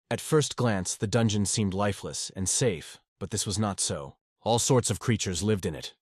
At first glance, the dungeon seemed lifeless and safe, but this was not so. All sorts of creatures lived in it,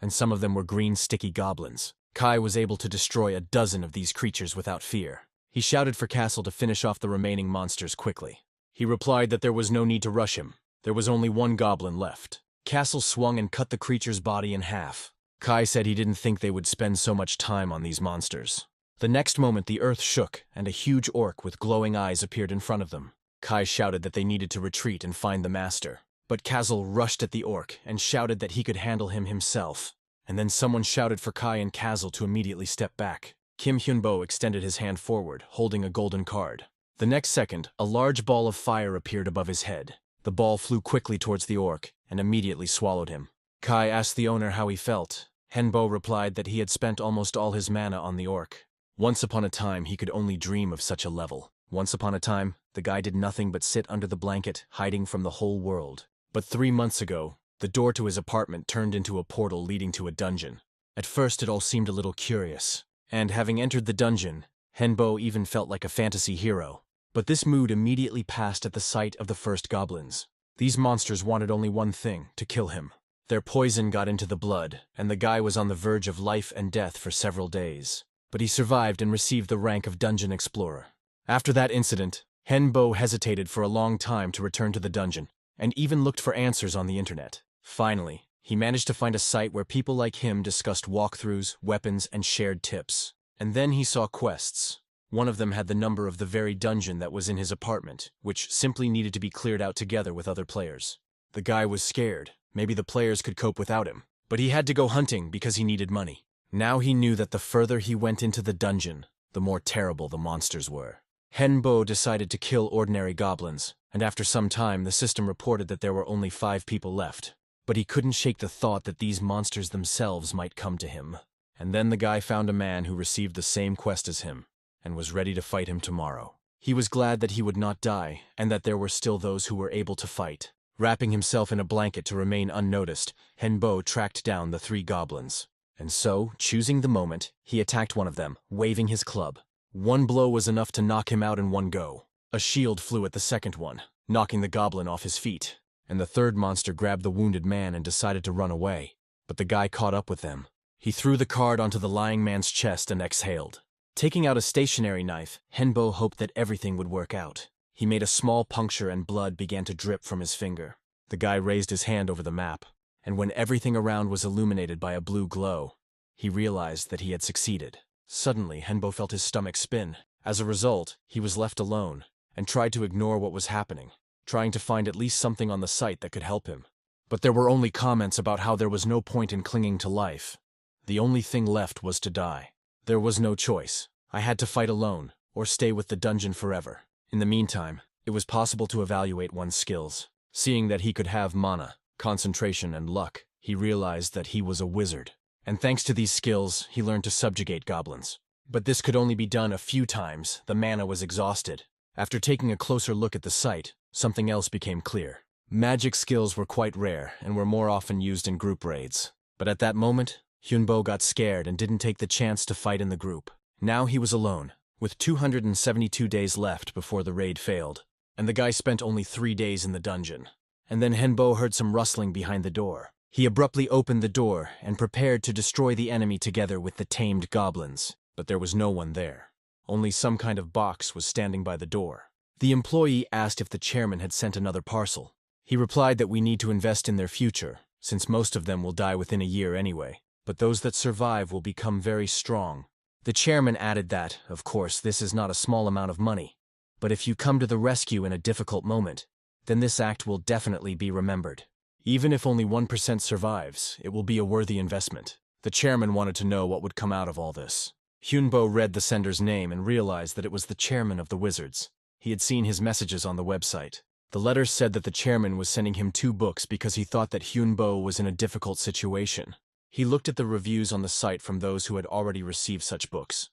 and some of them were green, sticky goblins. Kai was able to destroy a dozen of these creatures without fear. He shouted for Castle to finish off the remaining monsters quickly. He replied that there was no need to rush him. There was only one goblin left. Castle swung and cut the creature's body in half. Kai said he didn't think they would spend so much time on these monsters. The next moment, the earth shook, and a huge orc with glowing eyes appeared in front of them. Kai shouted that they needed to retreat and find the master. But Castle rushed at the orc and shouted that he could handle him himself. And then someone shouted for Kai and Castle to immediately step back. Kim Hyunbo extended his hand forward, holding a golden card. The next second, a large ball of fire appeared above his head. The ball flew quickly towards the orc and immediately swallowed him. Kai asked the owner how he felt. Hyunbo replied that he had spent almost all his mana on the orc. Once upon a time, he could only dream of such a level. Once upon a time, the guy did nothing but sit under the blanket, hiding from the whole world. But 3 months ago, the door to his apartment turned into a portal leading to a dungeon. At first, it all seemed a little curious. And having entered the dungeon, Hyunbo even felt like a fantasy hero. But this mood immediately passed at the sight of the first goblins. These monsters wanted only one thing, to kill him. Their poison got into the blood, and the guy was on the verge of life and death for several days. But he survived and received the rank of Dungeon Explorer. After that incident, Hyunbo hesitated for a long time to return to the dungeon, and even looked for answers on the internet. Finally, he managed to find a site where people like him discussed walkthroughs, weapons, and shared tips. And then he saw quests. One of them had the number of the very dungeon that was in his apartment, which simply needed to be cleared out together with other players. The guy was scared. Maybe the players could cope without him. But he had to go hunting because he needed money. Now he knew that the further he went into the dungeon, the more terrible the monsters were. Hyunbo decided to kill ordinary goblins, and after some time the system reported that there were only 5 people left. But he couldn't shake the thought that these monsters themselves might come to him. And then the guy found a man who received the same quest as him, and was ready to fight him tomorrow. He was glad that he would not die, and that there were still those who were able to fight. Wrapping himself in a blanket to remain unnoticed, Hyunbo tracked down the 3 goblins. And so, choosing the moment, he attacked one of them, waving his club. One blow was enough to knock him out in one go. A shield flew at the second one, knocking the goblin off his feet. And the third monster grabbed the wounded man and decided to run away. But the guy caught up with them. He threw the card onto the lying man's chest and exhaled. Taking out a stationary knife, Hyunbo hoped that everything would work out. He made a small puncture and blood began to drip from his finger. The guy raised his hand over the map, and when everything around was illuminated by a blue glow, he realized that he had succeeded. Suddenly, Hyunbo felt his stomach spin. As a result, he was left alone, and tried to ignore what was happening, trying to find at least something on the site that could help him. But there were only comments about how there was no point in clinging to life. The only thing left was to die. There was no choice. I had to fight alone, or stay with the dungeon forever. In the meantime, it was possible to evaluate one's skills. Seeing that he could have mana, concentration, and luck, he realized that he was a wizard. And thanks to these skills, he learned to subjugate goblins. But this could only be done a few times. The mana was exhausted. After taking a closer look at the site, something else became clear. Magic skills were quite rare and were more often used in group raids. But at that moment, Hyunbo got scared and didn't take the chance to fight in the group. Now he was alone, with 272 days left before the raid failed. And the guy spent only 3 days in the dungeon. And then Hyunbo heard some rustling behind the door. He abruptly opened the door and prepared to destroy the enemy together with the tamed goblins. But there was no one there. Only some kind of box was standing by the door. The employee asked if the chairman had sent another parcel. He replied that we need to invest in their future, since most of them will die within a year anyway. But those that survive will become very strong. The chairman added that, of course, this is not a small amount of money. But if you come to the rescue in a difficult moment, then this act will definitely be remembered. Even if only 1% survives, it will be a worthy investment. The chairman wanted to know what would come out of all this. Hyunbo read the sender's name and realized that it was the chairman of the Wizards. He had seen his messages on the website. The letter said that the chairman was sending him 2 books because he thought that Hyunbo was in a difficult situation. He looked at the reviews on the site from those who had already received such books,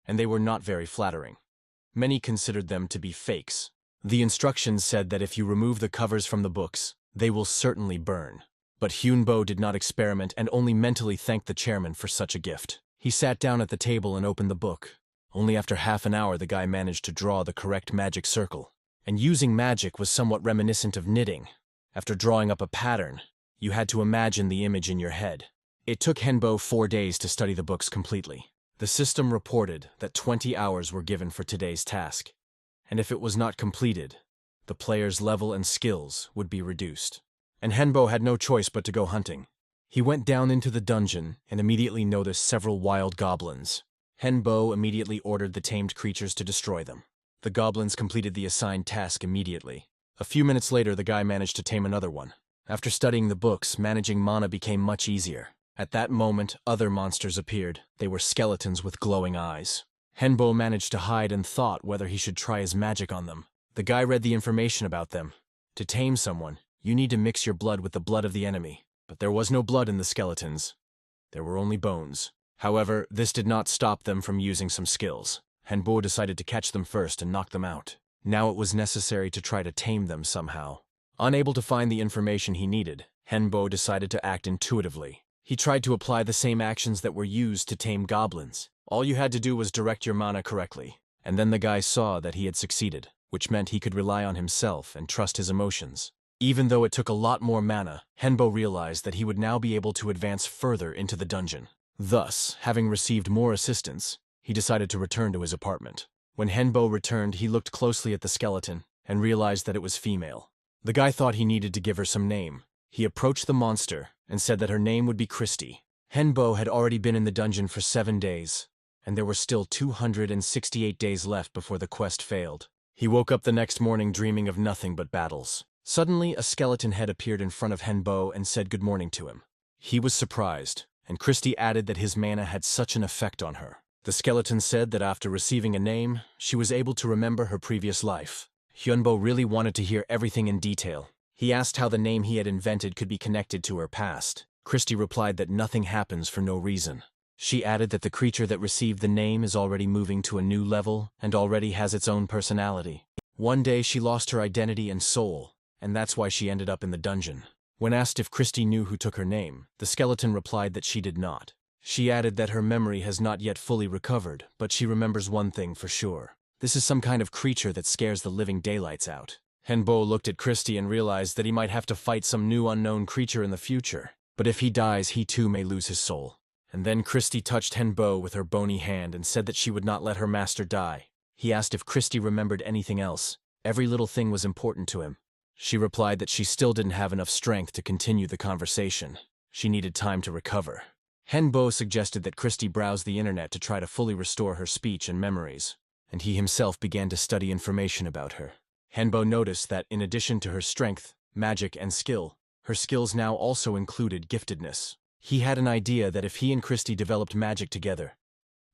and they were not very flattering. Many considered them to be fakes. The instructions said that if you remove the covers from the books, they will certainly burn. But Hyunbo did not experiment and only mentally thanked the chairman for such a gift. He sat down at the table and opened the book. Only after half an hour the guy managed to draw the correct magic circle, and using magic was somewhat reminiscent of knitting. After drawing up a pattern, you had to imagine the image in your head. It took Henbo 4 days to study the books completely. The system reported that 20 hours were given for today's task, and if it was not completed, the player's level and skills would be reduced. And Henbo had no choice but to go hunting. He went down into the dungeon and immediately noticed several wild goblins. Henbo immediately ordered the tamed creatures to destroy them. The goblins completed the assigned task immediately. A few minutes later, the guy managed to tame another one. After studying the books, managing mana became much easier. At that moment, other monsters appeared. They were skeletons with glowing eyes. Henbo managed to hide and thought whether he should try his magic on them. The guy read the information about them. To tame someone, you need to mix your blood with the blood of the enemy. But there was no blood in the skeletons. There were only bones. However, this did not stop them from using some skills. Henbo decided to catch them first and knock them out. Now it was necessary to try to tame them somehow. Unable to find the information he needed, Henbo decided to act intuitively. He tried to apply the same actions that were used to tame goblins. All you had to do was direct your mana correctly. And then the guy saw that he had succeeded, which meant he could rely on himself and trust his emotions. Even though it took a lot more mana, Henbo realized that he would now be able to advance further into the dungeon. Thus, having received more assistance, he decided to return to his apartment. When Henbo returned, he looked closely at the skeleton and realized that it was female. The guy thought he needed to give her some name. He approached the monster and said that her name would be Christy. Henbo had already been in the dungeon for 7 days, and there were still 268 days left before the quest failed. He woke up the next morning dreaming of nothing but battles. Suddenly, a skeleton head appeared in front of Henbo and said good morning to him. He was surprised, and Christy added that his mana had such an effect on her. The skeleton said that after receiving a name, she was able to remember her previous life. Hyunbo really wanted to hear everything in detail. He asked how the name he had invented could be connected to her past. Christy replied that nothing happens for no reason. She added that the creature that received the name is already moving to a new level and already has its own personality. One day she lost her identity and soul, and that's why she ended up in the dungeon. When asked if Christy knew who took her name, the skeleton replied that she did not. She added that her memory has not yet fully recovered, but she remembers one thing for sure. This is some kind of creature that scares the living daylights out. Henbo looked at Christy and realized that he might have to fight some new unknown creature in the future. But if he dies, he too may lose his soul. And then Christy touched Henbo with her bony hand and said that she would not let her master die. He asked if Christy remembered anything else. Every little thing was important to him. She replied that she still didn't have enough strength to continue the conversation. She needed time to recover. Henbo suggested that Christy browse the internet to try to fully restore her speech and memories, and he himself began to study information about her. Henbo noticed that in addition to her strength, magic, and skill, her skills now also included giftedness. He had an idea that if he and Christy developed magic together,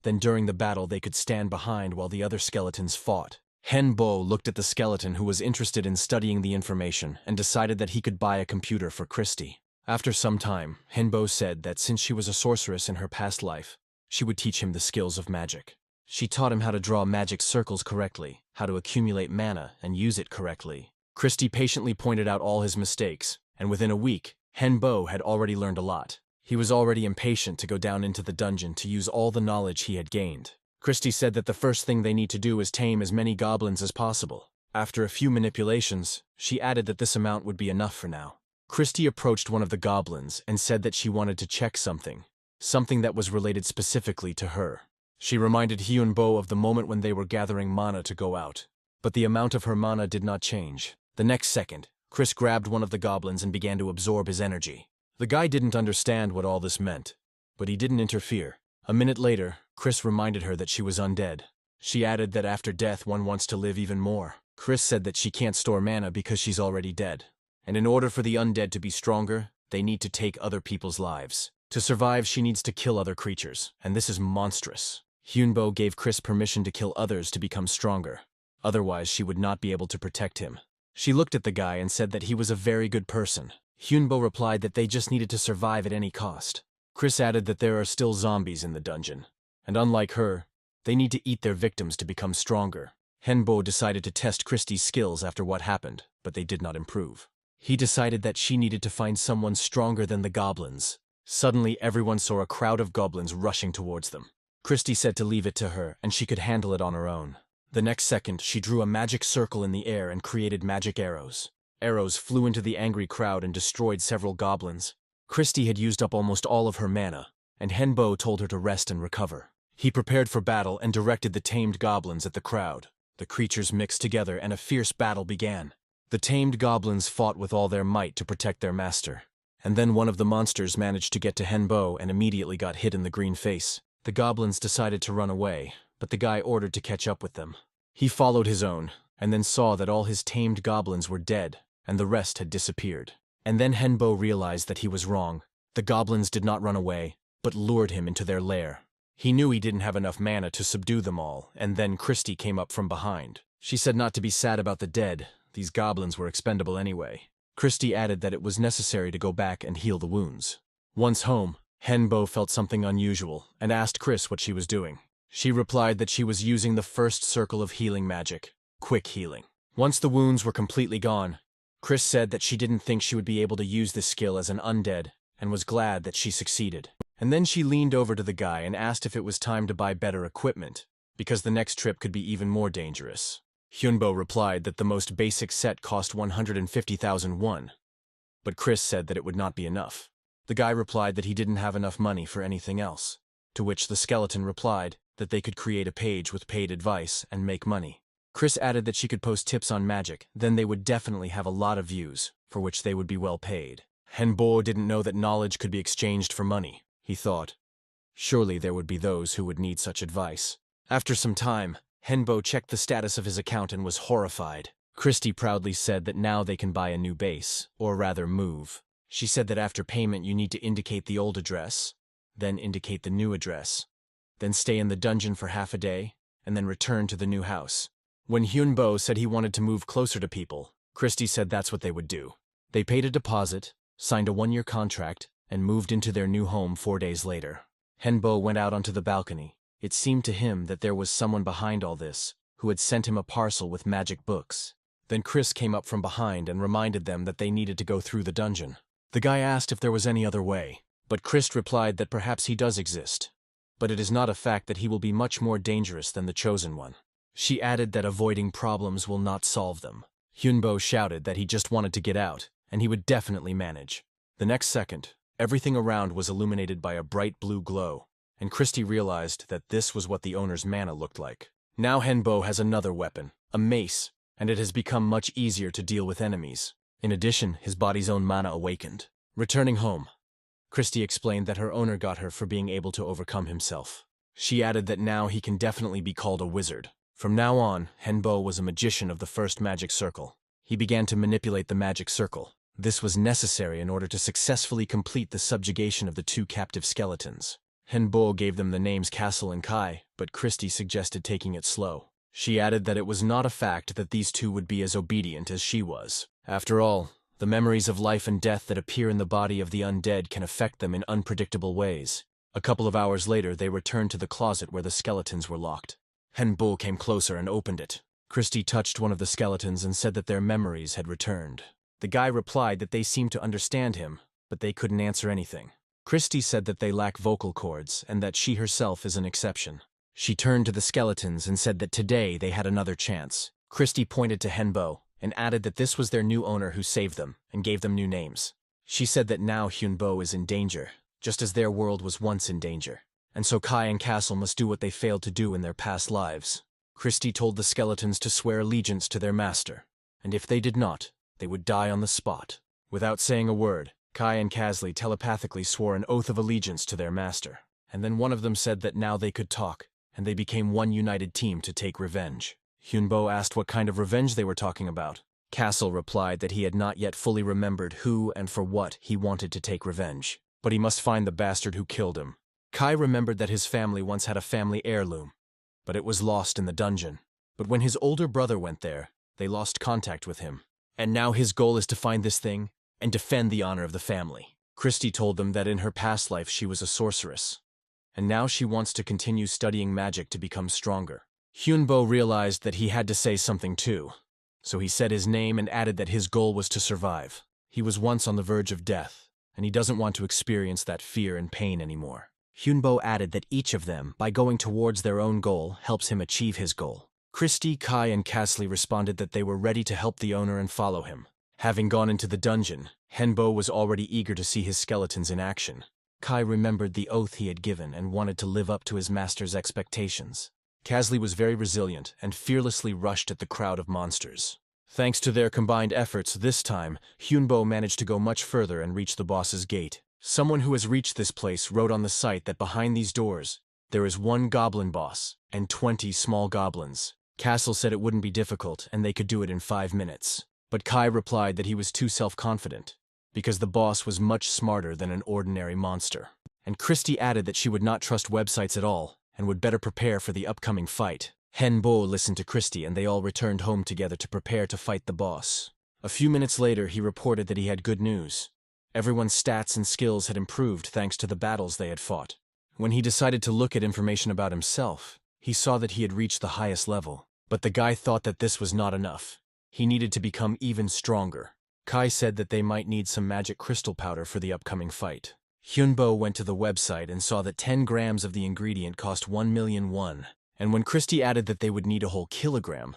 then during the battle they could stand behind while the other skeletons fought. Henbo looked at the skeleton who was interested in studying the information and decided that he could buy a computer for Christy. After some time, Henbo said that since she was a sorceress in her past life, she would teach him the skills of magic. She taught him how to draw magic circles correctly, how to accumulate mana and use it correctly. Christy patiently pointed out all his mistakes, and within a week, Henbo had already learned a lot. He was already impatient to go down into the dungeon to use all the knowledge he had gained. Christy said that the first thing they need to do is tame as many goblins as possible. After a few manipulations, she added that this amount would be enough for now. Christy approached one of the goblins and said that she wanted to check something that was related specifically to her. She reminded Hyunbo of the moment when they were gathering mana to go out, but the amount of her mana did not change. The next second, Chris grabbed one of the goblins and began to absorb his energy. The guy didn't understand what all this meant, but he didn't interfere. A minute later, Chris reminded her that she was undead. She added that after death one wants to live even more. Chris said that she can't store mana because she's already dead. And in order for the undead to be stronger, they need to take other people's lives. To survive, she needs to kill other creatures, and this is monstrous. Hyunbo gave Chris permission to kill others to become stronger. Otherwise, she would not be able to protect him. She looked at the guy and said that he was a very good person. Hyunbo replied that they just needed to survive at any cost. Chris added that there are still zombies in the dungeon, and unlike her, they need to eat their victims to become stronger. Henbo decided to test Christy's skills after what happened, but they did not improve. He decided that she needed to find someone stronger than the goblins. Suddenly, everyone saw a crowd of goblins rushing towards them. Christy said to leave it to her, and she could handle it on her own. The next second, she drew a magic circle in the air and created magic arrows. Arrows flew into the angry crowd and destroyed several goblins. Christy had used up almost all of her mana, and Henbo told her to rest and recover. He prepared for battle and directed the tamed goblins at the crowd. The creatures mixed together and a fierce battle began. The tamed goblins fought with all their might to protect their master. And then one of the monsters managed to get to Henbo and immediately got hit in the green face. The goblins decided to run away, but the guy ordered to catch up with them. He followed his own, and then saw that all his tamed goblins were dead, and the rest had disappeared. And then Henbo realized that he was wrong. The goblins did not run away, but lured him into their lair. He knew he didn't have enough mana to subdue them all, and then Christy came up from behind. She said not to be sad about the dead. These goblins were expendable anyway. Christy added that it was necessary to go back and heal the wounds. Once home, Henbo felt something unusual and asked Chris what she was doing. She replied that she was using the first circle of healing magic, quick healing. Once the wounds were completely gone, Chris said that she didn't think she would be able to use this skill as an undead and was glad that she succeeded. And then she leaned over to the guy and asked if it was time to buy better equipment, because the next trip could be even more dangerous. Hyunbo replied that the most basic set cost 150,000 won, but Chris said that it would not be enough. The guy replied that he didn't have enough money for anything else, to which the skeleton replied that they could create a page with paid advice and make money. Chris added that she could post tips on magic, then they would definitely have a lot of views, for which they would be well paid. Henbo didn't know that knowledge could be exchanged for money. He thought, surely there would be those who would need such advice. After some time, Henbo checked the status of his account and was horrified. Christy proudly said that now they can buy a new base, or rather move. She said that after payment you need to indicate the old address, then indicate the new address, then stay in the dungeon for half a day, and then return to the new house. When Hyunbo said he wanted to move closer to people, Christy said that's what they would do. They paid a deposit, signed a 1-year contract, and moved into their new home 4 days later. Henbo went out onto the balcony. It seemed to him that there was someone behind all this, who had sent him a parcel with magic books. Then Chris came up from behind and reminded them that they needed to go through the dungeon. The guy asked if there was any other way, but Chris replied that perhaps he does exist, but it is not a fact that he will be much more dangerous than the chosen one. She added that avoiding problems will not solve them. Hyunbo shouted that he just wanted to get out, and he would definitely manage. The next second, everything around was illuminated by a bright blue glow, and Christy realized that this was what the owner's mana looked like. Now Henbo has another weapon, a mace, and it has become much easier to deal with enemies. In addition, his body's own mana awakened. Returning home, Christy explained that her owner got her for being able to overcome himself. She added that now he can definitely be called a wizard. From now on, Henbo was a magician of the first magic circle. He began to manipulate the magic circle. This was necessary in order to successfully complete the subjugation of the 2 captive skeletons. Henbo gave them the names Castle and Kai, but Christy suggested taking it slow. She added that it was not a fact that these 2 would be as obedient as she was. After all, the memories of life and death that appear in the body of the undead can affect them in unpredictable ways. A couple of hours later, they returned to the closet where the skeletons were locked. Henbo came closer and opened it. Christy touched one of the skeletons and said that their memories had returned. The guy replied that they seemed to understand him, but they couldn't answer anything. Christy said that they lack vocal cords and that she herself is an exception. She turned to the skeletons and said that today they had another chance. Christy pointed to Henbo and added that this was their new owner who saved them and gave them new names. She said that now Hyunbo is in danger, just as their world was once in danger, and so Kai and Castle must do what they failed to do in their past lives. Christy told the skeletons to swear allegiance to their master, and if they did not, they would die on the spot. Without saying a word, Kai and Kasley telepathically swore an oath of allegiance to their master, and then one of them said that now they could talk, and they became one united team to take revenge. Hyunbo asked what kind of revenge they were talking about. Castle replied that he had not yet fully remembered who and for what he wanted to take revenge, but he must find the bastard who killed him. Kai remembered that his family once had a family heirloom, but it was lost in the dungeon. But when his older brother went there, they lost contact with him. And now his goal is to find this thing and defend the honor of the family. Christy told them that in her past life she was a sorceress, and now she wants to continue studying magic to become stronger. Hyunbo realized that he had to say something too, so he said his name and added that his goal was to survive. He was once on the verge of death, and he doesn't want to experience that fear and pain anymore. Hyunbo added that each of them, by going towards their own goal, helps him achieve his goal. Christy, Kai, and Castley responded that they were ready to help the owner and follow him. Having gone into the dungeon, Henbo was already eager to see his skeletons in action. Kai remembered the oath he had given and wanted to live up to his master's expectations. Castley was very resilient and fearlessly rushed at the crowd of monsters. Thanks to their combined efforts this time, Hyunbo managed to go much further and reach the boss's gate. Someone who has reached this place wrote on the site that behind these doors, there is 1 goblin boss and 20 small goblins. Castle said it wouldn't be difficult and they could do it in 5 minutes. But Kai replied that he was too self-confident, because the boss was much smarter than an ordinary monster. And Christy added that she would not trust websites at all, and would better prepare for the upcoming fight. Henbo listened to Christy and they all returned home together to prepare to fight the boss. A few minutes later, he reported that he had good news. Everyone's stats and skills had improved thanks to the battles they had fought. When he decided to look at information about himself, he saw that he had reached the highest level. But the guy thought that this was not enough. He needed to become even stronger. Kai said that they might need some magic crystal powder for the upcoming fight. Hyunbo went to the website and saw that 10 grams of the ingredient cost 1 million won. And when Christy added that they would need a whole kilogram,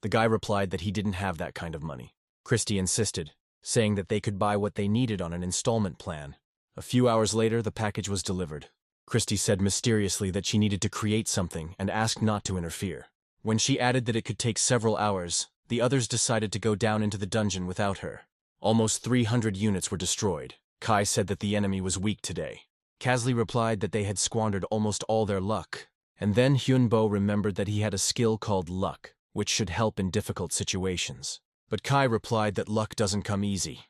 the guy replied that he didn't have that kind of money. Christy insisted, saying that they could buy what they needed on an installment plan. A few hours later, the package was delivered. Christy said mysteriously that she needed to create something and asked not to interfere. When she added that it could take several hours, the others decided to go down into the dungeon without her. Almost 300 units were destroyed. Kai said that the enemy was weak today. Castley replied that they had squandered almost all their luck. And then Hyunbo remembered that he had a skill called luck, which should help in difficult situations. But Kai replied that luck doesn't come easy.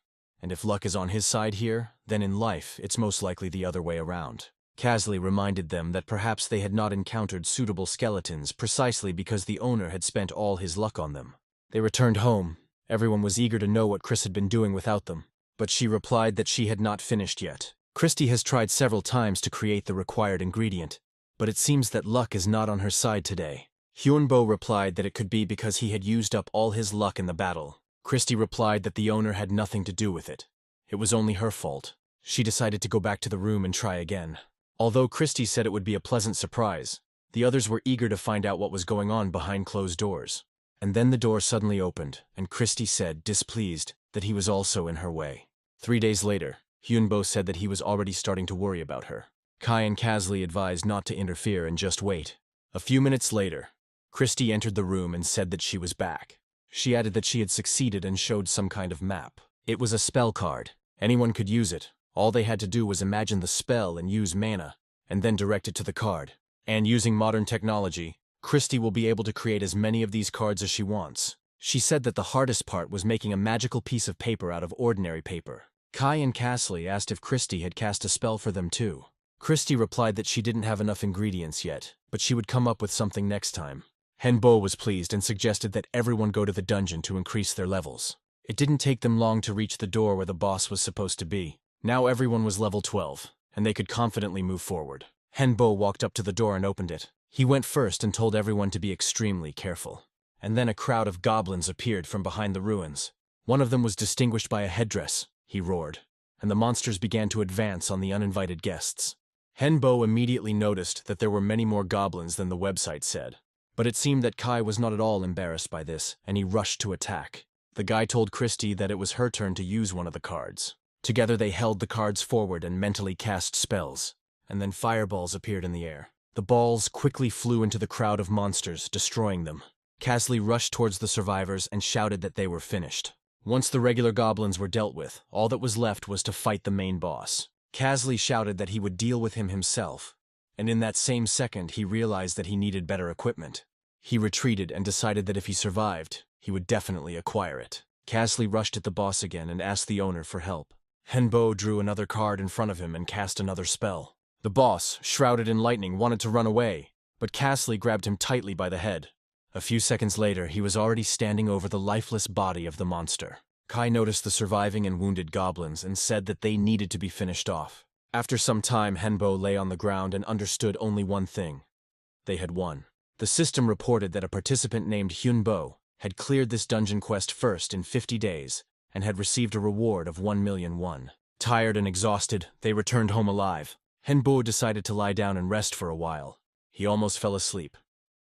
And if luck is on his side here, then in life it's most likely the other way around. Castley reminded them that perhaps they had not encountered suitable skeletons precisely because the owner had spent all his luck on them. They returned home. Everyone was eager to know what Chris had been doing without them. But she replied that she had not finished yet. Christy has tried several times to create the required ingredient, but it seems that luck is not on her side today. Hyunbo replied that it could be because he had used up all his luck in the battle. Christy replied that the owner had nothing to do with it. It was only her fault. She decided to go back to the room and try again. Although Christy said it would be a pleasant surprise, the others were eager to find out what was going on behind closed doors. And then the door suddenly opened, and Christy said, displeased, that he was also in her way. 3 days later, Hyunbo said that he was already starting to worry about her. Kai and Castley advised not to interfere and just wait. A few minutes later, Christy entered the room and said that she was back. She added that she had succeeded and showed some kind of map. It was a spell card. Anyone could use it. All they had to do was imagine the spell and use mana, and then direct it to the card. And using modern technology, Christy will be able to create as many of these cards as she wants. She said that the hardest part was making a magical piece of paper out of ordinary paper. Kai and Castley asked if Christy had cast a spell for them too. Christy replied that she didn't have enough ingredients yet, but she would come up with something next time. Henbo was pleased and suggested that everyone go to the dungeon to increase their levels. It didn't take them long to reach the door where the boss was supposed to be. Now everyone was level 12, and they could confidently move forward. Henbo walked up to the door and opened it. He went first and told everyone to be extremely careful. And then a crowd of goblins appeared from behind the ruins. One of them was distinguished by a headdress, he roared, and the monsters began to advance on the uninvited guests. Henbo immediately noticed that there were many more goblins than the website said. But it seemed that Kai was not at all embarrassed by this, and he rushed to attack. The guy told Christy that it was her turn to use one of the cards. Together they held the cards forward and mentally cast spells, and then fireballs appeared in the air. The balls quickly flew into the crowd of monsters, destroying them. Castley rushed towards the survivors and shouted that they were finished. Once the regular goblins were dealt with, all that was left was to fight the main boss. Castley shouted that he would deal with him himself, and in that same second he realized that he needed better equipment. He retreated and decided that if he survived, he would definitely acquire it. Castley rushed at the boss again and asked the owner for help. Henbo drew another card in front of him and cast another spell. The boss, shrouded in lightning, wanted to run away, but Castley grabbed him tightly by the head. A few seconds later, he was already standing over the lifeless body of the monster. Kai noticed the surviving and wounded goblins and said that they needed to be finished off. After some time, Henbo lay on the ground and understood only one thing. They had won. The system reported that a participant named Hyunbo had cleared this dungeon quest first in 50 days and had received a reward of 1 million won. Tired and exhausted, they returned home alive. Henbo decided to lie down and rest for a while. He almost fell asleep,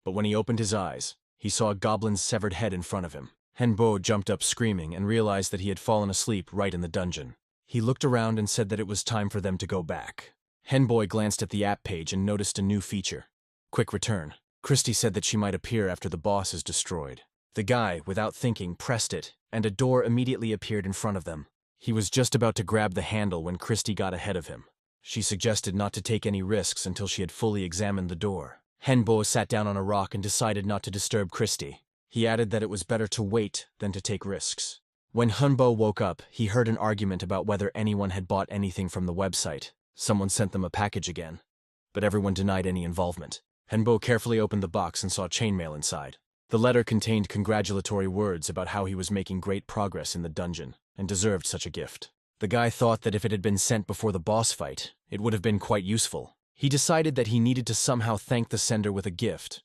but when he opened his eyes, he saw a goblin's severed head in front of him. Henbo jumped up screaming and realized that he had fallen asleep right in the dungeon. He looked around and said that it was time for them to go back. Henboy glanced at the app page and noticed a new feature. Quick return. Christy said that she might appear after the boss is destroyed. The guy, without thinking, pressed it, and a door immediately appeared in front of them. He was just about to grab the handle when Christy got ahead of him. She suggested not to take any risks until she had fully examined the door. Henbo sat down on a rock and decided not to disturb Christy. He added that it was better to wait than to take risks. When Henbo woke up, he heard an argument about whether anyone had bought anything from the website. Someone sent them a package again, but everyone denied any involvement. Henbo carefully opened the box and saw chainmail inside. The letter contained congratulatory words about how he was making great progress in the dungeon and deserved such a gift. The guy thought that if it had been sent before the boss fight, it would have been quite useful. He decided that he needed to somehow thank the sender with a gift,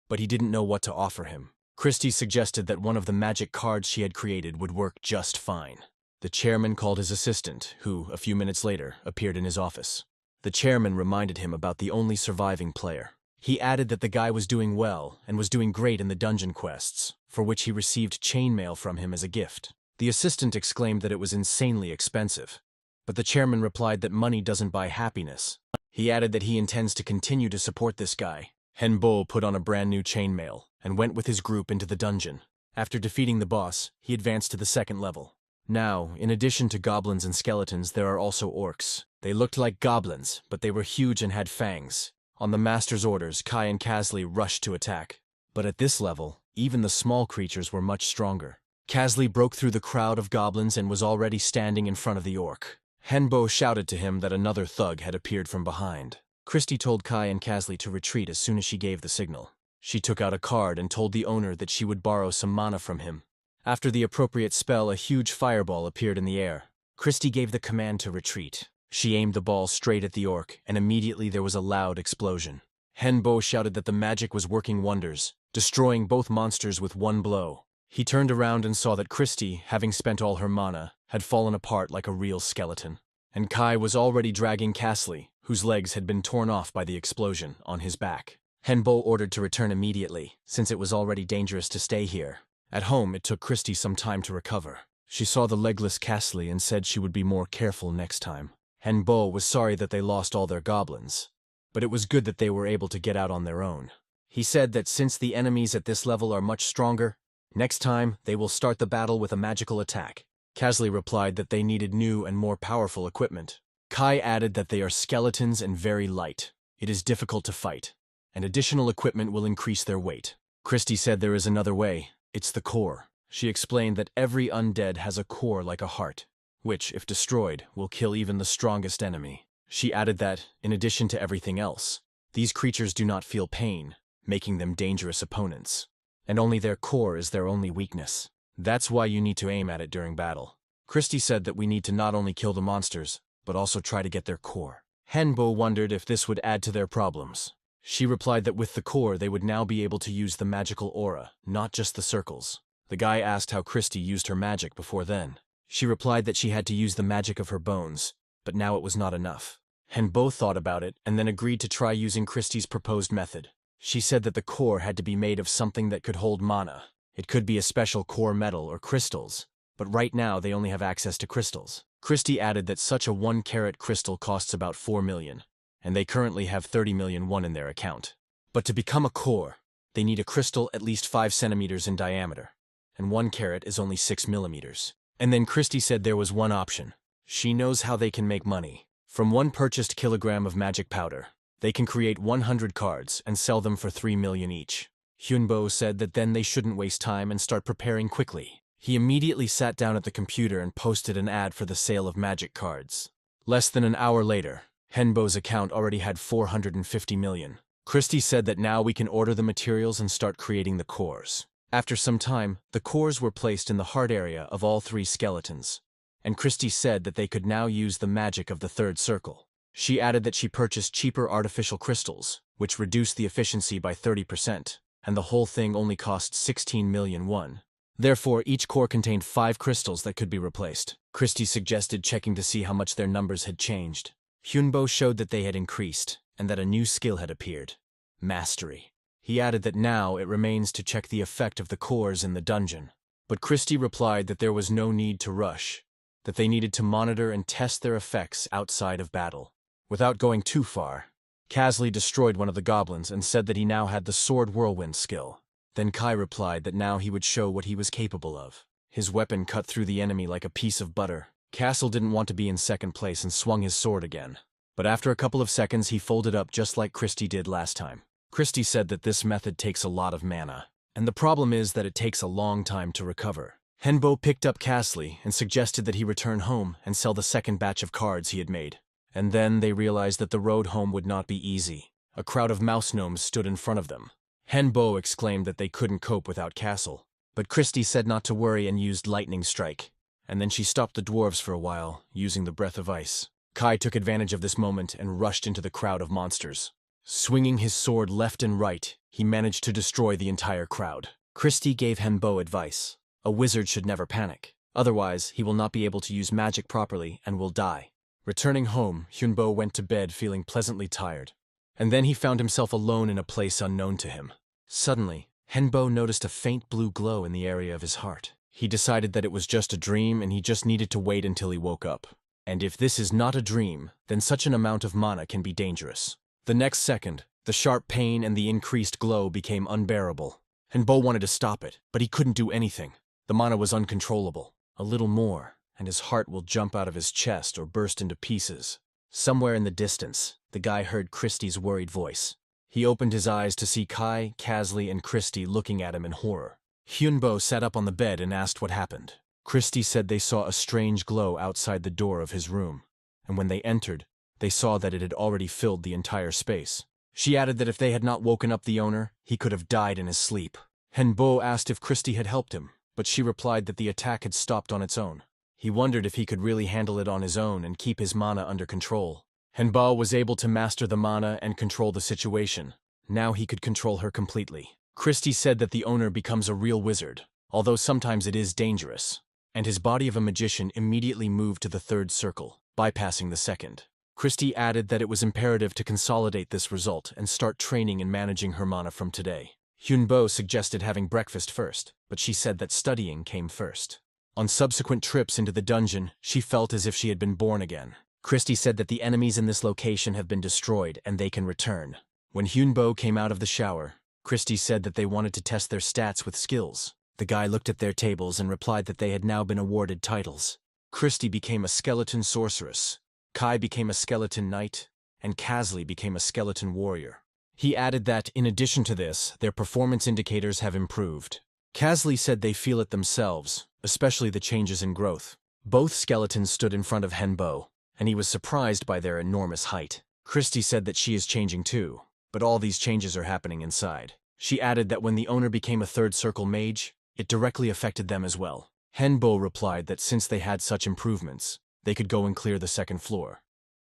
but he didn't know what to offer him. Christy suggested that one of the magic cards she had created would work just fine. The chairman called his assistant, who, a few minutes later, appeared in his office. The chairman reminded him about the only surviving player. He added that the guy was doing well and was doing great in the dungeon quests, for which he received chainmail from him as a gift. The assistant exclaimed that it was insanely expensive, but the chairman replied that money doesn't buy happiness. He added that he intends to continue to support this guy. Henbo put on a brand new chainmail and went with his group into the dungeon. After defeating the boss, he advanced to the second level. Now, in addition to goblins and skeletons, there are also orcs. They looked like goblins, but they were huge and had fangs. On the master's orders, Kai and Kasley rushed to attack. But at this level, even the small creatures were much stronger. Kasley broke through the crowd of goblins and was already standing in front of the orc. Henbo shouted to him that another thug had appeared from behind. Christy told Kai and Kasley to retreat as soon as she gave the signal. She took out a card and told the owner that she would borrow some mana from him. After the appropriate spell, a huge fireball appeared in the air. Christy gave the command to retreat. She aimed the ball straight at the orc, and immediately there was a loud explosion. Henbo shouted that the magic was working wonders, destroying both monsters with one blow. He turned around and saw that Christy, having spent all her mana, had fallen apart like a real skeleton. And Kai was already dragging Kasley, whose legs had been torn off by the explosion, on his back. Henbo ordered to return immediately, since it was already dangerous to stay here. At home, it took Christy some time to recover. She saw the legless Kasley and said she would be more careful next time. Henbo was sorry that they lost all their goblins, but it was good that they were able to get out on their own. He said that since the enemies at this level are much stronger, next time they will start the battle with a magical attack. Kasley replied that they needed new and more powerful equipment. Kai added that they are skeletons and very light. It is difficult to fight, and additional equipment will increase their weight. Christy said there is another way. It's the core. She explained that every undead has a core like a heart, which, if destroyed, will kill even the strongest enemy. She added that, in addition to everything else, these creatures do not feel pain, making them dangerous opponents, and only their core is their only weakness. That's why you need to aim at it during battle. Christy said that we need to not only kill the monsters, but also try to get their core. Henbo wondered if this would add to their problems. She replied that with the core they would now be able to use the magical aura, not just the circles. The guy asked how Christy used her magic before then. She replied that she had to use the magic of her bones, but now it was not enough. Henbo thought about it and then agreed to try using Christy's proposed method. She said that the core had to be made of something that could hold mana. It could be a special core metal or crystals, but right now they only have access to crystals. Christy added that such a 1-carat crystal costs about 4 million, and they currently have 30 million won in their account. But to become a core, they need a crystal at least 5 centimeters in diameter, and 1 carat is only 6 millimeters. And then Christy said there was one option. She knows how they can make money. From 1 purchased kilogram of magic powder, they can create 100 cards and sell them for 3 million each. Hyunbo said that then they shouldn't waste time and start preparing quickly. He immediately sat down at the computer and posted an ad for the sale of magic cards. Less than an hour later, Henbo's account already had 450 million. Christy said that now we can order the materials and start creating the cores. After some time, the cores were placed in the heart area of all 3 skeletons, and Christy said that they could now use the magic of the 3rd circle. She added that she purchased cheaper artificial crystals, which reduced the efficiency by 30%, and the whole thing only cost 16 million won. Therefore, each core contained 5 crystals that could be replaced. Christy suggested checking to see how much their numbers had changed. Hyunbo showed that they had increased, and that a new skill had appeared. Mastery. He added that now it remains to check the effect of the cores in the dungeon. But Christie replied that there was no need to rush, that they needed to monitor and test their effects outside of battle. Without going too far, Casley destroyed one of the goblins and said that he now had the sword whirlwind skill. Then Kai replied that now he would show what he was capable of. His weapon cut through the enemy like a piece of butter. Castle didn't want to be in second place and swung his sword again. But after a couple of seconds he folded up just like Christie did last time. Christie said that this method takes a lot of mana, and the problem is that it takes a long time to recover. Henbo picked up Casley and suggested that he return home and sell the second batch of cards he had made. And then they realized that the road home would not be easy. A crowd of mouse gnomes stood in front of them. Henbo exclaimed that they couldn't cope without Castle, but Christie said not to worry and used lightning strike. And then she stopped the dwarves for a while, using the breath of ice. Kai took advantage of this moment and rushed into the crowd of monsters. Swinging his sword left and right, he managed to destroy the entire crowd. Christie gave Henbo advice. A wizard should never panic. Otherwise, he will not be able to use magic properly and will die. Returning home, Hyunbo went to bed feeling pleasantly tired. And then he found himself alone in a place unknown to him. Suddenly, Henbo noticed a faint blue glow in the area of his heart. He decided that it was just a dream and he just needed to wait until he woke up. And if this is not a dream, then such an amount of mana can be dangerous. The next second, the sharp pain and the increased glow became unbearable. Henbo wanted to stop it, but he couldn't do anything. The mana was uncontrollable. A little more, and his heart will jump out of his chest or burst into pieces. Somewhere in the distance, the guy heard Christie's worried voice. He opened his eyes to see Kai, Casley, and Christie looking at him in horror. Hyunbo sat up on the bed and asked what happened. Christie said they saw a strange glow outside the door of his room, and when they entered, they saw that it had already filled the entire space. She added that if they had not woken up the owner, he could have died in his sleep. Henbo asked if Christie had helped him, but she replied that the attack had stopped on its own. He wondered if he could really handle it on his own and keep his mana under control. Henbo was able to master the mana and control the situation. Now he could control her completely. Christie said that the owner becomes a real wizard, although sometimes it is dangerous, and his body of a magician immediately moved to the third circle, bypassing the second. Christie added that it was imperative to consolidate this result and start training and managing her mana from today. Hyunbo suggested having breakfast first, but she said that studying came first. On subsequent trips into the dungeon, she felt as if she had been born again. Christie said that the enemies in this location have been destroyed and they can return. When Hyunbo came out of the shower, Christie said that they wanted to test their stats with skills. The guy looked at their tables and replied that they had now been awarded titles. Christie became a skeleton sorceress, Kai became a skeleton knight, and Casley became a skeleton warrior. He added that, in addition to this, their performance indicators have improved. Casley said they feel it themselves, especially the changes in growth. Both skeletons stood in front of Henbo, and he was surprised by their enormous height. Christie said that she is changing too, but all these changes are happening inside. She added that when the owner became a third circle mage, it directly affected them as well. Henbo replied that since they had such improvements, they could go and clear the second floor.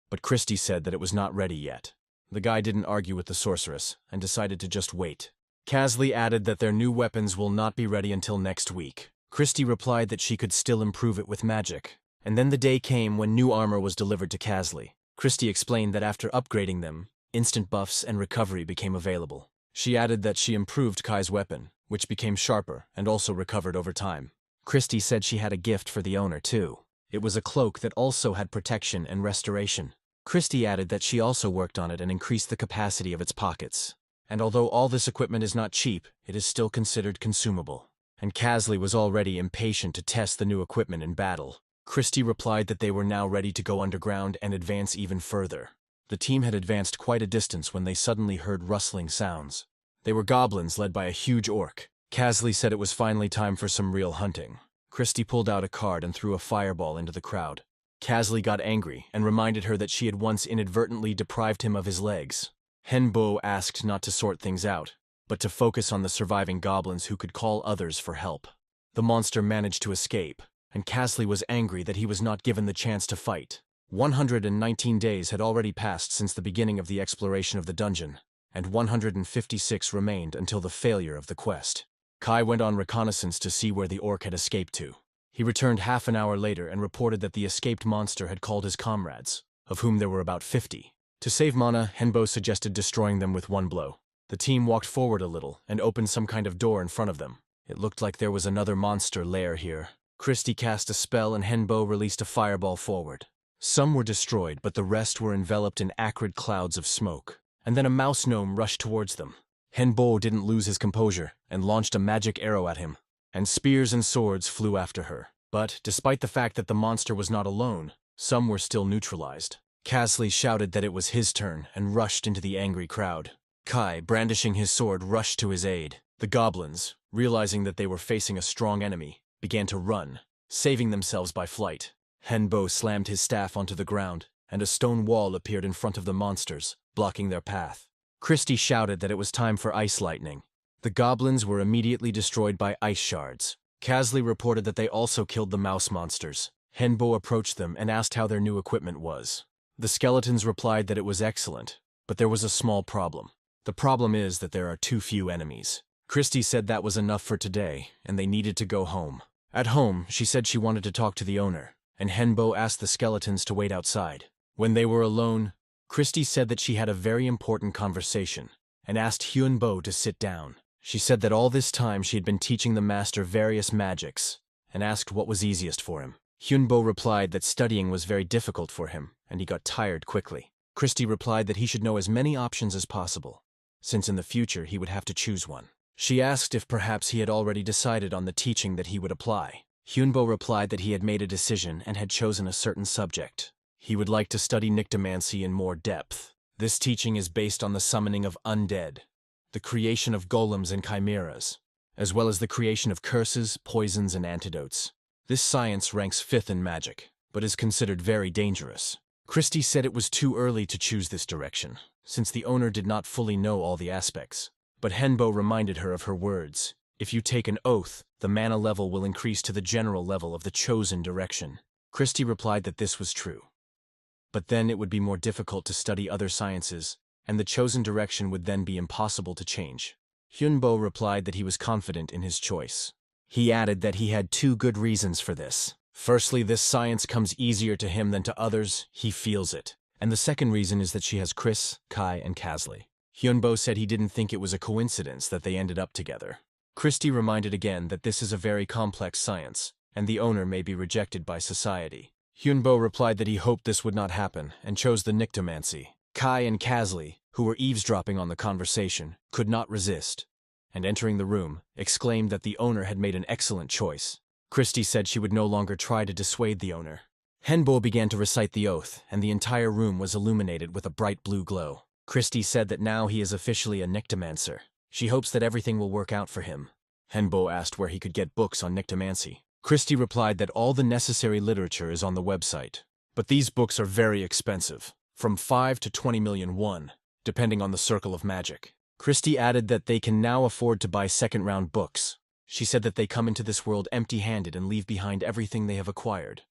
But Christie said that it was not ready yet. The guy didn't argue with the sorceress and decided to just wait. Casley added that their new weapons will not be ready until next week. Christie replied that she could still improve it with magic. And then the day came when new armor was delivered to Casley. Christie explained that after upgrading them, instant buffs and recovery became available. She added that she improved Kai's weapon, which became sharper and also recovered over time. Christie said she had a gift for the owner too. It was a cloak that also had protection and restoration. Christie added that she also worked on it and increased the capacity of its pockets. And although all this equipment is not cheap, it is still considered consumable. And Casley was already impatient to test the new equipment in battle. Christie replied that they were now ready to go underground and advance even further. The team had advanced quite a distance when they suddenly heard rustling sounds. They were goblins led by a huge orc. Casley said it was finally time for some real hunting. Christie pulled out a card and threw a fireball into the crowd. Casley got angry and reminded her that she had once inadvertently deprived him of his legs. Henbo asked not to sort things out, but to focus on the surviving goblins who could call others for help. The monster managed to escape, and Casley was angry that he was not given the chance to fight. 119 days had already passed since the beginning of the exploration of the dungeon, and 156 remained until the failure of the quest. Kai went on reconnaissance to see where the orc had escaped to. He returned half an hour later and reported that the escaped monster had called his comrades, of whom there were about 50. To save mana, Henbo suggested destroying them with one blow. The team walked forward a little and opened some kind of door in front of them. It looked like there was another monster lair here. Christie cast a spell and Henbo released a fireball forward. Some were destroyed, but the rest were enveloped in acrid clouds of smoke. And then a mouse gnome rushed towards them. Henbo didn't lose his composure and launched a magic arrow at him, and spears and swords flew after her. But, despite the fact that the monster was not alone, some were still neutralized. Casley shouted that it was his turn and rushed into the angry crowd. Kai, brandishing his sword, rushed to his aid. The goblins, realizing that they were facing a strong enemy, began to run, saving themselves by flight. Henbo slammed his staff onto the ground, and a stone wall appeared in front of the monsters, blocking their path. Christie shouted that it was time for ice lightning. The goblins were immediately destroyed by ice shards. Casley reported that they also killed the mouse monsters. Henbo approached them and asked how their new equipment was. The skeletons replied that it was excellent, but there was a small problem. The problem is that there are too few enemies. Christie said that was enough for today, and they needed to go home. At home, she said she wanted to talk to the owner, and Henbo asked the skeletons to wait outside. When they were alone, Christie said that she had a very important conversation, and asked Hyunbo to sit down. She said that all this time she had been teaching the master various magics, and asked what was easiest for him. Hyunbo replied that studying was very difficult for him, and he got tired quickly. Christie replied that he should know as many options as possible, since in the future he would have to choose one. She asked if perhaps he had already decided on the teaching that he would apply. Hyunbo replied that he had made a decision and had chosen a certain subject. He would like to study Nictomancy in more depth. This teaching is based on the summoning of undead, the creation of golems and chimeras, as well as the creation of curses, poisons, and antidotes. This science ranks 5th in magic, but is considered very dangerous. Christie said it was too early to choose this direction, since the owner did not fully know all the aspects. But Henbo reminded her of her words. If you take an oath, the mana level will increase to the general level of the chosen direction. Christie replied that this was true. But then it would be more difficult to study other sciences, and the chosen direction would then be impossible to change. Hyunbo replied that he was confident in his choice. He added that he had 2 good reasons for this. Firstly, this science comes easier to him than to others, he feels it. And the second reason is that she has Chris, Kai, and Casley. Hyunbo said he didn't think it was a coincidence that they ended up together. Christie reminded again that this is a very complex science, and the owner may be rejected by society. Hyunbo replied that he hoped this would not happen, and chose the Nictomancy. Kai and Casley, who were eavesdropping on the conversation, could not resist, and entering the room, exclaimed that the owner had made an excellent choice. Christie said she would no longer try to dissuade the owner. Henbo began to recite the oath, and the entire room was illuminated with a bright blue glow. Christie said that now he is officially a Nictomancer. She hopes that everything will work out for him. Henbo asked where he could get books on Nictomancy. Christie replied that all the necessary literature is on the website. But these books are very expensive, from 5 to 20 million won, depending on the circle of magic. Christie added that they can now afford to buy second-round books. She said that they come into this world empty-handed and leave behind everything they have acquired,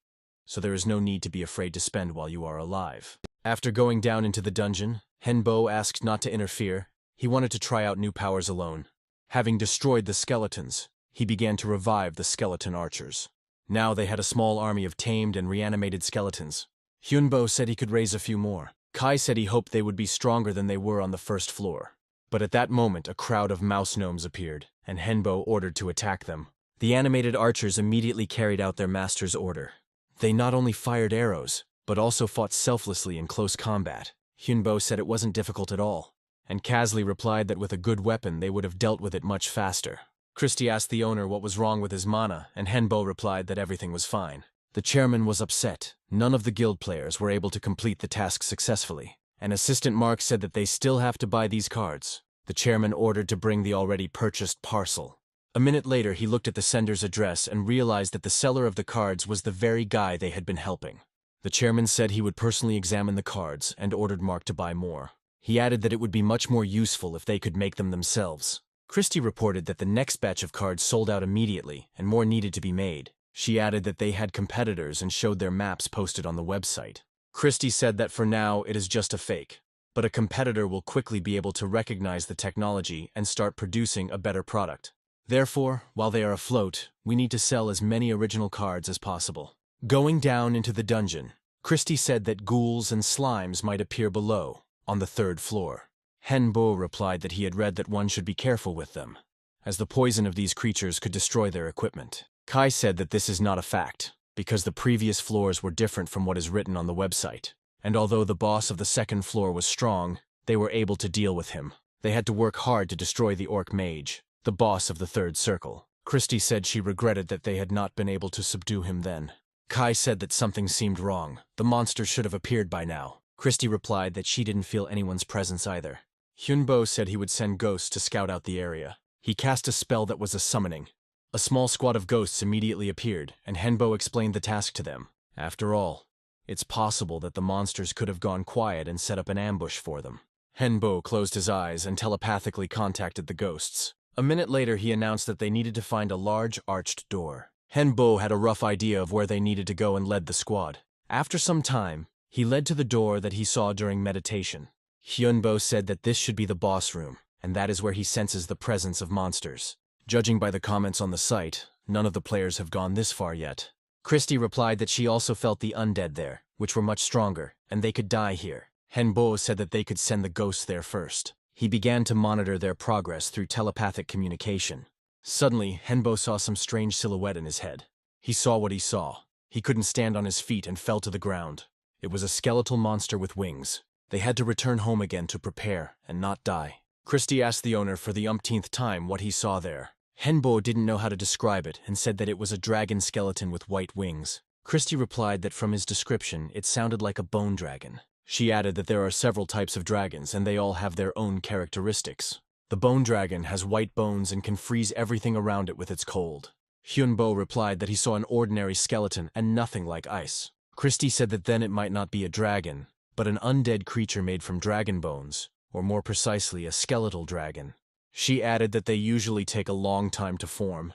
so there is no need to be afraid to spend while you are alive. After going down into the dungeon, Henbo asked not to interfere. He wanted to try out new powers alone. Having destroyed the skeletons, he began to revive the skeleton archers. Now they had a small army of tamed and reanimated skeletons. Hyunbo said he could raise a few more. Kai said he hoped they would be stronger than they were on the first floor. But at that moment, a crowd of mouse gnomes appeared, and Henbo ordered to attack them. The animated archers immediately carried out their master's order. They not only fired arrows, but also fought selflessly in close combat. Hyunbo said it wasn't difficult at all, and Casley replied that with a good weapon they would have dealt with it much faster. Christie asked the owner what was wrong with his mana, and Henbo replied that everything was fine. The chairman was upset. None of the guild players were able to complete the task successfully, and Assistant Mark said that they still have to buy these cards. The chairman ordered to bring the already purchased parcel. A minute later, he looked at the sender's address and realized that the seller of the cards was the very guy they had been helping. The chairman said he would personally examine the cards and ordered Mark to buy more. He added that it would be much more useful if they could make them themselves. Christie reported that the next batch of cards sold out immediately and more needed to be made. She added that they had competitors and showed their maps posted on the website. Christie said that for now it is just a fake, but a competitor will quickly be able to recognize the technology and start producing a better product. Therefore, while they are afloat, we need to sell as many original cards as possible. Going down into the dungeon, Christie said that ghouls and slimes might appear below, on the 3rd floor. Henbo replied that he had read that one should be careful with them, as the poison of these creatures could destroy their equipment. Kai said that this is not a fact, because the previous floors were different from what is written on the website, and although the boss of the second floor was strong, they were able to deal with him. They had to work hard to destroy the orc mage, the boss of the third circle. Christy said she regretted that they had not been able to subdue him then. Kai said that something seemed wrong. The monster should have appeared by now. Christy replied that she didn't feel anyone's presence either. Hyunbo said he would send ghosts to scout out the area. He cast a spell that was a summoning. A small squad of ghosts immediately appeared, and Henbo explained the task to them. After all, it's possible that the monsters could have gone quiet and set up an ambush for them. Henbo closed his eyes and telepathically contacted the ghosts. A minute later, he announced that they needed to find a large arched door. Henbo had a rough idea of where they needed to go and led the squad. After some time, he led to the door that he saw during meditation. Hyunbo said that this should be the boss room, and that is where he senses the presence of monsters. Judging by the comments on the site, none of the players have gone this far yet. Christy replied that she also felt the undead there, which were much stronger, and they could die here. Henbo said that they could send the ghosts there first. He began to monitor their progress through telepathic communication. Suddenly, Henbo saw some strange silhouette in his head. He saw what he saw. He couldn't stand on his feet and fell to the ground. It was a skeletal monster with wings. They had to return home again to prepare and not die. Christy asked the owner for the umpteenth time what he saw there. Henbo didn't know how to describe it and said that it was a dragon skeleton with white wings. Christy replied that from his description, it sounded like a bone dragon. She added that there are several types of dragons and they all have their own characteristics. The bone dragon has white bones and can freeze everything around it with its cold. Hyunbo replied that he saw an ordinary skeleton and nothing like ice. Christy said that then it might not be a dragon, but an undead creature made from dragon bones, or more precisely, a skeletal dragon. She added that they usually take a long time to form,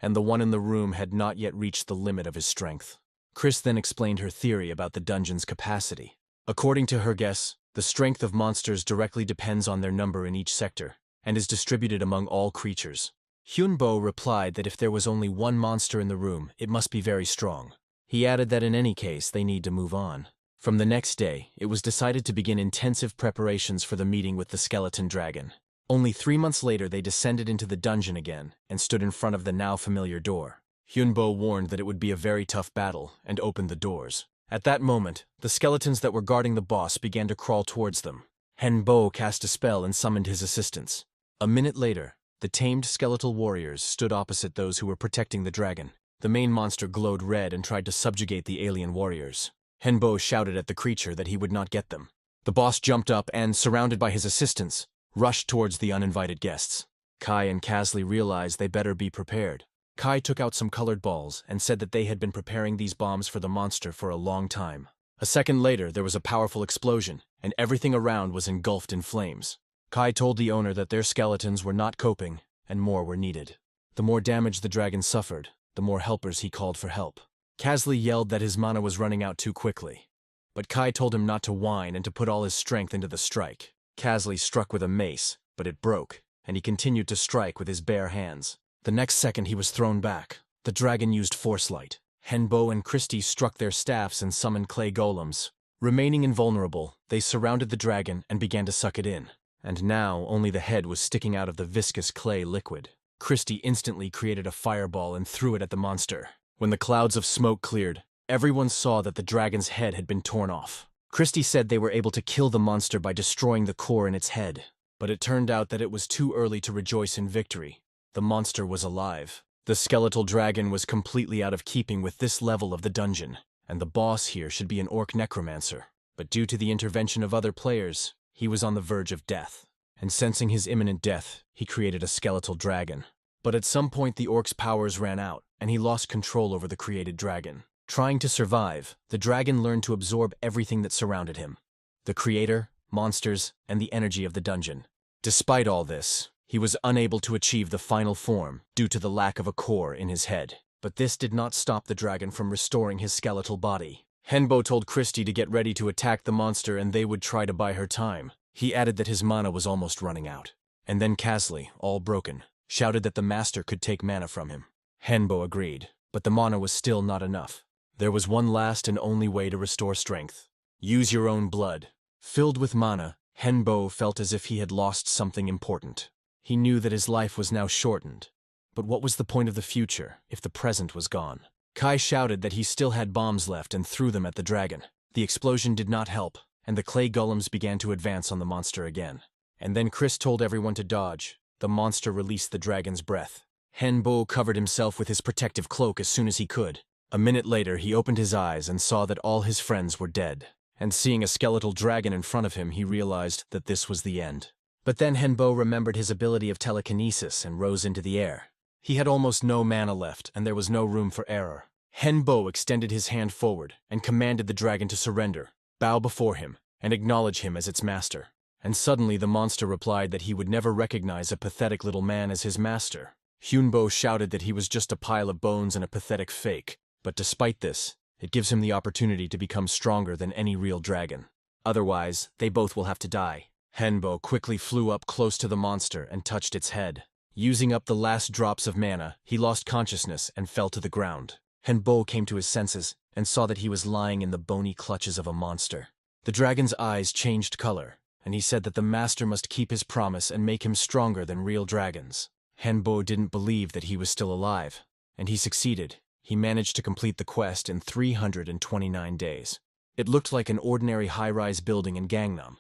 and the one in the room had not yet reached the limit of his strength. Chris then explained her theory about the dungeon's capacity. According to her guess, the strength of monsters directly depends on their number in each sector, and is distributed among all creatures. Hyunbo replied that if there was only one monster in the room, it must be very strong. He added that in any case, they need to move on. From the next day, it was decided to begin intensive preparations for the meeting with the skeleton dragon. Only 3 months later, they descended into the dungeon again and stood in front of the now familiar door. Hyunbo warned that it would be a very tough battle and opened the doors. At that moment, the skeletons that were guarding the boss began to crawl towards them. Henbo cast a spell and summoned his assistants. A minute later, the tamed skeletal warriors stood opposite those who were protecting the dragon. The main monster glowed red and tried to subjugate the alien warriors. Henbo shouted at the creature that he would not get them. The boss jumped up and, surrounded by his assistants, rushed towards the uninvited guests. Kai and Kasley realized they better be prepared. Kai took out some colored balls and said that they had been preparing these bombs for the monster for a long time. A second later, there was a powerful explosion, and everything around was engulfed in flames. Kai told the owner that their skeletons were not coping, and more were needed. The more damage the dragon suffered, the more helpers he called for help. Kasley yelled that his mana was running out too quickly, but Kai told him not to whine and to put all his strength into the strike. Kasley struck with a mace, but it broke, and he continued to strike with his bare hands. The next second he was thrown back. The dragon used force light. Henbo and Christy struck their staffs and summoned clay golems. Remaining invulnerable, they surrounded the dragon and began to suck it in. And now only the head was sticking out of the viscous clay liquid. Christy instantly created a fireball and threw it at the monster. When the clouds of smoke cleared, everyone saw that the dragon's head had been torn off. Christy said they were able to kill the monster by destroying the core in its head. But it turned out that it was too early to rejoice in victory. The monster was alive. The skeletal dragon was completely out of keeping with this level of the dungeon, and the boss here should be an orc necromancer. But due to the intervention of other players, he was on the verge of death. And sensing his imminent death, he created a skeletal dragon. But at some point the orc's powers ran out, and he lost control over the created dragon. Trying to survive, the dragon learned to absorb everything that surrounded him. The creator, monsters, and the energy of the dungeon. Despite all this, he was unable to achieve the final form due to the lack of a core in his head. But this did not stop the dragon from restoring his skeletal body. Henbo told Christy to get ready to attack the monster and they would try to buy her time. He added that his mana was almost running out. And then Kasley, all broken, shouted that the master could take mana from him. Henbo agreed, but the mana was still not enough. There was one last and only way to restore strength. Use your own blood. Filled with mana, Henbo felt as if he had lost something important. He knew that his life was now shortened. But what was the point of the future if the present was gone? Kai shouted that he still had bombs left and threw them at the dragon. The explosion did not help, and the clay golems began to advance on the monster again. And then Chris told everyone to dodge. The monster released the dragon's breath. Henbo covered himself with his protective cloak as soon as he could. A minute later, he opened his eyes and saw that all his friends were dead. And seeing a skeletal dragon in front of him, he realized that this was the end. But then Henbo remembered his ability of telekinesis and rose into the air. He had almost no mana left, and there was no room for error. Henbo extended his hand forward and commanded the dragon to surrender, bow before him, and acknowledge him as its master. And suddenly the monster replied that he would never recognize a pathetic little man as his master. Hyunbo shouted that he was just a pile of bones and a pathetic fake, but despite this, it gives him the opportunity to become stronger than any real dragon. Otherwise, they both will have to die. Henbo quickly flew up close to the monster and touched its head. Using up the last drops of mana, he lost consciousness and fell to the ground. Henbo came to his senses and saw that he was lying in the bony clutches of a monster. The dragon's eyes changed color, and he said that the master must keep his promise and make him stronger than real dragons. Henbo didn't believe that he was still alive, and he succeeded. He managed to complete the quest in 329 days. It looked like an ordinary high-rise building in Gangnam,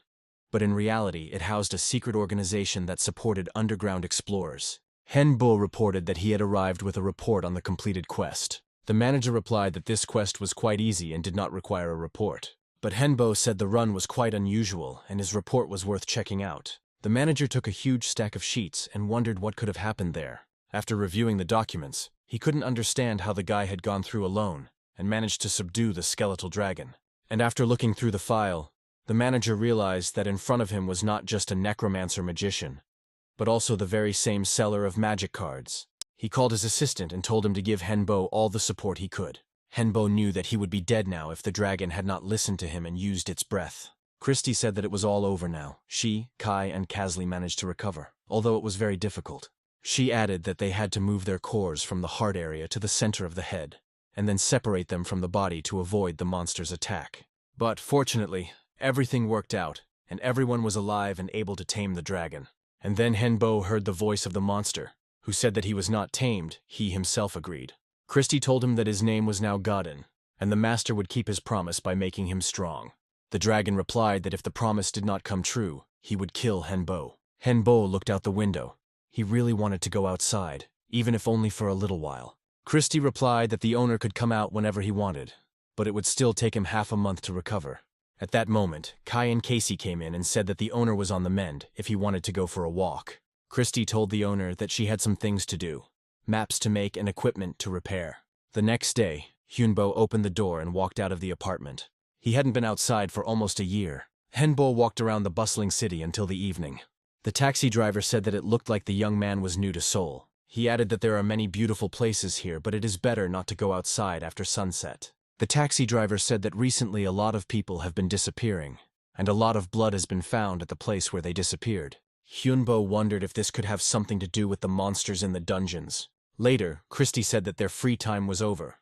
but in reality it housed a secret organization that supported underground explorers. Henbo reported that he had arrived with a report on the completed quest. The manager replied that this quest was quite easy and did not require a report. But Henbo said the run was quite unusual and his report was worth checking out. The manager took a huge stack of sheets and wondered what could have happened there. After reviewing the documents, he couldn't understand how the guy had gone through alone and managed to subdue the skeletal dragon. And after looking through the file, the manager realized that in front of him was not just a necromancer magician, but also the very same seller of magic cards. He called his assistant and told him to give Henbo all the support he could. Henbo knew that he would be dead now if the dragon had not listened to him and used its breath. Christy said that it was all over now. She, Kai, and Kasley managed to recover, although it was very difficult. She added that they had to move their cores from the heart area to the center of the head, and then separate them from the body to avoid the monster's attack. But fortunately, everything worked out, and everyone was alive and able to tame the dragon. And then Henbo heard the voice of the monster, who said that he was not tamed. He himself agreed. Christy told him that his name was now Godin, and the master would keep his promise by making him strong. The dragon replied that if the promise did not come true, he would kill Henbo. Henbo looked out the window. He really wanted to go outside, even if only for a little while. Christy replied that the owner could come out whenever he wanted, but it would still take him half a month to recover. At that moment, Kai and Casey came in and said that the owner was on the mend if he wanted to go for a walk. Christy told the owner that she had some things to do, maps to make and equipment to repair. The next day, Hyunbo opened the door and walked out of the apartment. He hadn't been outside for almost a year. Henbo walked around the bustling city until the evening. The taxi driver said that it looked like the young man was new to Seoul. He added that there are many beautiful places here, but it is better not to go outside after sunset. The taxi driver said that recently a lot of people have been disappearing, and a lot of blood has been found at the place where they disappeared. Hyunbo wondered if this could have something to do with the monsters in the dungeons. Later, Christy said that their free time was over,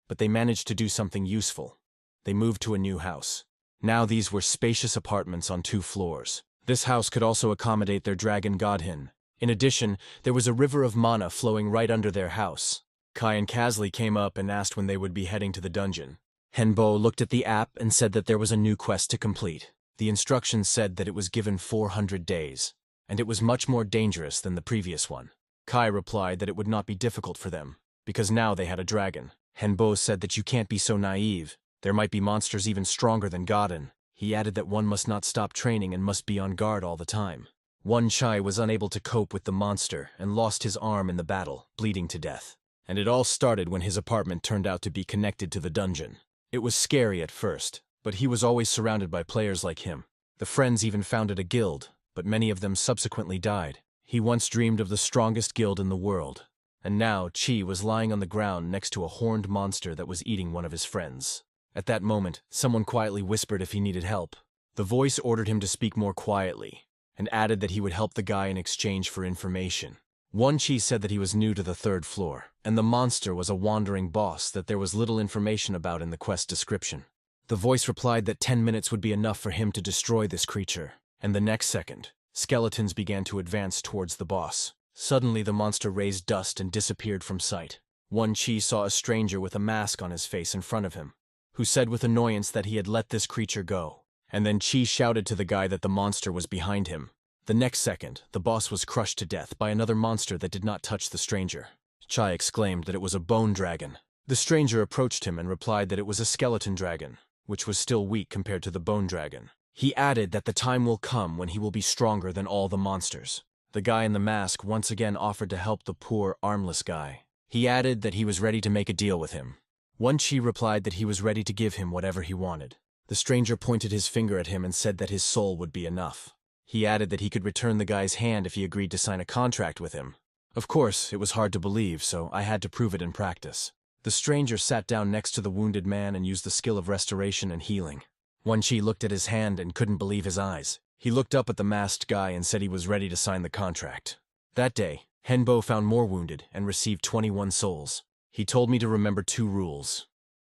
but they managed to do something useful. They moved to a new house. Now these were spacious apartments on 2 floors. This house could also accommodate their dragon godhin. In addition, there was a river of mana flowing right under their house. Kai and Kasley came up and asked when they would be heading to the dungeon. Henbo looked at the app and said that there was a new quest to complete. The instructions said that it was given 400 days, and it was much more dangerous than the previous one. Kai replied that it would not be difficult for them, because now they had a dragon. Henbo said that you can't be so naive. There might be monsters even stronger than Godin. He added that one must not stop training and must be on guard all the time. One Chai was unable to cope with the monster and lost his arm in the battle, bleeding to death. And it all started when his apartment turned out to be connected to the dungeon. It was scary at first, but he was always surrounded by players like him. The friends even founded a guild, but many of them subsequently died. He once dreamed of the strongest guild in the world, and now Chi was lying on the ground next to a horned monster that was eating one of his friends. At that moment, someone quietly whispered if he needed help. The voice ordered him to speak more quietly, and added that he would help the guy in exchange for information. One Chi said that he was new to the 3rd floor, and the monster was a wandering boss that there was little information about in the quest description. The voice replied that 10 minutes would be enough for him to destroy this creature, and the next second, skeletons began to advance towards the boss. Suddenly the monster raised dust and disappeared from sight. Wan Chi saw a stranger with a mask on his face in front of him, who said with annoyance that he had let this creature go. And then Chi shouted to the guy that the monster was behind him. The next second, the boss was crushed to death by another monster that did not touch the stranger. Chai exclaimed that it was a bone dragon. The stranger approached him and replied that it was a skeleton dragon, which was still weak compared to the bone dragon. He added that the time will come when he will be stronger than all the monsters. The guy in the mask once again offered to help the poor, armless guy. He added that he was ready to make a deal with him. Wan Chi replied that he was ready to give him whatever he wanted. The stranger pointed his finger at him and said that his soul would be enough. He added that he could return the guy's hand if he agreed to sign a contract with him. Of course, it was hard to believe, so I had to prove it in practice. The stranger sat down next to the wounded man and used the skill of restoration and healing. Wan Chi looked at his hand and couldn't believe his eyes. He looked up at the masked guy and said he was ready to sign the contract. That day, Henbo found more wounded and received 21 souls. He told me to remember 2 rules: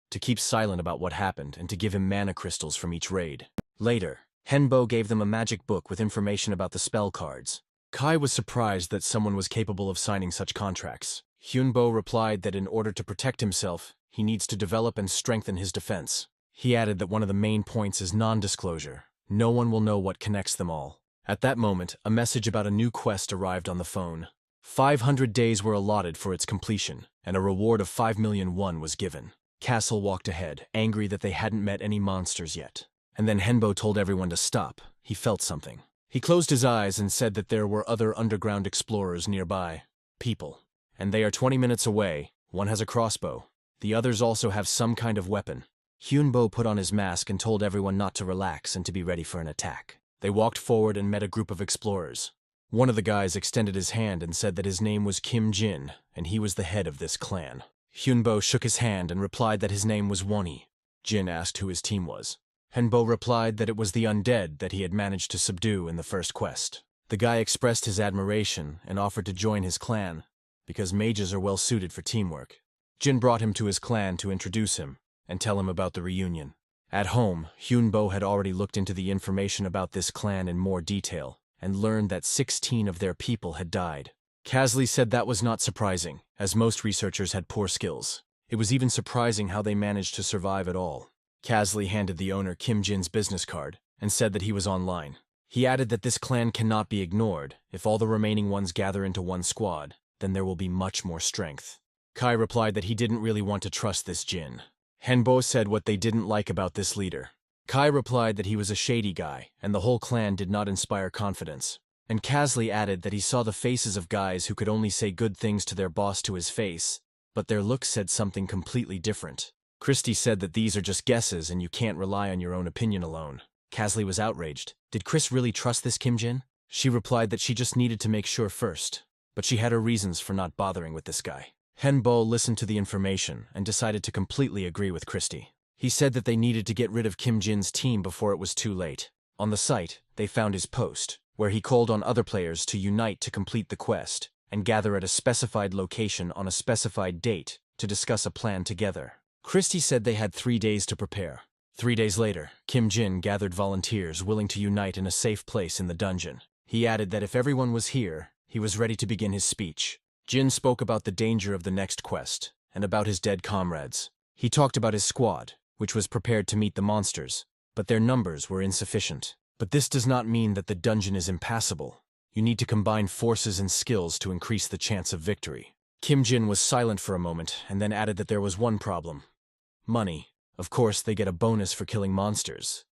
to keep silent about what happened and to give him mana crystals from each raid. Later, Henbo gave them a magic book with information about the spell cards. Kai was surprised that someone was capable of signing such contracts. Hyunbo replied that in order to protect himself, he needs to develop and strengthen his defense. He added that one of the main points is non-disclosure. No one will know what connects them all. At that moment, a message about a new quest arrived on the phone. 500 days were allotted for its completion, and a reward of 5 million won was given. Castle walked ahead, angry that they hadn't met any monsters yet. And then Henbo told everyone to stop. He felt something. He closed his eyes and said that there were other underground explorers nearby. People. And they are 20 minutes away. One has a crossbow. The others also have some kind of weapon. Hyunbo put on his mask and told everyone not to relax and to be ready for an attack. They walked forward and met a group of explorers. One of the guys extended his hand and said that his name was Kim Jin, and he was the head of this clan. Hyunbo shook his hand and replied that his name was Wonnie. Jin asked who his team was. Henbo replied that it was the undead that he had managed to subdue in the first quest. The guy expressed his admiration and offered to join his clan, because mages are well suited for teamwork. Jin brought him to his clan to introduce him and tell him about the reunion. At home, Hyunbo had already looked into the information about this clan in more detail and learned that 16 of their people had died. Kasley said that was not surprising, as most researchers had poor skills. It was even surprising how they managed to survive at all. Kasley handed the owner Kim Jin's business card and said that he was online. He added that this clan cannot be ignored. If all the remaining ones gather into one squad, then there will be much more strength. Kai replied that he didn't really want to trust this Jin. Henbo said what they didn't like about this leader. Kai replied that he was a shady guy, and the whole clan did not inspire confidence. And Kasley added that he saw the faces of guys who could only say good things to their boss to his face, but their looks said something completely different. Christy said that these are just guesses and you can't rely on your own opinion alone. Kasley was outraged. Did Chris really trust this Kim Jin? She replied that she just needed to make sure first, but she had her reasons for not bothering with this guy. Henbo listened to the information and decided to completely agree with Christy. He said that they needed to get rid of Kim Jin's team before it was too late. On the site, they found his post, where he called on other players to unite to complete the quest and gather at a specified location on a specified date to discuss a plan together. Christy said they had 3 days to prepare. 3 days later, Kim Jin gathered volunteers willing to unite in a safe place in the dungeon. He added that if everyone was here, he was ready to begin his speech. Jin spoke about the danger of the next quest and about his dead comrades. He talked about his squad, which was prepared to meet the monsters, but their numbers were insufficient. But this does not mean that the dungeon is impassable. You need to combine forces and skills to increase the chance of victory. Kim Jin was silent for a moment and then added that there was one problem. Money. Of course, they get a bonus for killing monsters.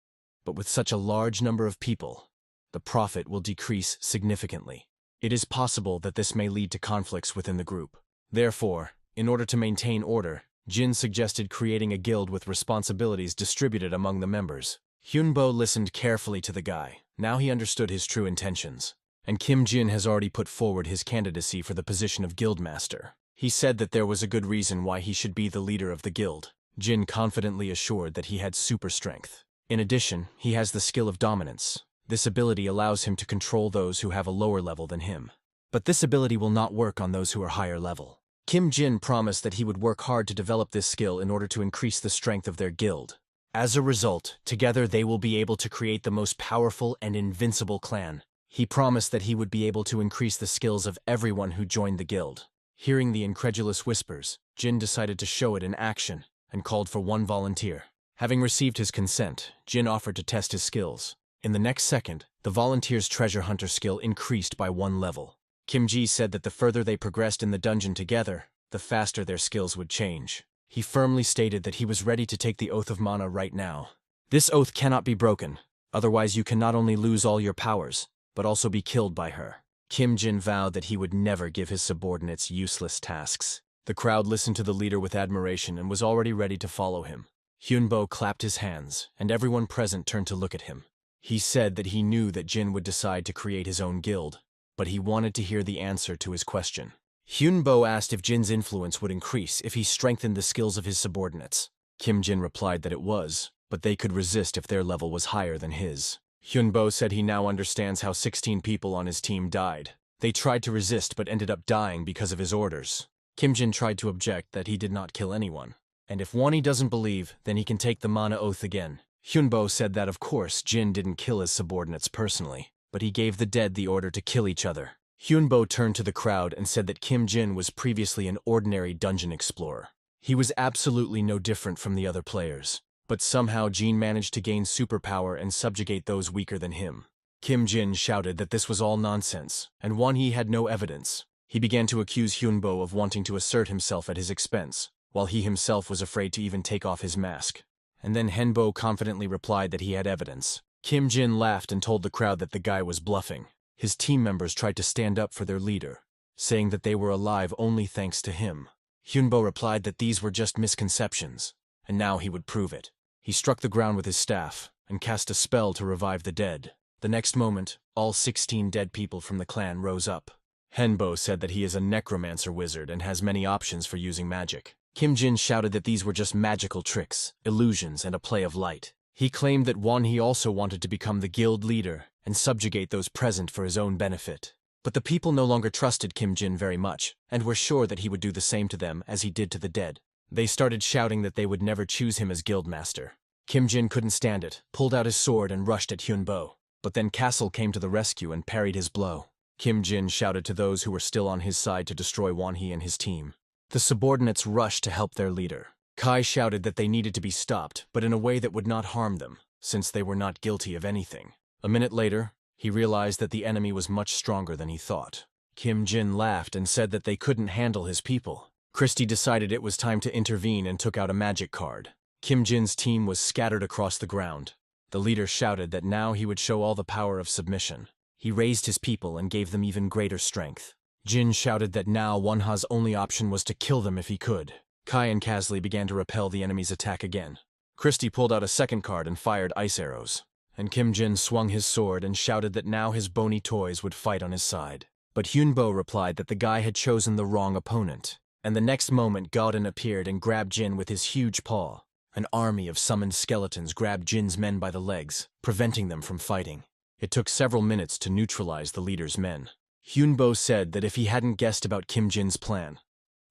But with such a large number of people, the profit will decrease significantly. It is possible that this may lead to conflicts within the group. Therefore, in order to maintain order, Jin suggested creating a guild with responsibilities distributed among the members. Hyunbo listened carefully to the guy. Now he understood his true intentions. And Kim Jin has already put forward his candidacy for the position of guildmaster. He said that there was a good reason why he should be the leader of the guild. Jin confidently assured that he had super strength. In addition, he has the skill of dominance. This ability allows him to control those who have a lower level than him. But this ability will not work on those who are higher level. Kim Jin promised that he would work hard to develop this skill in order to increase the strength of their guild. As a result, together they will be able to create the most powerful and invincible clan. He promised that he would be able to increase the skills of everyone who joined the guild. Hearing the incredulous whispers, Jin decided to show it in action and called for one volunteer. Having received his consent, Jin offered to test his skills. In the next second, the volunteer's treasure hunter skill increased by 1 level. Kim Ji said that the further they progressed in the dungeon together, the faster their skills would change. He firmly stated that he was ready to take the Oath of Mana right now. This oath cannot be broken, otherwise you can not only lose all your powers, but also be killed by her. Kim Jin vowed that he would never give his subordinates useless tasks. The crowd listened to the leader with admiration and was already ready to follow him. Hyunbo clapped his hands, and everyone present turned to look at him. He said that he knew that Jin would decide to create his own guild, but he wanted to hear the answer to his question. Hyunbo asked if Jin's influence would increase if he strengthened the skills of his subordinates. Kim Jin replied that it was, but they could resist if their level was higher than his. Hyunbo said he now understands how 16 people on his team died. They tried to resist but ended up dying because of his orders. Kim Jin tried to object that he did not kill anyone. And if Wani doesn't believe, then he can take the Mana Oath again. Hyunbo said that of course Jin didn't kill his subordinates personally, but he gave the dead the order to kill each other. Hyunbo turned to the crowd and said that Kim Jin was previously an ordinary dungeon explorer. He was absolutely no different from the other players. But somehow Jin managed to gain superpower and subjugate those weaker than him. Kim Jin shouted that this was all nonsense, and Won-hee had no evidence. He began to accuse Hyunbo of wanting to assert himself at his expense, while he himself was afraid to even take off his mask. And then Henbo confidently replied that he had evidence. Kim Jin laughed and told the crowd that the guy was bluffing. His team members tried to stand up for their leader, saying that they were alive only thanks to him. Hyunbo replied that these were just misconceptions, and now he would prove it. He struck the ground with his staff and cast a spell to revive the dead. The next moment, all 16 dead people from the clan rose up. Henbo said that he is a necromancer wizard and has many options for using magic. Kim Jin shouted that these were just magical tricks, illusions, and a play of light. He claimed that Won-hee also wanted to become the guild leader and subjugate those present for his own benefit. But the people no longer trusted Kim Jin very much, and were sure that he would do the same to them as he did to the dead. They started shouting that they would never choose him as guildmaster. Kim Jin couldn't stand it, pulled out his sword and rushed at Hyunbo. But then Castle came to the rescue and parried his blow. Kim Jin shouted to those who were still on his side to destroy Won-hee and his team. The subordinates rushed to help their leader. Kai shouted that they needed to be stopped, but in a way that would not harm them, since they were not guilty of anything. A minute later, he realized that the enemy was much stronger than he thought. Kim Jin laughed and said that they couldn't handle his people. Christie decided it was time to intervene and took out a magic card. Kim Jin's team was scattered across the ground. The leader shouted that now he would show all the power of submission. He raised his people and gave them even greater strength. Jin shouted that now Won-hee's only option was to kill them if he could. Kai and Kasley began to repel the enemy's attack again. Christie pulled out a second card and fired ice arrows. And Kim Jin swung his sword and shouted that now his bony toys would fight on his side. But Hyunbo replied that the guy had chosen the wrong opponent. And the next moment Gauden appeared and grabbed Jin with his huge paw. An army of summoned skeletons grabbed Jin's men by the legs, preventing them from fighting. It took several minutes to neutralize the leader's men. Hyunbo said that if he hadn't guessed about Kim Jin's plan,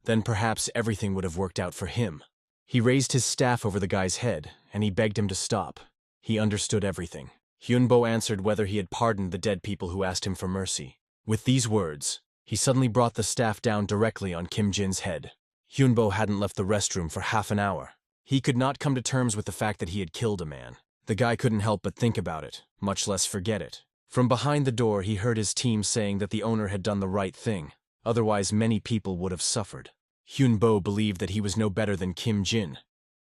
then perhaps everything would have worked out for him. He raised his staff over the guy's head, and he begged him to stop. He understood everything. Hyunbo answered whether he had pardoned the dead people who asked him for mercy. With these words, he suddenly brought the staff down directly on Kim Jin's head. Hyunbo hadn't left the restroom for half an hour. He could not come to terms with the fact that he had killed a man. The guy couldn't help but think about it, much less forget it. From behind the door, he heard his team saying that the owner had done the right thing. Otherwise, many people would have suffered. Hyunbo believed that he was no better than Kim Jin,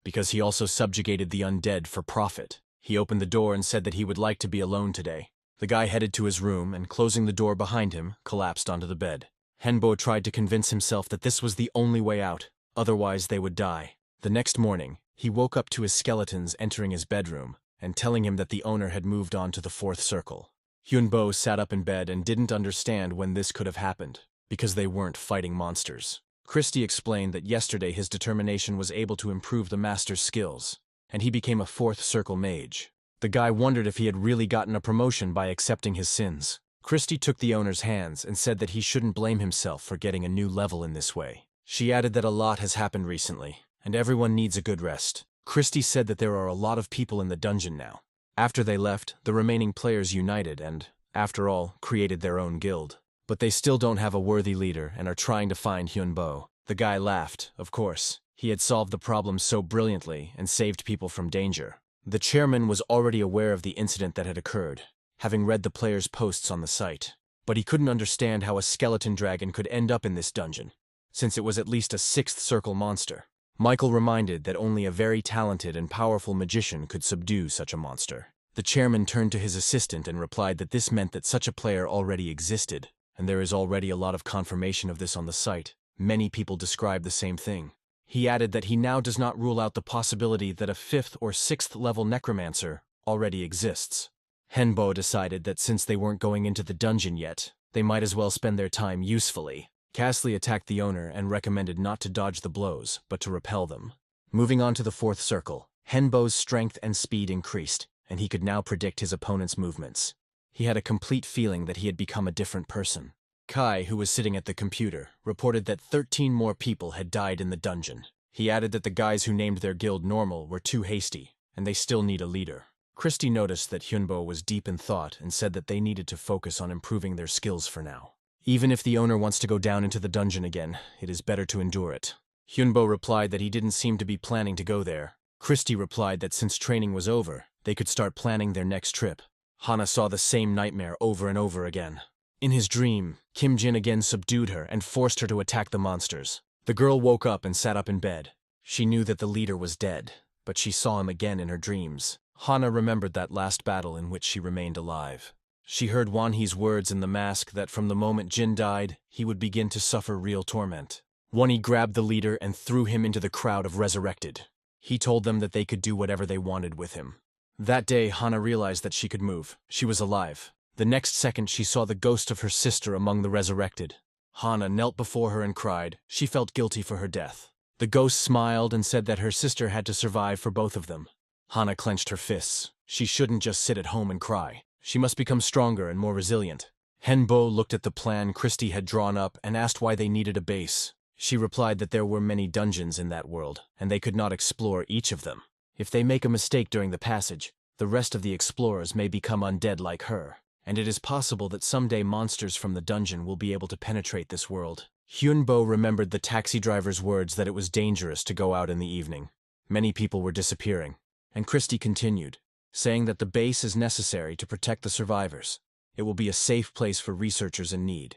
because he also subjugated the undead for profit. He opened the door and said that he would like to be alone today. The guy headed to his room and, closing the door behind him, collapsed onto the bed. Henbo tried to convince himself that this was the only way out, otherwise they would die. The next morning, he woke up to his skeletons entering his bedroom and telling him that the owner had moved on to the fourth circle. Hyunbo sat up in bed and didn't understand when this could have happened, because they weren't fighting monsters. Christie explained that yesterday his determination was able to improve the master's skills, and he became a fourth circle mage. The guy wondered if he had really gotten a promotion by accepting his sins. Christie took the owner's hands and said that he shouldn't blame himself for getting a new level in this way. She added that a lot has happened recently, and everyone needs a good rest. Christie said that there are a lot of people in the dungeon now. After they left, the remaining players united and, after all, created their own guild. But they still don't have a worthy leader and are trying to find Hyunbo. The guy laughed, of course. He had solved the problem so brilliantly and saved people from danger. The chairman was already aware of the incident that had occurred, having read the players' posts on the site. But he couldn't understand how a skeleton dragon could end up in this dungeon, since it was at least a sixth circle monster. Michael reminded that only a very talented and powerful magician could subdue such a monster. The chairman turned to his assistant and replied that this meant that such a player already existed, and there is already a lot of confirmation of this on the site. Many people describe the same thing. He added that he now does not rule out the possibility that a 5th or 6th level necromancer already exists. Henbo decided that since they weren't going into the dungeon yet, they might as well spend their time usefully. Castley attacked the owner and recommended not to dodge the blows, but to repel them. Moving on to the 4th circle, Henbo's strength and speed increased, and he could now predict his opponent's movements. He had a complete feeling that he had become a different person. Kai, who was sitting at the computer, reported that 13 more people had died in the dungeon. He added that the guys who named their guild normal were too hasty, and they still need a leader. Christie noticed that Hyunbo was deep in thought and said that they needed to focus on improving their skills for now. Even if the owner wants to go down into the dungeon again, it is better to endure it. Hyunbo replied that he didn't seem to be planning to go there. Christie replied that since training was over, they could start planning their next trip. Hana saw the same nightmare over and over again. In his dream, Kim Jin again subdued her and forced her to attack the monsters. The girl woke up and sat up in bed. She knew that the leader was dead, but she saw him again in her dreams. Hana remembered that last battle in which she remained alive. She heard Wanhee's words in the mask that from the moment Jin died, he would begin to suffer real torment. Wanhee grabbed the leader and threw him into the crowd of resurrected. He told them that they could do whatever they wanted with him. That day, Hana realized that she could move. She was alive. The next second, she saw the ghost of her sister among the resurrected. Hana knelt before her and cried. She felt guilty for her death. The ghost smiled and said that her sister had to survive for both of them. Hana clenched her fists. She shouldn't just sit at home and cry. She must become stronger and more resilient. Henbo looked at the plan Christie had drawn up and asked why they needed a base. She replied that there were many dungeons in that world, and they could not explore each of them. If they make a mistake during the passage, the rest of the explorers may become undead like her, and it is possible that someday monsters from the dungeon will be able to penetrate this world. Hyunbo remembered the taxi driver's words that it was dangerous to go out in the evening. Many people were disappearing, and Christie continued, saying that the base is necessary to protect the survivors. It will be a safe place for researchers in need.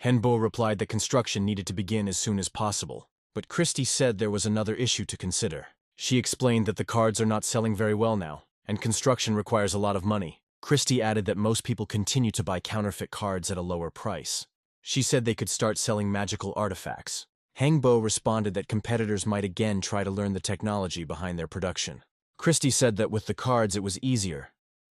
Henbo replied that construction needed to begin as soon as possible, but Christie said there was another issue to consider. She explained that the cards are not selling very well now, and construction requires a lot of money. Christie added that most people continue to buy counterfeit cards at a lower price. She said they could start selling magical artifacts. Hangbo responded that competitors might again try to learn the technology behind their production. Christie said that with the cards it was easier,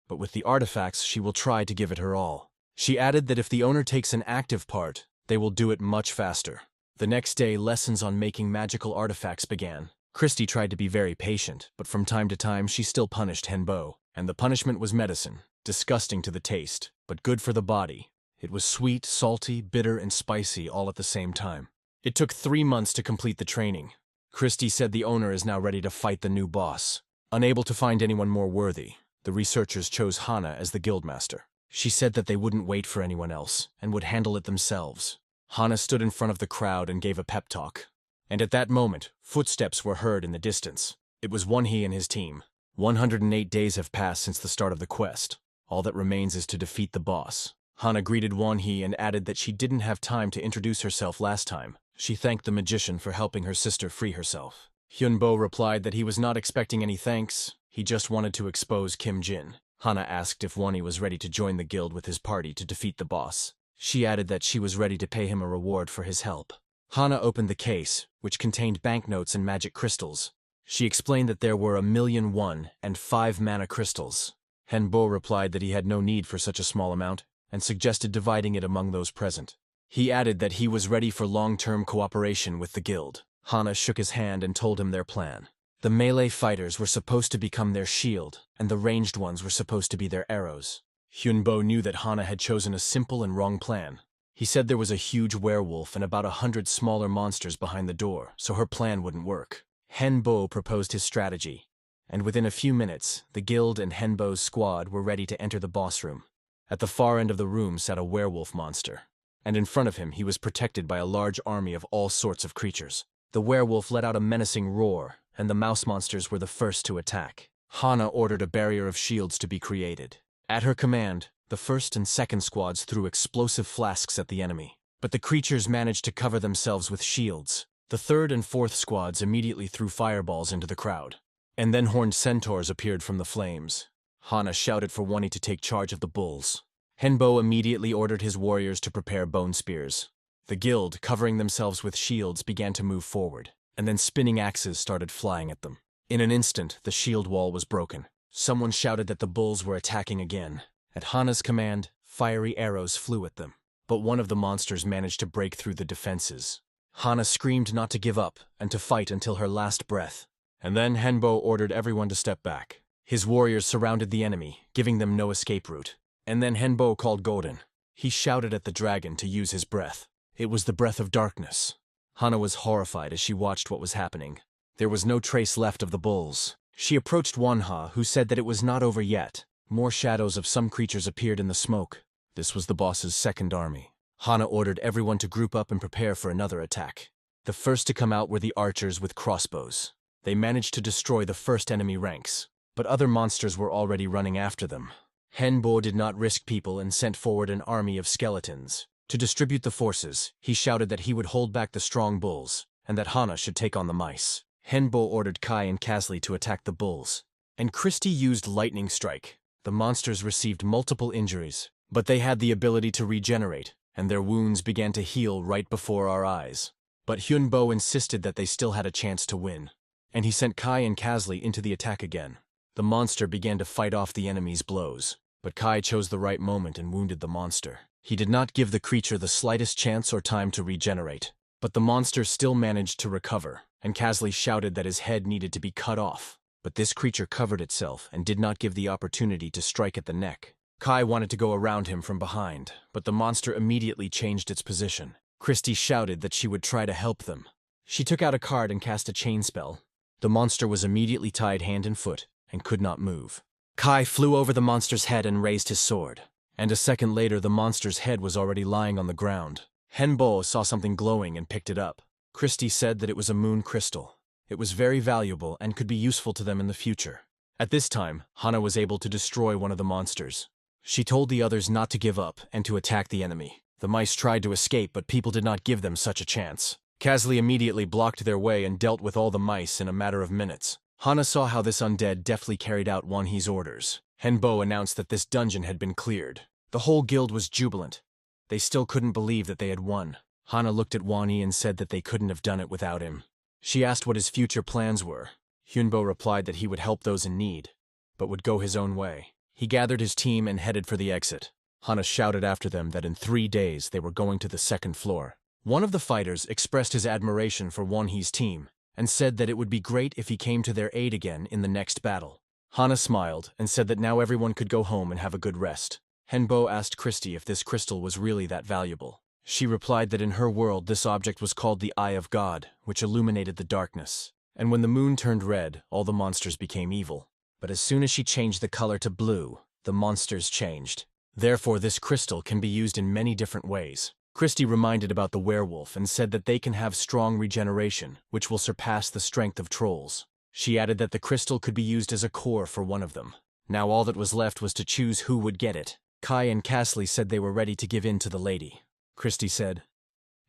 but with the artifacts she will try to give it her all. She added that if the owner takes an active part, they will do it much faster. The next day, lessons on making magical artifacts began. Christie tried to be very patient, but from time to time she still punished Henbo, and the punishment was medicine, disgusting to the taste, but good for the body. It was sweet, salty, bitter, and spicy all at the same time. It took 3 months to complete the training. Christie said the owner is now ready to fight the new boss. Unable to find anyone more worthy, the researchers chose Hana as the guildmaster. She said that they wouldn't wait for anyone else, and would handle it themselves. Hana stood in front of the crowd and gave a pep talk. And at that moment, footsteps were heard in the distance. It was Wanhee and his team. 108 days have passed since the start of the quest. All that remains is to defeat the boss. Hana greeted Wanhee and added that she didn't have time to introduce herself last time. She thanked the magician for helping her sister free herself. Hyunbo replied that he was not expecting any thanks. He just wanted to expose Kim Jin. Hana asked if Wanhee was ready to join the guild with his party to defeat the boss. She added that she was ready to pay him a reward for his help. Hana opened the case, which contained banknotes and magic crystals. She explained that there were 1,000,001 and 5 mana crystals. Henbo replied that he had no need for such a small amount, and suggested dividing it among those present. He added that he was ready for long-term cooperation with the guild. Hana shook his hand and told him their plan. The melee fighters were supposed to become their shield, and the ranged ones were supposed to be their arrows. Hyunbo knew that Hana had chosen a simple and wrong plan. He said there was a huge werewolf and about 100 smaller monsters behind the door, so her plan wouldn't work. Henbo proposed his strategy. and within a few minutes, the guild and Henbo's squad were ready to enter the boss room. At the far end of the room sat a werewolf monster, and in front of him he was protected by a large army of all sorts of creatures. The werewolf let out a menacing roar, and the mouse monsters were the first to attack. Hana ordered a barrier of shields to be created. At her command, the first and second squads threw explosive flasks at the enemy, but the creatures managed to cover themselves with shields. The third and fourth squads immediately threw fireballs into the crowd, and then horned centaurs appeared from the flames. Hana shouted for Wani to take charge of the bulls. Henbo immediately ordered his warriors to prepare bone spears. The guild, covering themselves with shields, began to move forward, and then spinning axes started flying at them. In an instant, the shield wall was broken. Someone shouted that the bulls were attacking again. At Hana's command, fiery arrows flew at them, but one of the monsters managed to break through the defenses. Hana screamed not to give up and to fight until her last breath, and then Henbo ordered everyone to step back. His warriors surrounded the enemy, giving them no escape route. And then Henbo called Golden. He shouted at the dragon to use his breath. It was the breath of darkness. Hana was horrified as she watched what was happening. There was no trace left of the bulls. She approached Wanha, who said that it was not over yet. More shadows of some creatures appeared in the smoke. This was the boss's second army. Hana ordered everyone to group up and prepare for another attack. The first to come out were the archers with crossbows. They managed to destroy the first enemy ranks, but other monsters were already running after them. Henbo did not risk people and sent forward an army of skeletons. To distribute the forces, he shouted that he would hold back the strong bulls, and that Hana should take on the mice. Henbo ordered Kai and Kasley to attack the bulls, and Christie used lightning strike. The monsters received multiple injuries, but they had the ability to regenerate, and their wounds began to heal right before our eyes. But Hyunbo insisted that they still had a chance to win, and he sent Kai and Kasley into the attack again. The monster began to fight off the enemy's blows, but Kai chose the right moment and wounded the monster. He did not give the creature the slightest chance or time to regenerate, but the monster still managed to recover, and Kasley shouted that his head needed to be cut off. But this creature covered itself and did not give the opportunity to strike at the neck. Kai wanted to go around him from behind, but the monster immediately changed its position. Christie shouted that she would try to help them. She took out a card and cast a chain spell. The monster was immediately tied hand and foot and could not move. Kai flew over the monster's head and raised his sword, and a second later the monster's head was already lying on the ground. Henbo saw something glowing and picked it up. Christie said that it was a moon crystal. It was very valuable and could be useful to them in the future. At this time, Hana was able to destroy one of the monsters. She told the others not to give up and to attack the enemy. The mice tried to escape, but people did not give them such a chance. Kasley immediately blocked their way and dealt with all the mice in a matter of minutes. Hana saw how this undead deftly carried out Wanhee's orders. Henbo announced that this dungeon had been cleared. The whole guild was jubilant. They still couldn't believe that they had won. Hana looked at Wanhee and said that they couldn't have done it without him. She asked what his future plans were. Hyunbo replied that he would help those in need, but would go his own way. He gathered his team and headed for the exit. Hana shouted after them that in 3 days they were going to the second floor. One of the fighters expressed his admiration for Wanhee's team and said that it would be great if he came to their aid again in the next battle. Hana smiled and said that now everyone could go home and have a good rest. Henbo asked Christie if this crystal was really that valuable. She replied that in her world this object was called the Eye of God, which illuminated the darkness. And when the moon turned red, all the monsters became evil. But as soon as she changed the color to blue, the monsters changed. Therefore, this crystal can be used in many different ways. Christie reminded about the werewolf and said that they can have strong regeneration, which will surpass the strength of trolls. She added that the crystal could be used as a core for one of them. Now all that was left was to choose who would get it. Kai and Kasley said they were ready to give in to the lady. Christie said,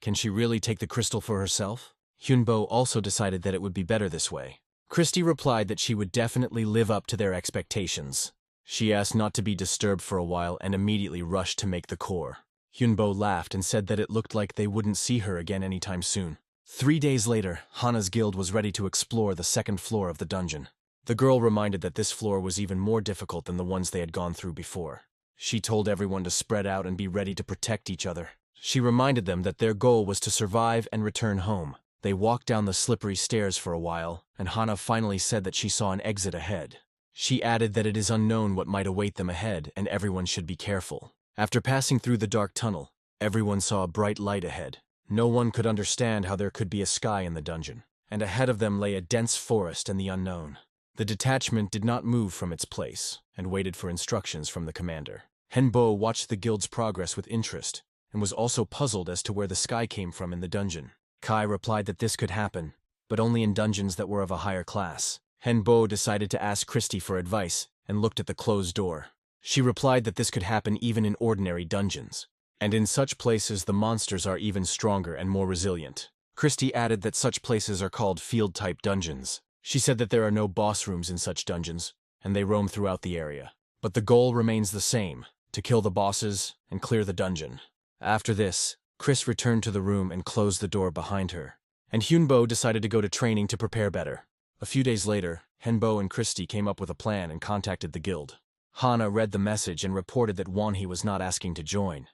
"Can she really take the crystal for herself?" Hyunbo also decided that it would be better this way. Christie replied that she would definitely live up to their expectations. She asked not to be disturbed for a while and immediately rushed to make the core. Hyunbo laughed and said that it looked like they wouldn't see her again anytime soon. 3 days later, Hana's guild was ready to explore the second floor of the dungeon. The girl reminded that this floor was even more difficult than the ones they had gone through before. She told everyone to spread out and be ready to protect each other. She reminded them that their goal was to survive and return home. They walked down the slippery stairs for a while, and Hana finally said that she saw an exit ahead. She added that it is unknown what might await them ahead and everyone should be careful. After passing through the dark tunnel, everyone saw a bright light ahead. No one could understand how there could be a sky in the dungeon, and ahead of them lay a dense forest and the unknown. The detachment did not move from its place and waited for instructions from the commander. Henbo watched the guild's progress with interest and was also puzzled as to where the sky came from in the dungeon. Kai replied that this could happen, but only in dungeons that were of a higher class. Henbo decided to ask Christy for advice and looked at the closed door. She replied that this could happen even in ordinary dungeons, and in such places the monsters are even stronger and more resilient. Christy added that such places are called field-type dungeons. She said that there are no boss rooms in such dungeons, and they roam throughout the area. But the goal remains the same, to kill the bosses and clear the dungeon. After this, Chris returned to the room and closed the door behind her, and Hyunbo decided to go to training to prepare better. A few days later, Henbo and Christy came up with a plan and contacted the guild. Hana read the message and reported that Wonhee was not asking to join,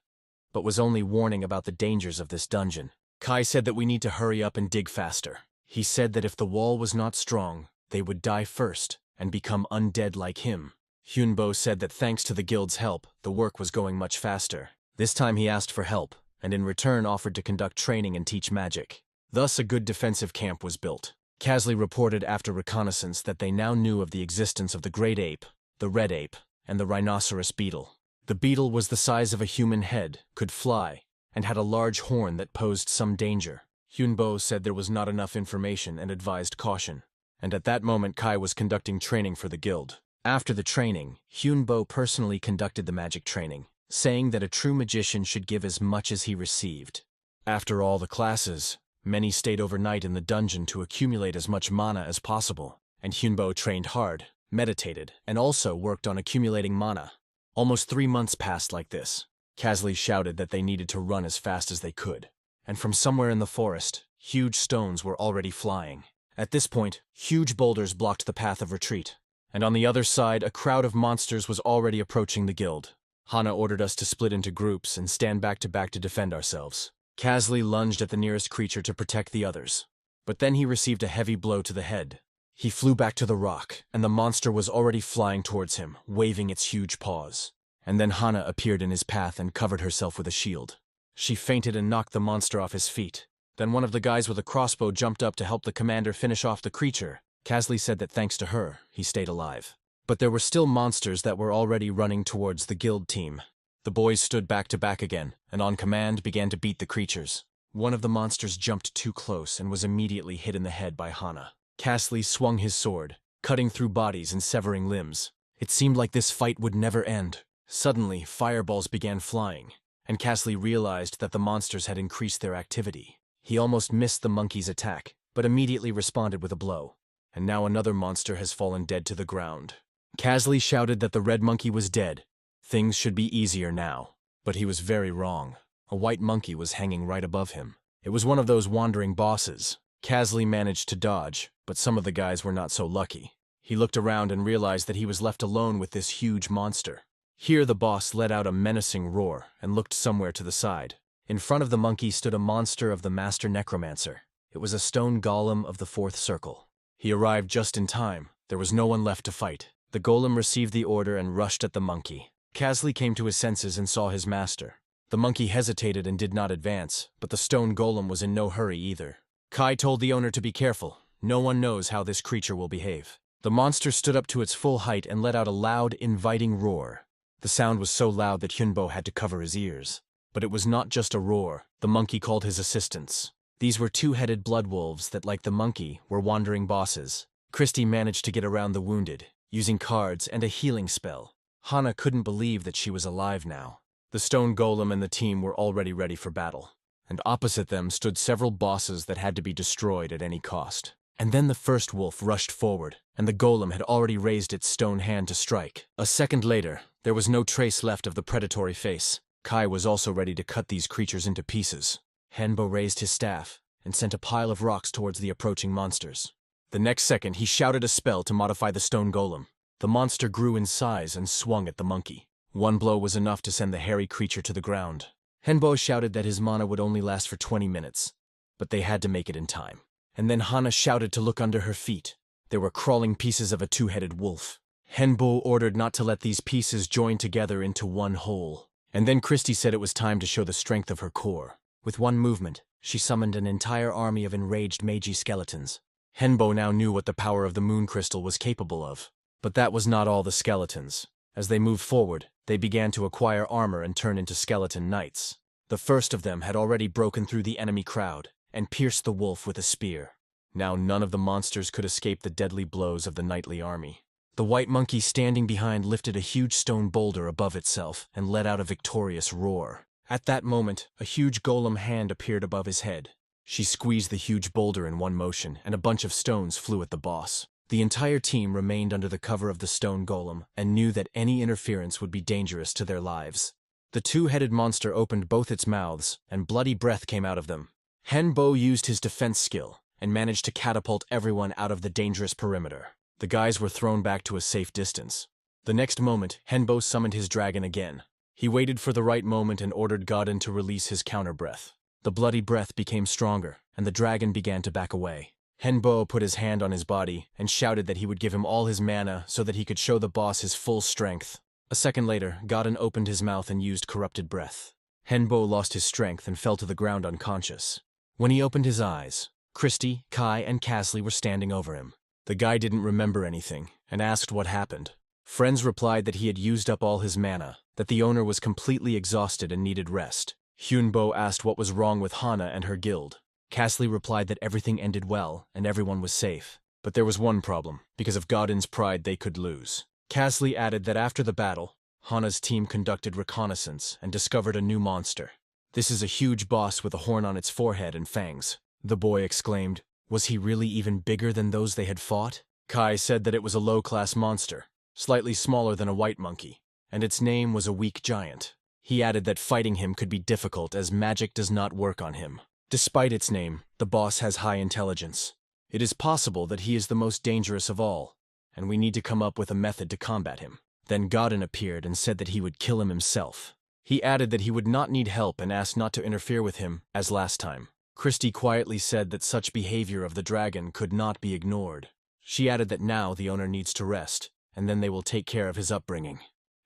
but was only warning about the dangers of this dungeon. Kai said that we need to hurry up and dig faster. He said that if the wall was not strong, they would die first and become undead like him. Hyunbo said that thanks to the guild's help, the work was going much faster. This time he asked for help, and in return offered to conduct training and teach magic. Thus a good defensive camp was built. Kasley reported after reconnaissance that they now knew of the existence of the great ape, the red ape, and the rhinoceros beetle. The beetle was the size of a human head, could fly, and had a large horn that posed some danger. Hyunbo said there was not enough information and advised caution, and at that moment Kai was conducting training for the guild. After the training, Hyunbo personally conducted the magic training, saying that a true magician should give as much as he received. After all the classes, many stayed overnight in the dungeon to accumulate as much mana as possible, and Hyunbo trained hard, meditated, and also worked on accumulating mana. Almost 3 months passed like this. Kasley shouted that they needed to run as fast as they could, and from somewhere in the forest, huge stones were already flying. At this point, huge boulders blocked the path of retreat, and on the other side, a crowd of monsters was already approaching the guild. Hana ordered us to split into groups and stand back to defend ourselves. Kasley lunged at the nearest creature to protect the others, but then he received a heavy blow to the head. He flew back to the rock, and the monster was already flying towards him, waving its huge paws. And then Hana appeared in his path and covered herself with a shield. She fainted and knocked the monster off his feet. Then one of the guys with a crossbow jumped up to help the commander finish off the creature. Kasley said that thanks to her, he stayed alive. But there were still monsters that were already running towards the guild team. The boys stood back to back again, and on command began to beat the creatures. One of the monsters jumped too close and was immediately hit in the head by Hana. Kasley swung his sword, cutting through bodies and severing limbs. It seemed like this fight would never end. Suddenly, fireballs began flying, and Kasley realized that the monsters had increased their activity. He almost missed the monkey's attack, but immediately responded with a blow. And now another monster has fallen dead to the ground. Kasley shouted that the red monkey was dead. Things should be easier now. But he was very wrong. A white monkey was hanging right above him. It was one of those wandering bosses. Kasley managed to dodge, but some of the guys were not so lucky. He looked around and realized that he was left alone with this huge monster. Here the boss let out a menacing roar and looked somewhere to the side. In front of the monkey stood a monster of the master necromancer. It was a stone golem of the 4th circle. He arrived just in time. There was no one left to fight. The golem received the order and rushed at the monkey. Kasley came to his senses and saw his master. The monkey hesitated and did not advance, but the stone golem was in no hurry either. Kai told the owner to be careful. No one knows how this creature will behave. The monster stood up to its full height and let out a loud, inviting roar. The sound was so loud that Hyunbo had to cover his ears. But it was not just a roar. The monkey called his assistants. These were 2-headed blood wolves that, like the monkey, were wandering bosses. Christy managed to get around the wounded, using cards and a healing spell. Hana couldn't believe that she was alive now. The stone golem and the team were already ready for battle, and opposite them stood several bosses that had to be destroyed at any cost. And then the first wolf rushed forward, and the golem had already raised its stone hand to strike. A second later, there was no trace left of the predatory face. Kai was also ready to cut these creatures into pieces. Henbo raised his staff and sent a pile of rocks towards the approaching monsters. The next second, he shouted a spell to modify the stone golem. The monster grew in size and swung at the monkey. One blow was enough to send the hairy creature to the ground. Henbo shouted that his mana would only last for 20 minutes, but they had to make it in time. And then Hana shouted to look under her feet. There were crawling pieces of a 2-headed wolf. Henbo ordered not to let these pieces join together into one whole. And then Christy said it was time to show the strength of her core. With one movement, she summoned an entire army of enraged Meiji skeletons. Henbo now knew what the power of the moon crystal was capable of. But that was not all the skeletons. As they moved forward, they began to acquire armor and turn into skeleton knights. The first of them had already broken through the enemy crowd and pierced the wolf with a spear. Now none of the monsters could escape the deadly blows of the knightly army. The white monkey standing behind lifted a huge stone boulder above itself and let out a victorious roar. At that moment, a huge golem hand appeared above his head. She squeezed the huge boulder in one motion, and a bunch of stones flew at the boss. The entire team remained under the cover of the stone golem and knew that any interference would be dangerous to their lives. The two-headed monster opened both its mouths, and bloody breath came out of them. Henbo used his defense skill and managed to catapult everyone out of the dangerous perimeter. The guys were thrown back to a safe distance. The next moment, Henbo summoned his dragon again. He waited for the right moment and ordered Godin to release his counter-breath. The bloody breath became stronger, and the dragon began to back away. Henbo put his hand on his body and shouted that he would give him all his mana so that he could show the boss his full strength. A second later, Godin opened his mouth and used corrupted breath. Henbo lost his strength and fell to the ground unconscious. When he opened his eyes, Christy, Kai, and Casley were standing over him. The guy didn't remember anything and asked what happened. Friends replied that he had used up all his mana, that the owner was completely exhausted and needed rest. Hyunbo asked what was wrong with Hana and her guild. Casley replied that everything ended well and everyone was safe. But there was one problem. Because of Godin's pride, they could lose. Casley added that after the battle, Hana's team conducted reconnaissance and discovered a new monster. "This is a huge boss with a horn on its forehead and fangs," the boy exclaimed. Was he really even bigger than those they had fought? Kai said that it was a low-class monster, slightly smaller than a white monkey, and its name was a weak giant. He added that fighting him could be difficult as magic does not work on him. Despite its name, the boss has high intelligence. It is possible that he is the most dangerous of all, and we need to come up with a method to combat him. Then Godin appeared and said that he would kill him himself. He added that he would not need help and asked not to interfere with him, as last time. Christy quietly said that such behavior of the dragon could not be ignored. She added that now the owner needs to rest, and then they will take care of his upbringing.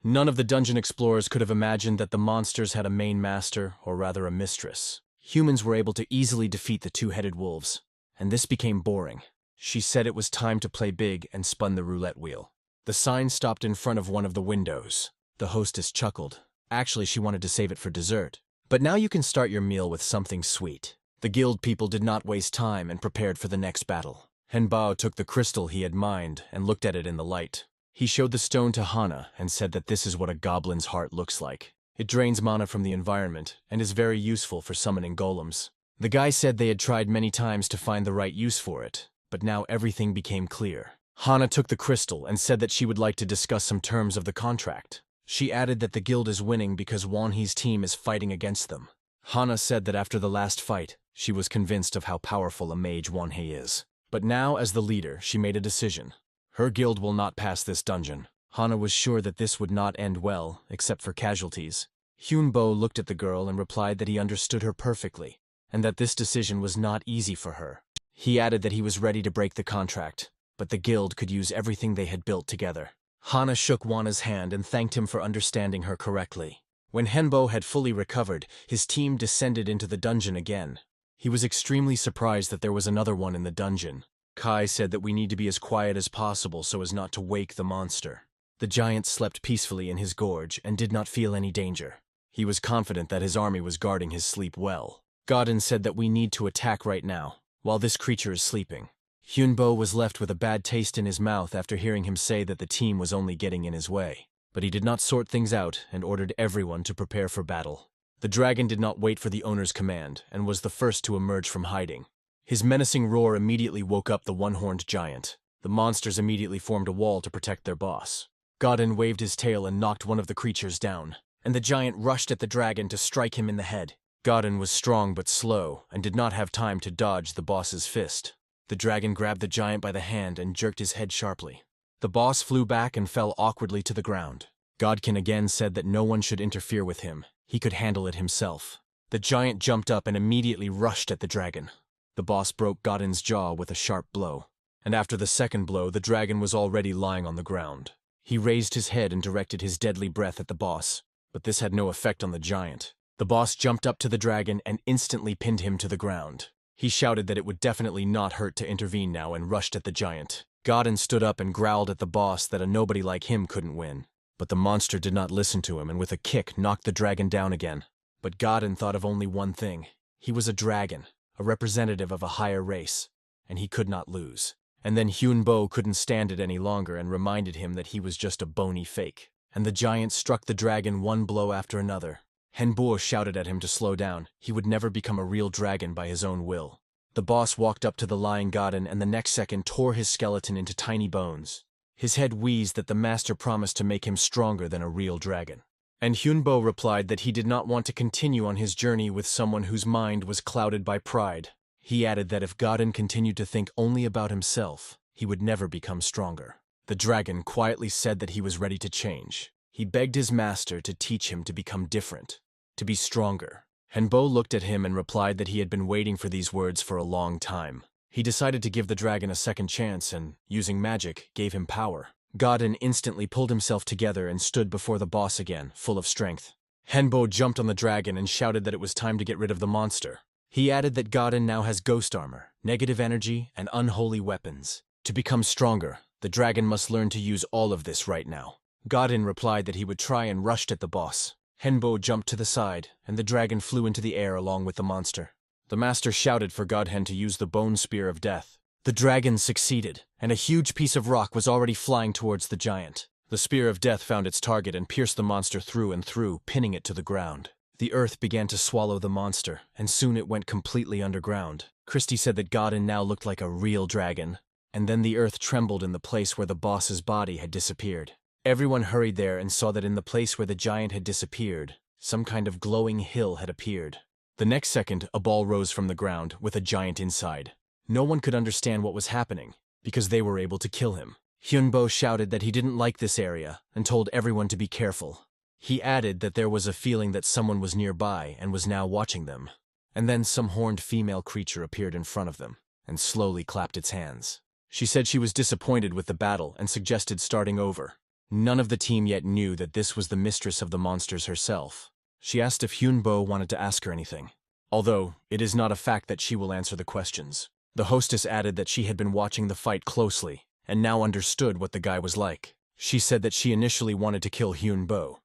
None of the dungeon explorers could have imagined that the monsters had a main master, or rather a mistress. Humans were able to easily defeat the two-headed wolves, and this became boring. She said it was time to play big and spun the roulette wheel. The sign stopped in front of one of the windows. The hostess chuckled. Actually, she wanted to save it for dessert. But now you can start your meal with something sweet. The guild people did not waste time and prepared for the next battle. Henbao took the crystal he had mined and looked at it in the light. He showed the stone to Hana and said that this is what a goblin's heart looks like. It drains mana from the environment and is very useful for summoning golems. The guy said they had tried many times to find the right use for it, but now everything became clear. Hana took the crystal and said that she would like to discuss some terms of the contract. She added that the guild is winning because Wonhee's team is fighting against them. Hana said that after the last fight, she was convinced of how powerful a mage Wonhee is. But now, as the leader, she made a decision. Her guild will not pass this dungeon. Hana was sure that this would not end well, except for casualties. Hyunbo looked at the girl and replied that he understood her perfectly, and that this decision was not easy for her. He added that he was ready to break the contract, but the guild could use everything they had built together. Hana shook Wana's hand and thanked him for understanding her correctly. When Henbo had fully recovered, his team descended into the dungeon again. He was extremely surprised that there was another one in the dungeon. Kai said that we need to be as quiet as possible so as not to wake the monster. The giant slept peacefully in his gorge and did not feel any danger. He was confident that his army was guarding his sleep well. Godin said that we need to attack right now, while this creature is sleeping. Hyunbo was left with a bad taste in his mouth after hearing him say that the team was only getting in his way. But he did not sort things out and ordered everyone to prepare for battle. The dragon did not wait for the owner's command and was the first to emerge from hiding. His menacing roar immediately woke up the one-horned giant. The monsters immediately formed a wall to protect their boss. Godin waved his tail and knocked one of the creatures down, and the giant rushed at the dragon to strike him in the head. Godin was strong but slow and did not have time to dodge the boss's fist. The dragon grabbed the giant by the hand and jerked his head sharply. The boss flew back and fell awkwardly to the ground. Godkin again said that no one should interfere with him. He could handle it himself. The giant jumped up and immediately rushed at the dragon. The boss broke Godin's jaw with a sharp blow, and after the second blow, the dragon was already lying on the ground. He raised his head and directed his deadly breath at the boss, but this had no effect on the giant. The boss jumped up to the dragon and instantly pinned him to the ground. He shouted that it would definitely not hurt to intervene now and rushed at the giant. Godin stood up and growled at the boss that a nobody like him couldn't win. But the monster did not listen to him and with a kick knocked the dragon down again. But Godin thought of only one thing. He was a dragon, a representative of a higher race, and he could not lose. And then Hyunbo couldn't stand it any longer and reminded him that he was just a bony fake. And the giant struck the dragon one blow after another. Henbo shouted at him to slow down. He would never become a real dragon by his own will. The boss walked up to the lying Godin and the next second tore his skeleton into tiny bones. His head wheezed that the master promised to make him stronger than a real dragon. And Hyunbo replied that he did not want to continue on his journey with someone whose mind was clouded by pride. He added that if Godin continued to think only about himself, he would never become stronger. The dragon quietly said that he was ready to change. He begged his master to teach him to become different, to be stronger. Henbo looked at him and replied that he had been waiting for these words for a long time. He decided to give the dragon a second chance and, using magic, gave him power. Godin instantly pulled himself together and stood before the boss again, full of strength. Henbo jumped on the dragon and shouted that it was time to get rid of the monster. He added that Godin now has ghost armor, negative energy, and unholy weapons. To become stronger, the dragon must learn to use all of this right now. Godin replied that he would try and rushed at the boss. Henbo jumped to the side, and the dragon flew into the air along with the monster. The master shouted for Godhen to use the bone spear of death. The dragon succeeded, and a huge piece of rock was already flying towards the giant. The spear of death found its target and pierced the monster through and through, pinning it to the ground. The earth began to swallow the monster, and soon it went completely underground. Christie said that Godin now looked like a real dragon, and then the earth trembled in the place where the boss's body had disappeared. Everyone hurried there and saw that in the place where the giant had disappeared, some kind of glowing hill had appeared. The next second, a ball rose from the ground, with a giant inside. No one could understand what was happening, because they were able to kill him. Hyunbo shouted that he didn't like this area, and told everyone to be careful. He added that there was a feeling that someone was nearby and was now watching them. And then some horned female creature appeared in front of them, and slowly clapped its hands. She said she was disappointed with the battle and suggested starting over. None of the team yet knew that this was the mistress of the monsters herself. She asked if Hyunbo wanted to ask her anything, although it is not a fact that she will answer the questions. The hostess added that she had been watching the fight closely, and now understood what the guy was like. She said that she initially wanted to kill Hyunbo,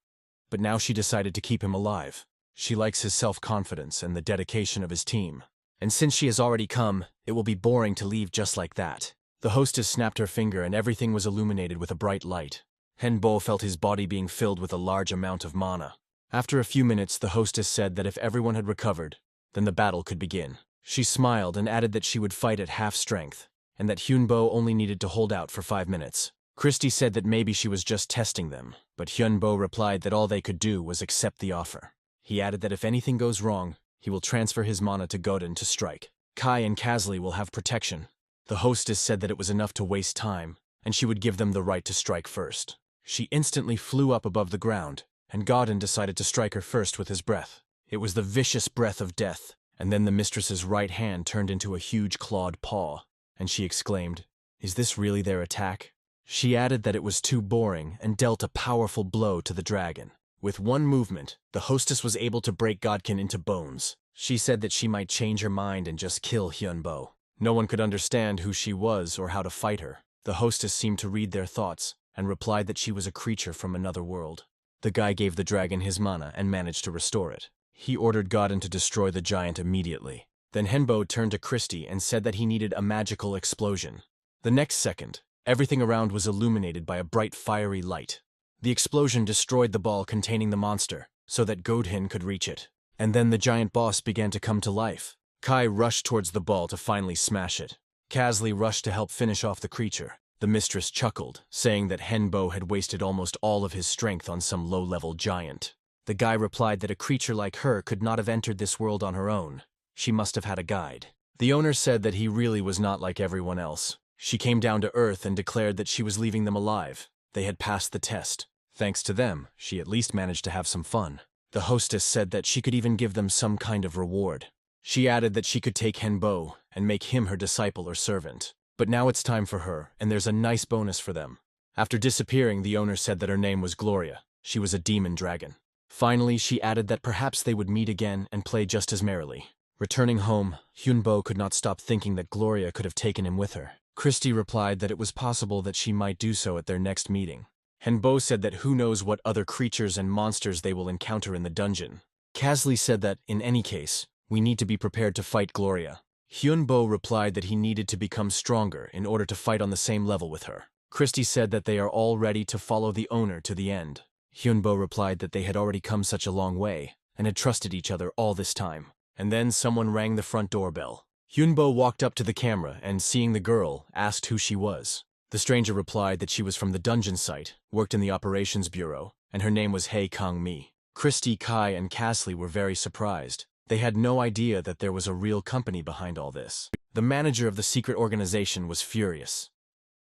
but now she decided to keep him alive. She likes his self-confidence and the dedication of his team. And since she has already come, it will be boring to leave just like that. The hostess snapped her finger and everything was illuminated with a bright light. Henbo felt his body being filled with a large amount of mana. After a few minutes, the hostess said that if everyone had recovered, then the battle could begin. She smiled and added that she would fight at half strength, and that Hyunbo only needed to hold out for 5 minutes. Christie said that maybe she was just testing them, but Hyunbo replied that all they could do was accept the offer. He added that if anything goes wrong, he will transfer his mana to Godin to strike. Kai and Kazli will have protection. The hostess said that it was enough to waste time, and she would give them the right to strike first. She instantly flew up above the ground, and Godin decided to strike her first with his breath. It was the vicious breath of death, and then the mistress's right hand turned into a huge clawed paw, and she exclaimed, "Is this really their attack?" She added that it was too boring and dealt a powerful blow to the dragon. With one movement, the hostess was able to break Godkin into bones. She said that she might change her mind and just kill Hyunbo. No one could understand who she was or how to fight her. The hostess seemed to read their thoughts, and replied that she was a creature from another world. The guy gave the dragon his mana and managed to restore it. He ordered Godin to destroy the giant immediately. Then Henbo turned to Christie and said that he needed a magical explosion. The next second, everything around was illuminated by a bright fiery light. The explosion destroyed the ball containing the monster, so that Godin could reach it. And then the giant boss began to come to life. Kai rushed towards the ball to finally smash it. Kazli rushed to help finish off the creature. The mistress chuckled, saying that Henbo had wasted almost all of his strength on some low-level giant. The guy replied that a creature like her could not have entered this world on her own. She must have had a guide. The owner said that he really was not like everyone else. She came down to earth and declared that she was leaving them alive. They had passed the test. Thanks to them, she at least managed to have some fun. The hostess said that she could even give them some kind of reward. She added that she could take Henbo and make him her disciple or servant. But now it's time for her, and there's a nice bonus for them. After disappearing, the owner said that her name was Gloria. She was a demon dragon. Finally, she added that perhaps they would meet again and play just as merrily. Returning home, Hyunbo could not stop thinking that Gloria could have taken him with her. Christy replied that it was possible that she might do so at their next meeting. Henbo said that who knows what other creatures and monsters they will encounter in the dungeon. Kasley said that, in any case, we need to be prepared to fight Gloria. Hyunbo replied that he needed to become stronger in order to fight on the same level with her. Christy said that they are all ready to follow the owner to the end. Hyunbo replied that they had already come such a long way and had trusted each other all this time. And then someone rang the front doorbell. Hyunbo walked up to the camera and, seeing the girl, asked who she was. The stranger replied that she was from the dungeon site, worked in the operations bureau, and her name was Hae Kang-mi. Christy, Kai, and Kasley were very surprised. They had no idea that there was a real company behind all this. The manager of the secret organization was furious.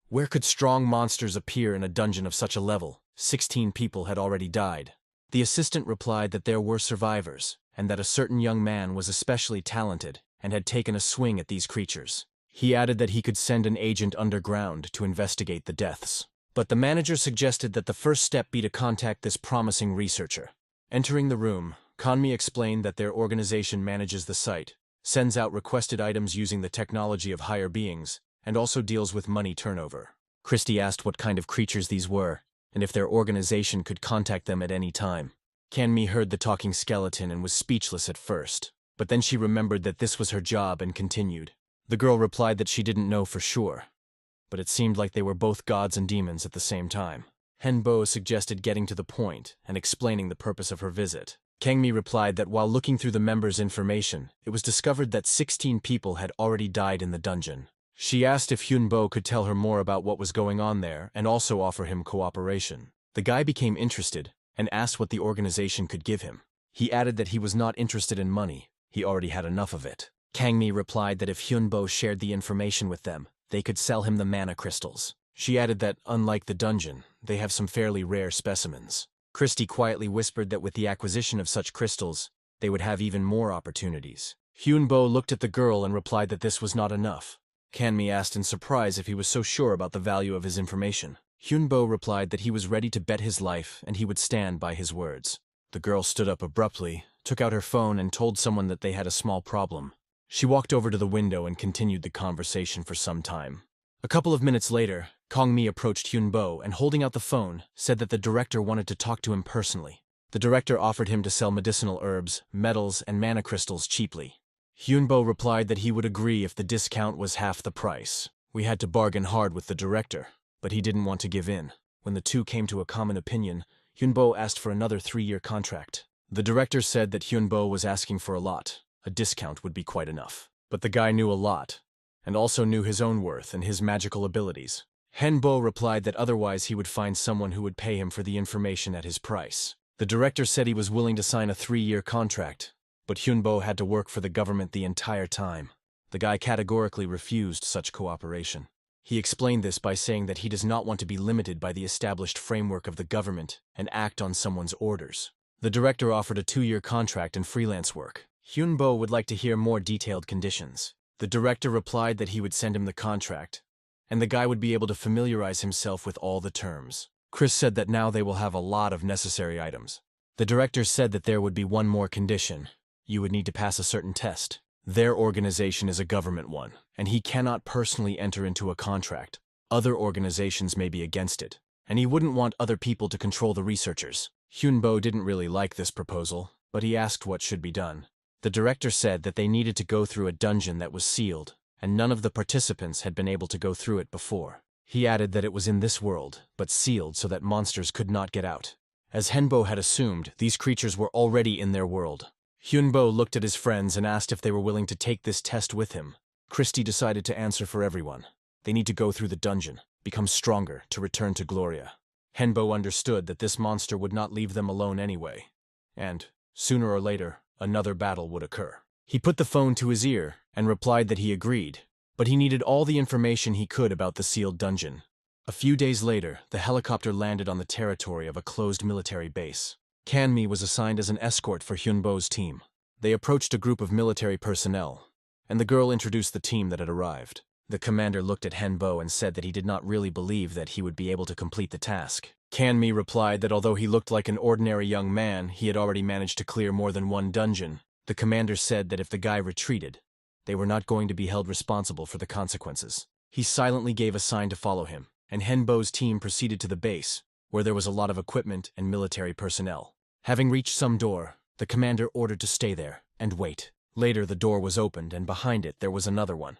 Where could strong monsters appear in a dungeon of such a level? 16 people had already died. The assistant replied that there were survivors, and that a certain young man was especially talented and had taken a swing at these creatures. He added that he could send an agent underground to investigate the deaths. But the manager suggested that the first step be to contact this promising researcher. Entering the room, Kanmi explained that their organization manages the site, sends out requested items using the technology of higher beings, and also deals with money turnover. Christy asked what kind of creatures these were, and if their organization could contact them at any time. Kanmi heard the talking skeleton and was speechless at first, but then she remembered that this was her job and continued. The girl replied that she didn't know for sure, but it seemed like they were both gods and demons at the same time. Henbo suggested getting to the point and explaining the purpose of her visit. Kangmi replied that while looking through the members' information, it was discovered that 16 people had already died in the dungeon. She asked if Hyunbo could tell her more about what was going on there and also offer him cooperation. The guy became interested and asked what the organization could give him. He added that he was not interested in money, he already had enough of it. Kangmi replied that if Hyunbo shared the information with them, they could sell him the mana crystals. She added that, unlike the dungeon, they have some fairly rare specimens. Christy quietly whispered that with the acquisition of such crystals, they would have even more opportunities. Hyunbo looked at the girl and replied that this was not enough. Kanmi asked in surprise if he was so sure about the value of his information. Hyunbo replied that he was ready to bet his life and he would stand by his words. The girl stood up abruptly, took out her phone and told someone that they had a small problem. She walked over to the window and continued the conversation for some time. A couple of minutes later, Kangmi approached Hyunbo and, holding out the phone, said that the director wanted to talk to him personally. The director offered him to sell medicinal herbs, metals, and mana crystals cheaply. Hyunbo replied that he would agree if the discount was half the price. We had to bargain hard with the director, but he didn't want to give in. When the two came to a common opinion, Hyunbo asked for another 3-year contract. The director said that Hyunbo was asking for a lot. A discount would be quite enough. But the guy knew a lot, and also knew his own worth and his magical abilities. Henbo replied that otherwise he would find someone who would pay him for the information at his price. The director said he was willing to sign a 3-year contract, but Hyunbo had to work for the government the entire time. The guy categorically refused such cooperation. He explained this by saying that he does not want to be limited by the established framework of the government and act on someone's orders. The director offered a 2-year contract and freelance work. Hyunbo would like to hear more detailed conditions. The director replied that he would send him the contract, and the guy would be able to familiarize himself with all the terms. Chris said that now they will have a lot of necessary items. The director said that there would be one more condition. You would need to pass a certain test. Their organization is a government one, and he cannot personally enter into a contract. Other organizations may be against it, and he wouldn't want other people to control the researchers. Hyunbo didn't really like this proposal, but he asked what should be done. The director said that they needed to go through a dungeon that was sealed, and none of the participants had been able to go through it before. He added that it was in this world, but sealed so that monsters could not get out. As Henbo had assumed, these creatures were already in their world. Hyunbo looked at his friends and asked if they were willing to take this test with him. Christy decided to answer for everyone. They need to go through the dungeon, become stronger to return to Gloria. Henbo understood that this monster would not leave them alone anyway, and, sooner or later, another battle would occur. He put the phone to his ear and replied that he agreed, but he needed all the information he could about the sealed dungeon. A few days later, the helicopter landed on the territory of a closed military base. Kanmi was assigned as an escort for Hyunbo's team. They approached a group of military personnel, and the girl introduced the team that had arrived. The commander looked at Henbo and said that he did not really believe that he would be able to complete the task. Kanmi replied that although he looked like an ordinary young man, he had already managed to clear more than one dungeon. The commander said that if the guy retreated, they were not going to be held responsible for the consequences. He silently gave a sign to follow him, and Henbo's team proceeded to the base, where there was a lot of equipment and military personnel. Having reached some door, the commander ordered to stay there and wait. Later the door was opened, and behind it there was another one.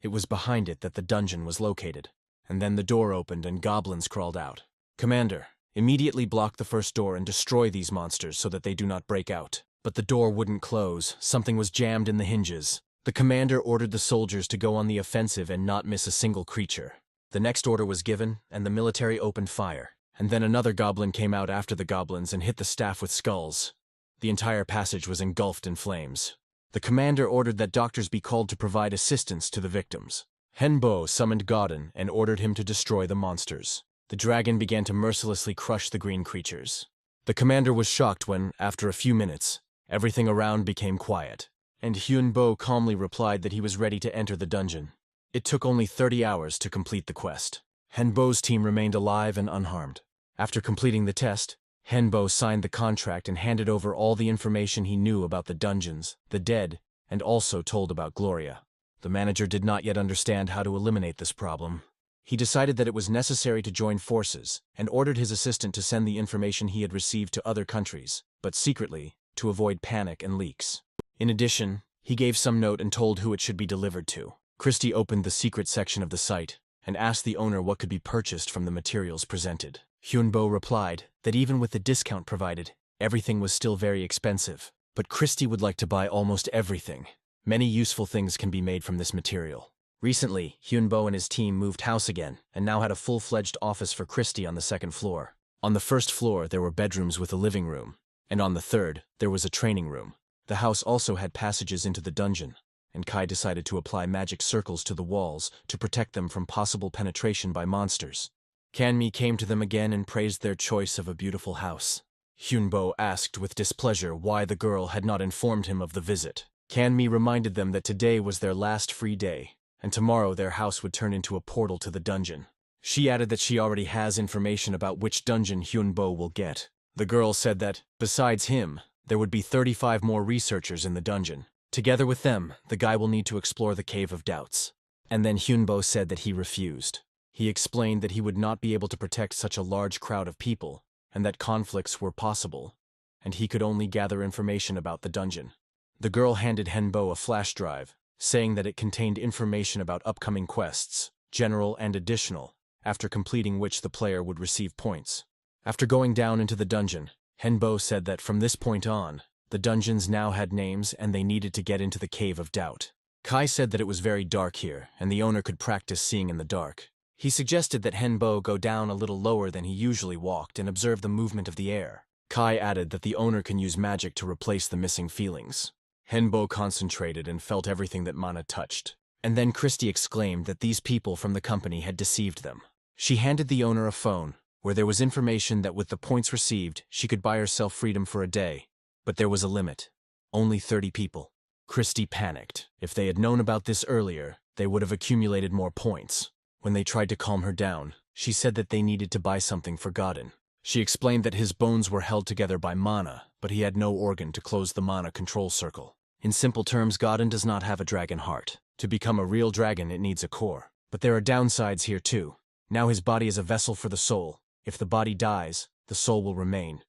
It was behind it that the dungeon was located. And then the door opened and goblins crawled out. "Commander, immediately block the first door and destroy these monsters so that they do not break out." But the door wouldn't close. Something was jammed in the hinges. The commander ordered the soldiers to go on the offensive and not miss a single creature. The next order was given, and the military opened fire. And then another goblin came out after the goblins and hit the staff with skulls. The entire passage was engulfed in flames. The commander ordered that doctors be called to provide assistance to the victims. Henbo summoned Godin and ordered him to destroy the monsters. The dragon began to mercilessly crush the green creatures. The commander was shocked when, after a few minutes, everything around became quiet, and Hyunbo calmly replied that he was ready to enter the dungeon. It took only 30 hours to complete the quest. Henbo's team remained alive and unharmed. After completing the test, Henbo signed the contract and handed over all the information he knew about the dungeons, the dead, and also told about Gloria. The manager did not yet understand how to eliminate this problem. He decided that it was necessary to join forces and ordered his assistant to send the information he had received to other countries, but secretly, to avoid panic and leaks. In addition, he gave some note and told who it should be delivered to. Christie opened the secret section of the site and asked the owner what could be purchased from the materials presented. Hyunbo replied that even with the discount provided, everything was still very expensive, but Christie would like to buy almost everything. Many useful things can be made from this material. Recently, Hyunbo and his team moved house again and now had a full-fledged office for Christie on the second floor. On the first floor, there were bedrooms with a living room, and on the third, there was a training room. The house also had passages into the dungeon, and Kai decided to apply magic circles to the walls to protect them from possible penetration by monsters. Kanmi came to them again and praised their choice of a beautiful house. Hyunbo asked with displeasure why the girl had not informed him of the visit. Kanmi reminded them that today was their last free day, and tomorrow their house would turn into a portal to the dungeon. She added that she already has information about which dungeon Hyunbo will get. The girl said that, besides him, there would be 35 more researchers in the dungeon. Together with them, the guy will need to explore the Cave of Doubts. And then Hyunbo said that he refused. He explained that he would not be able to protect such a large crowd of people, and that conflicts were possible, and he could only gather information about the dungeon. The girl handed Henbo a flash drive, saying that it contained information about upcoming quests, general and additional, after completing which the player would receive points. After going down into the dungeon, Henbo said that from this point on, the dungeons now had names and they needed to get into the Cave of Doubt. Kai said that it was very dark here, and the owner could practice seeing in the dark. He suggested that Henbo go down a little lower than he usually walked and observe the movement of the air. Kai added that the owner can use magic to replace the missing feelings. Henbo concentrated and felt everything that Mana touched. And then Christie exclaimed that these people from the company had deceived them. She handed the owner a phone, where there was information that with the points received, she could buy herself freedom for a day. But there was a limit. Only 30 people. Christie panicked. If they had known about this earlier, they would have accumulated more points. When they tried to calm her down, she said that they needed to buy something for Godin. She explained that his bones were held together by mana, but he had no organ to close the mana control circle. In simple terms, Godin does not have a dragon heart. To become a real dragon, it needs a core. But there are downsides here too. Now his body is a vessel for the soul. If the body dies, the soul will remain.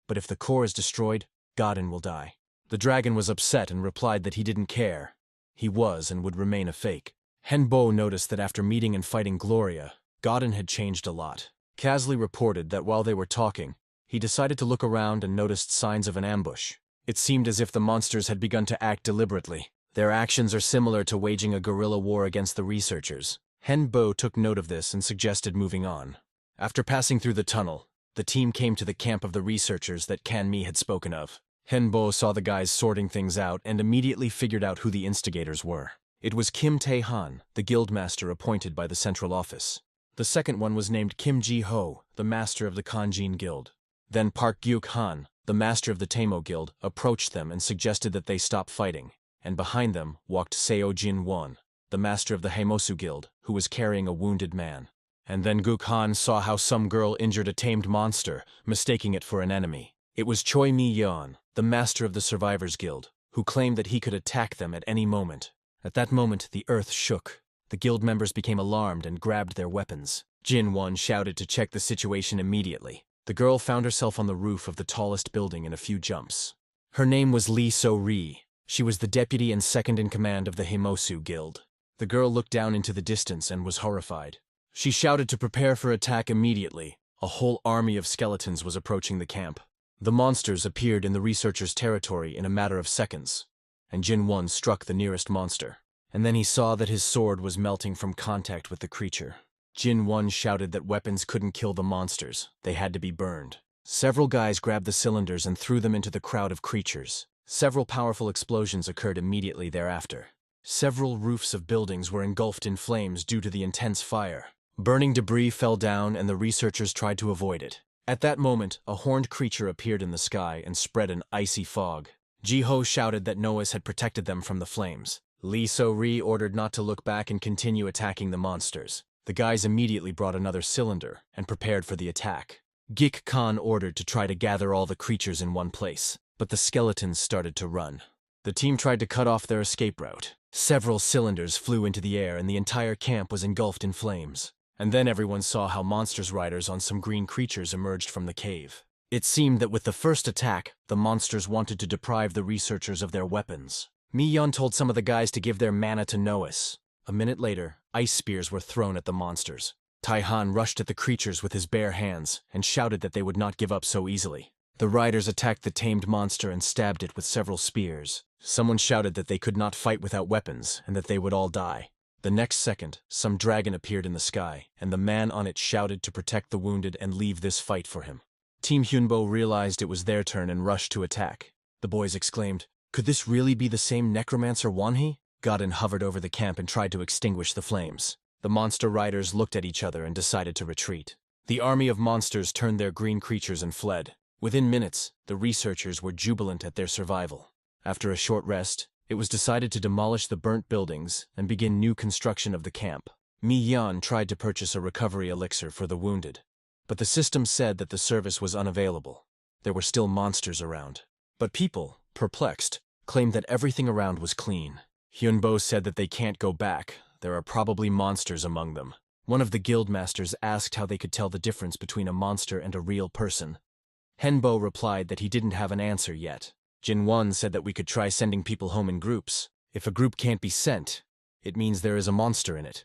But if the core is destroyed, Godin will die. The dragon was upset and replied that he didn't care. He was and would remain a fake. Henbo noticed that after meeting and fighting Gloria, Godin had changed a lot. Kasley reported that while they were talking, he decided to look around and noticed signs of an ambush. It seemed as if the monsters had begun to act deliberately. Their actions are similar to waging a guerrilla war against the researchers. Henbo took note of this and suggested moving on. After passing through the tunnel, the team came to the camp of the researchers that Kanmi had spoken of. Henbo saw the guys sorting things out and immediately figured out who the instigators were. It was Kim Tae-han, the guildmaster appointed by the central office. The second one was named Kim Ji-ho, the master of the Kanjin Guild. Then Park Gyuk-han, the master of the Taemo Guild, approached them and suggested that they stop fighting, and behind them walked Seo Jin-won, the master of the Haemosu Guild, who was carrying a wounded man. And then Guk-han saw how some girl injured a tamed monster, mistaking it for an enemy. It was Choi Mi-yeon, the master of the Survivors Guild, who claimed that he could attack them at any moment. At that moment, the earth shook. The guild members became alarmed and grabbed their weapons. Jin-won shouted to check the situation immediately. The girl found herself on the roof of the tallest building in a few jumps. Her name was Lee So-ri. She was the deputy and second in command of the Himosu Guild. The girl looked down into the distance and was horrified. She shouted to prepare for attack immediately. A whole army of skeletons was approaching the camp. The monsters appeared in the researchers' territory in a matter of seconds, and Jin-won struck the nearest monster. And then he saw that his sword was melting from contact with the creature. Jin-won shouted that weapons couldn't kill the monsters, they had to be burned. Several guys grabbed the cylinders and threw them into the crowd of creatures. Several powerful explosions occurred immediately thereafter. Several roofs of buildings were engulfed in flames due to the intense fire. Burning debris fell down and the researchers tried to avoid it. At that moment, a horned creature appeared in the sky and spread an icy fog. Ji-ho shouted that Noahs had protected them from the flames. Lee So-ri ordered not to look back and continue attacking the monsters. The guys immediately brought another cylinder and prepared for the attack. Gik Khan ordered to try to gather all the creatures in one place, but the skeletons started to run. The team tried to cut off their escape route. Several cylinders flew into the air and the entire camp was engulfed in flames. And then everyone saw how monsters riders on some green creatures emerged from the cave. It seemed that with the first attack, the monsters wanted to deprive the researchers of their weapons. Mi-yeon told some of the guys to give their mana to Noahs. A minute later, ice spears were thrown at the monsters. Tai-han rushed at the creatures with his bare hands and shouted that they would not give up so easily. The riders attacked the tamed monster and stabbed it with several spears. Someone shouted that they could not fight without weapons and that they would all die. The next second, some dragon appeared in the sky, and the man on it shouted to protect the wounded and leave this fight for him. Team Hyunbo realized it was their turn and rushed to attack. The boys exclaimed, "Could this really be the same necromancer Wonhee?" Godin hovered over the camp and tried to extinguish the flames. The monster riders looked at each other and decided to retreat. The army of monsters turned their green creatures and fled. Within minutes, the researchers were jubilant at their survival. After a short rest, it was decided to demolish the burnt buildings and begin new construction of the camp. Mi-yeon tried to purchase a recovery elixir for the wounded, but the system said that the service was unavailable. There were still monsters around. But people, perplexed, claimed that everything around was clean. Hyunbo said that they can't go back. There are probably monsters among them. One of the guild masters asked how they could tell the difference between a monster and a real person. Henbo replied that he didn't have an answer yet. Jin-won said that we could try sending people home in groups. If a group can't be sent, it means there is a monster in it,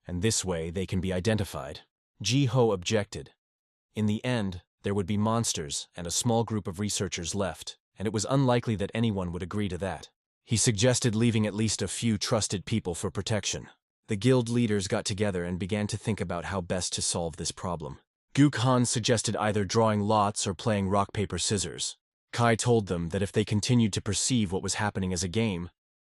and this way they can be identified. Ji-ho objected. In the end, there would be monsters and a small group of researchers left, and it was unlikely that anyone would agree to that. He suggested leaving at least a few trusted people for protection. The guild leaders got together and began to think about how best to solve this problem. Guk Han suggested either drawing lots or playing rock, paper, scissors. Kai told them that if they continued to perceive what was happening as a game,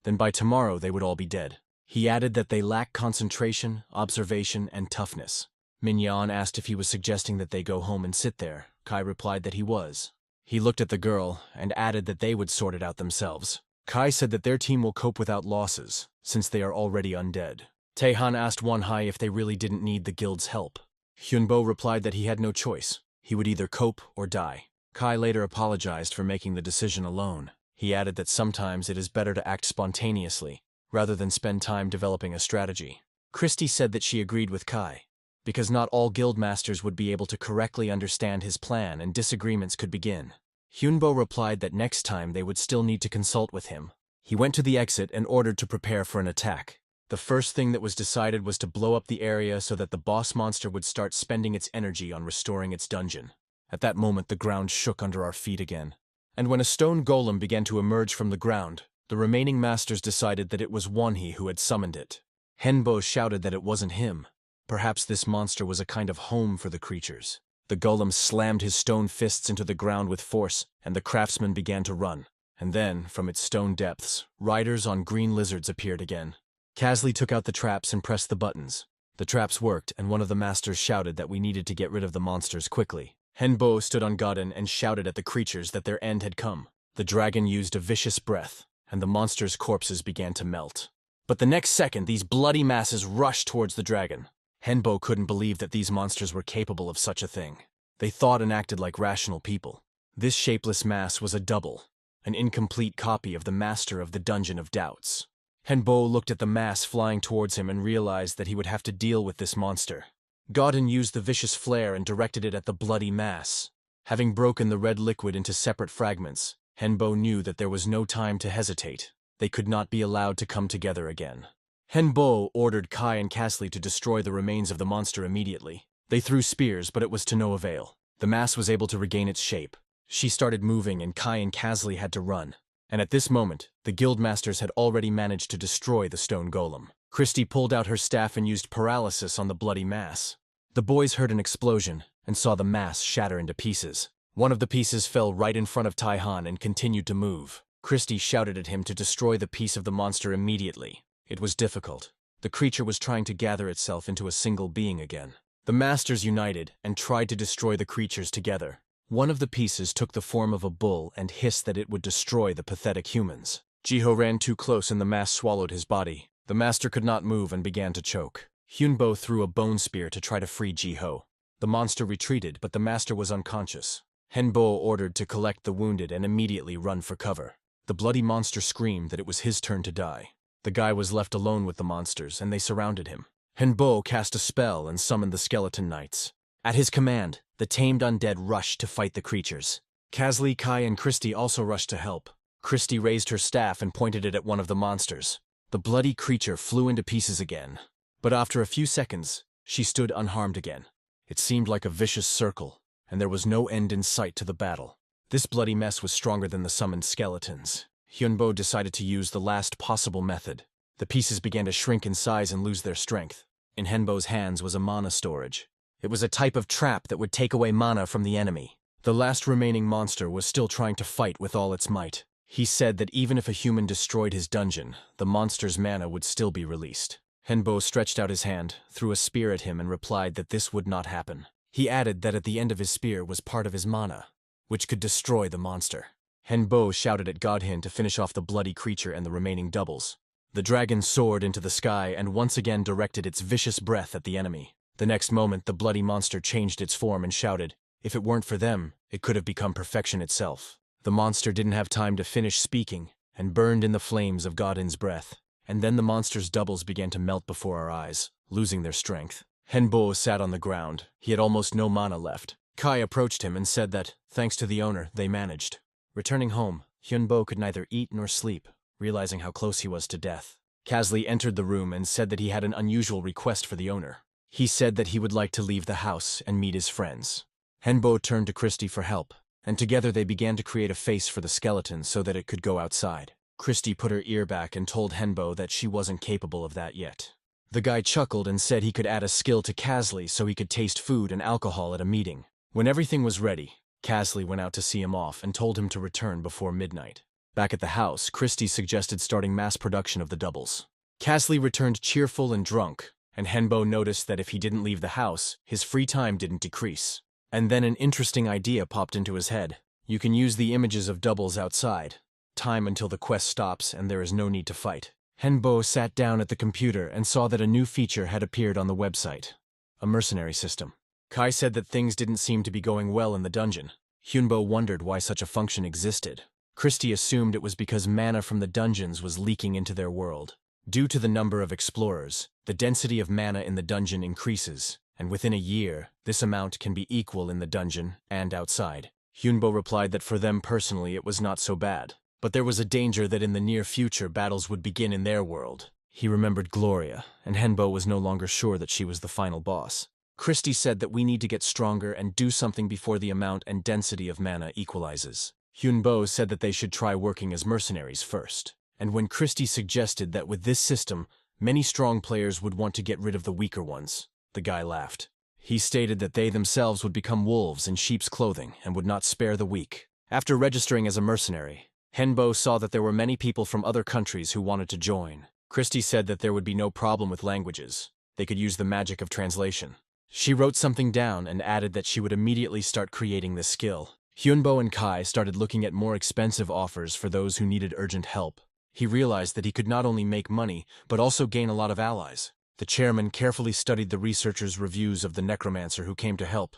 then by tomorrow they would all be dead. He added that they lacked concentration, observation, and toughness. Min-yeon asked if he was suggesting that they go home and sit there. Kai replied that he was. He looked at the girl and added that they would sort it out themselves. Kai said that their team will cope without losses, since they are already undead. Taehan asked Wonhee if they really didn't need the guild's help. Hyunbo replied that he had no choice. He would either cope or die. Kai later apologized for making the decision alone. He added that sometimes it is better to act spontaneously, rather than spend time developing a strategy. Christy said that she agreed with Kai, because not all guild masters would be able to correctly understand his plan and disagreements could begin. Hyunbo replied that next time they would still need to consult with him. He went to the exit and ordered to prepare for an attack. The first thing that was decided was to blow up the area so that the boss monster would start spending its energy on restoring its dungeon. At that moment, the ground shook under our feet again. And when a stone golem began to emerge from the ground, the remaining masters decided that it was Wonhee who had summoned it. Henbo shouted that it wasn't him. Perhaps this monster was a kind of home for the creatures. The golem slammed his stone fists into the ground with force, and the craftsman began to run. And then, from its stone depths, riders on green lizards appeared again. Kasley took out the traps and pressed the buttons. The traps worked, and one of the masters shouted that we needed to get rid of the monsters quickly. Henbo stood on Godin and shouted at the creatures that their end had come. The dragon used a vicious breath, and the monsters' corpses began to melt. But the next second, these bloody masses rushed towards the dragon. Henbo couldn't believe that these monsters were capable of such a thing. They thought and acted like rational people. This shapeless mass was a double, an incomplete copy of the Master of the Dungeon of Doubts. Henbo looked at the mass flying towards him and realized that he would have to deal with this monster. Godin used the vicious flare and directed it at the bloody mass. Having broken the red liquid into separate fragments, Henbo knew that there was no time to hesitate. They could not be allowed to come together again. Henbo ordered Kai and Casli to destroy the remains of the monster immediately. They threw spears, but it was to no avail. The mass was able to regain its shape. She started moving and Kai and Casli had to run. And at this moment, the guildmasters had already managed to destroy the stone golem. Christy pulled out her staff and used paralysis on the bloody mass. The boys heard an explosion and saw the mass shatter into pieces. One of the pieces fell right in front of Taihan and continued to move. Christy shouted at him to destroy the piece of the monster immediately. It was difficult. The creature was trying to gather itself into a single being again. The masters united and tried to destroy the creatures together. One of the pieces took the form of a bull and hissed that it would destroy the pathetic humans. Jiho ran too close and the mass swallowed his body. The master could not move and began to choke. Hyunbo threw a bone spear to try to free Jiho. The monster retreated, but the master was unconscious. Henbo ordered to collect the wounded and immediately run for cover. The bloody monster screamed that it was his turn to die. The guy was left alone with the monsters, and they surrounded him. Henbo cast a spell and summoned the skeleton knights. At his command, the tamed undead rushed to fight the creatures. Casli, Kai, and Christy also rushed to help. Christy raised her staff and pointed it at one of the monsters. The bloody creature flew into pieces again. But after a few seconds, she stood unharmed again. It seemed like a vicious circle, and there was no end in sight to the battle. This bloody mess was stronger than the summoned skeletons. Hyunbo decided to use the last possible method. The pieces began to shrink in size and lose their strength. In Henbo's hands was a mana storage. It was a type of trap that would take away mana from the enemy. The last remaining monster was still trying to fight with all its might. He said that even if a human destroyed his dungeon, the monster's mana would still be released. Henbo stretched out his hand, threw a spear at him and replied that this would not happen. He added that at the end of his spear was part of his mana, which could destroy the monster. Henbo shouted at Godhin to finish off the bloody creature and the remaining doubles. The dragon soared into the sky and once again directed its vicious breath at the enemy. The next moment, the bloody monster changed its form and shouted, if it weren't for them, it could have become perfection itself. The monster didn't have time to finish speaking and burned in the flames of Godin's breath. And then the monster's doubles began to melt before our eyes, losing their strength. Henbo sat on the ground. He had almost no mana left. Kai approached him and said that, thanks to the owner, they managed. Returning home, Hyunbo could neither eat nor sleep, realizing how close he was to death. Casli entered the room and said that he had an unusual request for the owner. He said that he would like to leave the house and meet his friends. Henbo turned to Christy for help, and together they began to create a face for the skeleton so that it could go outside. Christy put her ear back and told Henbo that she wasn't capable of that yet. The guy chuckled and said he could add a skill to Casli so he could taste food and alcohol at a meeting. When everything was ready, Casli went out to see him off and told him to return before midnight. Back at the house, Christy suggested starting mass production of the doubles. Casli returned cheerful and drunk, and Henbo noticed that if he didn't leave the house, his free time didn't decrease. And then an interesting idea popped into his head. You can use the images of doubles outside. Time until the quest stops and there is no need to fight. Henbo sat down at the computer and saw that a new feature had appeared on the website. A mercenary system. Kai said that things didn't seem to be going well in the dungeon. Hyunbo wondered why such a function existed. Christy assumed it was because mana from the dungeons was leaking into their world. Due to the number of explorers, the density of mana in the dungeon increases, and within a year, this amount can be equal in the dungeon and outside. Hyunbo replied that for them personally it was not so bad, but there was a danger that in the near future battles would begin in their world. He remembered Gloria, and Henbo was no longer sure that she was the final boss. Christy said that we need to get stronger and do something before the amount and density of mana equalizes. Hyunbo said that they should try working as mercenaries first. And when Christy suggested that with this system, many strong players would want to get rid of the weaker ones, the guy laughed. He stated that they themselves would become wolves in sheep's clothing and would not spare the weak. After registering as a mercenary, Henbo saw that there were many people from other countries who wanted to join. Christy said that there would be no problem with languages. They could use the magic of translation. She wrote something down and added that she would immediately start creating this skill. Hyunbo and Kai started looking at more expensive offers for those who needed urgent help. He realized that he could not only make money, but also gain a lot of allies. The chairman carefully studied the researchers' reviews of the necromancer who came to help.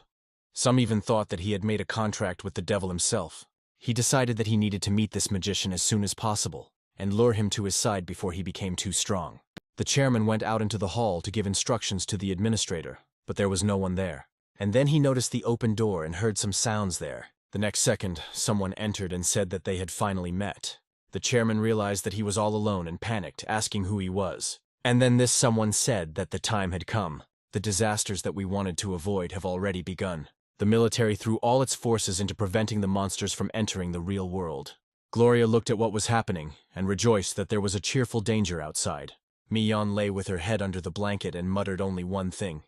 Some even thought that he had made a contract with the devil himself. He decided that he needed to meet this magician as soon as possible and lure him to his side before he became too strong. The chairman went out into the hall to give instructions to the administrator, but there was no one there. And then he noticed the open door and heard some sounds there. The next second, someone entered and said that they had finally met. The chairman realized that he was all alone and panicked, asking who he was. And then this someone said that the time had come. The disasters that we wanted to avoid have already begun. The military threw all its forces into preventing the monsters from entering the real world. Gloria looked at what was happening and rejoiced that there was a cheerful danger outside. Mi-yeon lay with her head under the blanket and muttered only one thing.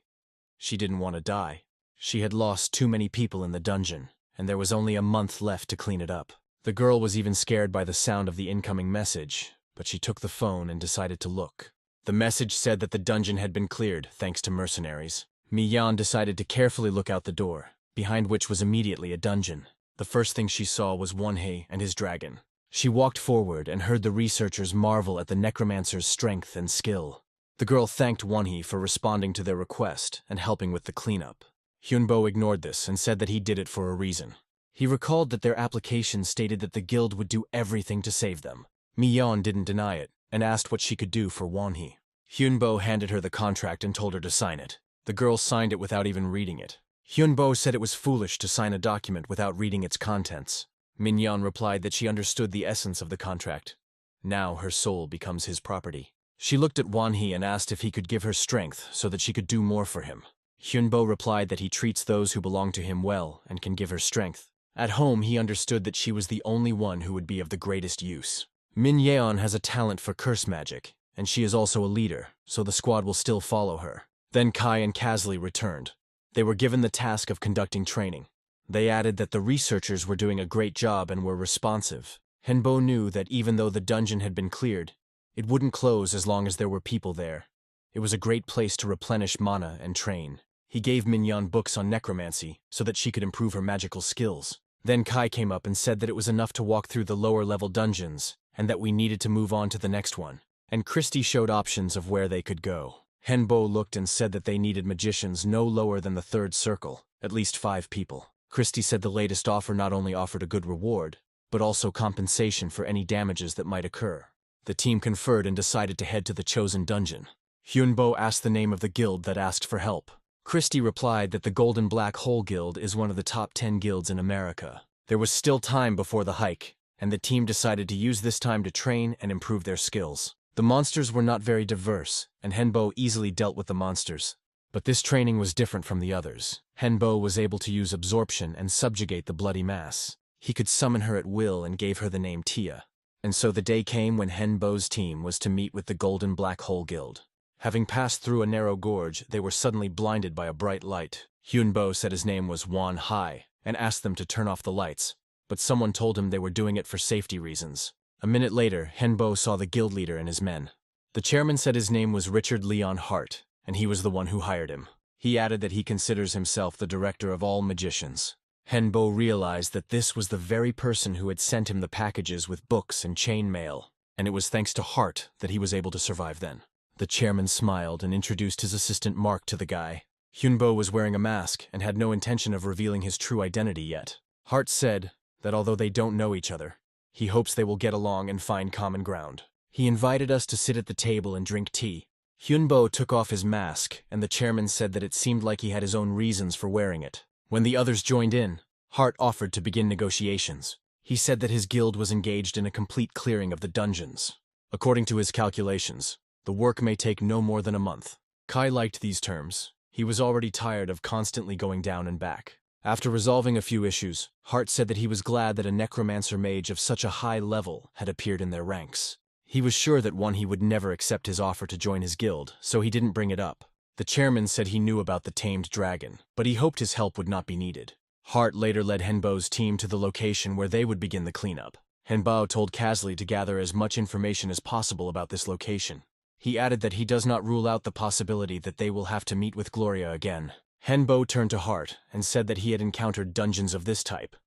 She didn't want to die. She had lost too many people in the dungeon, and there was only a month left to clean it up. The girl was even scared by the sound of the incoming message, but she took the phone and decided to look. The message said that the dungeon had been cleared, thanks to mercenaries. Mi-yeon decided to carefully look out the door, behind which was immediately a dungeon. The first thing she saw was Wonhee and his dragon. She walked forward and heard the researchers marvel at the necromancer's strength and skill. The girl thanked Wonhee for responding to their request and helping with the cleanup. Hyunbo ignored this and said that he did it for a reason. He recalled that their application stated that the guild would do everything to save them. Mi-yeon didn't deny it and asked what she could do for Wonhee. Hyunbo handed her the contract and told her to sign it. The girl signed it without even reading it. Hyunbo said it was foolish to sign a document without reading its contents. Min-yeon replied that she understood the essence of the contract. Now her soul becomes his property. She looked at Wonhee and asked if he could give her strength so that she could do more for him. Hyunbo replied that he treats those who belong to him well and can give her strength. At home, he understood that she was the only one who would be of the greatest use. Min-yeon has a talent for curse magic, and she is also a leader, so the squad will still follow her. Then Kai and Kasley returned. They were given the task of conducting training. They added that the researchers were doing a great job and were responsive. Hyunbo knew that even though the dungeon had been cleared, it wouldn't close as long as there were people there. It was a great place to replenish mana and train. He gave Min-yeon books on necromancy so that she could improve her magical skills. Then Kai came up and said that it was enough to walk through the lower-level dungeons and that we needed to move on to the next one. And Christy showed options of where they could go. Hyunbo looked and said that they needed magicians no lower than the third circle, at least 5 people. Christy said the latest offer not only offered a good reward, but also compensation for any damages that might occur. The team conferred and decided to head to the chosen dungeon. Hyunbo asked the name of the guild that asked for help. Christy replied that the Golden Black Hole Guild is one of the top 10 guilds in America. There was still time before the hike, and the team decided to use this time to train and improve their skills. The monsters were not very diverse, and Hyunbo easily dealt with the monsters. But this training was different from the others. Hyunbo was able to use absorption and subjugate the bloody mass. He could summon her at will and gave her the name Tia. And so the day came when Hyunbo's team was to meet with the Golden Black Hole Guild. Having passed through a narrow gorge, they were suddenly blinded by a bright light. Hyunbo said his name was Won-hye and asked them to turn off the lights, but someone told him they were doing it for safety reasons. A minute later, Hyunbo saw the guild leader and his men. The chairman said his name was Richard Leon Hart, and he was the one who hired him. He added that he considers himself the director of all magicians. Hyunbo realized that this was the very person who had sent him the packages with books and chain mail, and it was thanks to Hart that he was able to survive then. The chairman smiled and introduced his assistant Mark to the guy. Hyunbo was wearing a mask and had no intention of revealing his true identity yet. Hart said that although they don't know each other, he hopes they will get along and find common ground. He invited us to sit at the table and drink tea. Hyunbo took off his mask, and the chairman said that it seemed like he had his own reasons for wearing it. When the others joined in, Hart offered to begin negotiations. He said that his guild was engaged in a complete clearing of the dungeons. According to his calculations, the work may take no more than a month. Kai liked these terms. He was already tired of constantly going down and back. After resolving a few issues, Hart said that he was glad that a necromancer mage of such a high level had appeared in their ranks. He was sure that Wonhee would never accept his offer to join his guild, so he didn't bring it up. The chairman said he knew about the tamed dragon, but he hoped his help would not be needed. Hart later led Hyunbo's team to the location where they would begin the cleanup. Hyunbo told Kasley to gather as much information as possible about this location. He added that he does not rule out the possibility that they will have to meet with Gloria again. Hyunbo turned to Hart and said that he had encountered dungeons of this type,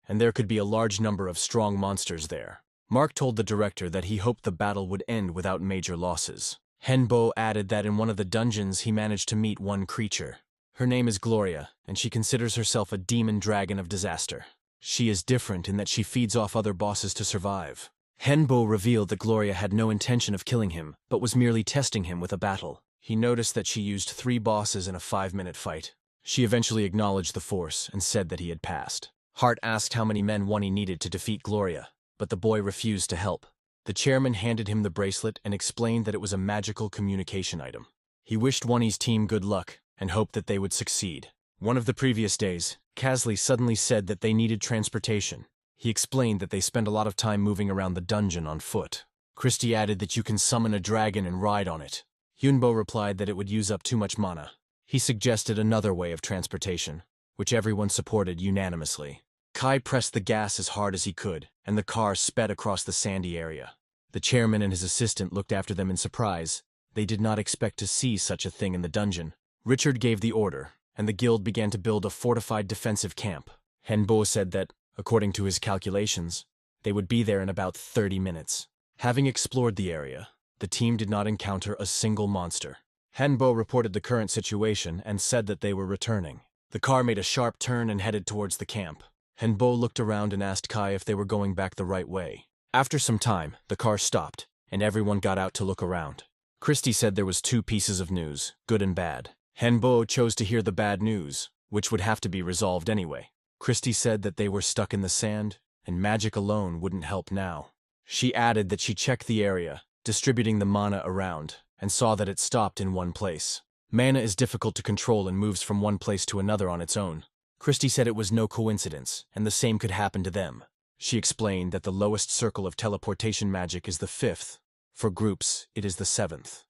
and there could be a large number of strong monsters there. Mark told the director that he hoped the battle would end without major losses. Hyunbo added that in one of the dungeons he managed to meet one creature. Her name is Gloria, and she considers herself a demon dragon of disaster. She is different in that she feeds off other bosses to survive. Henbo revealed that Gloria had no intention of killing him, but was merely testing him with a battle. He noticed that she used 3 bosses in a 5-minute fight. She eventually acknowledged the force and said that he had passed. Hart asked how many men Wonnie needed to defeat Gloria, but the boy refused to help. The chairman handed him the bracelet and explained that it was a magical communication item. He wished Wonnie's team good luck and hoped that they would succeed. One of the previous days, Casley suddenly said that they needed transportation. He explained that they spend a lot of time moving around the dungeon on foot. Christie added that you can summon a dragon and ride on it. Yunbo replied that it would use up too much mana. He suggested another way of transportation, which everyone supported unanimously. Kai pressed the gas as hard as he could, and the car sped across the sandy area. The chairman and his assistant looked after them in surprise. They did not expect to see such a thing in the dungeon. Richard gave the order, and the guild began to build a fortified defensive camp. Henbo said that, according to his calculations, they would be there in about 30 minutes. Having explored the area, the team did not encounter a single monster. Henbo reported the current situation and said that they were returning. The car made a sharp turn and headed towards the camp. Henbo looked around and asked Kai if they were going back the right way. After some time, the car stopped, and everyone got out to look around. Christie said there was 2 pieces of news, good and bad. Henbo chose to hear the bad news, which would have to be resolved anyway. Christie said that they were stuck in the sand, and magic alone wouldn't help now. She added that she checked the area, distributing the mana around, and saw that it stopped in one place. Mana is difficult to control and moves from one place to another on its own. Christie said it was no coincidence, and the same could happen to them. She explained that the lowest circle of teleportation magic is the 5th. For groups, it is the 7th.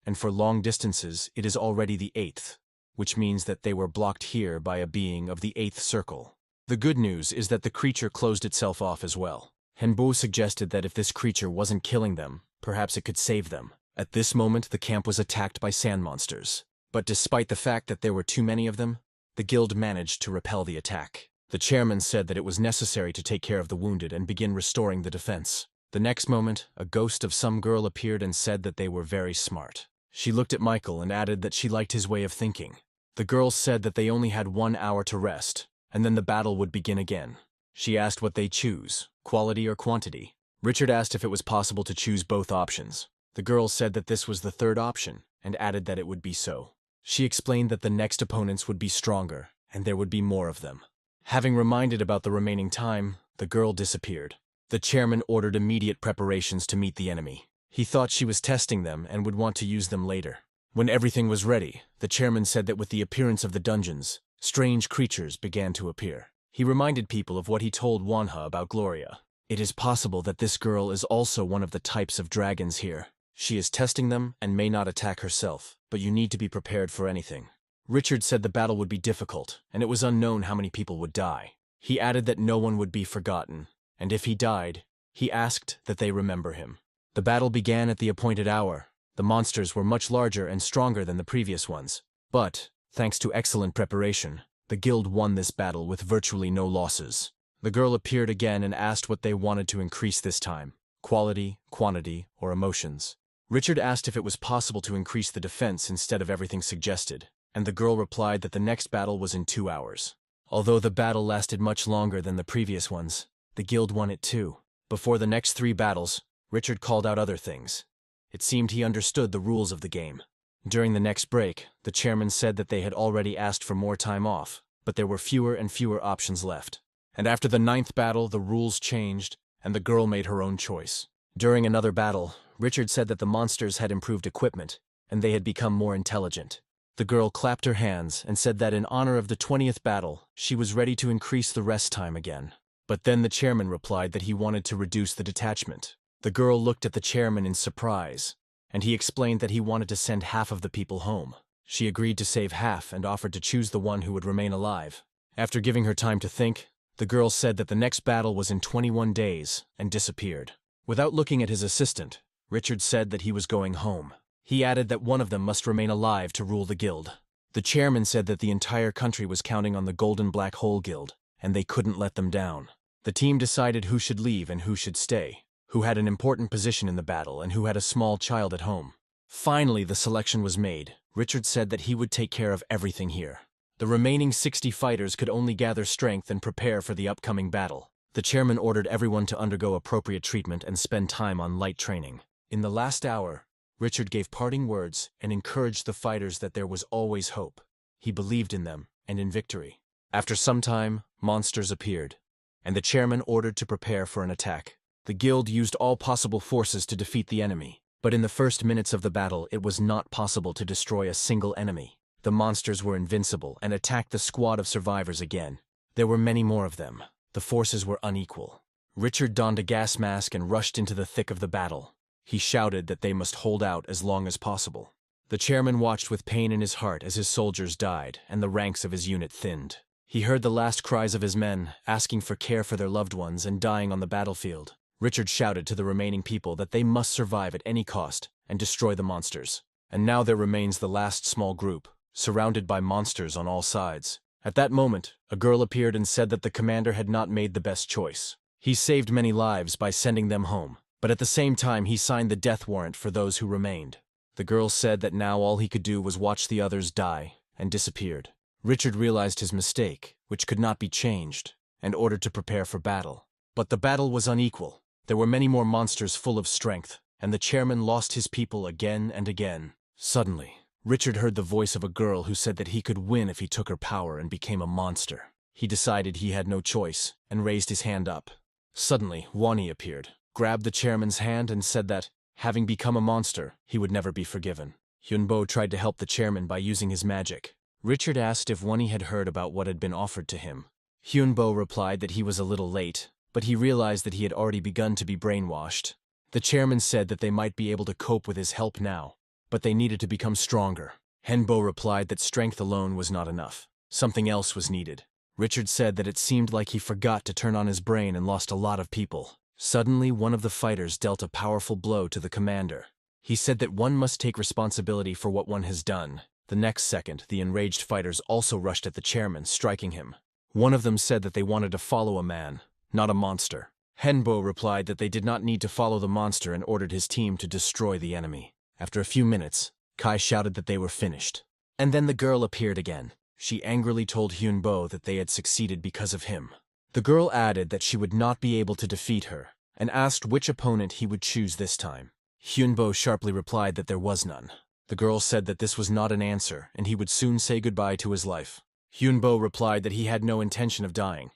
And for long distances, it is already the 8th, which means that they were blocked here by a being of the 8th circle. The good news is that the creature closed itself off as well. Henbo suggested that if this creature wasn't killing them, perhaps it could save them. At this moment, the camp was attacked by sand monsters. But despite the fact that there were too many of them, the guild managed to repel the attack. The chairman said that it was necessary to take care of the wounded and begin restoring the defense. The next moment, a ghost of some girl appeared and said that they were very smart. She looked at Michael and added that she liked his way of thinking. The girl said that they only had 1 hour to rest, and then the battle would begin again. She asked what they choose, quality or quantity. Richard asked if it was possible to choose both options. The girl said that this was the 3rd option, and added that it would be so. She explained that the next opponents would be stronger, and there would be more of them. Having reminded about the remaining time, the girl disappeared. The chairman ordered immediate preparations to meet the enemy. He thought she was testing them and would want to use them later. When everything was ready, the chairman said that with the appearance of the dungeons, strange creatures began to appear. He reminded people of what he told Wanha about Gloria. It is possible that this girl is also one of the types of dragons here. She is testing them and may not attack herself, but you need to be prepared for anything. Richard said the battle would be difficult, and it was unknown how many people would die. He added that no one would be forgotten, and if he died, he asked that they remember him. The battle began at the appointed hour. The monsters were much larger and stronger than the previous ones, but, thanks to excellent preparation, the guild won this battle with virtually no losses. The girl appeared again and asked what they wanted to increase this time: quality, quantity, or emotions. Richard asked if it was possible to increase the defense instead of everything suggested, and the girl replied that the next battle was in 2 hours. Although the battle lasted much longer than the previous ones, the guild won it too. Before the next 3 battles, Richard called out other things. It seemed he understood the rules of the game. During the next break, the chairman said that they had already asked for more time off, but there were fewer and fewer options left. And after the 9th battle, the rules changed, and the girl made her own choice. During another battle, Richard said that the monsters had improved equipment, and they had become more intelligent. The girl clapped her hands and said that in honor of the 20th battle, she was ready to increase the rest time again. But then the chairman replied that he wanted to reduce the detachment. The girl looked at the chairman in surprise, and he explained that he wanted to send half of the people home. She agreed to save half and offered to choose the one who would remain alive. After giving her time to think, the girl said that the next battle was in 21 days and disappeared. Without looking at his assistant, Richard said that he was going home. He added that one of them must remain alive to rule the guild. The chairman said that the entire country was counting on the Golden Black Hole Guild, and they couldn't let them down. The team decided who should leave and who should stay, who had an important position in the battle and who had a small child at home. Finally, the selection was made. Richard said that he would take care of everything here. The remaining 60 fighters could only gather strength and prepare for the upcoming battle. The chairman ordered everyone to undergo appropriate treatment and spend time on light training. In the last hour, Richard gave parting words and encouraged the fighters that there was always hope. He believed in them and in victory. After some time, monsters appeared, and the chairman ordered to prepare for an attack. The guild used all possible forces to defeat the enemy, but in the first minutes of the battle it was not possible to destroy a single enemy. The monsters were invincible and attacked the squad of survivors again. There were many more of them. The forces were unequal. Richard donned a gas mask and rushed into the thick of the battle. He shouted that they must hold out as long as possible. The chairman watched with pain in his heart as his soldiers died and the ranks of his unit thinned. He heard the last cries of his men, asking for care for their loved ones and dying on the battlefield. Richard shouted to the remaining people that they must survive at any cost and destroy the monsters. And now there remains the last small group, surrounded by monsters on all sides. At that moment, a girl appeared and said that the commander had not made the best choice. He saved many lives by sending them home, but at the same time he signed the death warrant for those who remained. The girl said that now all he could do was watch the others die, and disappeared. Richard realized his mistake, which could not be changed, and ordered to prepare for battle. But the battle was unequal. There were many more monsters full of strength, and the chairman lost his people again and again. Suddenly, Richard heard the voice of a girl who said that he could win if he took her power and became a monster. He decided he had no choice, and raised his hand up. Suddenly, Wani appeared, grabbed the chairman's hand and said that, having become a monster, he would never be forgiven. Hyunbo tried to help the chairman by using his magic. Richard asked if Wani had heard about what had been offered to him. Hyunbo replied that he was a little late, but he realized that he had already begun to be brainwashed. The chairman said that they might be able to cope with his help now, but they needed to become stronger. Hyunbo replied that strength alone was not enough. Something else was needed. Richard said that it seemed like he forgot to turn on his brain and lost a lot of people. Suddenly, one of the fighters dealt a powerful blow to the commander. He said that one must take responsibility for what one has done. The next second, the enraged fighters also rushed at the chairman, striking him. One of them said that they wanted to follow a man, not a monster. Hyunbo replied that they did not need to follow the monster and ordered his team to destroy the enemy. After a few minutes, Kai shouted that they were finished. And then the girl appeared again. She angrily told Hyunbo that they had succeeded because of him. The girl added that she would not be able to defeat her, and asked which opponent he would choose this time. Hyunbo sharply replied that there was none. The girl said that this was not an answer, and he would soon say goodbye to his life. Hyunbo replied that he had no intention of dying.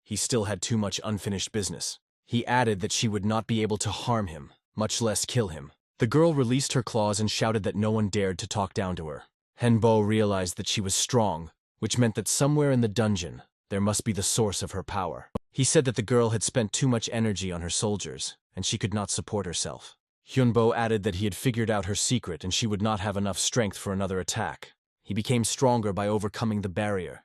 He still had too much unfinished business. He added that she would not be able to harm him, much less kill him. The girl released her claws and shouted that no one dared to talk down to her. Hyunbo realized that she was strong, which meant that somewhere in the dungeon, there must be the source of her power. He said that the girl had spent too much energy on her soldiers, and she could not support herself. Hyunbo added that he had figured out her secret and she would not have enough strength for another attack. He became stronger by overcoming the barrier.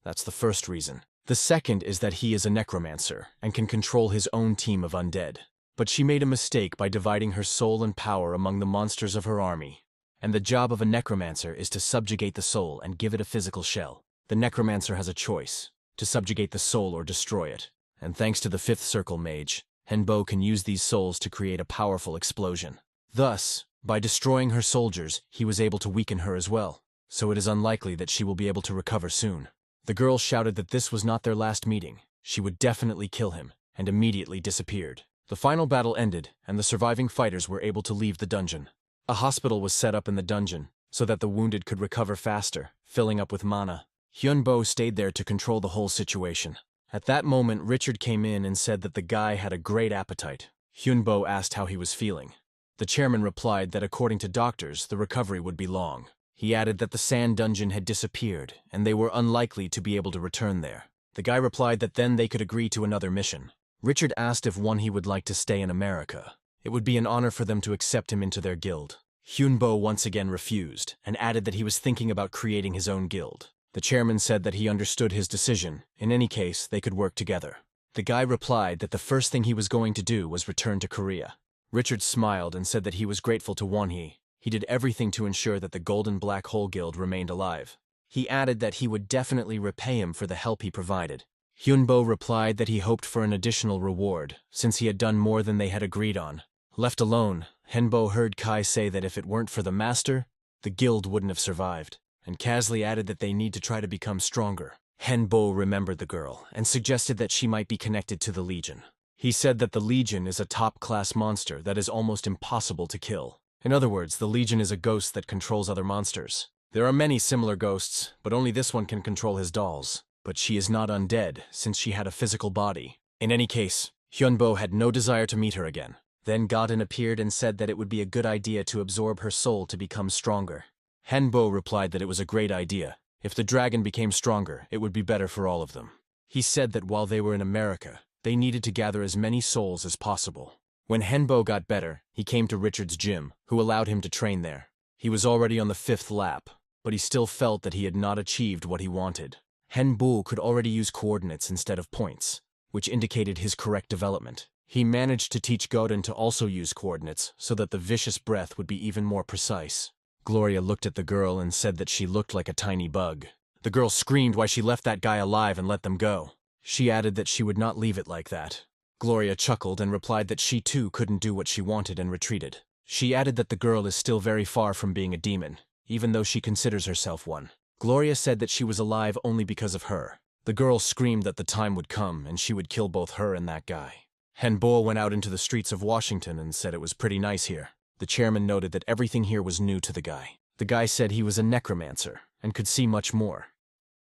That's the first reason. The second is that he is a necromancer and can control his own team of undead. But she made a mistake by dividing her soul and power among the monsters of her army. And the job of a necromancer is to subjugate the soul and give it a physical shell. The necromancer has a choice, to subjugate the soul or destroy it. And thanks to the fifth circle mage, Hyunbo can use these souls to create a powerful explosion. Thus, by destroying her soldiers, he was able to weaken her as well. So it is unlikely that she will be able to recover soon. The girl shouted that this was not their last meeting. She would definitely kill him, and immediately disappeared. The final battle ended, and the surviving fighters were able to leave the dungeon. A hospital was set up in the dungeon, so that the wounded could recover faster, filling up with mana. Hyunbo stayed there to control the whole situation. At that moment, Richard came in and said that the guy had a great appetite. Hyunbo asked how he was feeling. The chairman replied that according to doctors, the recovery would be long. He added that the sand dungeon had disappeared, and they were unlikely to be able to return there. The guy replied that then they could agree to another mission. Richard asked if he would like to stay in America. It would be an honor for them to accept him into their guild. Hyunbo once again refused, and added that he was thinking about creating his own guild. The chairman said that he understood his decision. In any case, they could work together. The guy replied that the first thing he was going to do was return to Korea. Richard smiled and said that he was grateful to Wonhee. He did everything to ensure that the Golden Black Hole Guild remained alive. He added that he would definitely repay him for the help he provided. Hyunbo replied that he hoped for an additional reward, since he had done more than they had agreed on. Left alone, Hyunbo heard Kai say that if it weren't for the master, the guild wouldn't have survived. and Casley added that they need to try to become stronger. Henbo remembered the girl and suggested that she might be connected to the Legion. He said that the Legion is a top-class monster that is almost impossible to kill. In other words, the Legion is a ghost that controls other monsters. There are many similar ghosts, but only this one can control his dolls. But she is not undead, since she had a physical body. In any case, Hyunbo had no desire to meet her again. Then Godin appeared and said that it would be a good idea to absorb her soul to become stronger. Henbo replied that it was a great idea. If the dragon became stronger, it would be better for all of them. He said that while they were in America, they needed to gather as many souls as possible. When Henbo got better, he came to Richard's gym, who allowed him to train there. He was already on the 5th lap, but he still felt that he had not achieved what he wanted. Henbo could already use coordinates instead of points, which indicated his correct development. He managed to teach Godin to also use coordinates so that the vicious breath would be even more precise. Gloria looked at the girl and said that she looked like a tiny bug. The girl screamed why she left that guy alive and let them go. She added that she would not leave it like that. Gloria chuckled and replied that she too couldn't do what she wanted and retreated. She added that the girl is still very far from being a demon, even though she considers herself one. Gloria said that she was alive only because of her. The girl screamed that the time would come and she would kill both her and that guy. Henbo went out into the streets of Washington and said it was pretty nice here. The chairman noted that everything here was new to the guy. The guy said he was a necromancer and could see much more.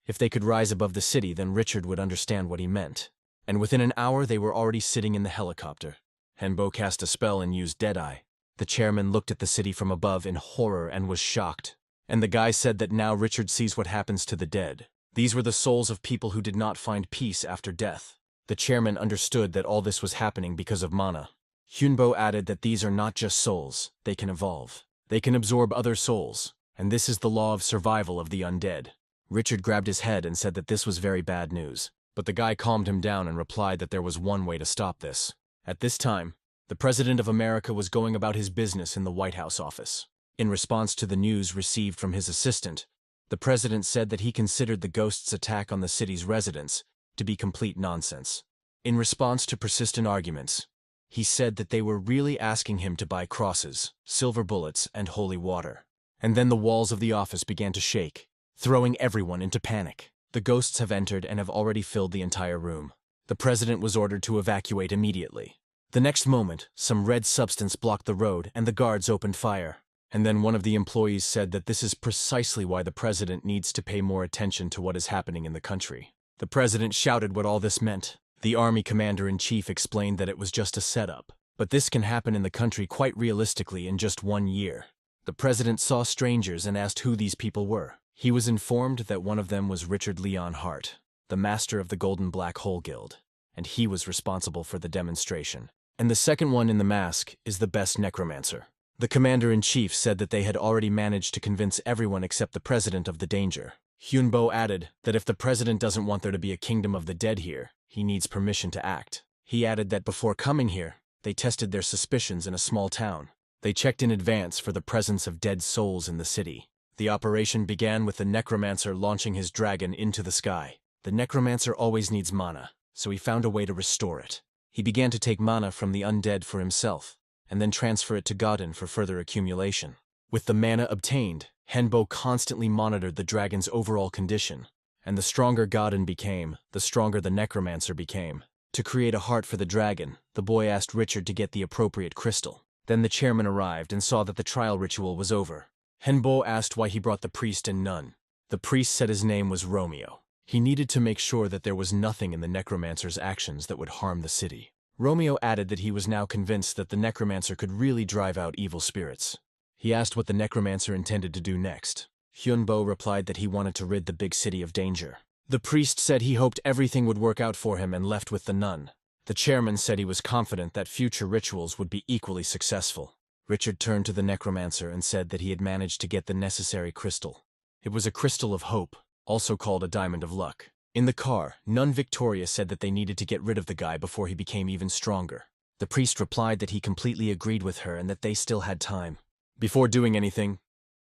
If they could rise above the city, then Richard would understand what he meant. And within an hour, they were already sitting in the helicopter. Henbo cast a spell and used Deadeye. The chairman looked at the city from above in horror and was shocked. And the guy said that now Richard sees what happens to the dead. These were the souls of people who did not find peace after death. The chairman understood that all this was happening because of mana. Hyunbo added that these are not just souls, they can evolve. They can absorb other souls, and this is the law of survival of the undead. Richard grabbed his head and said that this was very bad news, but the guy calmed him down and replied that there was one way to stop this. At this time, the President of America was going about his business in the White House office. In response to the news received from his assistant, the President said that he considered the ghost's attack on the city's residents to be complete nonsense. In response to persistent arguments, he said that they were really asking him to buy crosses, silver bullets, and holy water. And then the walls of the office began to shake, throwing everyone into panic. The ghosts have entered and have already filled the entire room. The president was ordered to evacuate immediately. The next moment, some red substance blocked the road and the guards opened fire. And then one of the employees said that this is precisely why the president needs to pay more attention to what is happening in the country. The president shouted what all this meant. The army commander-in-chief explained that it was just a setup, but this can happen in the country quite realistically in just 1 year. The president saw strangers and asked who these people were. He was informed that one of them was Richard Leon Hart, the master of the Golden Black Hole Guild, and he was responsible for the demonstration. And the second one in the mask is the best necromancer. The commander-in-chief said that they had already managed to convince everyone except the president of the danger. Hyunbo added that if the president doesn't want there to be a kingdom of the dead here, he needs permission to act. He added that before coming here, they tested their suspicions in a small town. They checked in advance for the presence of dead souls in the city. The operation began with the necromancer launching his dragon into the sky. The necromancer always needs mana, so he found a way to restore it. He began to take mana from the undead for himself, and then transfer it to Godin for further accumulation. With the mana obtained, Henbo constantly monitored the dragon's overall condition, and the stronger Godin became, the stronger the necromancer became. To create a heart for the dragon, the boy asked Richard to get the appropriate crystal. Then the chairman arrived and saw that the trial ritual was over. Henbo asked why he brought the priest and nun. The priest said his name was Romeo. He needed to make sure that there was nothing in the necromancer's actions that would harm the city. Romeo added that he was now convinced that the necromancer could really drive out evil spirits. He asked what the necromancer intended to do next. Hyunbo replied that he wanted to rid the big city of danger. The priest said he hoped everything would work out for him and left with the nun. The chairman said he was confident that future rituals would be equally successful. Richard turned to the necromancer and said that he had managed to get the necessary crystal. It was a crystal of hope, also called a diamond of luck. In the car, Nun Victoria said that they needed to get rid of the guy before he became even stronger. The priest replied that he completely agreed with her and that they still had time. Before doing anything,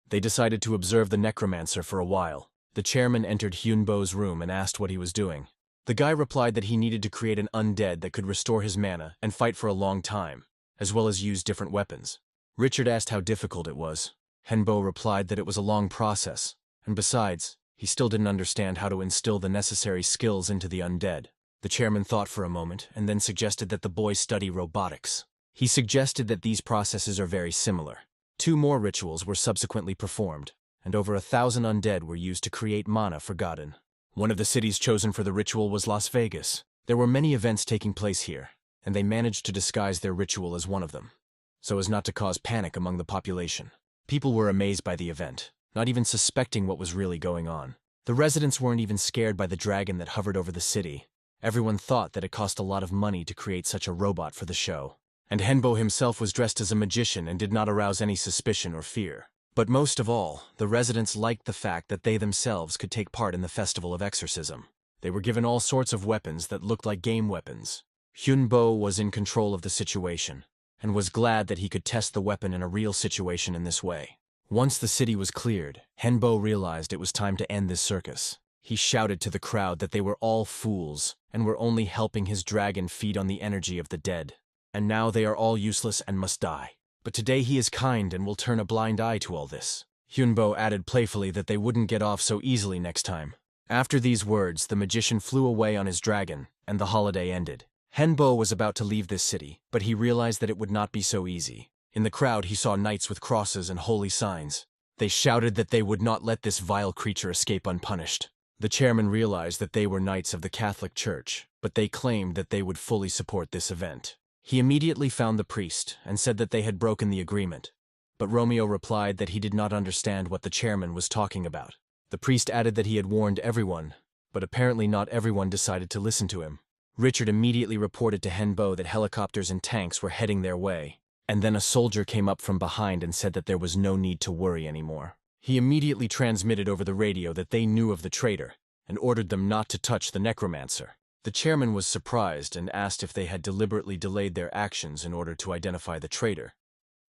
they decided to observe the necromancer for a while. The chairman entered Hyunbo's room and asked what he was doing. The guy replied that he needed to create an undead that could restore his mana and fight for a long time, as well as use different weapons. Richard asked how difficult it was. Henbo replied that it was a long process, And besides, he still didn't understand how to instill the necessary skills into the undead. The chairman thought for a moment and then suggested that the boys study robotics. He suggested that these processes are very similar. 2 more rituals were subsequently performed, and over 1,000 undead were used to create mana for Godin. One of the cities chosen for the ritual was Las Vegas. There were many events taking place here, and they managed to disguise their ritual as one of them, so as not to cause panic among the population. People were amazed by the event, not even suspecting what was really going on. The residents weren't even scared by the dragon that hovered over the city. Everyone thought that it cost a lot of money to create such a robot for the show. And Henbo himself was dressed as a magician and did not arouse any suspicion or fear. But most of all, the residents liked the fact that they themselves could take part in the festival of exorcism. They were given all sorts of weapons that looked like game weapons. Hyunbo was in control of the situation, and was glad that he could test the weapon in a real situation in this way. Once the city was cleared, Henbo realized it was time to end this circus. He shouted to the crowd that they were all fools and were only helping his dragon feed on the energy of the dead. And now they are all useless and must die. But today he is kind and will turn a blind eye to all this. Hyunbo added playfully that they wouldn't get off so easily next time. After these words, the magician flew away on his dragon, and the holiday ended. Henbo was about to leave this city, but he realized that it would not be so easy. In the crowd, he saw knights with crosses and holy signs. They shouted that they would not let this vile creature escape unpunished. The chairman realized that they were knights of the Catholic Church, but they claimed that they would fully support this event. He immediately found the priest and said that they had broken the agreement. But Romeo replied that he did not understand what the chairman was talking about. The priest added that he had warned everyone, but apparently not everyone decided to listen to him. Richard immediately reported to Henbo that helicopters and tanks were heading their way, and then a soldier came up from behind and said that there was no need to worry anymore. He immediately transmitted over the radio that they knew of the traitor, and ordered them not to touch the necromancer. The chairman was surprised and asked if they had deliberately delayed their actions in order to identify the traitor.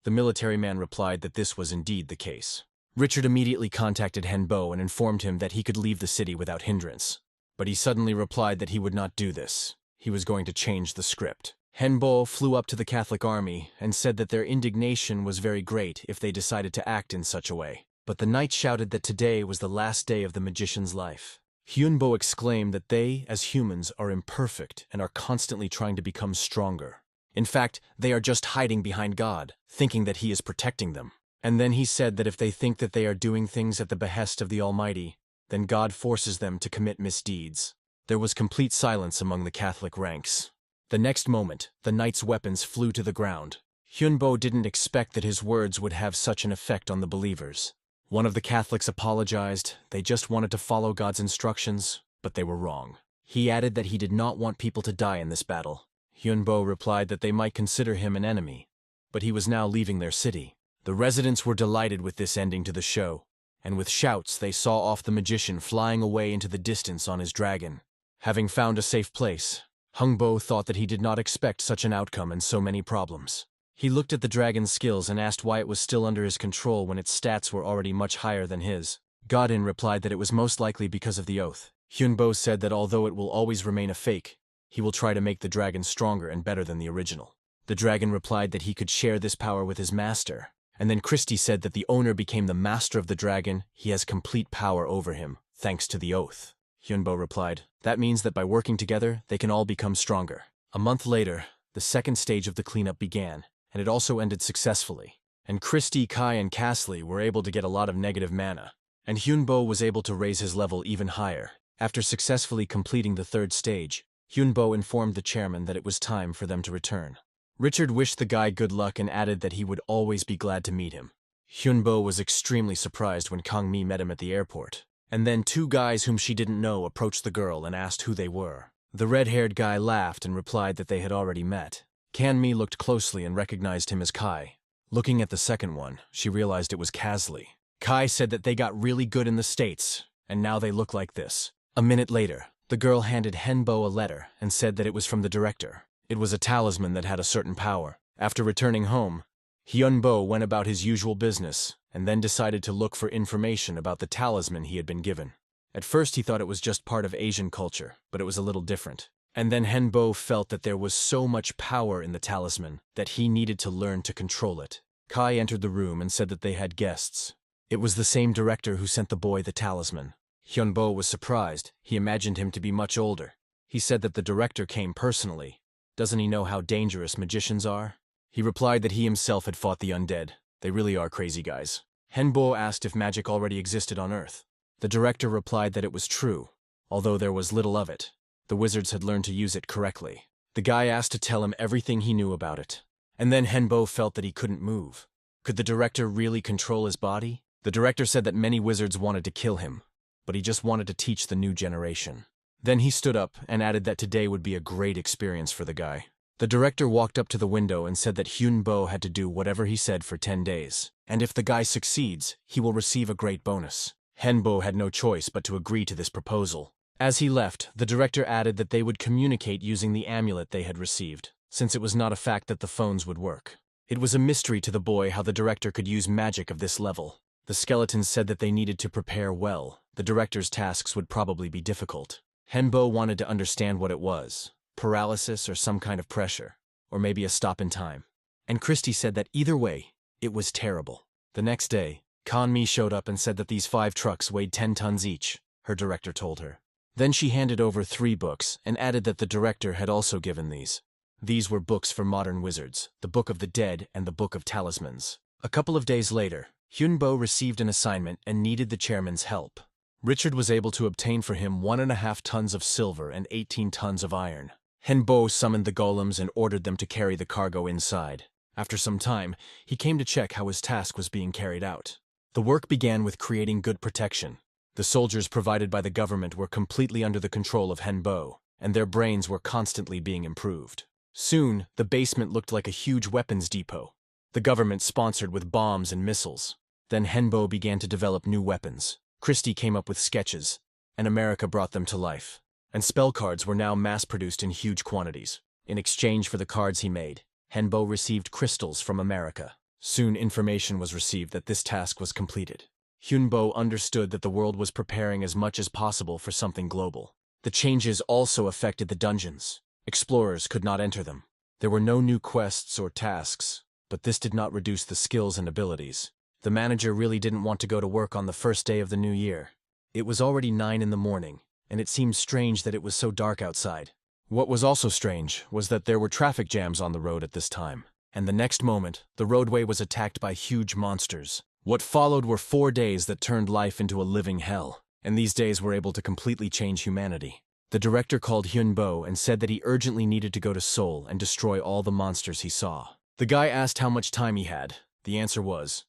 The military man replied that this was indeed the case. Richard immediately contacted Henbo and informed him that he could leave the city without hindrance. But he suddenly replied that he would not do this. He was going to change the script. Henbo flew up to the Catholic army and said that their indignation was very great if they decided to act in such a way. But the knights shouted that today was the last day of the magician's life. Hyunbo exclaimed that they, as humans, are imperfect and are constantly trying to become stronger. In fact, they are just hiding behind God, thinking that He is protecting them. And then he said that if they think that they are doing things at the behest of the Almighty, then God forces them to commit misdeeds. There was complete silence among the Catholic ranks. The next moment, the knights' weapons flew to the ground. Hyunbo didn't expect that his words would have such an effect on the believers. One of the Catholics apologized. They just wanted to follow God's instructions, but they were wrong. He added that he did not want people to die in this battle. Hyunbo replied that they might consider him an enemy, but he was now leaving their city. The residents were delighted with this ending to the show, and with shouts they saw off the magician flying away into the distance on his dragon. Having found a safe place, Hungbo thought that he did not expect such an outcome and so many problems. He looked at the dragon's skills and asked why it was still under his control when its stats were already much higher than his. Godin replied that it was most likely because of the oath. Hyunbo said that although it will always remain a fake, he will try to make the dragon stronger and better than the original. The dragon replied that he could share this power with his master. And then Christie said that the owner became the master of the dragon. He has complete power over him, thanks to the oath. Hyunbo replied, that means that by working together, they can all become stronger. A month later, the second stage of the cleanup began, and it also ended successfully. And Christie, Kai, and Castley were able to get a lot of negative mana, and Hyunbo was able to raise his level even higher. After successfully completing the third stage, Hyunbo informed the chairman that it was time for them to return. Richard wished the guy good luck and added that he would always be glad to meet him. Hyunbo was extremely surprised when Kang-mi met him at the airport. And then 2 guys whom she didn't know approached the girl and asked who they were. The red-haired guy laughed and replied that they had already met. Kan-mi looked closely and recognized him as Kai. Looking at the second one, she realized it was Castley. Kai said that they got really good in the States, and now they look like this. A minute later, the girl handed Henbo a letter and said that it was from the director. It was a talisman that had a certain power. After returning home, Hyunbo went about his usual business and then decided to look for information about the talisman he had been given. At first he thought it was just part of Asian culture, but it was a little different. And then Henbo felt that there was so much power in the talisman that he needed to learn to control it. Kai entered the room and said that they had guests. It was the same director who sent the boy the talisman. Hyunbo was surprised. He imagined him to be much older. He said that the director came personally. Doesn't he know how dangerous magicians are? He replied that he himself had fought the undead. They really are crazy guys. Hyunbo asked if magic already existed on Earth. The director replied that it was true, although there was little of it. The wizards had learned to use it correctly. The guy asked to tell him everything he knew about it. And then Hyunbo felt that he couldn't move. Could the director really control his body? The director said that many wizards wanted to kill him, but he just wanted to teach the new generation. Then he stood up and added that today would be a great experience for the guy. The director walked up to the window and said that Hyunbo had to do whatever he said for 10 days, and if the guy succeeds, he will receive a great bonus. Hyunbo had no choice but to agree to this proposal. As he left, the director added that they would communicate using the amulet they had received, since it was not a fact that the phones would work. It was a mystery to the boy how the director could use magic of this level. The skeletons said that they needed to prepare well. The director's tasks would probably be difficult. Hyunbo wanted to understand what it was. Paralysis or some kind of pressure. Or maybe a stop in time. And Christy said that either way, it was terrible. The next day, Kanmi showed up and said that these 5 trucks weighed 10 tons each, her director told her. Then she handed over 3 books and added that the director had also given these. These were books for modern wizards, the Book of the Dead and the Book of Talismans. A couple of days later, Hyunbo received an assignment and needed the chairman's help. Richard was able to obtain for him 1.5 tons of silver and 18 tons of iron. Hyunbo summoned the golems and ordered them to carry the cargo inside. After some time, he came to check how his task was being carried out. The work began with creating good protection. The soldiers provided by the government were completely under the control of Hyunbo, and their brains were constantly being improved. Soon, the basement looked like a huge weapons depot. The government sponsored with bombs and missiles. Then Hyunbo began to develop new weapons. Christie came up with sketches, and America brought them to life. And spell cards were now mass-produced in huge quantities. In exchange for the cards he made, Hyunbo received crystals from America. Soon information was received that this task was completed. Hyunbo understood that the world was preparing as much as possible for something global. The changes also affected the dungeons. Explorers could not enter them. There were no new quests or tasks, but this did not reduce the skills and abilities. The manager really didn't want to go to work on the first day of the new year. It was already 9 in the morning, and it seemed strange that it was so dark outside. What was also strange was that there were traffic jams on the road at this time, and the next moment, the roadway was attacked by huge monsters. What followed were 4 days that turned life into a living hell, and these days were able to completely change humanity. The director called Hyunbo and said that he urgently needed to go to Seoul and destroy all the monsters he saw. The guy asked how much time he had. The answer was,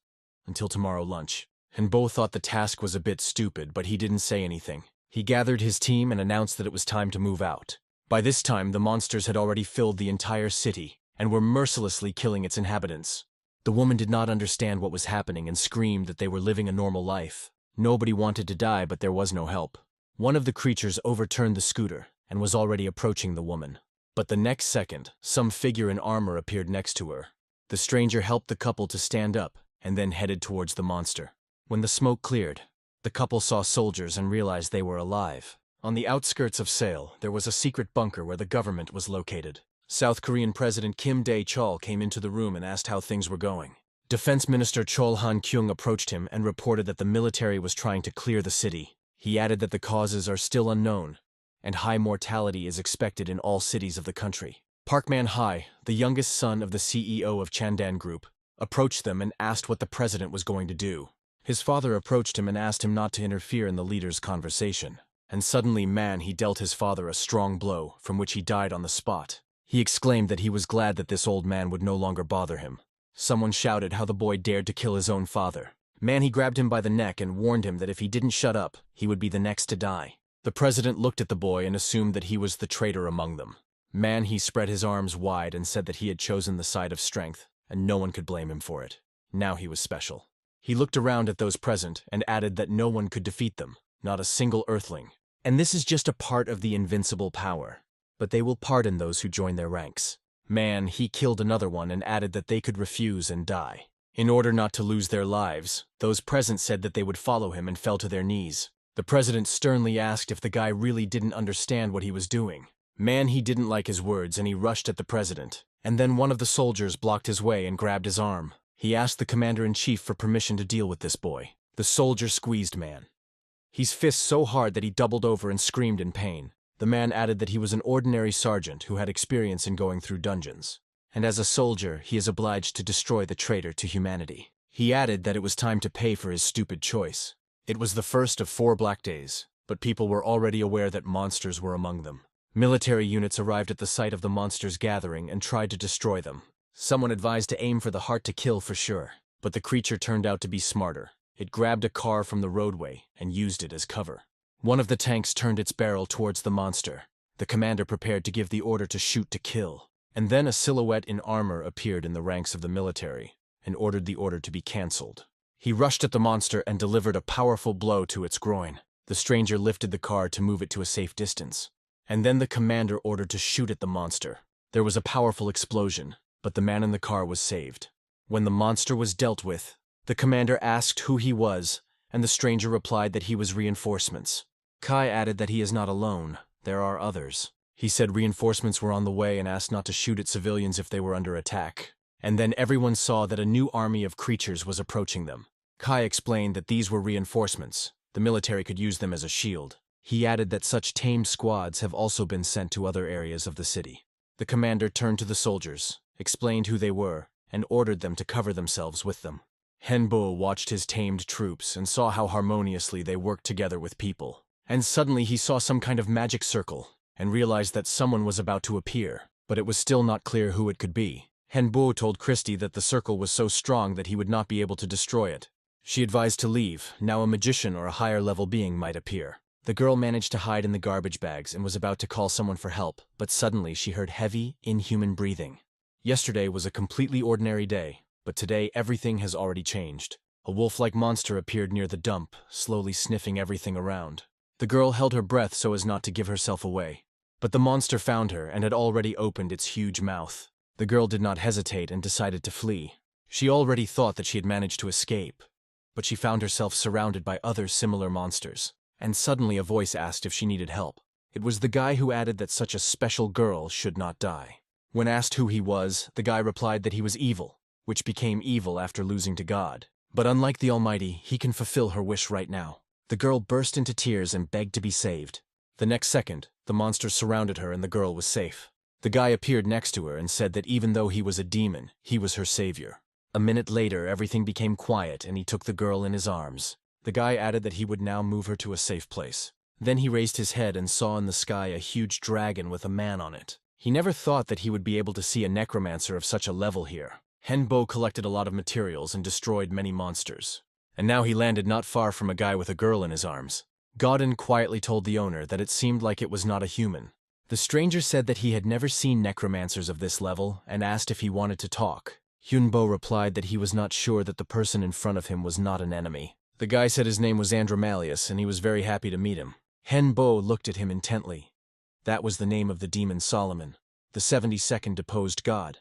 until tomorrow lunch. Hyunbo thought the task was a bit stupid, but he didn't say anything. He gathered his team and announced that it was time to move out. By this time, the monsters had already filled the entire city and were mercilessly killing its inhabitants. The woman did not understand what was happening and screamed that they were living a normal life. Nobody wanted to die, but there was no help. One of the creatures overturned the scooter and was already approaching the woman. But the next second, some figure in armor appeared next to her. The stranger helped the couple to stand up and then headed towards the monster. When the smoke cleared, the couple saw soldiers and realized they were alive. On the outskirts of Seoul, there was a secret bunker where the government was located. South Korean President Kim Dae-chul came into the room and asked how things were going. Defense Minister Chol Han-kyung approached him and reported that the military was trying to clear the city. He added that the causes are still unknown, and high mortality is expected in all cities of the country. Park Man-hae, the youngest son of the CEO of Chandan Group, approached them and asked what the president was going to do. His father approached him and asked him not to interfere in the leader's conversation. And suddenly he dealt his father a strong blow, from which he died on the spot. He exclaimed that he was glad that this old man would no longer bother him. Someone shouted how the boy dared to kill his own father. He grabbed him by the neck and warned him that if he didn't shut up, he would be the next to die. The president looked at the boy and assumed that he was the traitor among them. He spread his arms wide and said that he had chosen the side of strength, and no one could blame him for it. Now he was special. He looked around at those present and added that no one could defeat them, not a single earthling. And this is just a part of the invincible power. But they will pardon those who join their ranks. He killed another one and added that they could refuse and die. In order not to lose their lives, those present said that they would follow him and fell to their knees. The president sternly asked if the guy really didn't understand what he was doing. He didn't like his words and he rushed at the president. And then one of the soldiers blocked his way and grabbed his arm. He asked the commander-in-chief for permission to deal with this boy. The soldier squeezed man. His fist so hard that he doubled over and screamed in pain. The man added that he was an ordinary sergeant who had experience in going through dungeons. And as a soldier, he is obliged to destroy the traitor to humanity. He added that it was time to pay for his stupid choice. It was the first of 4 black days, but people were already aware that monsters were among them. Military units arrived at the site of the monsters gathering and tried to destroy them. Someone advised to aim for the heart to kill for sure, but the creature turned out to be smarter. It grabbed a car from the roadway and used it as cover. One of the tanks turned its barrel towards the monster. The commander prepared to give the order to shoot to kill. And then a silhouette in armor appeared in the ranks of the military and ordered the order to be cancelled. He rushed at the monster and delivered a powerful blow to its groin. The stranger lifted the car to move it to a safe distance. And then the commander ordered to shoot at the monster. There was a powerful explosion, but the man in the car was saved. When the monster was dealt with, the commander asked who he was, and the stranger replied that he was reinforcements. Kai added that he is not alone, there are others. He said reinforcements were on the way and asked not to shoot at civilians if they were under attack. And then everyone saw that a new army of creatures was approaching them. Kai explained that these were reinforcements. The military could use them as a shield. He added that such tamed squads have also been sent to other areas of the city. The commander turned to the soldiers, explained who they were, and ordered them to cover themselves with them. Henbo watched his tamed troops and saw how harmoniously they worked together with people. And suddenly he saw some kind of magic circle, and realized that someone was about to appear, but it was still not clear who it could be. Henbo told Christy that the circle was so strong that he would not be able to destroy it. She advised to leave, now a magician or a higher-level being might appear. The girl managed to hide in the garbage bags and was about to call someone for help, but suddenly she heard heavy, inhuman breathing. Yesterday was a completely ordinary day, but today everything has already changed. A wolf-like monster appeared near the dump, slowly sniffing everything around. The girl held her breath so as not to give herself away. But the monster found her and had already opened its huge mouth. The girl did not hesitate and decided to flee. She already thought that she had managed to escape, but she found herself surrounded by other similar monsters. And suddenly a voice asked if she needed help. It was the guy who added that such a special girl should not die. When asked who he was, the guy replied that he was evil, which became evil after losing to God. But unlike the Almighty, he can fulfill her wish right now. The girl burst into tears and begged to be saved. The next second, the monsters surrounded her and the girl was safe. The guy appeared next to her and said that even though he was a demon, he was her savior. A minute later, everything became quiet and he took the girl in his arms. The guy added that he would now move her to a safe place. Then he raised his head and saw in the sky a huge dragon with a man on it. He never thought that he would be able to see a necromancer of such a level here. Henbo collected a lot of materials and destroyed many monsters. And now he landed not far from a guy with a girl in his arms. Godin quietly told the owner that it seemed like it was not a human. The stranger said that he had never seen necromancers of this level and asked if he wanted to talk. Hyunbo replied that he was not sure that the person in front of him was not an enemy. The guy said his name was Andromalius and he was very happy to meet him. Henbo looked at him intently. That was the name of the demon Solomon, the 72nd deposed god,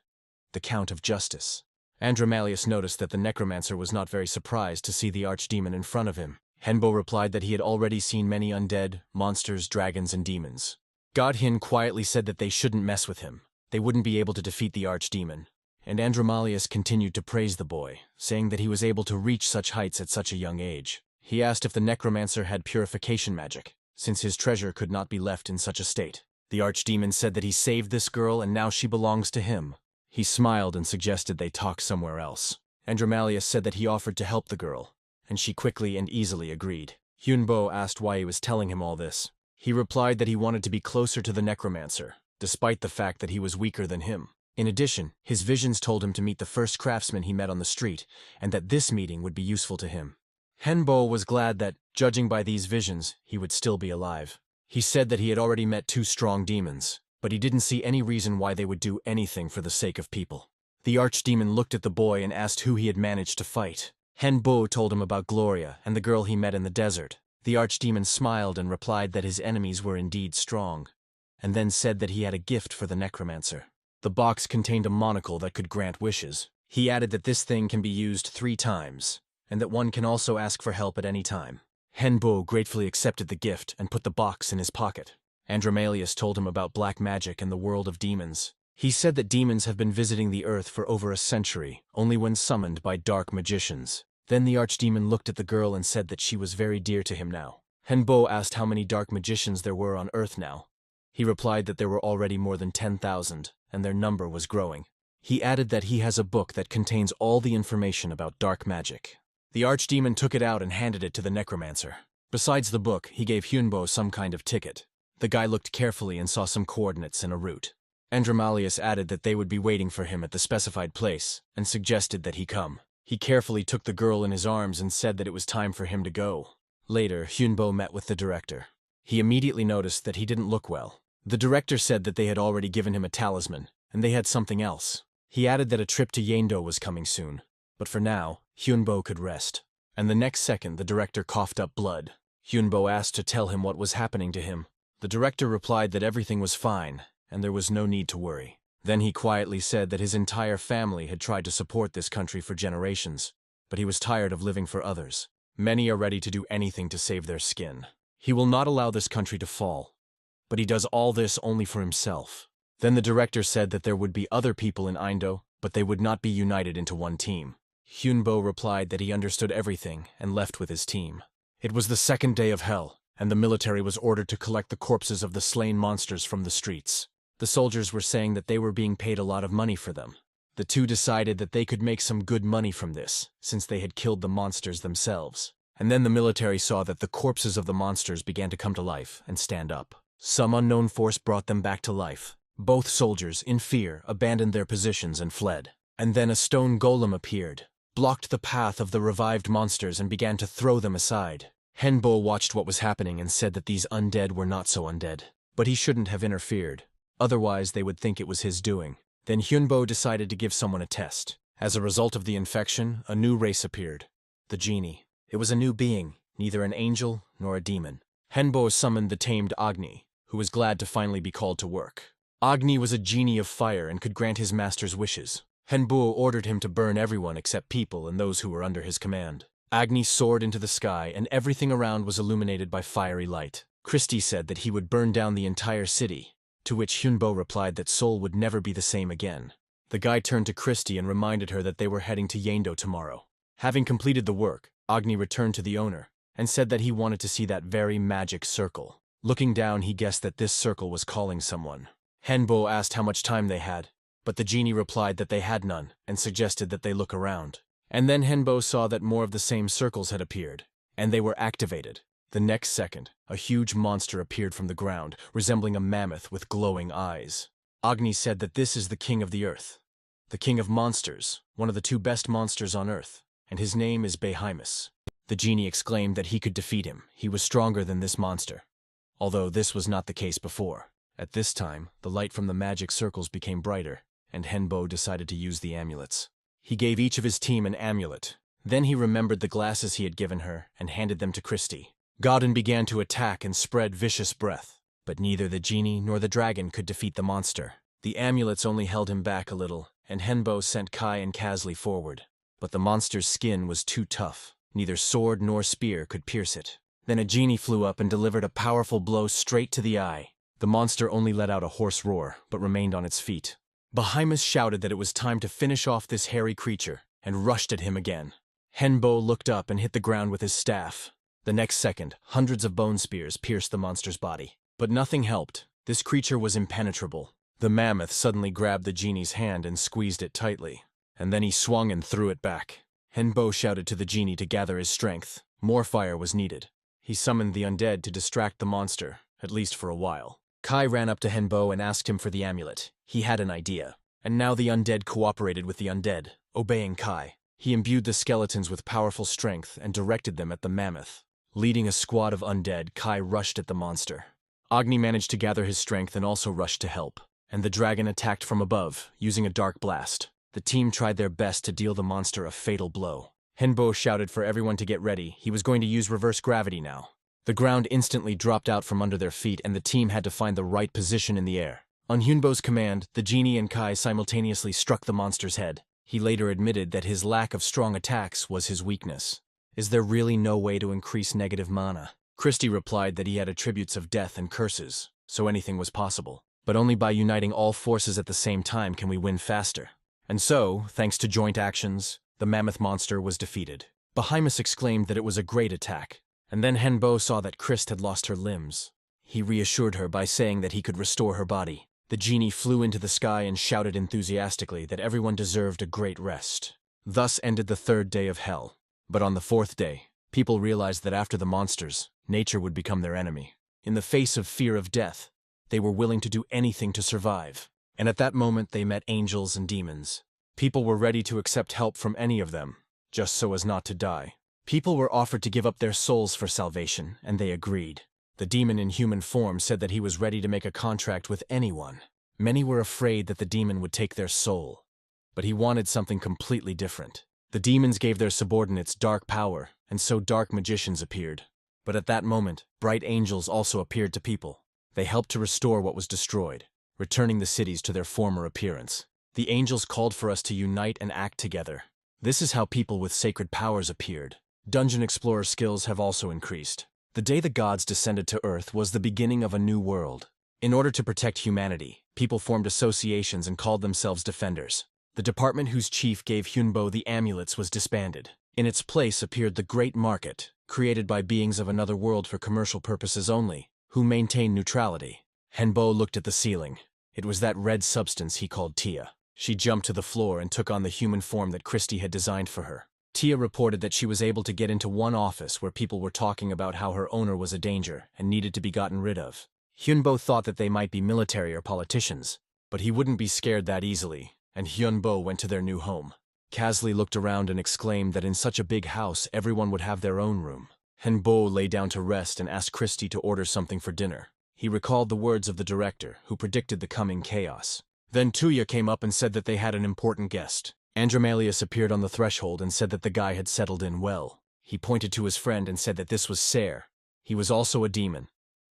the Count of Justice. Andromalius noticed that the necromancer was not very surprised to see the archdemon in front of him. Henbo replied that he had already seen many undead, monsters, dragons, and demons. Godhin quietly said that they shouldn't mess with him. They wouldn't be able to defeat the archdemon. And Andromalius continued to praise the boy, saying that he was able to reach such heights at such a young age. He asked if the necromancer had purification magic, since his treasure could not be left in such a state. The archdemon said that he saved this girl and now she belongs to him. He smiled and suggested they talk somewhere else. Andromalius said that he offered to help the girl, and she quickly and easily agreed. Hyunbo asked why he was telling him all this. He replied that he wanted to be closer to the necromancer, despite the fact that he was weaker than him. In addition, his visions told him to meet the first craftsman he met on the street, and that this meeting would be useful to him. Henbo was glad that, judging by these visions, he would still be alive. He said that he had already met 2 strong demons, but he didn't see any reason why they would do anything for the sake of people. The archdemon looked at the boy and asked who he had managed to fight. Henbo told him about Gloria and the girl he met in the desert. The archdemon smiled and replied that his enemies were indeed strong, and then said that he had a gift for the necromancer. The box contained a monocle that could grant wishes. He added that this thing can be used 3 times, and that one can also ask for help at any time. Henbo gratefully accepted the gift and put the box in his pocket. Andromalius told him about black magic and the world of demons. He said that demons have been visiting the earth for over a century, only when summoned by dark magicians. Then the archdemon looked at the girl and said that she was very dear to him now. Henbo asked how many dark magicians there were on Earth now. He replied that there were already more than 10,000, and their number was growing. He added that he has a book that contains all the information about dark magic. The archdemon took it out and handed it to the necromancer. Besides the book, he gave Hyunbo some kind of ticket. The guy looked carefully and saw some coordinates and a route. Andromalius added that they would be waiting for him at the specified place, and suggested that he come. He carefully took the girl in his arms and said that it was time for him to go. Later, Hyunbo met with the director. He immediately noticed that he didn't look well. The director said that they had already given him a talisman, and they had something else. He added that a trip to Yendo was coming soon. But for now, Hyunbo could rest. And the next second, the director coughed up blood. Hyunbo asked to tell him what was happening to him. The director replied that everything was fine, and there was no need to worry. Then he quietly said that his entire family had tried to support this country for generations, but he was tired of living for others. Many are ready to do anything to save their skin. He will not allow this country to fall, but he does all this only for himself. Then the director said that there would be other people in Indo, but they would not be united into one team. Hyunbo replied that he understood everything and left with his team. It was the second day of hell, and the military was ordered to collect the corpses of the slain monsters from the streets. The soldiers were saying that they were being paid a lot of money for them. The two decided that they could make some good money from this, since they had killed the monsters themselves. And then the military saw that the corpses of the monsters began to come to life and stand up. Some unknown force brought them back to life. Both soldiers, in fear, abandoned their positions and fled. And then a stone golem appeared, blocked the path of the revived monsters and began to throw them aside. Henbo watched what was happening and said that these undead were not so undead. But he shouldn't have interfered. Otherwise, they would think it was his doing. Then Hyunbo decided to give someone a test. As a result of the infection, a new race appeared. The genie. It was a new being, neither an angel nor a demon. Henbo summoned the tamed Agni, who was glad to finally be called to work. Agni was a genie of fire and could grant his master's wishes. Henbo ordered him to burn everyone except people and those who were under his command. Agni soared into the sky, and everything around was illuminated by fiery light. Christie said that he would burn down the entire city, to which Hyunbo replied that Seoul would never be the same again. The guy turned to Christie and reminded her that they were heading to Yendo tomorrow. Having completed the work, Agni returned to the owner and said that he wanted to see that very magic circle. Looking down, he guessed that this circle was calling someone. Henbo asked how much time they had, but the genie replied that they had none and suggested that they look around. And then Henbo saw that more of the same circles had appeared, and they were activated. The next second, a huge monster appeared from the ground, resembling a mammoth with glowing eyes. Agni said that this is the king of the earth, the king of monsters, one of the two best monsters on earth, and his name is Behemoth. The genie exclaimed that he could defeat him. He was stronger than this monster, although this was not the case before. At this time, the light from the magic circles became brighter, and Henbo decided to use the amulets. He gave each of his team an amulet. Then he remembered the glasses he had given her and handed them to Christie. Godin began to attack and spread vicious breath, but neither the genie nor the dragon could defeat the monster. The amulets only held him back a little, and Henbo sent Kai and Kasley forward. But the monster's skin was too tough. Neither sword nor spear could pierce it. Then a genie flew up and delivered a powerful blow straight to the eye. The monster only let out a hoarse roar, but remained on its feet. Behemoth shouted that it was time to finish off this hairy creature, and rushed at him again. Henbo looked up and hit the ground with his staff. The next second, hundreds of bone spears pierced the monster's body. But nothing helped. This creature was impenetrable. The mammoth suddenly grabbed the genie's hand and squeezed it tightly. And then he swung and threw it back. Henbo shouted to the genie to gather his strength. More fire was needed. He summoned the undead to distract the monster, at least for a while. Kai ran up to Henbo and asked him for the amulet. He had an idea. And now the undead cooperated with the undead, obeying Kai. He imbued the skeletons with powerful strength and directed them at the mammoth. Leading a squad of undead, Kai rushed at the monster. Agni managed to gather his strength and also rushed to help. And the dragon attacked from above, using a dark blast. The team tried their best to deal the monster a fatal blow. Henbo shouted for everyone to get ready. He was going to use reverse gravity now. The ground instantly dropped out from under their feet, and the team had to find the right position in the air. On Hyunbo's command, the genie and Kai simultaneously struck the monster's head. He later admitted that his lack of strong attacks was his weakness. Is there really no way to increase negative mana? Christie replied that he had attributes of death and curses, so anything was possible. But only by uniting all forces at the same time can we win faster. And so, thanks to joint actions, the mammoth monster was defeated. Behemoth exclaimed that it was a great attack, and then Henbo saw that Christ had lost her limbs. He reassured her by saying that he could restore her body. The genie flew into the sky and shouted enthusiastically that everyone deserved a great rest. Thus ended the third day of hell. But on the fourth day, people realized that after the monsters, nature would become their enemy. In the face of fear of death, they were willing to do anything to survive. And at that moment they met angels and demons. People were ready to accept help from any of them, just so as not to die. People were offered to give up their souls for salvation, and they agreed. The demon in human form said that he was ready to make a contract with anyone. Many were afraid that the demon would take their soul, but he wanted something completely different. The demons gave their subordinates dark power, and so dark magicians appeared. But at that moment, bright angels also appeared to people. They helped to restore what was destroyed, returning the cities to their former appearance. The angels called for us to unite and act together. This is how people with sacred powers appeared. Dungeon explorer skills have also increased. The day the gods descended to Earth was the beginning of a new world. In order to protect humanity, people formed associations and called themselves defenders. The department whose chief gave Hyunbo the amulets was disbanded. In its place appeared the Great Market, created by beings of another world for commercial purposes only, who maintained neutrality. Henbo looked at the ceiling. It was that red substance he called Tia. She jumped to the floor and took on the human form that Christie had designed for her. Tia reported that she was able to get into one office where people were talking about how her owner was a danger and needed to be gotten rid of. Hyunbo thought that they might be military or politicians, but he wouldn't be scared that easily, and Hyunbo went to their new home. Kasley looked around and exclaimed that in such a big house everyone would have their own room. Henbo lay down to rest and asked Christie to order something for dinner. He recalled the words of the director, who predicted the coming chaos. Then Tuya came up and said that they had an important guest. Andromalius appeared on the threshold and said that the guy had settled in well. He pointed to his friend and said that this was Sayer. He was also a demon.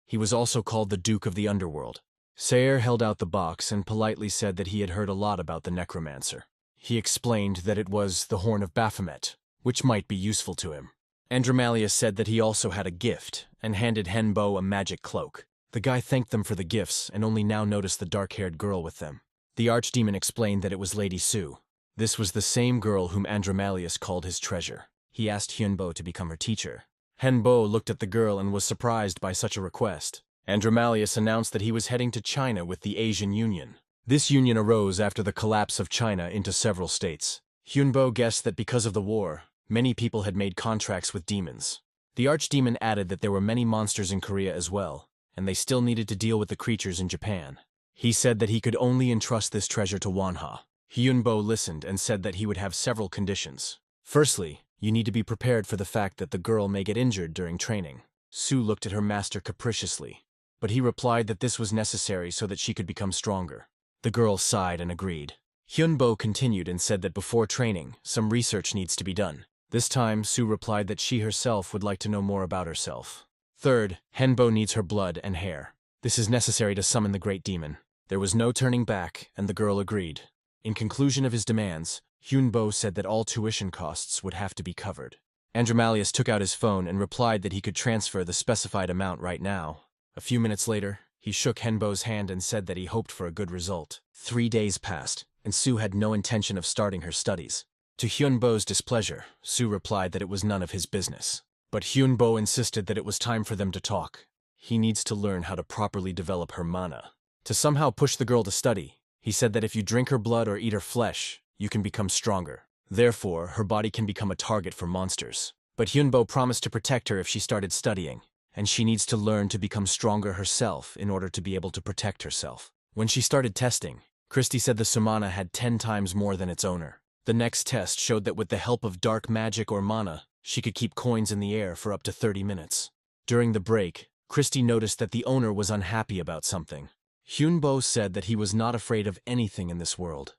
He was also called the Duke of the Underworld. Sayer held out the box and politely said that he had heard a lot about the necromancer. He explained that it was the Horn of Baphomet, which might be useful to him. Andromalius said that he also had a gift and handed Henbo a magic cloak. The guy thanked them for the gifts and only now noticed the dark-haired girl with them. The archdemon explained that it was Lady Sue. This was the same girl whom Andromalius called his treasure. He asked Hyunbo to become her teacher. Henbo looked at the girl and was surprised by such a request. Andromalius announced that he was heading to China with the Asian Union. This union arose after the collapse of China into several states. Hyunbo guessed that because of the war, many people had made contracts with demons. The archdemon added that there were many monsters in Korea as well, and they still needed to deal with the creatures in Japan. He said that he could only entrust this treasure to Wanha. Hyunbo listened and said that he would have several conditions. Firstly, you need to be prepared for the fact that the girl may get injured during training. Sue looked at her master capriciously, but he replied that this was necessary so that she could become stronger. The girl sighed and agreed. Hyunbo continued and said that before training, some research needs to be done. This time, Sue replied that she herself would like to know more about herself. Third, Henbo needs her blood and hair. This is necessary to summon the great demon. There was no turning back, and the girl agreed. In conclusion of his demands, Hyunbo said that all tuition costs would have to be covered. Andromalius took out his phone and replied that he could transfer the specified amount right now. A few minutes later, he shook Henbo's hand and said that he hoped for a good result. 3 days passed, and Sue had no intention of starting her studies. To Hyunbo's displeasure, Sue replied that it was none of his business. But Hyunbo insisted that it was time for them to talk. He needs to learn how to properly develop her mana. To somehow push the girl to study, he said that if you drink her blood or eat her flesh, you can become stronger. Therefore, her body can become a target for monsters. But Hyunbo promised to protect her if she started studying, and she needs to learn to become stronger herself in order to be able to protect herself. When she started testing, Christie said the Sumana had 10 times more than its owner. The next test showed that with the help of dark magic or mana, she could keep coins in the air for up to 30 minutes. During the break, Christie noticed that the owner was unhappy about something. Hyunbo said that he was not afraid of anything in this world,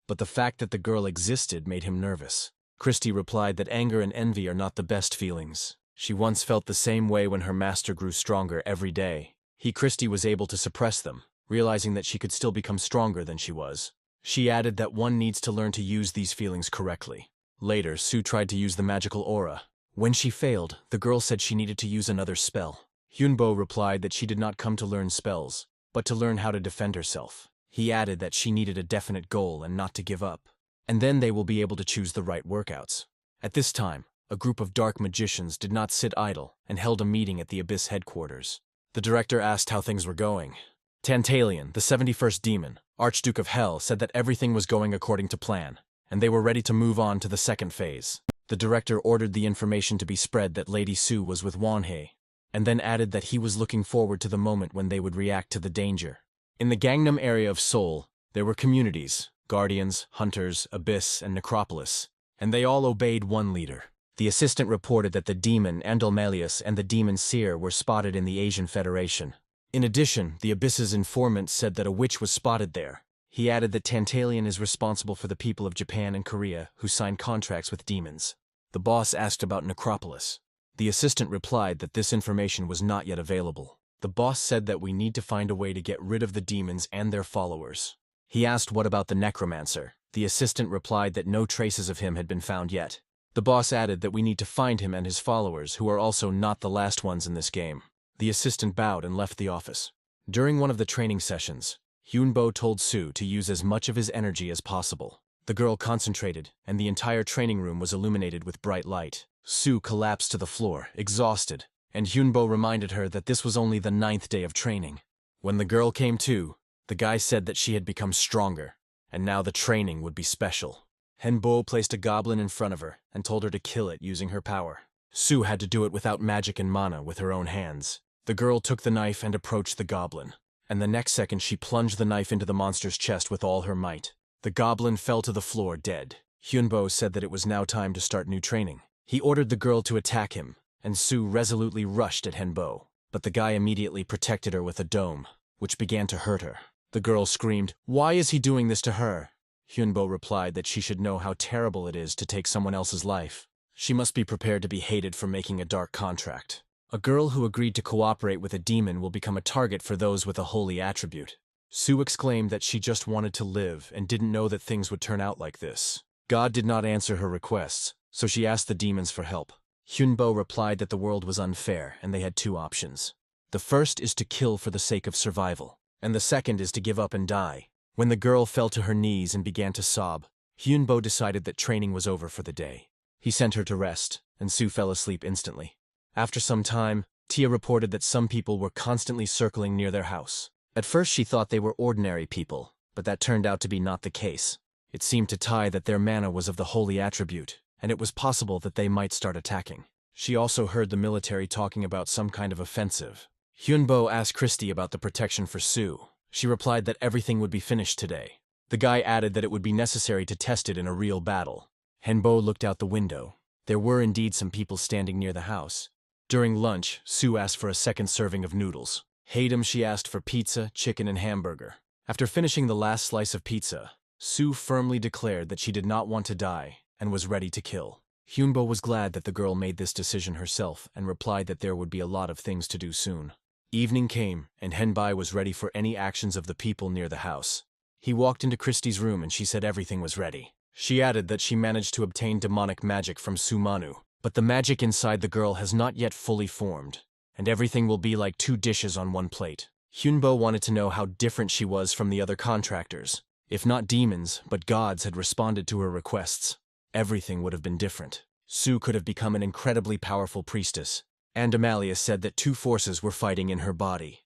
but the fact that the girl existed made him nervous. Christie replied that anger and envy are not the best feelings. She once felt the same way when her master grew stronger every day. Christie was able to suppress them, realizing that she could still become stronger than she was. She added that one needs to learn to use these feelings correctly. Later, Sue tried to use the magical aura. When she failed, the girl said she needed to use another spell. Hyunbo replied that she did not come to learn spells, but to learn how to defend herself. He added that she needed a definite goal and not to give up. And then they will be able to choose the right workouts. At this time, a group of dark magicians did not sit idle and held a meeting at the Abyss headquarters. The director asked how things were going. Tantalion, the 71st demon, Archduke of Hell, said that everything was going according to plan, and they were ready to move on to the second phase. The director ordered the information to be spread that Lady Su was with Wanhei, and then added that he was looking forward to the moment when they would react to the danger. In the Gangnam area of Seoul, there were communities, Guardians, Hunters, Abyss, and Necropolis, and they all obeyed one leader. The assistant reported that the demon Andalmalius and the demon Seer were spotted in the Asian Federation. In addition, the Abyss's informant said that a witch was spotted there. He added that Tantalion is responsible for the people of Japan and Korea who signed contracts with demons. The boss asked about Necropolis. The assistant replied that this information was not yet available. The boss said that we need to find a way to get rid of the demons and their followers. He asked what about the necromancer. The assistant replied that no traces of him had been found yet. The boss added that we need to find him and his followers, who are also not the last ones in this game. The assistant bowed and left the office. During one of the training sessions, Hyunbo told Su to use as much of his energy as possible. The girl concentrated, and the entire training room was illuminated with bright light. Su collapsed to the floor, exhausted, and Hyunbo reminded her that this was only the 9th day of training. When the girl came to, the guy said that she had become stronger, and now the training would be special. Hyunbo placed a goblin in front of her and told her to kill it using her power. Su had to do it without magic and mana with her own hands. The girl took the knife and approached the goblin, and the next second she plunged the knife into the monster's chest with all her might. The goblin fell to the floor dead. Hyunbo said that it was now time to start new training. He ordered the girl to attack him, and Su resolutely rushed at Hyunbo, but the guy immediately protected her with a dome, which began to hurt her. The girl screamed, "Why is he doing this to her?" Hyunbo replied that she should know how terrible it is to take someone else's life. She must be prepared to be hated for making a dark contract. A girl who agreed to cooperate with a demon will become a target for those with a holy attribute. Su exclaimed that she just wanted to live and didn't know that things would turn out like this. God did not answer her requests, so she asked the demons for help. Hyunbo replied that the world was unfair and they had two options. The first is to kill for the sake of survival, and the second is to give up and die. When the girl fell to her knees and began to sob, Hyunbo decided that training was over for the day. He sent her to rest, and Su fell asleep instantly. After some time, Tia reported that some people were constantly circling near their house. At first she thought they were ordinary people, but that turned out to be not the case. It seemed to Tai that their mana was of the holy attribute, and it was possible that they might start attacking. She also heard the military talking about some kind of offensive. Hyunbo asked Christy about the protection for Su. She replied that everything would be finished today. The guy added that it would be necessary to test it in a real battle. Hyunbo looked out the window. There were indeed some people standing near the house. During lunch, Su asked for a second serving of noodles. Hatem she asked for pizza, chicken, and hamburger. After finishing the last slice of pizza, Su firmly declared that she did not want to die and was ready to kill. Hyunbo was glad that the girl made this decision herself and replied that there would be a lot of things to do soon. Evening came, and Henbai was ready for any actions of the people near the house. He walked into Christie's room and she said everything was ready. She added that she managed to obtain demonic magic from Sumanu, but the magic inside the girl has not yet fully formed, and everything will be like two dishes on one plate. Hyunbo wanted to know how different she was from the other contractors. If not demons, but gods had responded to her requests, everything would have been different. Su could have become an incredibly powerful priestess. Andamalius said that two forces were fighting in her body.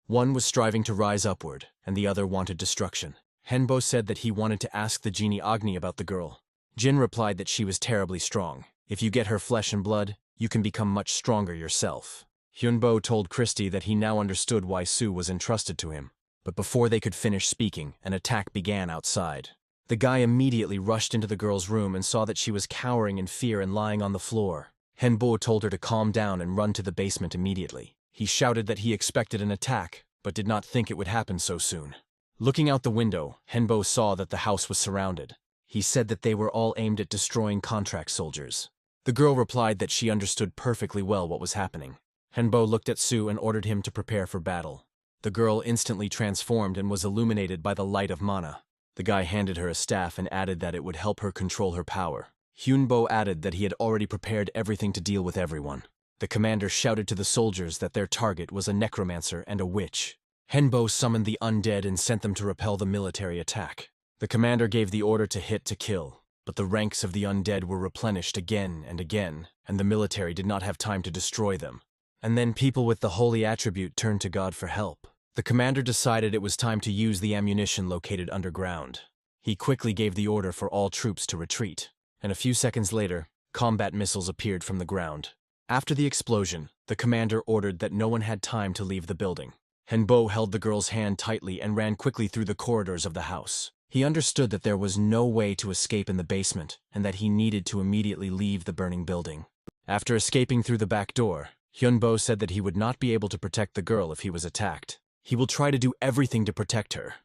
One was striving to rise upward, and the other wanted destruction. Henbo said that he wanted to ask the genie Agni about the girl. Jin replied that she was terribly strong. If you get her flesh and blood, you can become much stronger yourself. Hyunbo told Christy that he now understood why Su was entrusted to him. But before they could finish speaking, an attack began outside. The guy immediately rushed into the girl's room and saw that she was cowering in fear and lying on the floor. Henbo told her to calm down and run to the basement immediately. He shouted that he expected an attack, but did not think it would happen so soon. Looking out the window, Henbo saw that the house was surrounded. He said that they were all aimed at destroying contract soldiers. The girl replied that she understood perfectly well what was happening. Henbo looked at Su and ordered him to prepare for battle. The girl instantly transformed and was illuminated by the light of mana. The guy handed her a staff and added that it would help her control her power. Hyunbo added that he had already prepared everything to deal with everyone. The commander shouted to the soldiers that their target was a necromancer and a witch. Henbo summoned the undead and sent them to repel the military attack. The commander gave the order to hit to kill. But the ranks of the undead were replenished again and again, and the military did not have time to destroy them. And then people with the holy attribute turned to God for help. The commander decided it was time to use the ammunition located underground. He quickly gave the order for all troops to retreat, and a few seconds later, combat missiles appeared from the ground. After the explosion, the commander ordered that no one had time to leave the building. Henbo held the girl's hand tightly and ran quickly through the corridors of the house. He understood that there was no way to escape in the basement and that he needed to immediately leave the burning building. After escaping through the back door, Hyunbo said that he would not be able to protect the girl if he was attacked. He will try to do everything to protect her,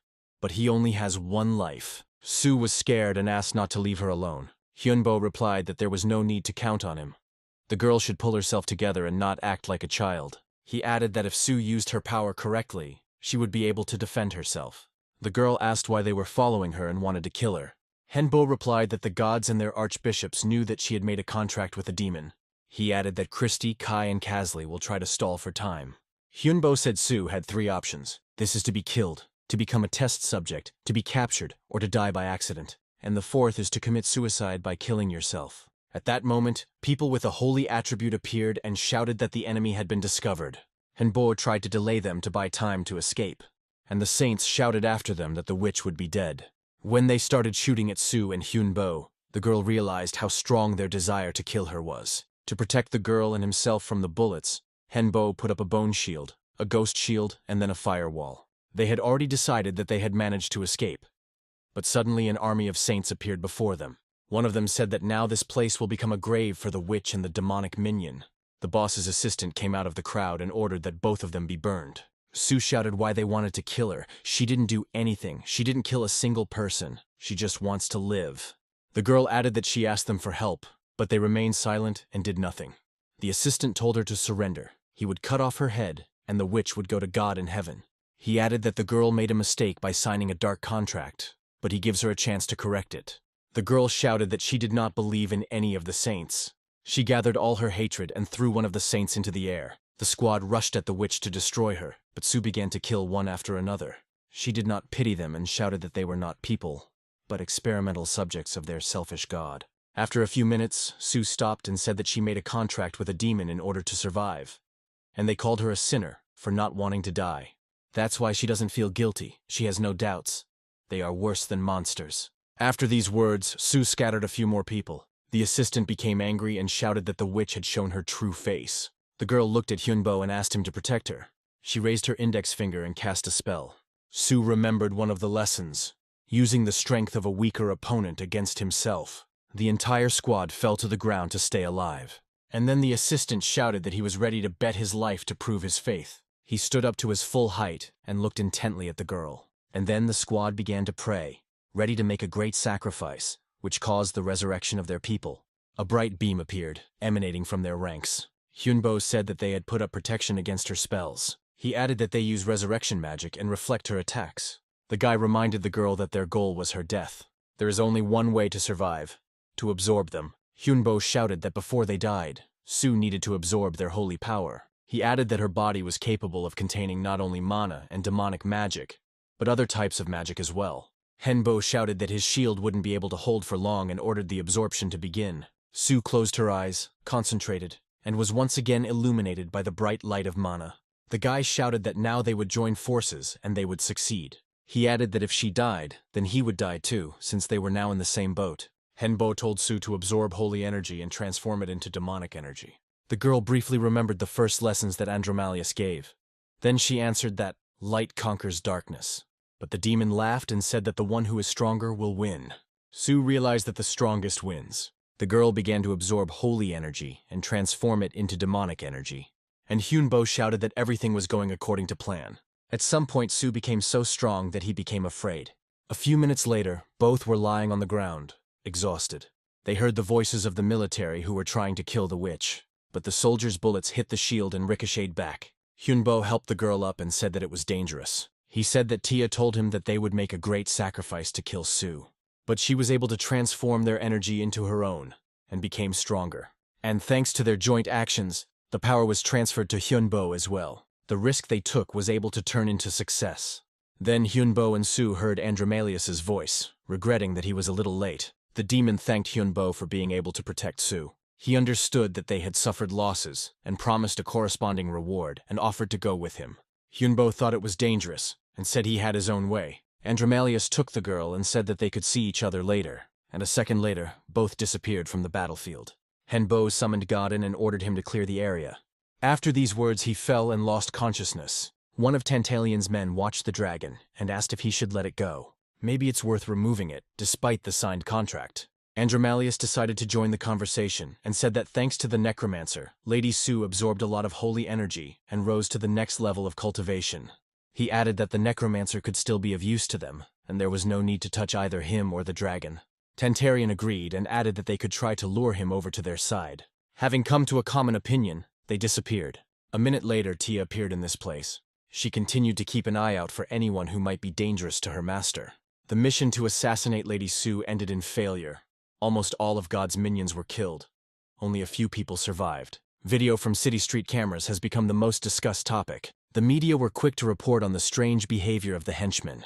but he only has one life. Sue was scared and asked not to leave her alone. Hyunbo replied that there was no need to count on him. The girl should pull herself together and not act like a child. He added that if Sue used her power correctly, she would be able to defend herself. The girl asked why they were following her and wanted to kill her. Henbo replied that the gods and their archbishops knew that she had made a contract with a demon. He added that Christy, Kai, and Kasley will try to stall for time. Hyunbo said Sue had 3 options. This is to be killed, to become a test subject, to be captured, or to die by accident. And the 4th is to commit suicide by killing yourself. At that moment, people with a holy attribute appeared and shouted that the enemy had been discovered. Henbo tried to delay them to buy time to escape, and the saints shouted after them that the witch would be dead. When they started shooting at Sue and Hyunbo, the girl realized how strong their desire to kill her was. To protect the girl and himself from the bullets, Henbo put up a bone shield, a ghost shield, and then a firewall. They had already decided that they had managed to escape. But suddenly an army of saints appeared before them. One of them said that now this place will become a grave for the witch and the demonic minion. The boss's assistant came out of the crowd and ordered that both of them be burned. Sue shouted why they wanted to kill her. She didn't do anything. She didn't kill a single person. She just wants to live. The girl added that she asked them for help, but they remained silent and did nothing. The assistant told her to surrender. He would cut off her head, and the witch would go to God in heaven. He added that the girl made a mistake by signing a dark contract, but he gives her a chance to correct it. The girl shouted that she did not believe in any of the saints. She gathered all her hatred and threw one of the saints into the air. The squad rushed at the witch to destroy her, but Sue began to kill one after another. She did not pity them and shouted that they were not people, but experimental subjects of their selfish god. After a few minutes, Sue stopped and said that she made a contract with a demon in order to survive, and they called her a sinner for not wanting to die. That's why she doesn't feel guilty. She has no doubts. They are worse than monsters. After these words, Sue scattered a few more people. The assistant became angry and shouted that the witch had shown her true face. The girl looked at Hyunbo and asked him to protect her. She raised her index finger and cast a spell. Sue remembered one of the lessons, using the strength of a weaker opponent against himself. The entire squad fell to the ground to stay alive. And then the assistant shouted that he was ready to bet his life to prove his faith. He stood up to his full height and looked intently at the girl. And then the squad began to pray, ready to make a great sacrifice, which caused the resurrection of their people. A bright beam appeared, emanating from their ranks. Hyunbo said that they had put up protection against her spells. He added that they use resurrection magic and reflect her attacks. The guy reminded the girl that their goal was her death. There is only one way to survive: to absorb them. Hyunbo shouted that before they died, Sue needed to absorb their holy power. He added that her body was capable of containing not only mana and demonic magic, but other types of magic as well. Henbo shouted that his shield wouldn't be able to hold for long and ordered the absorption to begin. Sue closed her eyes, concentrated, and was once again illuminated by the bright light of mana. The guy shouted that now they would join forces and they would succeed. He added that if she died, then he would die too, since they were now in the same boat. Henbo told Sue to absorb holy energy and transform it into demonic energy. The girl briefly remembered the first lessons that Andromalius gave. Then she answered that light conquers darkness. But the demon laughed and said that the one who is stronger will win. Sue realized that the strongest wins. The girl began to absorb holy energy and transform it into demonic energy. And Hyunbo shouted that everything was going according to plan. At some point, Sue became so strong that he became afraid. A few minutes later, both were lying on the ground, exhausted. They heard the voices of the military who were trying to kill the witch, but the soldiers' bullets hit the shield and ricocheted back. Hyunbo helped the girl up and said that it was dangerous. He said that Tia told him that they would make a great sacrifice to kill Sue, but she was able to transform their energy into her own and became stronger. And thanks to their joint actions, the power was transferred to Hyunbo as well. The risk they took was able to turn into success. Then Hyunbo and Sue heard Andromalius's voice, regretting that he was a little late. The demon thanked Hyunbo for being able to protect Soo. He understood that they had suffered losses and promised a corresponding reward and offered to go with him. Hyunbo thought it was dangerous and said he had his own way. Andromalius took the girl and said that they could see each other later, and a second later, both disappeared from the battlefield. Hyunbo summoned Godin and ordered him to clear the area. After these words, he fell and lost consciousness. One of Tantalian's men watched the dragon and asked if he should let it go. Maybe it's worth removing it, despite the signed contract. Andromalius decided to join the conversation and said that thanks to the necromancer, Lady Sue absorbed a lot of holy energy and rose to the next level of cultivation. He added that the necromancer could still be of use to them, and there was no need to touch either him or the dragon. Tantarian agreed and added that they could try to lure him over to their side. Having come to a common opinion, they disappeared. A minute later, Tia appeared in this place. She continued to keep an eye out for anyone who might be dangerous to her master. The mission to assassinate Lady Sue ended in failure. Almost all of God's minions were killed. Only a few people survived. Video from city street cameras has become the most discussed topic. The media were quick to report on the strange behavior of the henchmen.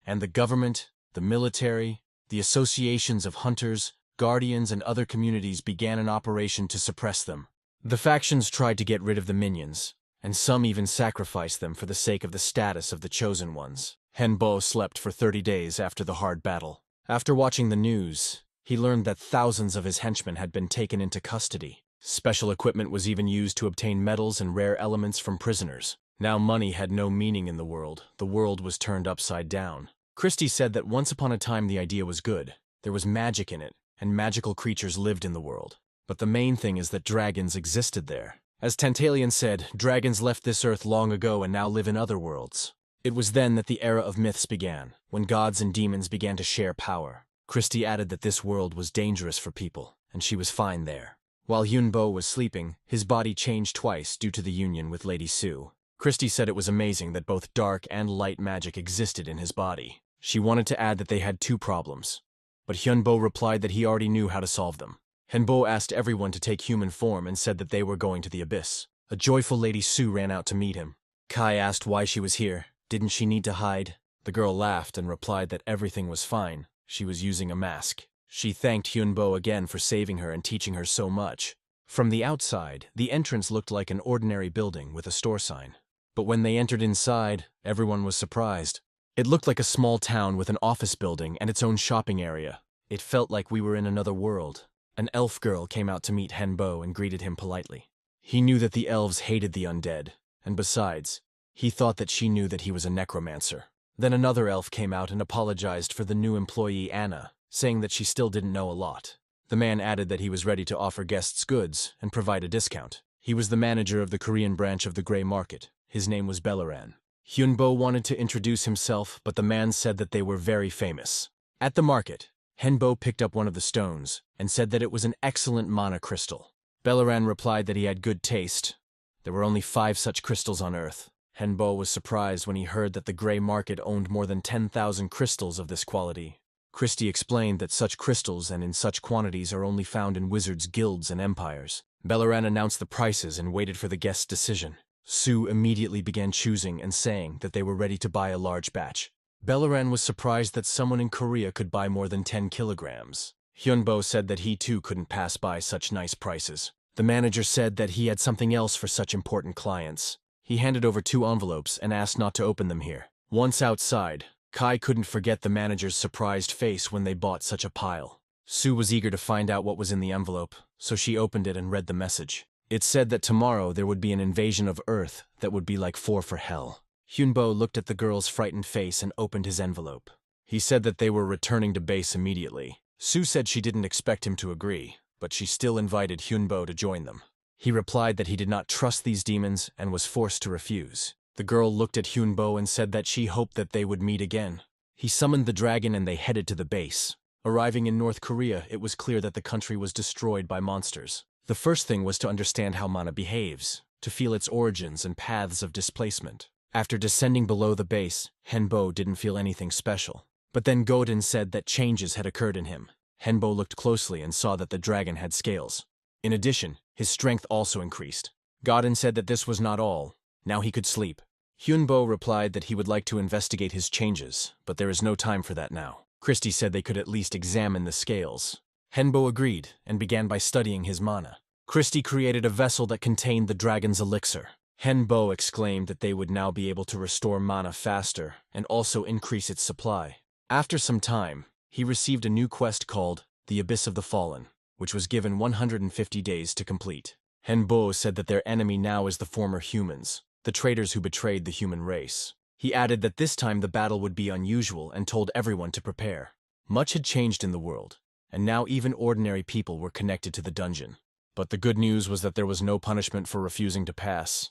And the government, the military, the associations of hunters, guardians, and other communities began an operation to suppress them. The factions tried to get rid of the minions, and some even sacrificed them for the sake of the status of the chosen ones. Hyunbo slept for 30 days after the hard battle. After watching the news, he learned that thousands of his henchmen had been taken into custody. Special equipment was even used to obtain metals and rare elements from prisoners. Now money had no meaning in the world was turned upside down. Christie said that once upon a time the idea was good. There was magic in it, and magical creatures lived in the world. But the main thing is that dragons existed there. As Tantalian said, dragons left this earth long ago and now live in other worlds. It was then that the era of myths began, when gods and demons began to share power. Christie added that this world was dangerous for people, and she was fine there. While Hyunbo was sleeping, his body changed twice due to the union with Lady Sue. Christie said it was amazing that both dark and light magic existed in his body. She wanted to add that they had two problems, but Hyunbo replied that he already knew how to solve them. Hyunbo asked everyone to take human form and said that they were going to the abyss. A joyful Lady Sue ran out to meet him. Kai asked why she was here. Didn't she need to hide? The girl laughed and replied that everything was fine. She was using a mask. She thanked Hyunbo again for saving her and teaching her so much. From the outside, the entrance looked like an ordinary building with a store sign. But when they entered inside, everyone was surprised. It looked like a small town with an office building and its own shopping area. It felt like we were in another world. An elf girl came out to meet Hyunbo and greeted him politely. He knew that the elves hated the undead, and besides, he thought that she knew that he was a necromancer. Then another elf came out and apologized for the new employee Anna, saying that she still didn't know a lot. The man added that he was ready to offer guests goods and provide a discount. He was the manager of the Korean branch of the Grey Market. His name was Bellaran. Hyunbo wanted to introduce himself, but the man said that they were very famous. At the market, Hyunbo picked up one of the stones and said that it was an excellent mana crystal. Bellaran replied that he had good taste. There were only 5 such crystals on Earth. Hyunbo was surprised when he heard that the Grey Market owned more than 10,000 crystals of this quality. Christie explained that such crystals and in such quantities are only found in wizards' guilds and empires. Bellaran announced the prices and waited for the guest's decision. Sue immediately began choosing and saying that they were ready to buy a large batch. Bellaran was surprised that someone in Korea could buy more than 10 kilograms. Hyunbo said that he too couldn't pass by such nice prices. The manager said that he had something else for such important clients. He handed over 2 envelopes and asked not to open them here. Once outside, Kai couldn't forget the manager's surprised face when they bought such a pile. Sue was eager to find out what was in the envelope, so she opened it and read the message. It said that tomorrow there would be an invasion of Earth that would be like 4 for hell. Hyunbo looked at the girl's frightened face and opened his envelope. He said that they were returning to base immediately. Sue said she didn't expect him to agree, but she still invited Hyunbo to join them. He replied that he did not trust these demons and was forced to refuse. The girl looked at Hyunbo and said that she hoped that they would meet again. He summoned the dragon and they headed to the base. Arriving in North Korea, it was clear that the country was destroyed by monsters. The first thing was to understand how mana behaves, to feel its origins and paths of displacement. After descending below the base, Hyunbo didn't feel anything special. But then Godin said that changes had occurred in him. Hyunbo looked closely and saw that the dragon had scales. In addition, his strength also increased. Godin said that this was not all. Now he could sleep. Hyunbo replied that he would like to investigate his changes, but there is no time for that now. Christie said they could at least examine the scales. Henbo agreed and began by studying his mana. Christie created a vessel that contained the dragon's elixir. Henbo exclaimed that they would now be able to restore mana faster and also increase its supply. After some time, he received a new quest called The Abyss of the Fallen, which was given 150 days to complete. Henbo said that their enemy now is the former humans, the traitors who betrayed the human race. He added that this time the battle would be unusual and told everyone to prepare. Much had changed in the world, and now even ordinary people were connected to the dungeon. But the good news was that there was no punishment for refusing to pass.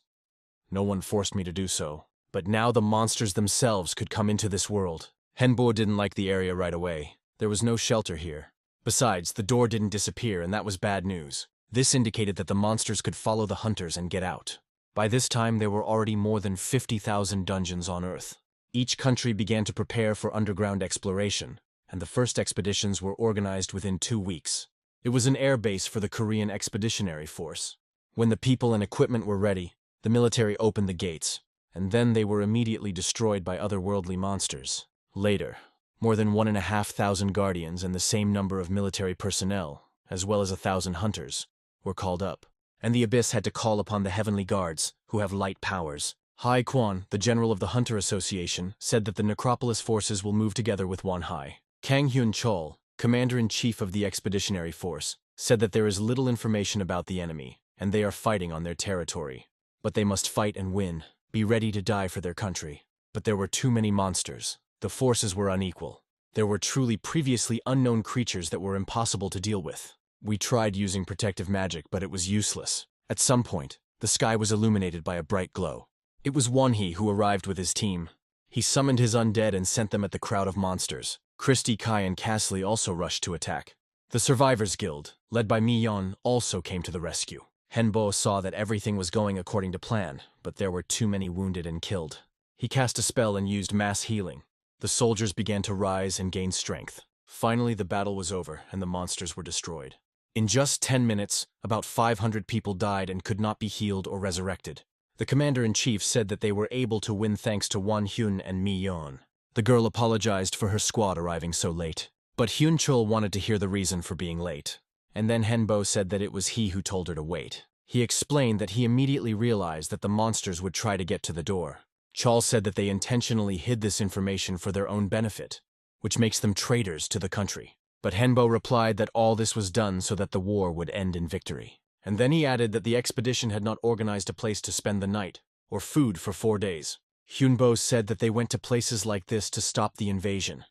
No one forced me to do so. But now the monsters themselves could come into this world. Henbo didn't like the area right away. There was no shelter here. Besides, the door didn't disappear, and that was bad news. This indicated that the monsters could follow the hunters and get out. By this time, there were already more than 50,000 dungeons on Earth. Each country began to prepare for underground exploration, and the first expeditions were organized within 2 weeks. It was an air base for the Korean Expeditionary Force. When the people and equipment were ready, the military opened the gates, and then they were immediately destroyed by otherworldly monsters. Later, more than 1,500 guardians and the same number of military personnel, as well as 1,000 hunters, were called up, and the Abyss had to call upon the heavenly guards, who have light powers. Hai Quan, the general of the Hunter Association, said that the Necropolis forces will move together with Wan Hai. Kang Hyun Chol, commander-in-chief of the Expeditionary Force, said that there is little information about the enemy, and they are fighting on their territory. But they must fight and win, be ready to die for their country. But there were too many monsters. The forces were unequal. There were truly previously unknown creatures that were impossible to deal with. We tried using protective magic, but it was useless. At some point, the sky was illuminated by a bright glow. It was Won-hee who arrived with his team. He summoned his undead and sent them at the crowd of monsters. Christie, Kai, and Castley also rushed to attack. The Survivors Guild, led by Mi-yeon, also came to the rescue. Henbo saw that everything was going according to plan, but there were too many wounded and killed. He cast a spell and used mass healing. The soldiers began to rise and gain strength. Finally, the battle was over, and the monsters were destroyed. In just 10 minutes, about 500 people died and could not be healed or resurrected. The commander-in-chief said that they were able to win thanks to Won Hyun and Mi-yeon. The girl apologized for her squad arriving so late, but Hyun Chol wanted to hear the reason for being late. And then Henbo said that it was he who told her to wait. He explained that he immediately realized that the monsters would try to get to the door. Chol said that they intentionally hid this information for their own benefit, which makes them traitors to the country. But Henbo replied that all this was done so that the war would end in victory. And then he added that the expedition had not organized a place to spend the night, or food for 4 days. Hyunbo said that they went to places like this to stop the invasion,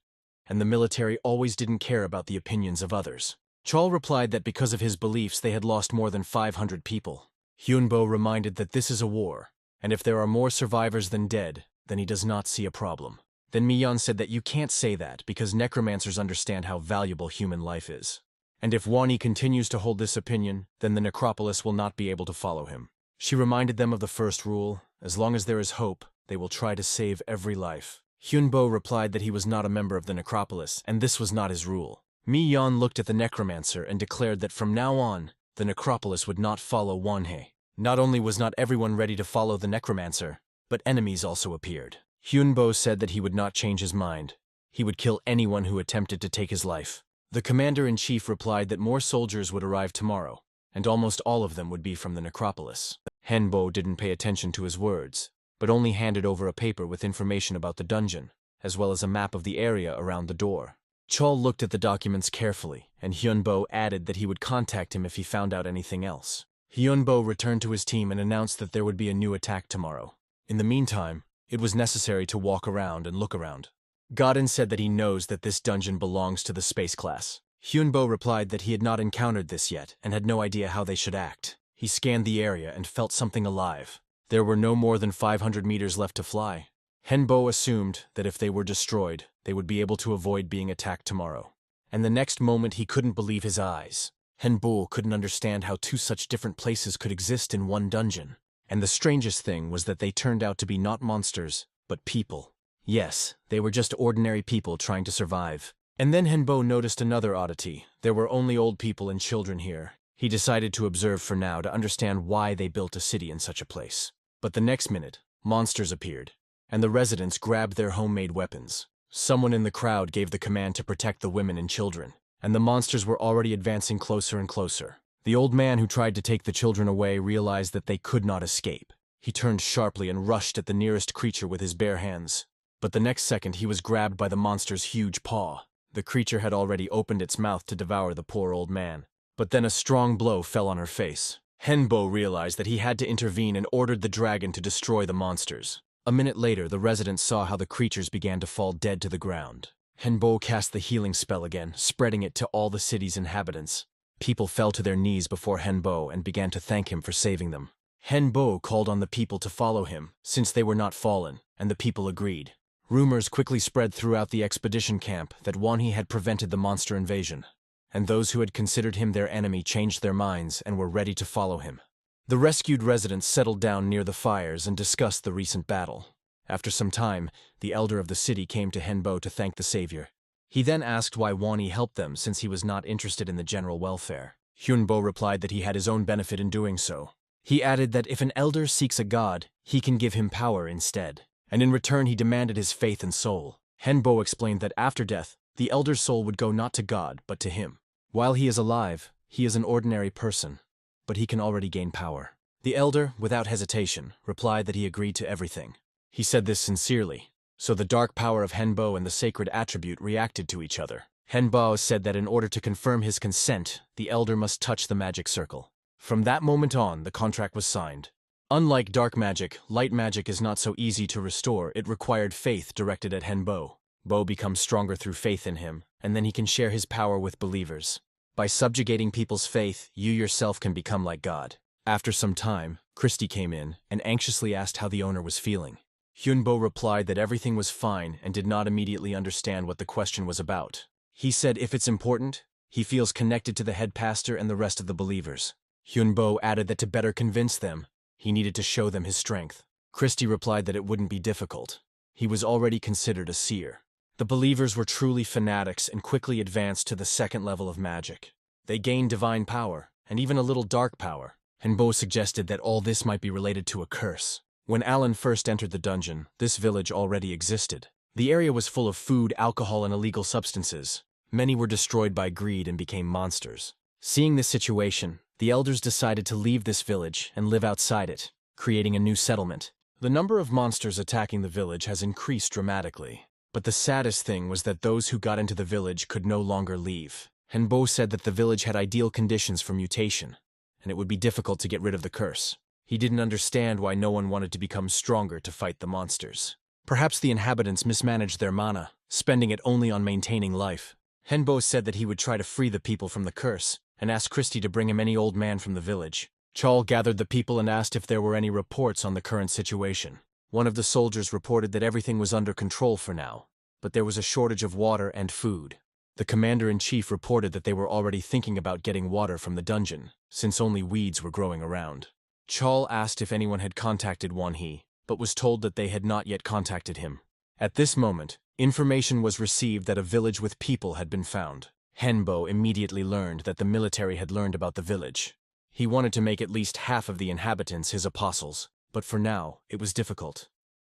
and the military always didn't care about the opinions of others. Chol replied that because of his beliefs they had lost more than 500 people. Hyunbo reminded that this is a war, and if there are more survivors than dead, then he does not see a problem. Then Mi-yeon said that you can't say that because necromancers understand how valuable human life is. And if Won-hee continues to hold this opinion, then the necropolis will not be able to follow him. She reminded them of the first rule: as long as there is hope, they will try to save every life. Hyunbo replied that he was not a member of the necropolis, and this was not his rule. Mi-yeon looked at the necromancer and declared that from now on, the necropolis would not follow Won-hee. Not only was not everyone ready to follow the necromancer, but enemies also appeared. Hyunbo said that he would not change his mind. He would kill anyone who attempted to take his life. The commander-in-chief replied that more soldiers would arrive tomorrow, and almost all of them would be from the necropolis. Henbo didn't pay attention to his words, but only handed over a paper with information about the dungeon, as well as a map of the area around the door. Chol looked at the documents carefully, and Hyunbo added that he would contact him if he found out anything else. Hyunbo returned to his team and announced that there would be a new attack tomorrow. In the meantime, it was necessary to walk around and look around. Godin said that he knows that this dungeon belongs to the space class. Hyunbo replied that he had not encountered this yet and had no idea how they should act. He scanned the area and felt something alive. There were no more than 500 meters left to fly. Henbo assumed that if they were destroyed, they would be able to avoid being attacked tomorrow. And the next moment he couldn't believe his eyes. Henbo couldn't understand how 2 such different places could exist in one dungeon. And the strangest thing was that they turned out to be not monsters, but people. Yes, they were just ordinary people trying to survive. And then Henbo noticed another oddity. There were only old people and children here. He decided to observe for now to understand why they built a city in such a place. But the next minute, monsters appeared, and the residents grabbed their homemade weapons. Someone in the crowd gave the command to protect the women and children, and the monsters were already advancing closer and closer. The old man who tried to take the children away realized that they could not escape. He turned sharply and rushed at the nearest creature with his bare hands. But the next second he was grabbed by the monster's huge paw. The creature had already opened its mouth to devour the poor old man. But then a strong blow fell on her face. Henbo realized that he had to intervene and ordered the dragon to destroy the monsters. A minute later, the residents saw how the creatures began to fall dead to the ground. Henbo cast the healing spell again, spreading it to all the city's inhabitants. People fell to their knees before Henbo and began to thank him for saving them. Henbo called on the people to follow him, since they were not fallen, and the people agreed. Rumors quickly spread throughout the expedition camp that Wanhee had prevented the monster invasion, and those who had considered him their enemy changed their minds and were ready to follow him. The rescued residents settled down near the fires and discussed the recent battle. After some time, the elder of the city came to Henbo to thank the savior. He then asked why Wanhee helped them since he was not interested in the general welfare. Hyunbo replied that he had his own benefit in doing so. He added that if an elder seeks a god, he can give him power instead, and in return he demanded his faith and soul. Henbo explained that after death, the elder's soul would go not to God, but to him. While he is alive, he is an ordinary person, but he can already gain power. The elder, without hesitation, replied that he agreed to everything. He said this sincerely, so the dark power of Henbo and the sacred attribute reacted to each other. Henbo said that in order to confirm his consent, the elder must touch the magic circle. From that moment on, the contract was signed. Unlike dark magic, light magic is not so easy to restore. It required faith directed at Henbo. Bo becomes stronger through faith in him, and then he can share his power with believers. By subjugating people's faith, you yourself can become like God. After some time, Christy came in and anxiously asked how the owner was feeling. Hyunbo replied that everything was fine and did not immediately understand what the question was about. He said if it's important, he feels connected to the head pastor and the rest of the believers. Hyunbo added that to better convince them, he needed to show them his strength. Christy replied that it wouldn't be difficult. He was already considered a seer. The believers were truly fanatics and quickly advanced to the second level of magic. They gained divine power, and even a little dark power. Henbo suggested that all this might be related to a curse. When Alan first entered the dungeon, this village already existed. The area was full of food, alcohol, and illegal substances. Many were destroyed by greed and became monsters. Seeing this situation, the elders decided to leave this village and live outside it, creating a new settlement. The number of monsters attacking the village has increased dramatically. But the saddest thing was that those who got into the village could no longer leave. Henbo said that the village had ideal conditions for mutation, and it would be difficult to get rid of the curse. He didn't understand why no one wanted to become stronger to fight the monsters. Perhaps the inhabitants mismanaged their mana, spending it only on maintaining life. Henbo said that he would try to free the people from the curse, and asked Christy to bring him any old man from the village. Chal gathered the people and asked if there were any reports on the current situation. One of the soldiers reported that everything was under control for now, but there was a shortage of water and food. The commander-in-chief reported that they were already thinking about getting water from the dungeon, since only weeds were growing around. Chal asked if anyone had contacted Wanhee, but was told that they had not yet contacted him. At this moment, information was received that a village with people had been found. Henbo immediately learned that the military had learned about the village. He wanted to make at least half of the inhabitants his apostles, but for now, it was difficult.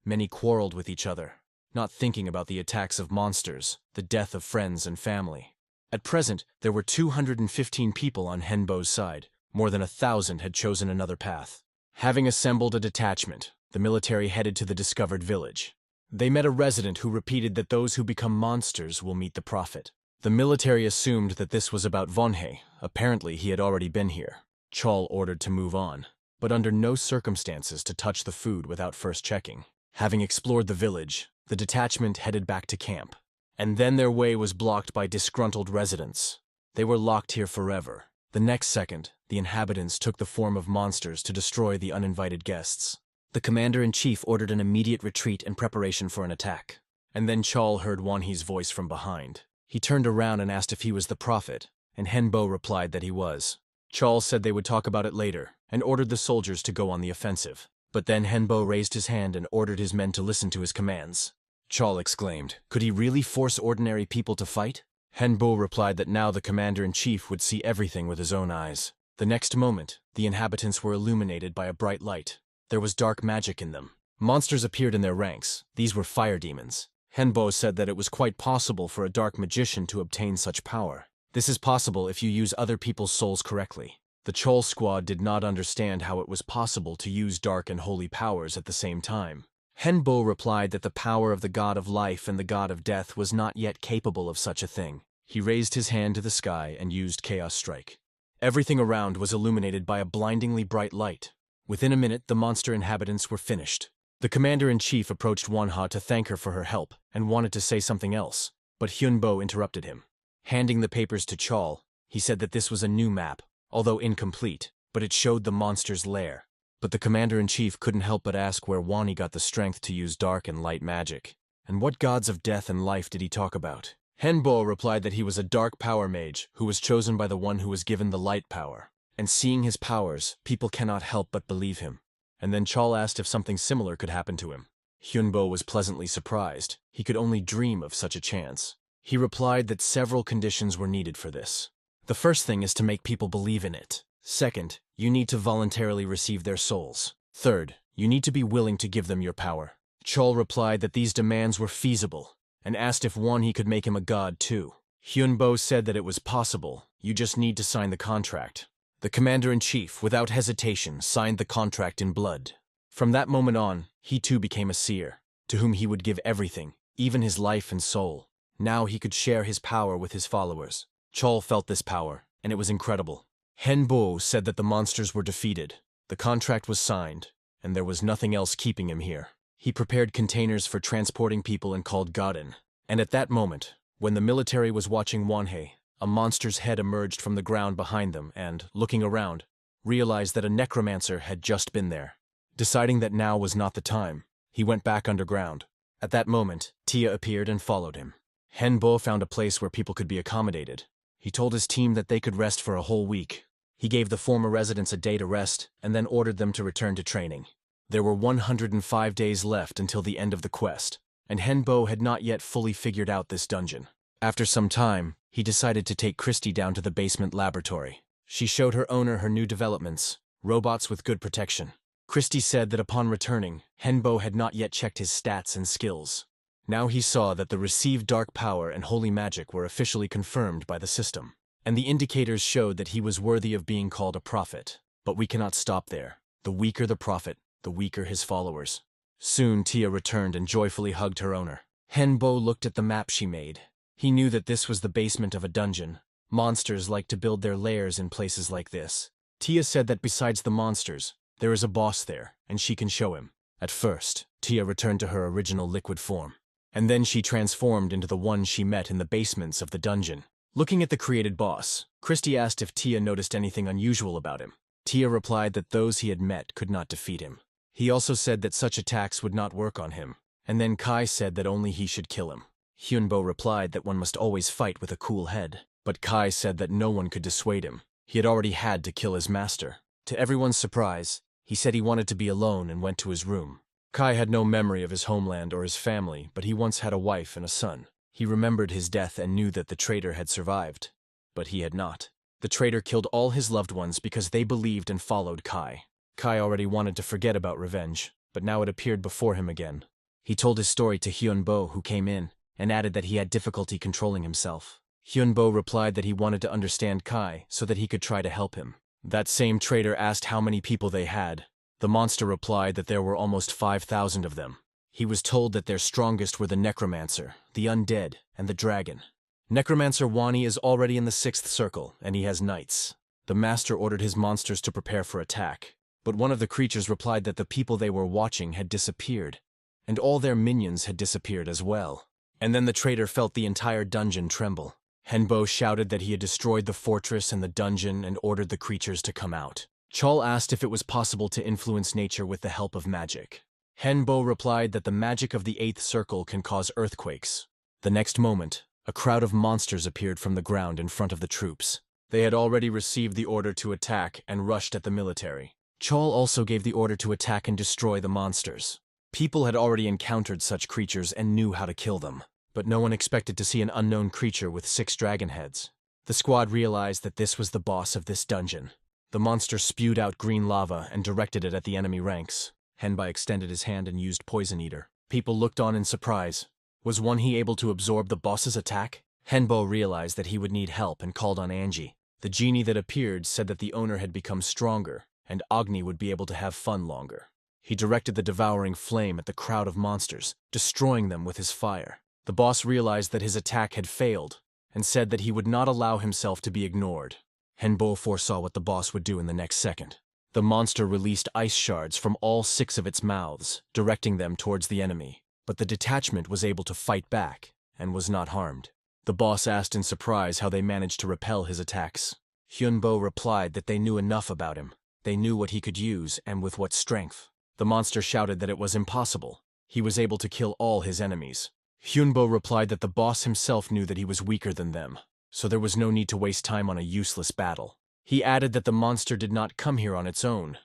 Many quarreled with each other, not thinking about the attacks of monsters, the death of friends and family. At present, there were 215 people on Henbo's side. More than 1,000 had chosen another path. Having assembled a detachment, the military headed to the discovered village. They met a resident who repeated that those who become monsters will meet the prophet. The military assumed that this was about Wanhee. Apparently, he had already been here. Chal ordered to move on, but under no circumstances to touch the food without first checking. Having explored the village, the detachment headed back to camp. And then their way was blocked by disgruntled residents. They were locked here forever. The next second, the inhabitants took the form of monsters to destroy the uninvited guests. The commander-in-chief ordered an immediate retreat in preparation for an attack. And then Chal heard Wanhee's voice from behind. He turned around and asked if he was the prophet, and Henbo replied that he was. Chal said they would talk about it later, and ordered the soldiers to go on the offensive. But then Henbo raised his hand and ordered his men to listen to his commands. Chal exclaimed, could he really force ordinary people to fight? Henbo replied that now the commander-in-chief would see everything with his own eyes. The next moment, the inhabitants were illuminated by a bright light. There was dark magic in them. Monsters appeared in their ranks. These were fire demons. Henbo said that it was quite possible for a dark magician to obtain such power. This is possible if you use other people's souls correctly. The Chol squad did not understand how it was possible to use dark and holy powers at the same time. Henbo replied that the power of the god of life and the god of death was not yet capable of such a thing. He raised his hand to the sky and used Chaos Strike. Everything around was illuminated by a blindingly bright light. Within a minute, the monster inhabitants were finished. The commander-in-chief approached Wanha to thank her for her help and wanted to say something else, but Hyunbo interrupted him. Handing the papers to Chol, he said that this was a new map, although incomplete, but it showed the monster's lair. But the commander-in-chief couldn't help but ask where Wani got the strength to use dark and light magic. And what gods of death and life did he talk about? Henbo replied that he was a dark power mage who was chosen by the one who was given the light power. And seeing his powers, people cannot help but believe him. And then Chol asked if something similar could happen to him. Hyunbo was pleasantly surprised. He could only dream of such a chance. He replied that several conditions were needed for this. The first thing is to make people believe in it. Second, you need to voluntarily receive their souls. Third, you need to be willing to give them your power. Chol replied that these demands were feasible, and asked if he could make him a god too. Hyunbo said that it was possible, you just need to sign the contract. The commander-in-chief, without hesitation, signed the contract in blood. From that moment on, he too became a seer, to whom he would give everything, even his life and soul. Now he could share his power with his followers. Chol felt this power, and it was incredible. Henbo said that the monsters were defeated, the contract was signed, and there was nothing else keeping him here. He prepared containers for transporting people and called Godin. And at that moment, when the military was watching Wanhei, a monster's head emerged from the ground behind them and, looking around, realized that a necromancer had just been there. Deciding that now was not the time, he went back underground. At that moment, Tia appeared and followed him. Henbo found a place where people could be accommodated. He told his team that they could rest for a whole week. He gave the former residents a day to rest and then ordered them to return to training. There were 105 days left until the end of the quest, and Henbo had not yet fully figured out this dungeon. After some time, he decided to take Christy down to the basement laboratory. She showed her owner her new developments, robots with good protection. Christy said that upon returning, Henbo had not yet checked his stats and skills. Now he saw that the received dark power and holy magic were officially confirmed by the system, and the indicators showed that he was worthy of being called a prophet. But we cannot stop there. The weaker the prophet, the weaker his followers. Soon Tia returned and joyfully hugged her owner. Henbo looked at the map she made. He knew that this was the basement of a dungeon. Monsters like to build their lairs in places like this. Tia said that besides the monsters, there is a boss there, and she can show him. At first, Tia returned to her original liquid form, and then she transformed into the one she met in the basements of the dungeon. Looking at the created boss, Christy asked if Tia noticed anything unusual about him. Tia replied that those he had met could not defeat him. He also said that such attacks would not work on him, and then Kai said that only he should kill him. Hyunbo replied that one must always fight with a cool head, but Kai said that no one could dissuade him. He had already had to kill his master. To everyone's surprise, he said he wanted to be alone and went to his room. Kai had no memory of his homeland or his family, but he once had a wife and a son. He remembered his death and knew that the traitor had survived, but he had not. The traitor killed all his loved ones because they believed and followed Kai. Kai already wanted to forget about revenge, but now it appeared before him again. He told his story to Hyunbo, who came in, and added that he had difficulty controlling himself. Hyunbo replied that he wanted to understand Kai so that he could try to help him. That same traitor asked how many people they had. The monster replied that there were almost 5,000 of them. He was told that their strongest were the necromancer, the undead, and the dragon. Necromancer Wani is already in the 6th circle, and he has knights. The master ordered his monsters to prepare for attack, but one of the creatures replied that the people they were watching had disappeared, and all their minions had disappeared as well. And then the traitor felt the entire dungeon tremble. Henbo shouted that he had destroyed the fortress and the dungeon and ordered the creatures to come out. Chol asked if it was possible to influence nature with the help of magic. Henbo replied that the magic of the 8th circle can cause earthquakes. The next moment, a crowd of monsters appeared from the ground in front of the troops. They had already received the order to attack and rushed at the military. Chol also gave the order to attack and destroy the monsters. People had already encountered such creatures and knew how to kill them, but no one expected to see an unknown creature with 6 dragon heads. The squad realized that this was the boss of this dungeon. The monster spewed out green lava and directed it at the enemy ranks. Henbai extended his hand and used Poison Eater. People looked on in surprise. Was one he able to absorb the boss's attack? Henbo realized that he would need help and called on Angie. The genie that appeared said that the owner had become stronger, and Agni would be able to have fun longer. He directed the devouring flame at the crowd of monsters, destroying them with his fire. The boss realized that his attack had failed, and said that he would not allow himself to be ignored. Henbo foresaw what the boss would do in the next second. The monster released ice shards from all 6 of its mouths, directing them towards the enemy. But the detachment was able to fight back, and was not harmed. The boss asked in surprise how they managed to repel his attacks. Hyunbo replied that they knew enough about him. They knew what he could use and with what strength. The monster shouted that it was impossible. He was able to kill all his enemies. Hyunbo replied that the boss himself knew that he was weaker than them, so there was no need to waste time on a useless battle. He added that the monster did not come here on its own.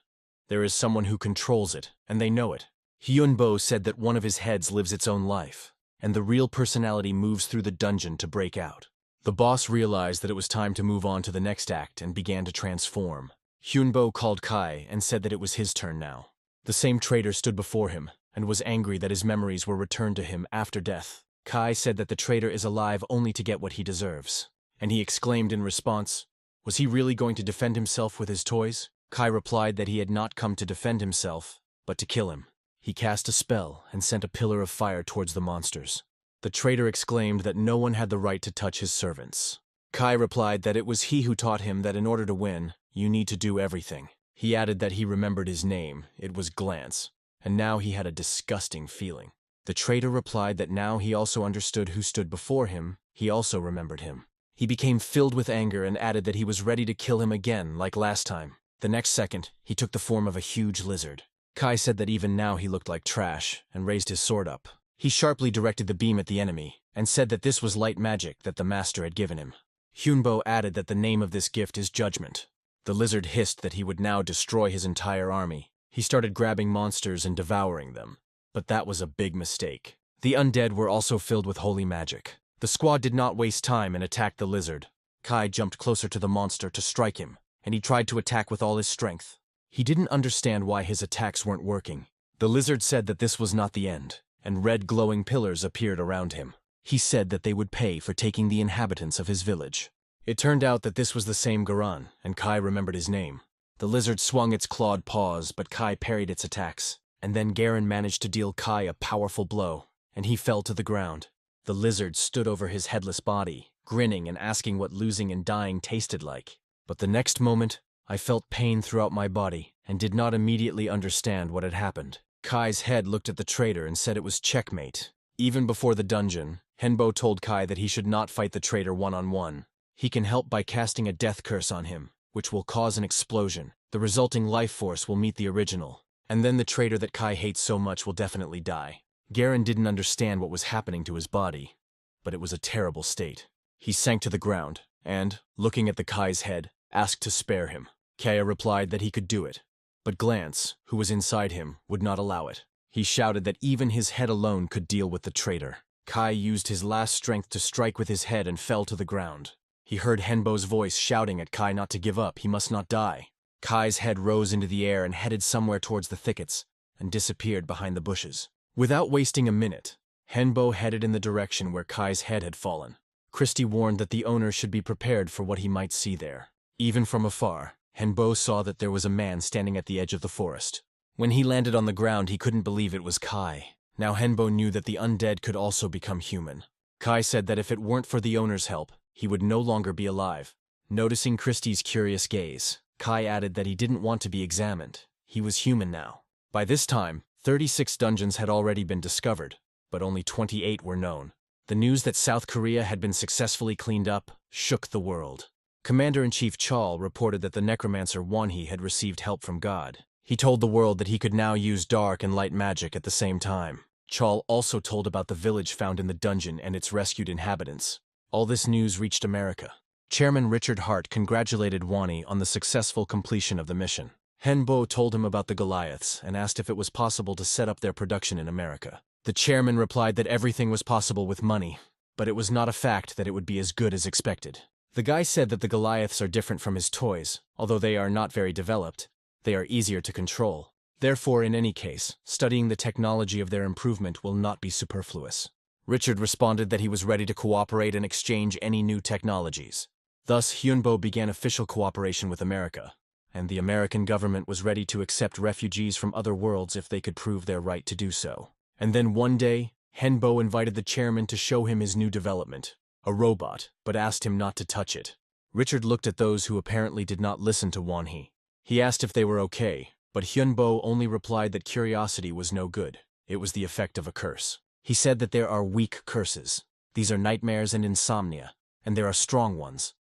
There is someone who controls it, and they know it. Hyunbo said that one of his heads lives its own life, and the real personality moves through the dungeon to break out. The boss realized that it was time to move on to the next act and began to transform. Hyunbo called Kai and said that it was his turn now. The same traitor stood before him and was angry that his memories were returned to him after death. Kai said that the traitor is alive only to get what he deserves, and he exclaimed in response, was he really going to defend himself with his toys? Kai replied that he had not come to defend himself, but to kill him. He cast a spell and sent a pillar of fire towards the monsters. The traitor exclaimed that no one had the right to touch his servants. Kai replied that it was he who taught him that in order to win, you need to do everything. He added that he remembered his name, it was Glance, and now he had a disgusting feeling. The traitor replied that now he also understood who stood before him, he also remembered him. He became filled with anger and added that he was ready to kill him again like last time. The next second, he took the form of a huge lizard. Kai said that even now he looked like trash and raised his sword up. He sharply directed the beam at the enemy and said that this was light magic that the master had given him. Hyunbo added that the name of this gift is Judgment. The lizard hissed that he would now destroy his entire army. He started grabbing monsters and devouring them. But that was a big mistake. The undead were also filled with holy magic. The squad did not waste time and attacked the lizard. Kai jumped closer to the monster to strike him, and he tried to attack with all his strength. He didn't understand why his attacks weren't working. The lizard said that this was not the end, and red glowing pillars appeared around him. He said that they would pay for taking the inhabitants of his village. It turned out that this was the same Garan, and Kai remembered his name. The lizard swung its clawed paws, but Kai parried its attacks. And then Garen managed to deal Kai a powerful blow, and he fell to the ground. The lizard stood over his headless body, grinning and asking what losing and dying tasted like. But the next moment, I felt pain throughout my body and did not immediately understand what had happened. Kai's head looked at the traitor and said it was checkmate. Even before the dungeon, Henbo told Kai that he should not fight the traitor one-on-one. He can help by casting a death curse on him, which will cause an explosion. The resulting life force will meet the original. And then the traitor that Kai hates so much will definitely die. Garen didn't understand what was happening to his body, but it was a terrible state. He sank to the ground, and, looking at the Kai's head, asked to spare him. Kaya replied that he could do it, but Glance, who was inside him, would not allow it. He shouted that even his head alone could deal with the traitor. Kai used his last strength to strike with his head and fell to the ground. He heard Henbo's voice shouting at Kai not to give up, he must not die. Kai's head rose into the air and headed somewhere towards the thickets, and disappeared behind the bushes. Without wasting a minute, Henbo headed in the direction where Kai's head had fallen. Christie warned that the owner should be prepared for what he might see there. Even from afar, Henbo saw that there was a man standing at the edge of the forest. When he landed on the ground, he couldn't believe it was Kai. Now Henbo knew that the undead could also become human. Kai said that if it weren't for the owner's help, he would no longer be alive. Noticing Christie's curious gaze, Kai added that he didn't want to be examined. He was human now. By this time, 36 dungeons had already been discovered, but only 28 were known. The news that South Korea had been successfully cleaned up shook the world. Commander-in-Chief Chol reported that the necromancer Wanhee had received help from God. He told the world that he could now use dark and light magic at the same time. Chol also told about the village found in the dungeon and its rescued inhabitants. All this news reached America. Chairman Richard Hart congratulated Wanhee on the successful completion of the mission. Henbo told him about the Goliaths and asked if it was possible to set up their production in America. The chairman replied that everything was possible with money, but it was not a fact that it would be as good as expected. The guy said that the Goliaths are different from his toys. Although they are not very developed, they are easier to control. Therefore, in any case, studying the technology of their improvement will not be superfluous. Richard responded that he was ready to cooperate and exchange any new technologies. Thus, Hyunbo began official cooperation with America, and the American government was ready to accept refugees from other worlds if they could prove their right to do so. And then one day, Hyunbo invited the chairman to show him his new development, a robot, but asked him not to touch it. Richard looked at those who apparently did not listen to Wonhee. He asked if they were okay, but Hyunbo only replied that curiosity was no good. It was the effect of a curse. He said that there are weak curses. These are nightmares and insomnia, and there are strong ones.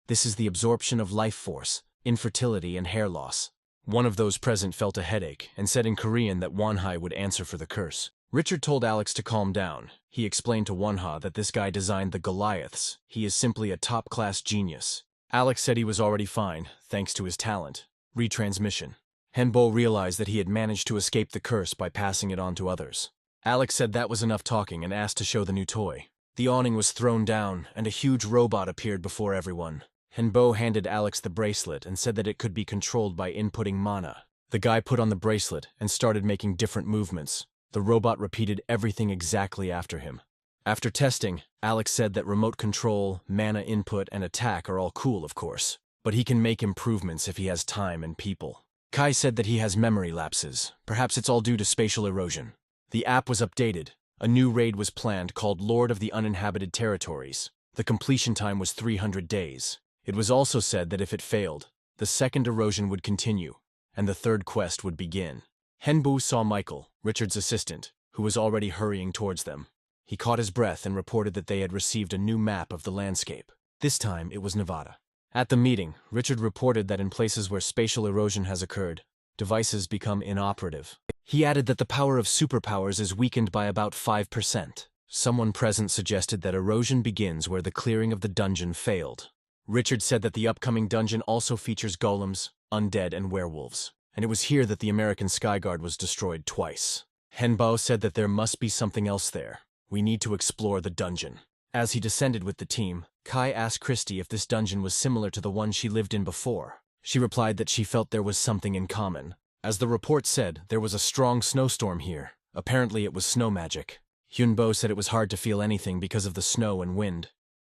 This is the absorption of life force, infertility, and hair loss. One of those present felt a headache and said in Korean that Wonhee would answer for the curse. Richard told Alex to calm down. He explained to Wonhee that this guy designed the Goliaths. He is simply a top-class genius. Alex said he was already fine, thanks to his talent. Retransmission. Hyunbo realized that he had managed to escape the curse by passing it on to others. Alex said that was enough talking and asked to show the new toy. The awning was thrown down, and a huge robot appeared before everyone. Hyunbo handed Alex the bracelet and said that it could be controlled by inputting mana. The guy put on the bracelet and started making different movements. The robot repeated everything exactly after him. After testing, Alex said that remote control, mana input, and attack are all cool, of course, but he can make improvements if he has time and people. Kai said that he has memory lapses. Perhaps it's all due to spatial erosion. The app was updated. A new raid was planned called Lord of the Uninhabited Territories. The completion time was 300 days. It was also said that if it failed, the second erosion would continue, and the third quest would begin. Hyunbo saw Michael, Richard's assistant, who was already hurrying towards them. He caught his breath and reported that they had received a new map of the landscape. This time, it was Nevada. At the meeting, Richard reported that in places where spatial erosion has occurred, devices become inoperative. He added that the power of superpowers is weakened by about 5%. Someone present suggested that erosion begins where the clearing of the dungeon failed. Richard said that the upcoming dungeon also features golems, undead, and werewolves, and it was here that the American Skyguard was destroyed twice. Hyunbo said that there must be something else there. We need to explore the dungeon. As he descended with the team, Kai asked Christy if this dungeon was similar to the one she lived in before. She replied that she felt there was something in common. As the report said, there was a strong snowstorm here. Apparently it was snow magic. Hyunbo said it was hard to feel anything because of the snow and wind,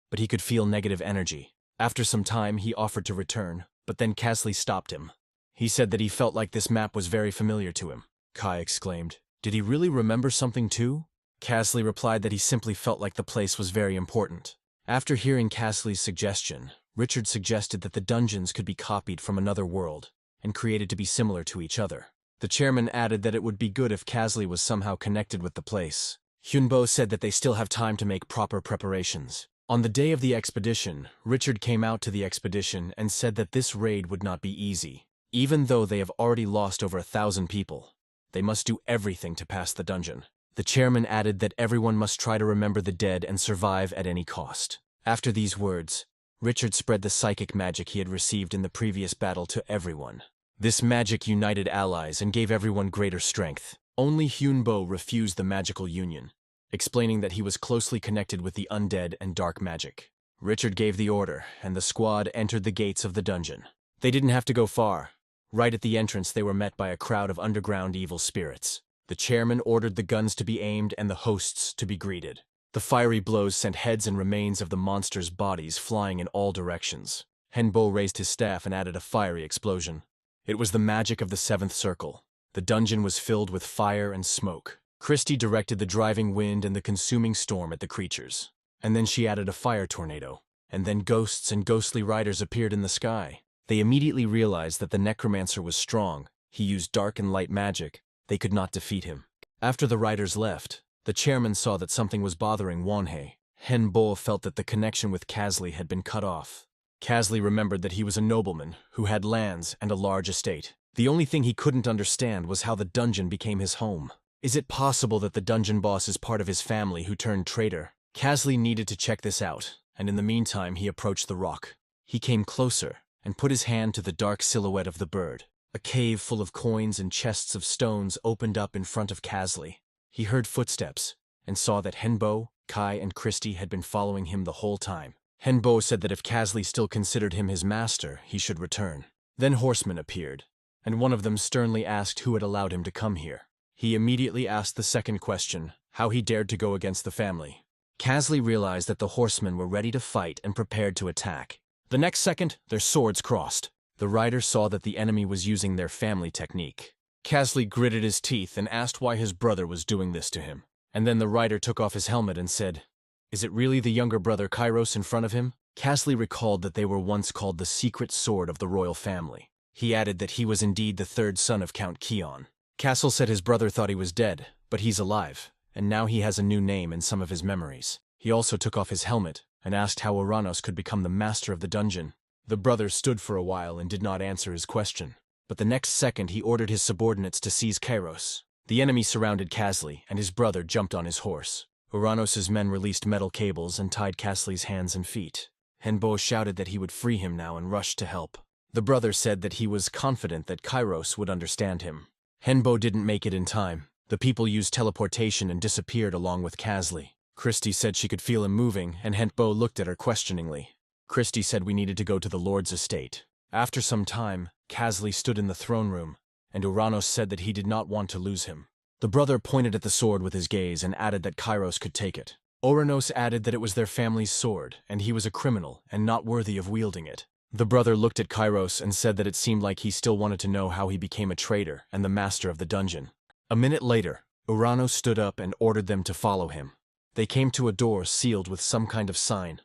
but he could feel negative energy. After some time, he offered to return, but then Kasley stopped him. He said that he felt like this map was very familiar to him. Kai exclaimed, "Did he really remember something too?" Kasley replied that he simply felt like the place was very important. After hearing Kasley's suggestion, Richard suggested that the dungeons could be copied from another world and created to be similar to each other. The chairman added that it would be good if Kasley was somehow connected with the place. Hyunbo said that they still have time to make proper preparations. On the day of the expedition, Richard came out to the expedition and said that this raid would not be easy. Even though they have already lost over 1,000 people, they must do everything to pass the dungeon. The chairman added that everyone must try to remember the dead and survive at any cost. After these words, Richard spread the psychic magic he had received in the previous battle to everyone. This magic united allies and gave everyone greater strength. Only Hyunbo refused the magical union, explaining that he was closely connected with the undead and dark magic. Richard gave the order, and the squad entered the gates of the dungeon. They didn't have to go far. Right at the entrance, they were met by a crowd of underground evil spirits. The chairman ordered the guns to be aimed and the hosts to be greeted. The fiery blows sent heads and remains of the monsters' bodies flying in all directions. Hyunbo raised his staff and added a fiery explosion. It was the magic of the seventh circle. The dungeon was filled with fire and smoke. Christy directed the driving wind and the consuming storm at the creatures. And then she added a fire tornado. And then ghosts and ghostly riders appeared in the sky. They immediately realized that the necromancer was strong. He used dark and light magic. They could not defeat him. After the riders left, the chairman saw that something was bothering Wonhee. Hyunbo felt that the connection with Kasley had been cut off. Kasley remembered that he was a nobleman who had lands and a large estate. The only thing he couldn't understand was how the dungeon became his home. Is it possible that the dungeon boss is part of his family who turned traitor? Kasley needed to check this out, and in the meantime he approached the rock. He came closer and put his hand to the dark silhouette of the bird. A cave full of coins and chests of stones opened up in front of Kasley. He heard footsteps and saw that Hyunbo, Kai, and Christy had been following him the whole time. Hyunbo said that if Kasley still considered him his master, he should return. Then horsemen appeared, and one of them sternly asked who had allowed him to come here. He immediately asked the second question, how he dared to go against the family. Casley realized that the horsemen were ready to fight and prepared to attack. The next second, their swords crossed. The rider saw that the enemy was using their family technique. Casley gritted his teeth and asked why his brother was doing this to him. And then the rider took off his helmet and said, "Is it really the younger brother Kairos in front of him?" Casley recalled that they were once called the secret sword of the royal family. He added that he was indeed the third son of Count Keon. Castle said his brother thought he was dead, but he's alive, and now he has a new name in some of his memories. He also took off his helmet and asked how Uranos could become the master of the dungeon. The brother stood for a while and did not answer his question. But the next second he ordered his subordinates to seize Kairos. The enemy surrounded Casley, and his brother jumped on his horse. Uranos' men released metal cables and tied Casley's hands and feet. Henbo shouted that he would free him now and rushed to help. The brother said that he was confident that Kairos would understand him. Henbo didn't make it in time. The people used teleportation and disappeared along with Casley. Christy said she could feel him moving, and Henbo looked at her questioningly. Christy said we needed to go to the Lord's estate. After some time, Casley stood in the throne room, and Uranos said that he did not want to lose him. The brother pointed at the sword with his gaze and added that Kairos could take it. Uranos added that it was their family's sword, and he was a criminal and not worthy of wielding it. The brother looked at Kairos and said that it seemed like he still wanted to know how he became a traitor and the master of the dungeon. A minute later, Uranos stood up and ordered them to follow him. They came to a door sealed with some kind of sign.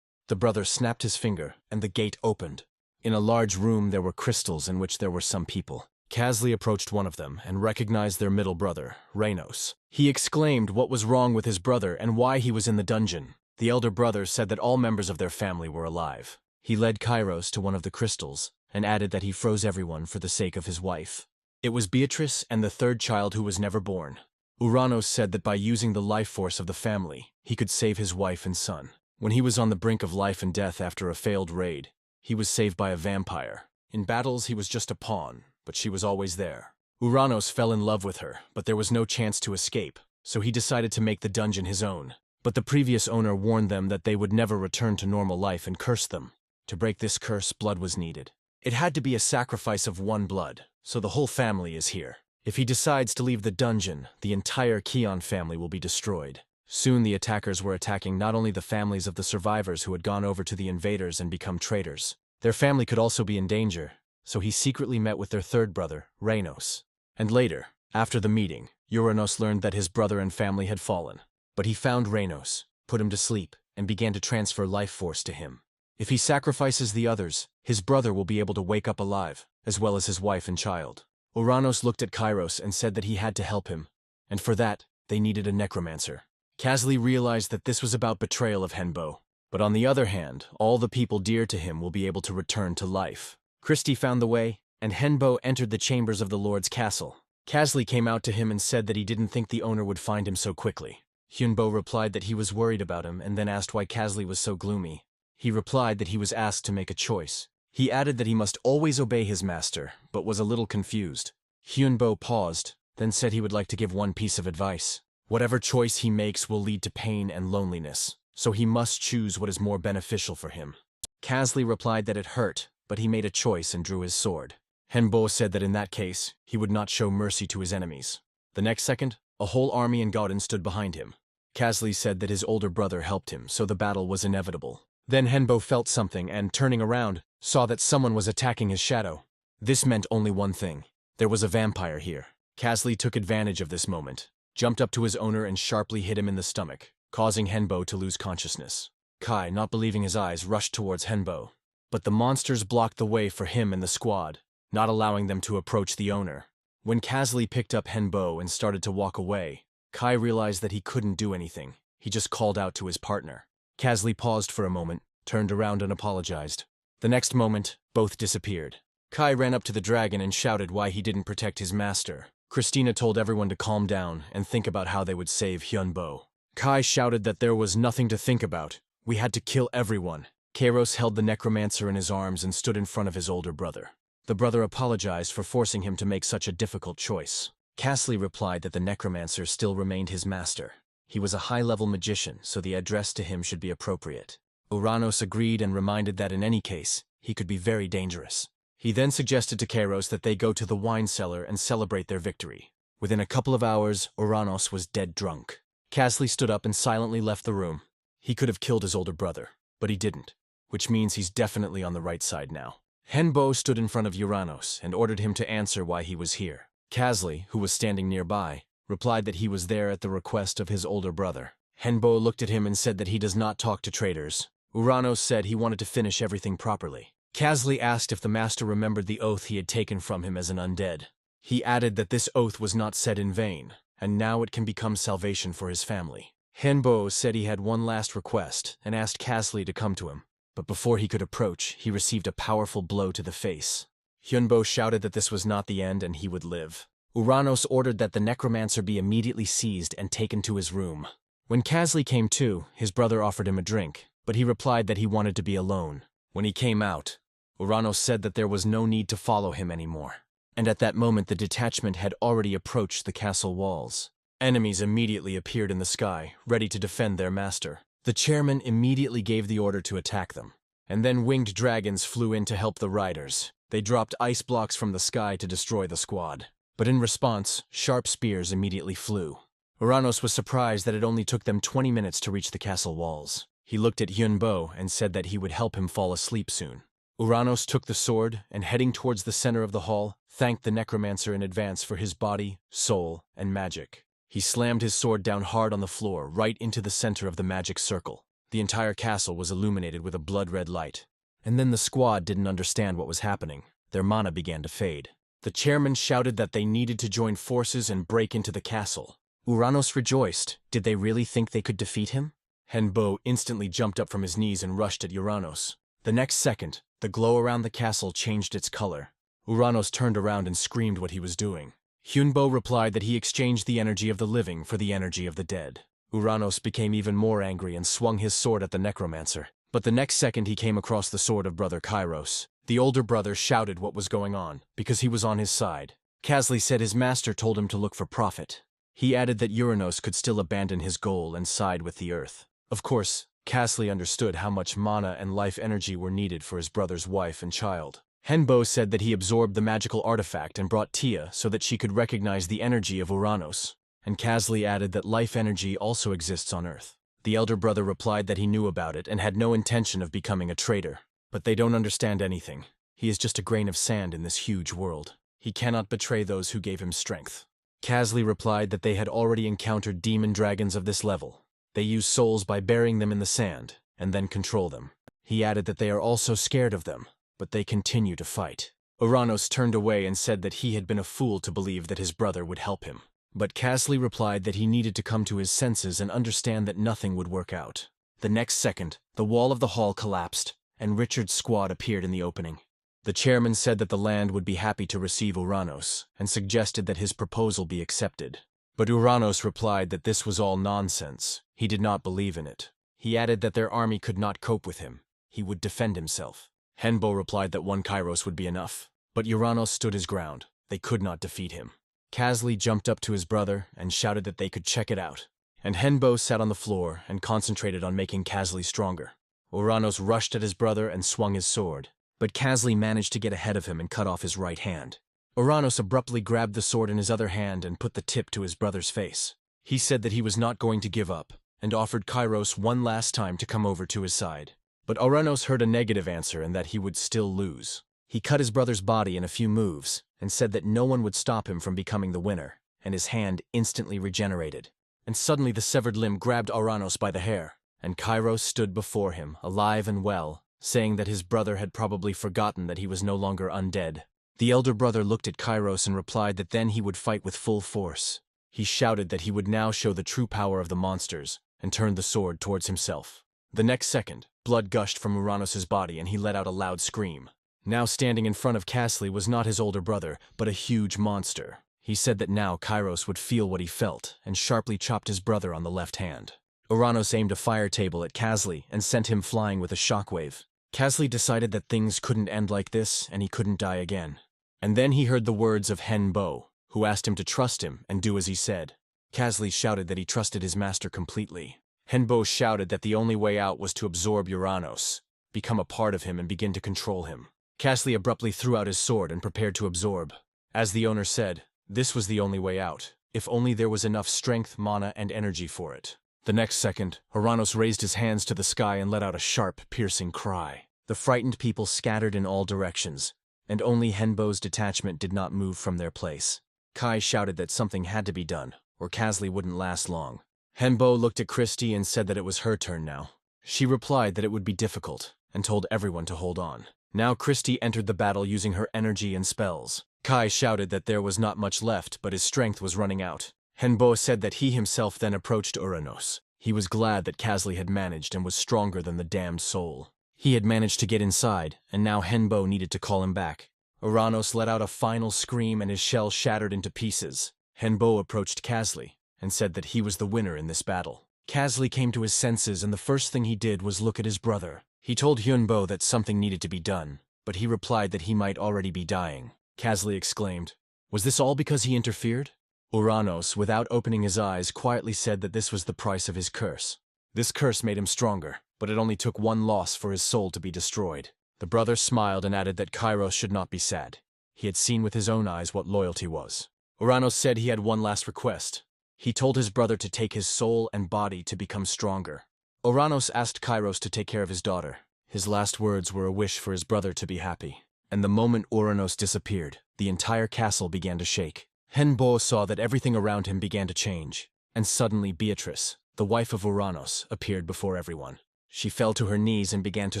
The brother snapped his finger, and the gate opened. In a large room there were crystals in which there were some people. Casley approached one of them and recognized their middle brother, Reynos. He exclaimed what was wrong with his brother and why he was in the dungeon. The elder brother said that all members of their family were alive. He led Kairos to one of the crystals and added that he froze everyone for the sake of his wife. It was Beatrice and the third child who was never born. Uranos said that by using the life force of the family, he could save his wife and son. When he was on the brink of life and death after a failed raid, he was saved by a vampire. In battles, he was just a pawn, but she was always there. Uranos fell in love with her, but there was no chance to escape, so he decided to make the dungeon his own. But the previous owner warned them that they would never return to normal life and cursed them. To break this curse, blood was needed. It had to be a sacrifice of one blood, so the whole family is here. If he decides to leave the dungeon, the entire Keon family will be destroyed. Soon the attackers were attacking not only the families of the survivors who had gone over to the invaders and become traitors. Their family could also be in danger, so he secretly met with their third brother, Reynos. And later, after the meeting, Uranos learned that his brother and family had fallen. But he found Reynos, put him to sleep, and began to transfer life force to him. If he sacrifices the others, his brother will be able to wake up alive, as well as his wife and child. Uranos looked at Kairos and said that he had to help him, and for that, they needed a necromancer. Casley realized that this was about betrayal of Henbo, but on the other hand, all the people dear to him will be able to return to life. Christy found the way, and Henbo entered the chambers of the Lord's castle. Casley came out to him and said that he didn't think the owner would find him so quickly. Hyunbo replied that he was worried about him and then asked why Casley was so gloomy. He replied that he was asked to make a choice. He added that he must always obey his master, but was a little confused. Hyunbo paused, then said he would like to give one piece of advice. Whatever choice he makes will lead to pain and loneliness, so he must choose what is more beneficial for him. Casley replied that it hurt, but he made a choice and drew his sword. Henbo said that in that case, he would not show mercy to his enemies. The next second, a whole army in Gauden stood behind him. Casley said that his older brother helped him, so the battle was inevitable. Then Henbo felt something and, turning around, saw that someone was attacking his shadow. This meant only one thing. There was a vampire here. Casley took advantage of this moment, jumped up to his owner and sharply hit him in the stomach, causing Henbo to lose consciousness. Kai, not believing his eyes, rushed towards Henbo. But the monsters blocked the way for him and the squad, not allowing them to approach the owner. When Casley picked up Henbo and started to walk away, Kai realized that he couldn't do anything. He just called out to his partner. Casley paused for a moment, turned around and apologized. The next moment, both disappeared. Kai ran up to the dragon and shouted why he didn't protect his master. Christina told everyone to calm down and think about how they would save Hyunbo. Kai shouted that there was nothing to think about. We had to kill everyone. Kairos held the necromancer in his arms and stood in front of his older brother. The brother apologized for forcing him to make such a difficult choice. Casley replied that the necromancer still remained his master. He was a high-level magician, so the address to him should be appropriate. Uranos agreed and reminded that in any case, he could be very dangerous. He then suggested to Kairos that they go to the wine cellar and celebrate their victory. Within a couple of hours, Uranos was dead drunk. Casley stood up and silently left the room. He could have killed his older brother, but he didn't, which means he's definitely on the right side now. Henbo stood in front of Uranos and ordered him to answer why he was here. Casley, who was standing nearby, replied that he was there at the request of his older brother. Henbo looked at him and said that he does not talk to traitors. Uranos said he wanted to finish everything properly. Casley asked if the master remembered the oath he had taken from him as an undead. He added that this oath was not said in vain, and now it can become salvation for his family. Henbo said he had one last request and asked Casley to come to him, but before he could approach, he received a powerful blow to the face. Hyunbo shouted that this was not the end and he would live. Uranos ordered that the necromancer be immediately seized and taken to his room. When Casley came to, his brother offered him a drink, but he replied that he wanted to be alone. When he came out, Uranos said that there was no need to follow him anymore. And at that moment the detachment had already approached the castle walls. Enemies immediately appeared in the sky, ready to defend their master. The chairman immediately gave the order to attack them. And then winged dragons flew in to help the riders. They dropped ice blocks from the sky to destroy the squad. But in response, sharp spears immediately flew. Uranos was surprised that it only took them 20 minutes to reach the castle walls. He looked at Hyunbo and said that he would help him fall asleep soon. Uranos took the sword and, heading towards the center of the hall, thanked the necromancer in advance for his body, soul, and magic. He slammed his sword down hard on the floor, right into the center of the magic circle. The entire castle was illuminated with a blood-red light. And then the squad didn't understand what was happening. Their mana began to fade. The chairman shouted that they needed to join forces and break into the castle. Uranos rejoiced. Did they really think they could defeat him? Henbo instantly jumped up from his knees and rushed at Uranos. The next second, the glow around the castle changed its color. Uranos turned around and screamed what he was doing. Hyunbo replied that he exchanged the energy of the living for the energy of the dead. Uranos became even more angry and swung his sword at the necromancer. But the next second he came across the sword of brother Kairos. The older brother shouted what was going on, because he was on his side. Casley said his master told him to look for profit. He added that Uranos could still abandon his goal and side with the earth. Of course, Casley understood how much mana and life energy were needed for his brother's wife and child. Henbo said that he absorbed the magical artifact and brought Tia so that she could recognize the energy of Uranos. And Casley added that life energy also exists on Earth. The elder brother replied that he knew about it and had no intention of becoming a traitor. But they don't understand anything. He is just a grain of sand in this huge world. He cannot betray those who gave him strength. Casley replied that they had already encountered demon dragons of this level. They use souls by burying them in the sand, and then control them. He added that they are also scared of them, but they continue to fight. Uranos turned away and said that he had been a fool to believe that his brother would help him. But Casley replied that he needed to come to his senses and understand that nothing would work out. The next second, the wall of the hall collapsed, and Richard's squad appeared in the opening. The chairman said that the land would be happy to receive Uranos, and suggested that his proposal be accepted. But Uranos replied that this was all nonsense. He did not believe in it. He added that their army could not cope with him. He would defend himself. Henbo replied that one Kairos would be enough. But Uranos stood his ground. They could not defeat him. Casley jumped up to his brother and shouted that they could check it out. And Henbo sat on the floor and concentrated on making Casley stronger. Uranos rushed at his brother and swung his sword. But Casley managed to get ahead of him and cut off his right hand. Uranos abruptly grabbed the sword in his other hand and put the tip to his brother's face. He said that he was not going to give up, and offered Kairos one last time to come over to his side. But Uranos heard a negative answer and that he would still lose. He cut his brother's body in a few moves, and said that no one would stop him from becoming the winner, and his hand instantly regenerated. And suddenly the severed limb grabbed Uranos by the hair, and Kairos stood before him, alive and well, saying that his brother had probably forgotten that he was no longer undead. The elder brother looked at Kairos and replied that then he would fight with full force. He shouted that he would now show the true power of the monsters, and turned the sword towards himself. The next second, blood gushed from Uranos' body and he let out a loud scream. Now standing in front of Casley was not his older brother, but a huge monster. He said that now Kairos would feel what he felt, and sharply chopped his brother on the left hand. Uranos aimed a fire table at Casley and sent him flying with a shockwave. Casley decided that things couldn't end like this and he couldn't die again. And then he heard the words of Henbo, who asked him to trust him and do as he said. Casley shouted that he trusted his master completely. Henbo shouted that the only way out was to absorb Uranos, become a part of him and begin to control him. Casley abruptly threw out his sword and prepared to absorb. As the owner said, this was the only way out. if only there was enough strength, mana, and energy for it. The next second, Uranos raised his hands to the sky and let out a sharp, piercing cry. The frightened people scattered in all directions, and only Henbo's detachment did not move from their place. Kai shouted that something had to be done, or Kasley wouldn't last long. Henbo looked at Christy and said that it was her turn now. She replied that it would be difficult, and told everyone to hold on. Now Christy entered the battle using her energy and spells. Kai shouted that there was not much left, but his strength was running out. Henbo said that he himself then approached Uranos. He was glad that Kasley had managed and was stronger than the damned soul. He had managed to get inside, and now Henbo needed to call him back. Uranos let out a final scream and his shell shattered into pieces. Henbo approached Kasley and said that he was the winner in this battle. Kasley came to his senses and the first thing he did was look at his brother. He told Hyunbo that something needed to be done, but he replied that he might already be dying. Kasley exclaimed, "Was this all because he interfered?" Uranos, without opening his eyes, quietly said that this was the price of his curse. This curse made him stronger, but it only took one loss for his soul to be destroyed. The brother smiled and added that Kairos should not be sad. He had seen with his own eyes what loyalty was. Uranos said he had one last request. He told his brother to take his soul and body to become stronger. Uranos asked Kairos to take care of his daughter. His last words were a wish for his brother to be happy. And the moment Uranos disappeared, the entire castle began to shake. Henbo saw that everything around him began to change. And suddenly Beatrice, the wife of Uranos, appeared before everyone. She fell to her knees and began to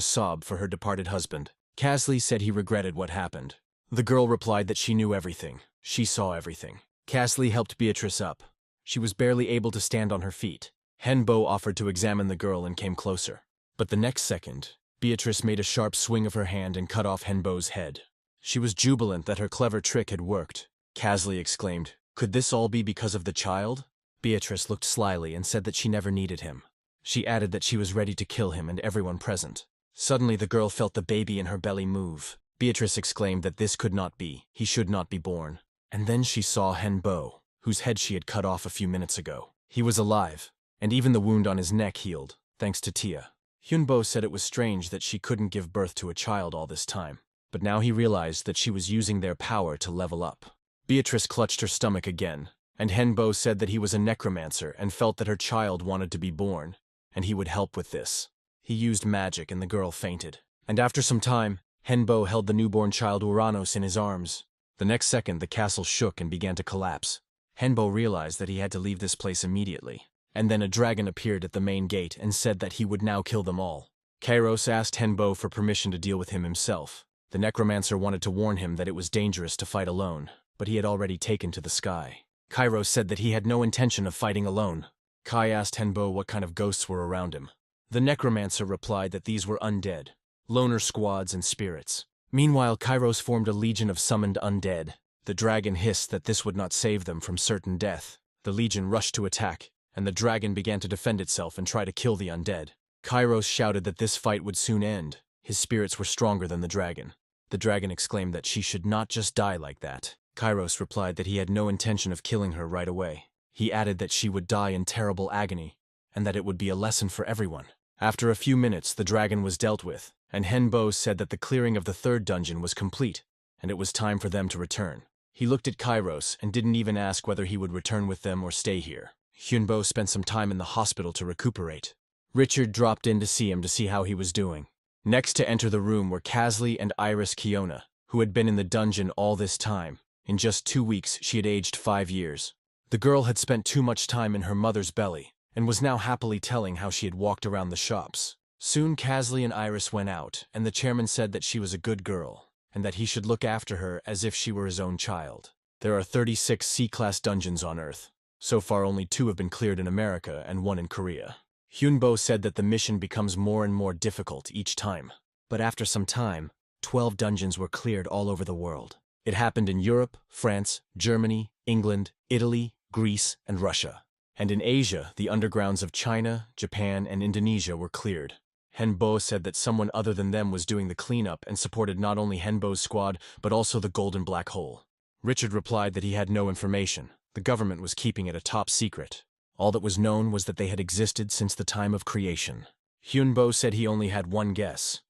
sob for her departed husband. Kasley said he regretted what happened. The girl replied that she knew everything. She saw everything. Kasley helped Beatrice up. She was barely able to stand on her feet. Henbo offered to examine the girl and came closer. But the next second, Beatrice made a sharp swing of her hand and cut off Henbo's head. She was jubilant that her clever trick had worked. Kasley exclaimed, "Could this all be because of the child?" Beatrice looked slyly and said that she never needed him. She added that she was ready to kill him and everyone present. Suddenly the girl felt the baby in her belly move. Beatrice exclaimed that this could not be. He should not be born. And then she saw Henbo, whose head she had cut off a few minutes ago. He was alive, and even the wound on his neck healed, thanks to Tia. Hyunbo said it was strange that she couldn't give birth to a child all this time, but now he realized that she was using their power to level up. Beatrice clutched her stomach again, and Henbo said that he was a necromancer and felt that her child wanted to be born, and he would help with this. He used magic and the girl fainted. And after some time, Henbo held the newborn child Uranos in his arms. The next second, the castle shook and began to collapse. Henbo realized that he had to leave this place immediately. And then a dragon appeared at the main gate and said that he would now kill them all. Kairos asked Henbo for permission to deal with him himself. The necromancer wanted to warn him that it was dangerous to fight alone, but he had already taken to the sky. Kairos said that he had no intention of fighting alone. Kai asked Henbo what kind of ghosts were around him. The necromancer replied that these were undead, loner squads and spirits. Meanwhile, Kairos formed a legion of summoned undead. The dragon hissed that this would not save them from certain death. The legion rushed to attack, and the dragon began to defend itself and try to kill the undead. Kairos shouted that this fight would soon end. His spirits were stronger than the dragon. The dragon exclaimed that she should not just die like that. Kairos replied that he had no intention of killing her right away. He added that she would die in terrible agony, and that it would be a lesson for everyone. After a few minutes, the dragon was dealt with, and Henbo said that the clearing of the third dungeon was complete, and it was time for them to return. He looked at Kairos and didn't even ask whether he would return with them or stay here. Hyunbo spent some time in the hospital to recuperate. Richard dropped in to see him to see how he was doing. Next to enter the room were Kasley and Iris Kiona, who had been in the dungeon all this time. In just 2 weeks, she had aged 5 years. The girl had spent too much time in her mother's belly, and was now happily telling how she had walked around the shops. Soon Kasley and Iris went out, and the chairman said that she was a good girl, and that he should look after her as if she were his own child. There are 36 C-class dungeons on Earth. So far only 2 have been cleared in America and 1 in Korea. Hyunbo said that the mission becomes more and more difficult each time. But after some time, 12 dungeons were cleared all over the world. It happened in Europe, France, Germany, England, Italy, Greece, and Russia. And in Asia, the undergrounds of China, Japan, and Indonesia were cleared. Henbo said that someone other than them was doing the cleanup and supported not only Henbo's squad, but also the Golden Black Hole. Richard replied that he had no information. The government was keeping it a top secret. All that was known was that they had existed since the time of creation. Hyunbo said he only had one guess.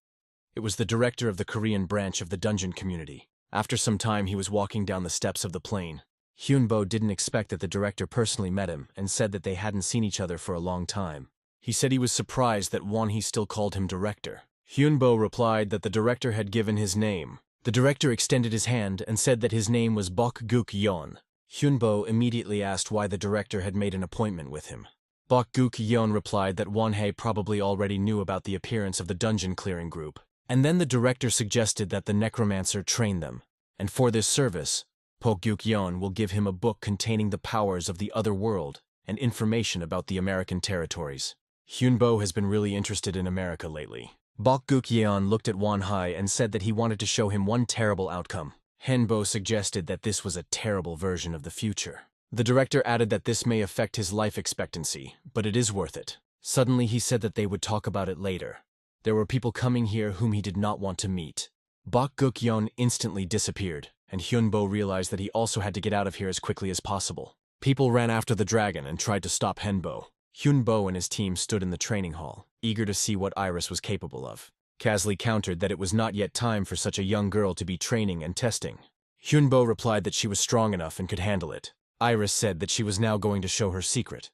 It was the director of the Korean branch of the dungeon community. After some time, he was walking down the steps of the plane. Hyunbo didn't expect that the director personally met him and said that they hadn't seen each other for a long time. He said he was surprised that Wonhee still called him director. Hyunbo replied that the director had given his name. The director extended his hand and said that his name was Bok-guk Yeon. Hyunbo immediately asked why the director had made an appointment with him. Bok-guk Yeon replied that Wonhee probably already knew about the appearance of the dungeon clearing group. And then the director suggested that the necromancer train them. And for this service, Bok-guk Yeon will give him a book containing the powers of the other world and information about the American territories. Hyunbo has been really interested in America lately. Bok-guk Yeon looked at Wonhee and said that he wanted to show him one terrible outcome. Hyunbo suggested that this was a terrible version of the future. The director added that this may affect his life expectancy, but it is worth it. Suddenly he said that they would talk about it later. There were people coming here whom he did not want to meet. Bok-guk Yeon instantly disappeared, and Hyunbo realized that he also had to get out of here as quickly as possible. People ran after the dragon and tried to stop Hyunbo. Hyunbo and his team stood in the training hall, eager to see what Iris was capable of. Kasley countered that it was not yet time for such a young girl to be training and testing. Hyunbo replied that she was strong enough and could handle it. Iris said that she was now going to show her secret,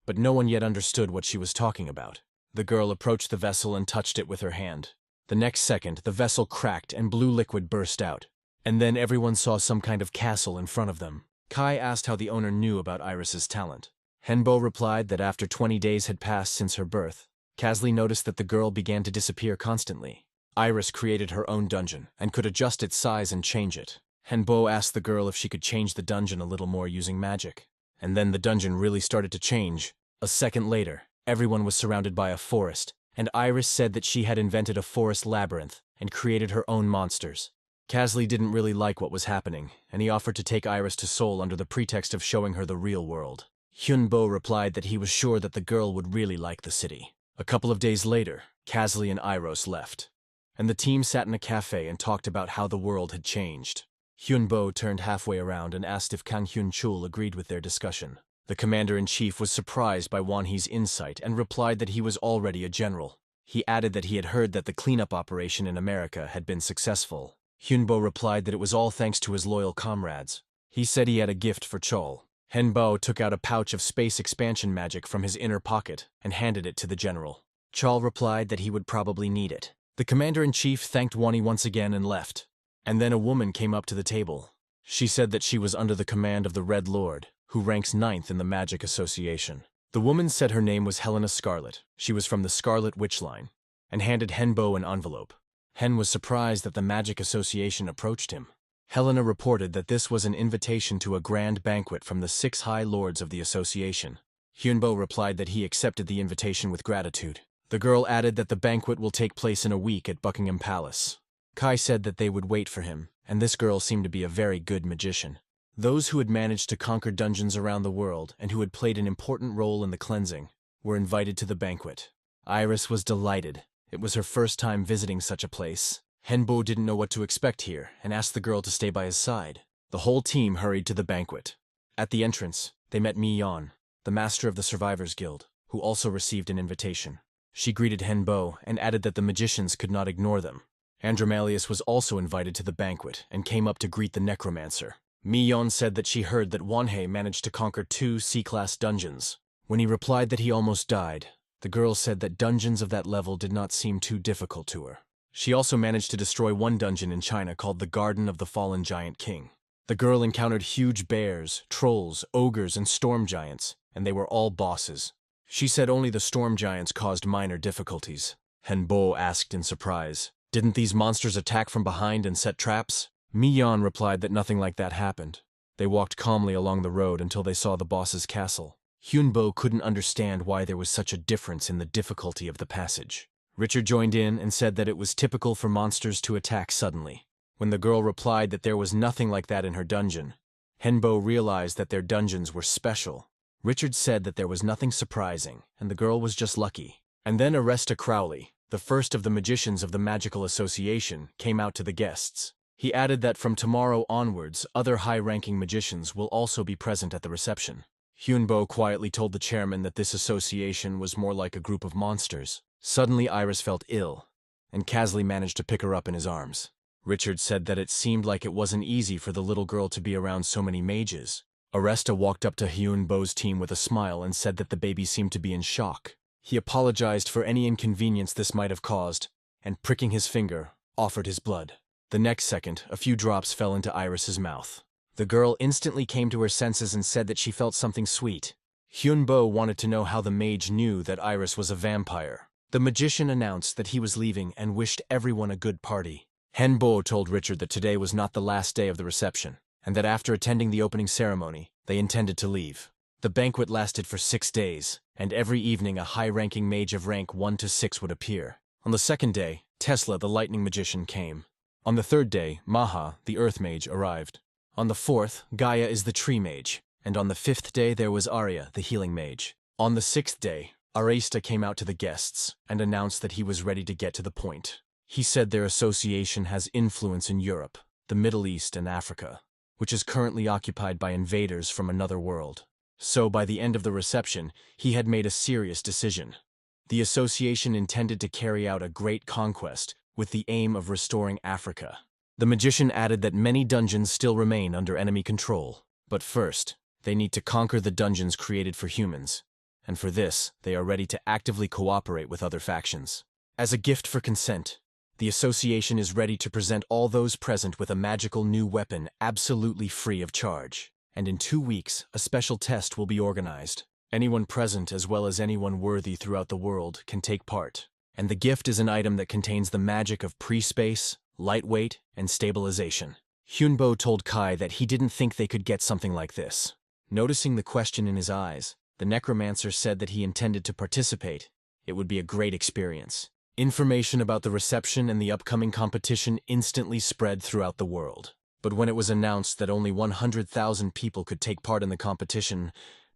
but no one yet understood what she was talking about. The girl approached the vessel and touched it with her hand. The next second, the vessel cracked and blue liquid burst out. And then everyone saw some kind of castle in front of them. Kai asked how the owner knew about Iris's talent. Hyunbo replied that after 20 days had passed since her birth, Kasley noticed that the girl began to disappear constantly. Iris created her own dungeon and could adjust its size and change it. Hyunbo asked the girl if she could change the dungeon a little more using magic. And then the dungeon really started to change. A second later, everyone was surrounded by a forest, and Iris said that she had invented a forest labyrinth and created her own monsters. Kasley didn't really like what was happening, and he offered to take Iris to Seoul under the pretext of showing her the real world. Hyunbo replied that he was sure that the girl would really like the city. A couple of days later, Kasley and Iros left, and the team sat in a cafe and talked about how the world had changed. Hyunbo turned halfway around and asked if Kang Hyun-chul agreed with their discussion. The commander-in-chief was surprised by Wonhee's insight and replied that he was already a general. He added that he had heard that the cleanup operation in America had been successful. Hyunbo replied that it was all thanks to his loyal comrades. He said he had a gift for Chol. Hyunbo took out a pouch of space expansion magic from his inner pocket and handed it to the general. Chol replied that he would probably need it. The commander-in-chief thanked Wonhee once again and left. And then a woman came up to the table. She said that she was under the command of the Red Lord, who ranks 9th in the Magic Association. The woman said her name was Helena Scarlet. She was from the Scarlet Witch line, and handed Hyunbo an envelope. Hen was surprised that the Magic Association approached him. Helena reported that this was an invitation to a grand banquet from the 6 High Lords of the association. Hyunbo replied that he accepted the invitation with gratitude. The girl added that the banquet will take place in a week at Buckingham Palace. Kai said that they would wait for him, and this girl seemed to be a very good magician. Those who had managed to conquer dungeons around the world and who had played an important role in the cleansing were invited to the banquet. Iris was delighted. It was her first time visiting such a place. Hyunbo didn't know what to expect here and asked the girl to stay by his side. The whole team hurried to the banquet. At the entrance, they met Mi-yeon, the master of the Survivors Guild, who also received an invitation. She greeted Hyunbo and added that the magicians could not ignore them. Andromalius was also invited to the banquet and came up to greet the necromancer. Mi-yeon said that she heard that Wonhee managed to conquer 2 C-class dungeons. When he replied that he almost died, the girl said that dungeons of that level did not seem too difficult to her. She also managed to destroy one dungeon in China called the Garden of the Fallen Giant King. The girl encountered huge bears, trolls, ogres, and storm giants, and they were all bosses. She said only the storm giants caused minor difficulties. Hyunbo asked in surprise, "Didn't these monsters attack from behind and set traps?" Mi-yeon replied that nothing like that happened. They walked calmly along the road until they saw the boss's castle. Hyunbo couldn't understand why there was such a difference in the difficulty of the passage. Richard joined in and said that it was typical for monsters to attack suddenly. When the girl replied that there was nothing like that in her dungeon, Hyunbo realized that their dungeons were special. Richard said that there was nothing surprising, and the girl was just lucky. And then Aresta Crowley, the first of the magicians of the Magical Association, came out to the guests. He added that from tomorrow onwards, other high-ranking magicians will also be present at the reception. Hyunbo quietly told the chairman that this association was more like a group of monsters. Suddenly Iris felt ill, and Kasley managed to pick her up in his arms. Richard said that it seemed like it wasn't easy for the little girl to be around so many mages. Aresta walked up to Hyunbo's team with a smile and said that the baby seemed to be in shock. He apologized for any inconvenience this might have caused, and pricking his finger, offered his blood. The next second, a few drops fell into Iris's mouth. The girl instantly came to her senses and said that she felt something sweet. Hyunbo wanted to know how the mage knew that Iris was a vampire. The magician announced that he was leaving and wished everyone a good party. Henbo told Richard that today was not the last day of the reception, and that after attending the opening ceremony, they intended to leave. The banquet lasted for 6 days, and every evening a high-ranking mage of rank 1 to 6 would appear. On the second day, Tesla, the lightning magician, came. On the third day, Maha, the earth mage, arrived. On the fourth, Gaia is the tree mage, and on the fifth day there was Arya, the healing mage. On the sixth day, Aresta came out to the guests and announced that he was ready to get to the point. He said their association has influence in Europe, the Middle East, and Africa, which is currently occupied by invaders from another world. So by the end of the reception, he had made a serious decision. The association intended to carry out a great conquest with the aim of restoring Africa. The magician added that many dungeons still remain under enemy control, but first, they need to conquer the dungeons created for humans, and for this, they are ready to actively cooperate with other factions. As a gift for consent, the association is ready to present all those present with a magical new weapon absolutely free of charge. And in 2 weeks, a special test will be organized. Anyone present, as well as anyone worthy throughout the world, can take part. And the gift is an item that contains the magic of pre-space, lightweight, and stabilization. Hyunbo told Kai that he didn't think they could get something like this. Noticing the question in his eyes, the necromancer said that he intended to participate. It would be a great experience. Information about the reception and the upcoming competition instantly spread throughout the world. But when it was announced that only 100,000 people could take part in the competition,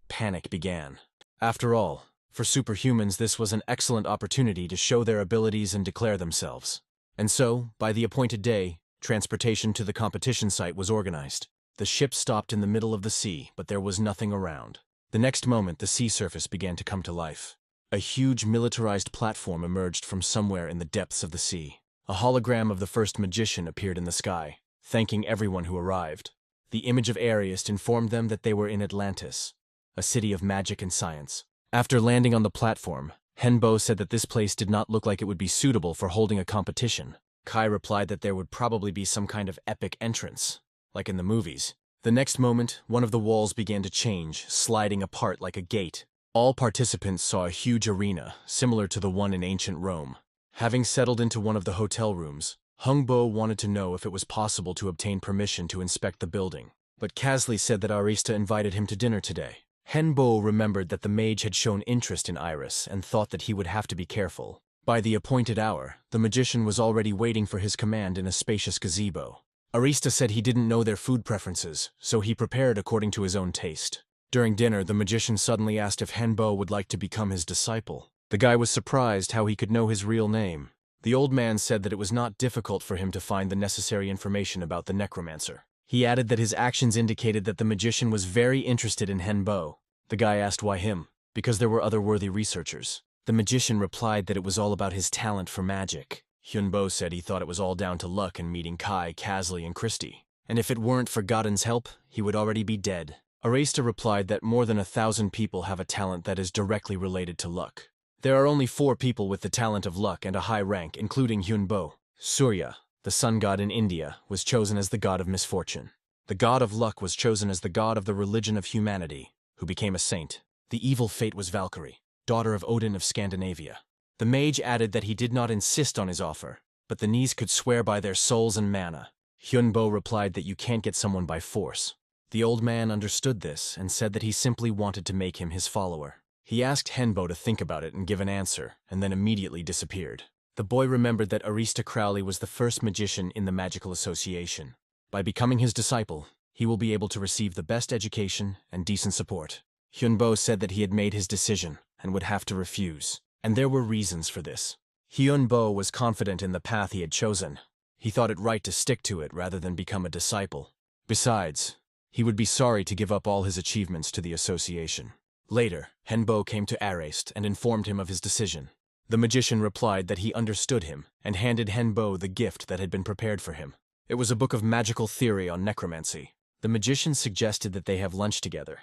panic began. After all, for superhumans this was an excellent opportunity to show their abilities and declare themselves. And so, by the appointed day, transportation to the competition site was organized. The ship stopped in the middle of the sea, but there was nothing around. The next moment, the sea surface began to come to life. A huge militarized platform emerged from somewhere in the depths of the sea. A hologram of the first magician appeared in the sky, thanking everyone who arrived. The image of Ariest informed them that they were in Atlantis, a city of magic and science. After landing on the platform, Henbo said that this place did not look like it would be suitable for holding a competition. Kai replied that there would probably be some kind of epic entrance, like in the movies. The next moment, one of the walls began to change, sliding apart like a gate. All participants saw a huge arena, similar to the one in ancient Rome. Having settled into one of the hotel rooms, Hungbo wanted to know if it was possible to obtain permission to inspect the building. But Kasley said that Arista invited him to dinner today. Henbo remembered that the mage had shown interest in Iris and thought that he would have to be careful. By the appointed hour, the magician was already waiting for his command in a spacious gazebo. Arista said he didn't know their food preferences, so he prepared according to his own taste. During dinner, the magician suddenly asked if Henbo would like to become his disciple. The guy was surprised how he could know his real name. The old man said that it was not difficult for him to find the necessary information about the necromancer. He added that his actions indicated that the magician was very interested in Henbo. The guy asked why him, because there were other worthy researchers. The magician replied that it was all about his talent for magic. Hyunbo said he thought it was all down to luck in meeting Kai, Kasley, and Christie, and if it weren't for Godin's help, he would already be dead. Aresta replied that more than 1,000 people have a talent that is directly related to luck. There are only 4 people with the talent of luck and a high rank, including Hyunbo. Surya, the sun god in India, was chosen as the god of misfortune. The god of luck was chosen as the god of the religion of humanity, who became a saint. The evil fate was Valkyrie, daughter of Odin of Scandinavia. The mage added that he did not insist on his offer, but the knees could swear by their souls and mana. Hyunbo replied that you can't get someone by force. The old man understood this and said that he simply wanted to make him his follower. He asked Henbo to think about it and give an answer, and then immediately disappeared. The boy remembered that Arista Crowley was the first magician in the Magical Association. By becoming his disciple, he will be able to receive the best education and decent support. Hyunbo said that he had made his decision and would have to refuse, and there were reasons for this. Hyunbo was confident in the path he had chosen. He thought it right to stick to it rather than become a disciple. Besides, he would be sorry to give up all his achievements to the association. Later, Henbo came to Arest and informed him of his decision. The magician replied that he understood him and handed Henbo the gift that had been prepared for him. It was a book of magical theory on necromancy. The magician suggested that they have lunch together,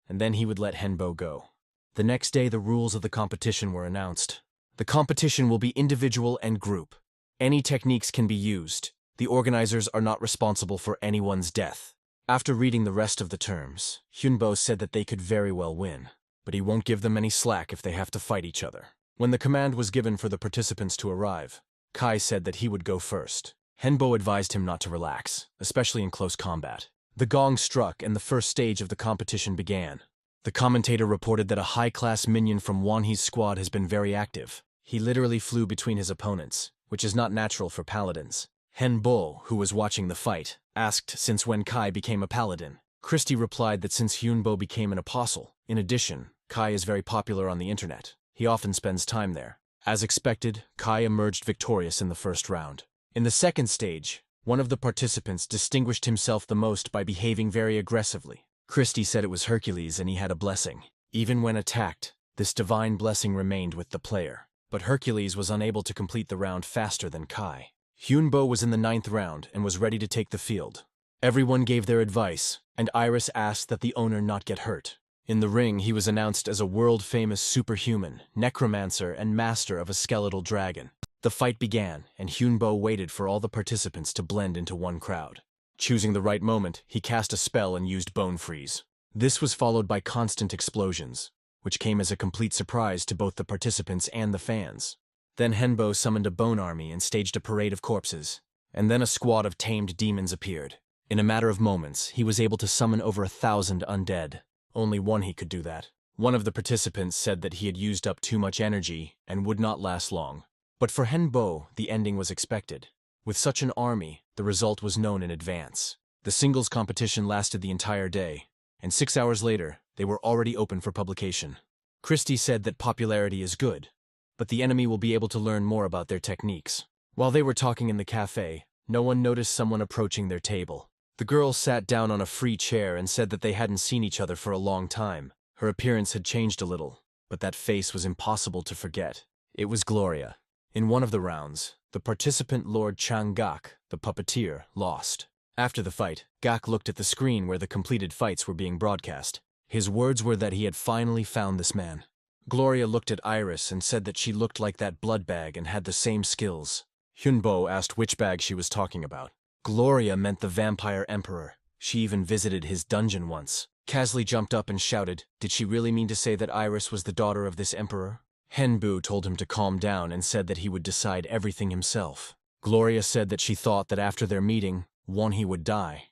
and then he would let Henbo go. The next day, the rules of the competition were announced. The competition will be individual and group. Any techniques can be used. The organizers are not responsible for anyone's death. After reading the rest of the terms, Hyunbo said that they could very well win, but he won't give them any slack if they have to fight each other. When the command was given for the participants to arrive, Kai said that he would go first. Henbo advised him not to relax, especially in close combat. The gong struck and the first stage of the competition began. The commentator reported that a high-class minion from Wanhee's squad has been very active. He literally flew between his opponents, which is not natural for paladins. Henbo, who was watching the fight, asked since when Kai became a paladin. Christie replied that since Hyunbo became an apostle. In addition, Kai is very popular on the internet. He often spends time there. As expected, Kai emerged victorious in the first round. In the second stage, one of the participants distinguished himself the most by behaving very aggressively. Christie said it was Hercules and he had a blessing. Even when attacked, this divine blessing remained with the player. But Hercules was unable to complete the round faster than Kai. Hyunbo was in the 9th round and was ready to take the field. Everyone gave their advice, and Iris asked that the owner not get hurt. In the ring, he was announced as a world-famous superhuman, necromancer, and master of a skeletal dragon. The fight began, and Hyunbo waited for all the participants to blend into one crowd. Choosing the right moment, he cast a spell and used Bone Freeze. This was followed by constant explosions, which came as a complete surprise to both the participants and the fans. Then Henbo summoned a bone army and staged a parade of corpses, and then a squad of tamed demons appeared. In a matter of moments, he was able to summon over 1,000 undead. Only one he could do that. One of the participants said that he had used up too much energy and would not last long. But for Henbo, the ending was expected. With such an army, the result was known in advance. The singles competition lasted the entire day, and 6 hours later, they were already open for publication. Christie said that popularity is good, but the enemy will be able to learn more about their techniques. While they were talking in the cafe, no one noticed someone approaching their table. The girl sat down on a free chair and said that they hadn't seen each other for a long time. Her appearance had changed a little, but that face was impossible to forget. It was Gloria. In one of the rounds, the participant Lord Chang-gak, the puppeteer, lost. After the fight, Gak looked at the screen where the completed fights were being broadcast. His words were that he had finally found this man. Gloria looked at Iris and said that she looked like that blood bag and had the same skills. Hyunbo asked which bag she was talking about. Gloria meant the vampire emperor. She even visited his dungeon once. Kasley jumped up and shouted, did she really mean to say that Iris was the daughter of this emperor? Henbu told him to calm down and said that he would decide everything himself. Gloria said that she thought that after their meeting, Wonhee would die.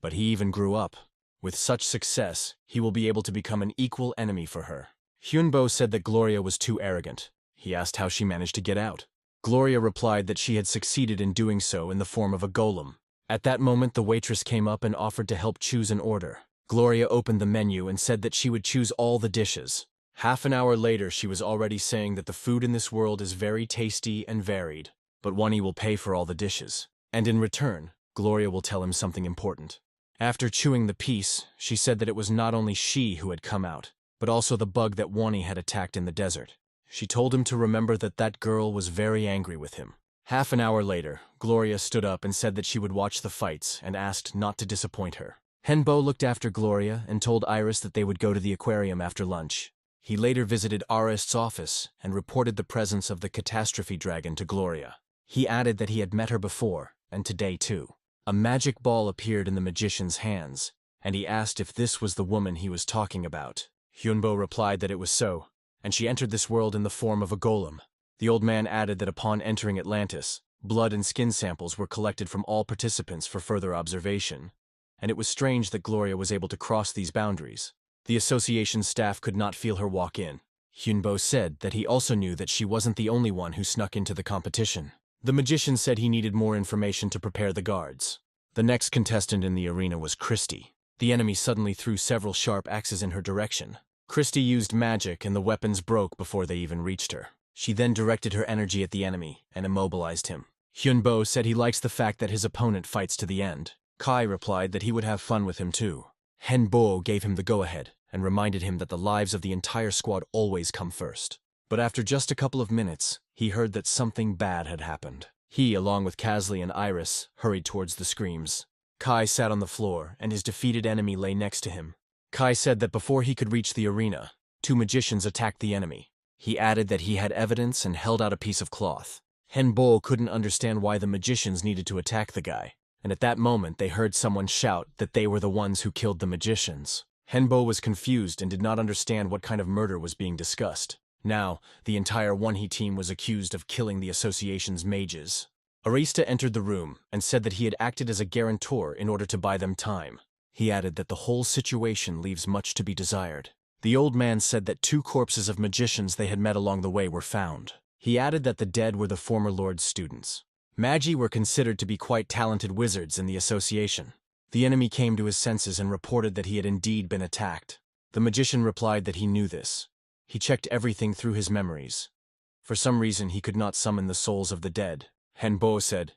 But he even grew up. With such success, he will be able to become an equal enemy for her. Hyunbo said that Gloria was too arrogant. He asked how she managed to get out. Gloria replied that she had succeeded in doing so in the form of a golem. At that moment, the waitress came up and offered to help choose an order. Gloria opened the menu and said that she would choose all the dishes. Half an hour later, she was already saying that the food in this world is very tasty and varied, but Wonhee will pay for all the dishes. And in return, Gloria will tell him something important. After chewing the piece, she said that it was not only she who had come out, but also the bug that Wonhee had attacked in the desert. She told him to remember that that girl was very angry with him. Half an hour later, Gloria stood up and said that she would watch the fights and asked not to disappoint her. Henbo looked after Gloria and told Iris that they would go to the aquarium after lunch. He later visited Arist's office and reported the presence of the catastrophe dragon to Gloria. He added that he had met her before, and today too. A magic ball appeared in the magician's hands, and he asked if this was the woman he was talking about. Hyunbo replied that it was so, and she entered this world in the form of a golem. The old man added that upon entering Atlantis, blood and skin samples were collected from all participants for further observation, and it was strange that Gloria was able to cross these boundaries. The association staff could not feel her walk in. Hyunbo said that he also knew that she wasn't the only one who snuck into the competition. The magician said he needed more information to prepare the guards. The next contestant in the arena was Christie. The enemy suddenly threw several sharp axes in her direction. Christie used magic and the weapons broke before they even reached her. She then directed her energy at the enemy and immobilized him. Hyunbo said he likes the fact that his opponent fights to the end. Kai replied that he would have fun with him too. Henbo gave him the go-ahead and reminded him that the lives of the entire squad always come first. But after just a couple of minutes, he heard that something bad had happened. He, along with Kasley and Iris, hurried towards the screams. Kai sat on the floor, and his defeated enemy lay next to him. Kai said that before he could reach the arena, 2 magicians attacked the enemy. He added that he had evidence and held out a piece of cloth. Henbo couldn't understand why the magicians needed to attack the guy, and at that moment they heard someone shout that they were the ones who killed the magicians. Henbo was confused and did not understand what kind of murder was being discussed. Now, the entire One-He team was accused of killing the association's mages. Arista entered the room and said that he had acted as a guarantor in order to buy them time. He added that the whole situation leaves much to be desired. The old man said that 2 corpses of magicians they had met along the way were found. He added that the dead were the former lord's students. Magi were considered to be quite talented wizards in the association. The enemy came to his senses and reported that he had indeed been attacked. The magician replied that he knew this. He checked everything through his memories. For some reason he could not summon the souls of the dead. Henbo said,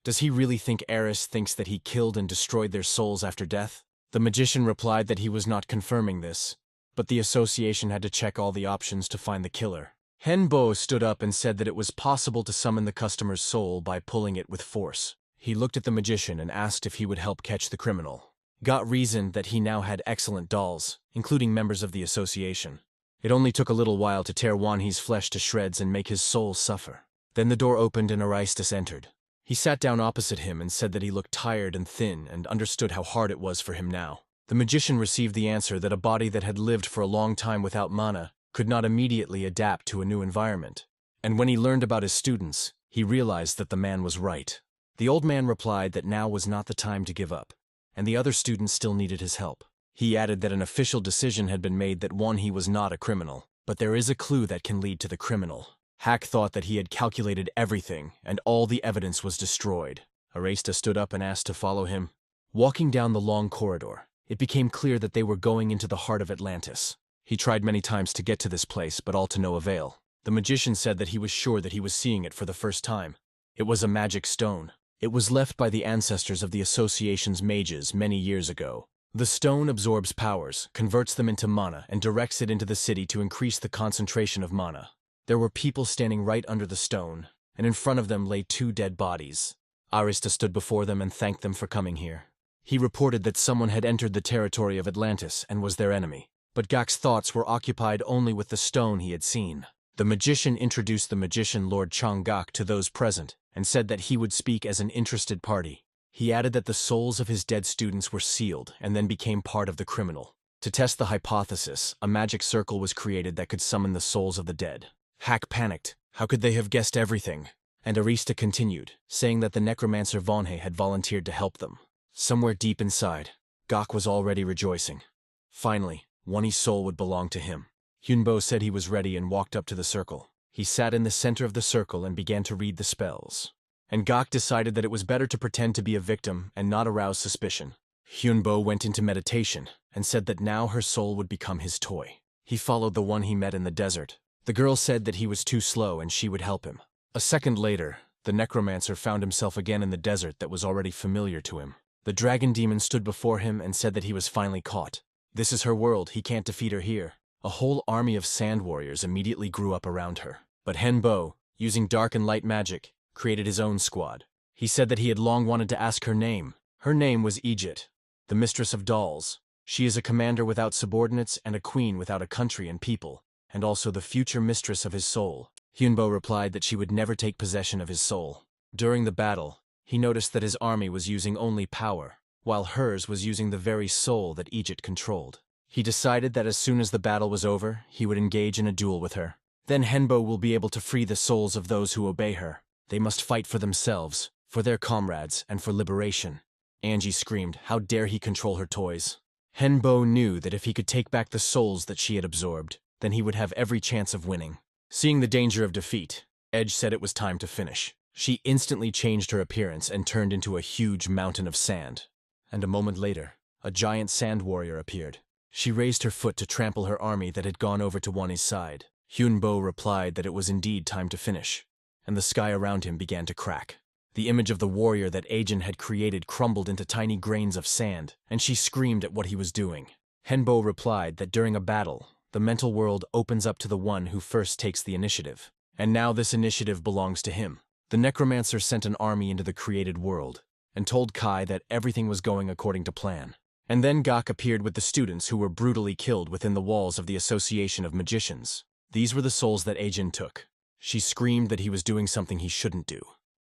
"Does he really think Eris thinks that he killed and destroyed their souls after death?" The magician replied that he was not confirming this, but the association had to check all the options to find the killer. Henbo stood up and said that it was possible to summon the customer's soul by pulling it with force. He looked at the magician and asked if he would help catch the criminal. Got reasoned that he now had excellent dolls, including members of the association. It only took a little while to tear Wanhee's flesh to shreds and make his soul suffer. Then the door opened and Aristus entered. He sat down opposite him and said that he looked tired and thin and understood how hard it was for him now. The magician received the answer that a body that had lived for a long time without mana could not immediately adapt to a new environment. And when he learned about his students, he realized that the man was right. The old man replied that now was not the time to give up, and the other students still needed his help. He added that an official decision had been made that Wanhee was not a criminal, but there is a clue that can lead to the criminal. Hack thought that he had calculated everything, and all the evidence was destroyed. Arista stood up and asked to follow him. Walking down the long corridor, it became clear that they were going into the heart of Atlantis. He tried many times to get to this place, but all to no avail. The magician said that he was sure that he was seeing it for the first time. It was a magic stone. It was left by the ancestors of the association's mages many years ago. The stone absorbs powers, converts them into mana, and directs it into the city to increase the concentration of mana. There were people standing right under the stone, and in front of them lay 2 dead bodies. Arista stood before them and thanked them for coming here. He reported that someone had entered the territory of Atlantis and was their enemy, but Gak's thoughts were occupied only with the stone he had seen. The magician introduced the magician Lord Changak to those present and said that he would speak as an interested party. He added that the souls of his dead students were sealed and then became part of the criminal. To test the hypothesis, a magic circle was created that could summon the souls of the dead. Hack panicked. How could they have guessed everything? And Arista continued, saying that the necromancer Vonhe had volunteered to help them. Somewhere deep inside, Gak was already rejoicing. Finally, Wanhee's soul would belong to him. Hyunbo said he was ready and walked up to the circle. He sat in the center of the circle and began to read the spells. And Gak decided that it was better to pretend to be a victim and not arouse suspicion. Hyunbo went into meditation and said that now her soul would become his toy. He followed the one he met in the desert. The girl said that he was too slow and she would help him. A second later, the necromancer found himself again in the desert that was already familiar to him. The dragon demon stood before him and said that he was finally caught. This is her world, he can't defeat her here. A whole army of sand warriors immediately grew up around her. But Henbo, using dark and light magic, created his own squad. He said that he had long wanted to ask her name. Her name was Egypt, the mistress of dolls. She is a commander without subordinates and a queen without a country and people, and also the future mistress of his soul. Hyunbo replied that she would never take possession of his soul. During the battle, he noticed that his army was using only power, while hers was using the very soul that Egypt controlled. He decided that as soon as the battle was over, he would engage in a duel with her. Then Henbo will be able to free the souls of those who obey her. They must fight for themselves, for their comrades, and for liberation. Angie screamed, how dare he control her toys. Henbo knew that if he could take back the souls that she had absorbed, then he would have every chance of winning. Seeing the danger of defeat, Edge said it was time to finish. She instantly changed her appearance and turned into a huge mountain of sand. And a moment later, a giant sand warrior appeared. She raised her foot to trample her army that had gone over to Wani's side. Hyunbo replied that it was indeed time to finish, and the sky around him began to crack. The image of the warrior that Ajin had created crumbled into tiny grains of sand, and she screamed at what he was doing. Henbo replied that during a battle, the mental world opens up to the one who first takes the initiative, and now this initiative belongs to him. The necromancer sent an army into the created world. and told Kai that everything was going according to plan. And then Gak appeared with the students who were brutally killed within the walls of the Association of Magicians. These were the souls that Ajin took. She screamed that he was doing something he shouldn't do.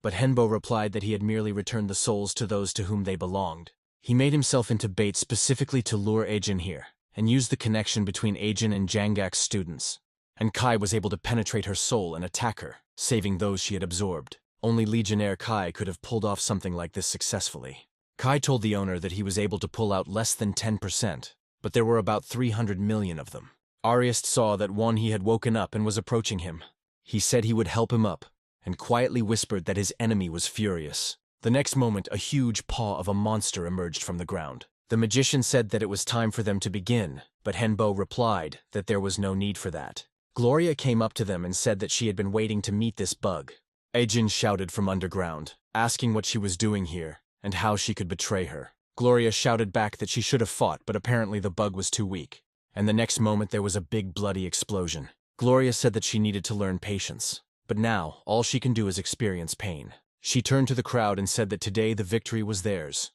But Henbo replied that he had merely returned the souls to those to whom they belonged. He made himself into bait specifically to lure Ajin here, and used the connection between Ajin and Jangak's students. And Kai was able to penetrate her soul and attack her, saving those she had absorbed. Only Legionnaire Kai could have pulled off something like this successfully. Kai told the owner that he was able to pull out less than 10%, but there were about 300 million of them. Ariest saw that one he had woken up and was approaching him. He said he would help him up, and quietly whispered that his enemy was furious. The next moment, a huge paw of a monster emerged from the ground. The magician said that it was time for them to begin, but Henbo replied that there was no need for that. Gloria came up to them and said that she had been waiting to meet this bug. Ajin shouted from underground, asking what she was doing here, and how she could betray her. Gloria shouted back that she should have fought, but apparently the bug was too weak. And the next moment there was a big bloody explosion. Gloria said that she needed to learn patience, but now all she can do is experience pain. She turned to the crowd and said that today the victory was theirs,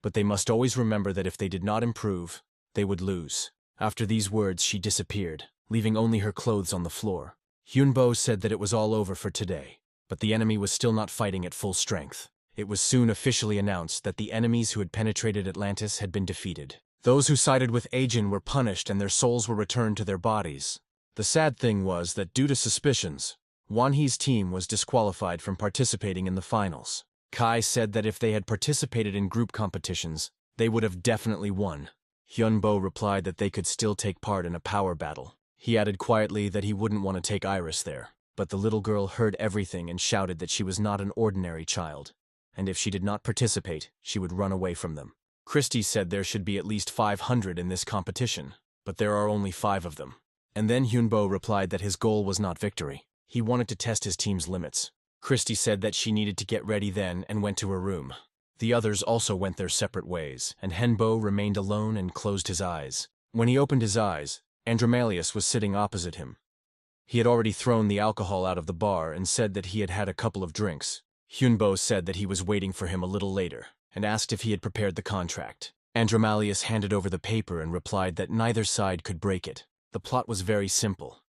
but they must always remember that if they did not improve, they would lose. After these words she disappeared, leaving only her clothes on the floor. Hyunbo said that it was all over for today, but the enemy was still not fighting at full strength. It was soon officially announced that the enemies who had penetrated Atlantis had been defeated. Those who sided with Ajin were punished and their souls were returned to their bodies. The sad thing was that due to suspicions, Wanhee's team was disqualified from participating in the finals. Kai said that if they had participated in group competitions, they would have definitely won. Hyunbo replied that they could still take part in a power battle. He added quietly that he wouldn't want to take Iris there, but the little girl heard everything and shouted that she was not an ordinary child, and if she did not participate, she would run away from them. Christie said there should be at least 500 in this competition, but there are only 5 of them. And then Hyunbo replied that his goal was not victory. He wanted to test his team's limits. Christie said that she needed to get ready then and went to her room. The others also went their separate ways, and Henbo remained alone and closed his eyes. When he opened his eyes, Andromalius was sitting opposite him. He had already thrown the alcohol out of the bar and said that he had had a couple of drinks. Hyunbo said that he was waiting for him a little later, and asked if he had prepared the contract. Andromalius handed over the paper and replied that neither side could break it. The plot was very simple.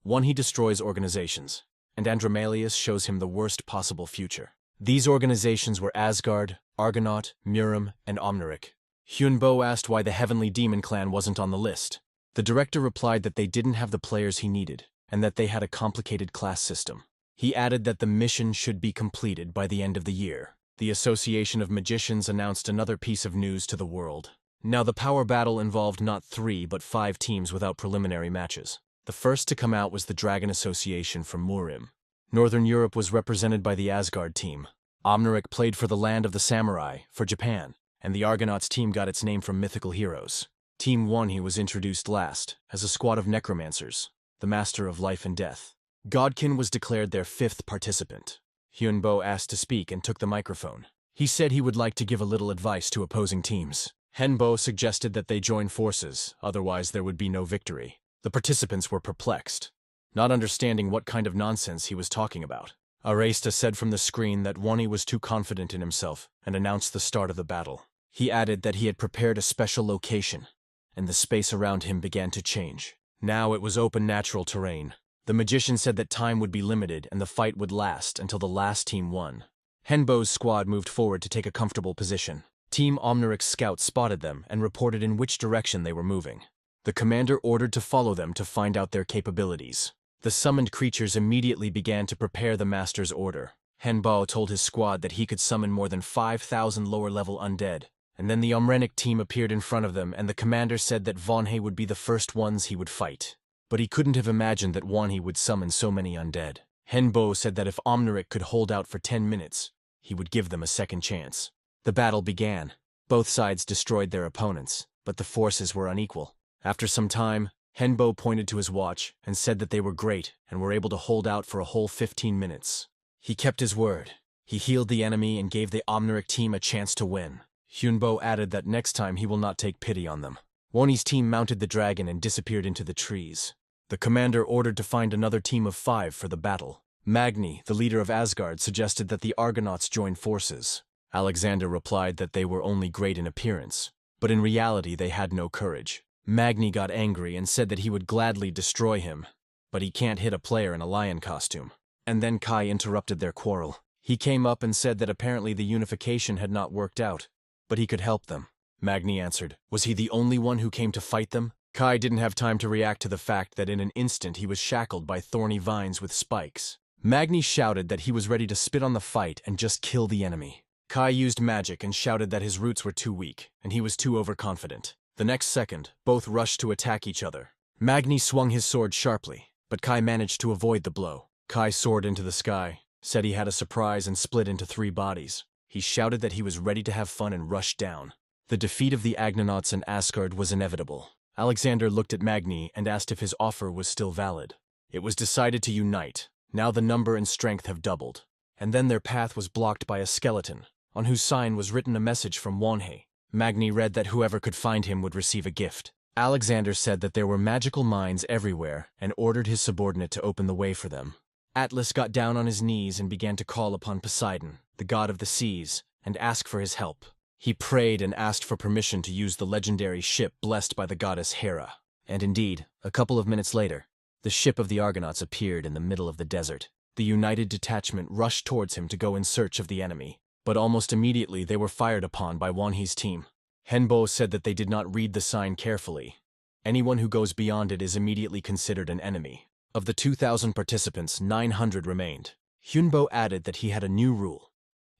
One, he destroys organizations, and Andromalius shows him the worst possible future. These organizations were Asgard, Argonaut, Murim, and Omneric. Hyunbo asked why the Heavenly Demon Clan wasn't on the list. The director replied that they didn't have the players he needed, and that they had a complicated class system. He added that the mission should be completed by the end of the year. The Association of Magicians announced another piece of news to the world. Now the power battle involved not 3 but 5 teams without preliminary matches. The first to come out was the Dragon Association from Murim. Northern Europe was represented by the Asgard team. Omneric played for the Land of the Samurai, for Japan, and the Argonauts team got its name from mythical heroes. Team 1 he was introduced last, as a squad of necromancers, the master of life and death. Godkin was declared their 5th participant. Hyunbo asked to speak and took the microphone. He said he would like to give a little advice to opposing teams. Henbo suggested that they join forces, otherwise there would be no victory. The participants were perplexed, not understanding what kind of nonsense he was talking about. Aresta said from the screen that Wani was too confident in himself and announced the start of the battle. He added that he had prepared a special location, and the space around him began to change. Now it was open natural terrain. The magician said that time would be limited and the fight would last until the last team won. Henbo's squad moved forward to take a comfortable position. Team Omneric's scouts spotted them and reported in which direction they were moving. The commander ordered to follow them to find out their capabilities. The summoned creatures immediately began to prepare the master's order. Henbo told his squad that he could summon more than 5,000 lower-level undead, and then the Omrenic team appeared in front of them, and the commander said that Vonhe would be the first ones he would fight. But he couldn't have imagined that Wanhe would summon so many undead. Henbo said that if Omneric could hold out for 10 minutes, he would give them a second chance. The battle began. Both sides destroyed their opponents, but the forces were unequal. After some time, Henbo pointed to his watch and said that they were great and were able to hold out for a whole 15 minutes. He kept his word. He healed the enemy and gave the Omneric team a chance to win. Hyunbo added that next time he will not take pity on them. Woni's team mounted the dragon and disappeared into the trees. The commander ordered to find another team of 5 for the battle. Magni, the leader of Asgard, suggested that the Argonauts join forces. Alexander replied that they were only great in appearance, but in reality they had no courage. Magni got angry and said that he would gladly destroy him, but he can't hit a player in a lion costume. And then Kai interrupted their quarrel. He came up and said that apparently the unification had not worked out, but he could help them. Magni answered, was he the only one who came to fight them? Kai didn't have time to react to the fact that in an instant he was shackled by thorny vines with spikes. Magni shouted that he was ready to spit on the fight and just kill the enemy. Kai used magic and shouted that his roots were too weak, and he was too overconfident. The next second, both rushed to attack each other. Magni swung his sword sharply, but Kai managed to avoid the blow. Kai soared into the sky, said he had a surprise and split into 3 bodies. He shouted that he was ready to have fun and rushed down. The defeat of the Agnonauts and Asgard was inevitable. Alexander looked at Magni and asked if his offer was still valid. It was decided to unite. Now the number and strength have doubled. And then their path was blocked by a skeleton, on whose sign was written a message from Wonhei. Magni read that whoever could find him would receive a gift. Alexander said that there were magical mines everywhere and ordered his subordinate to open the way for them. Atlas got down on his knees and began to call upon Poseidon, the god of the seas, and ask for his help. He prayed and asked for permission to use the legendary ship blessed by the goddess Hera. And indeed, a couple of minutes later, the ship of the Argonauts appeared in the middle of the desert. The united detachment rushed towards him to go in search of the enemy, but almost immediately they were fired upon by Wonhei's team. Henbo said that they did not read the sign carefully. Anyone who goes beyond it is immediately considered an enemy. Of the 2,000 participants, 900 remained. Hyunbo added that he had a new rule.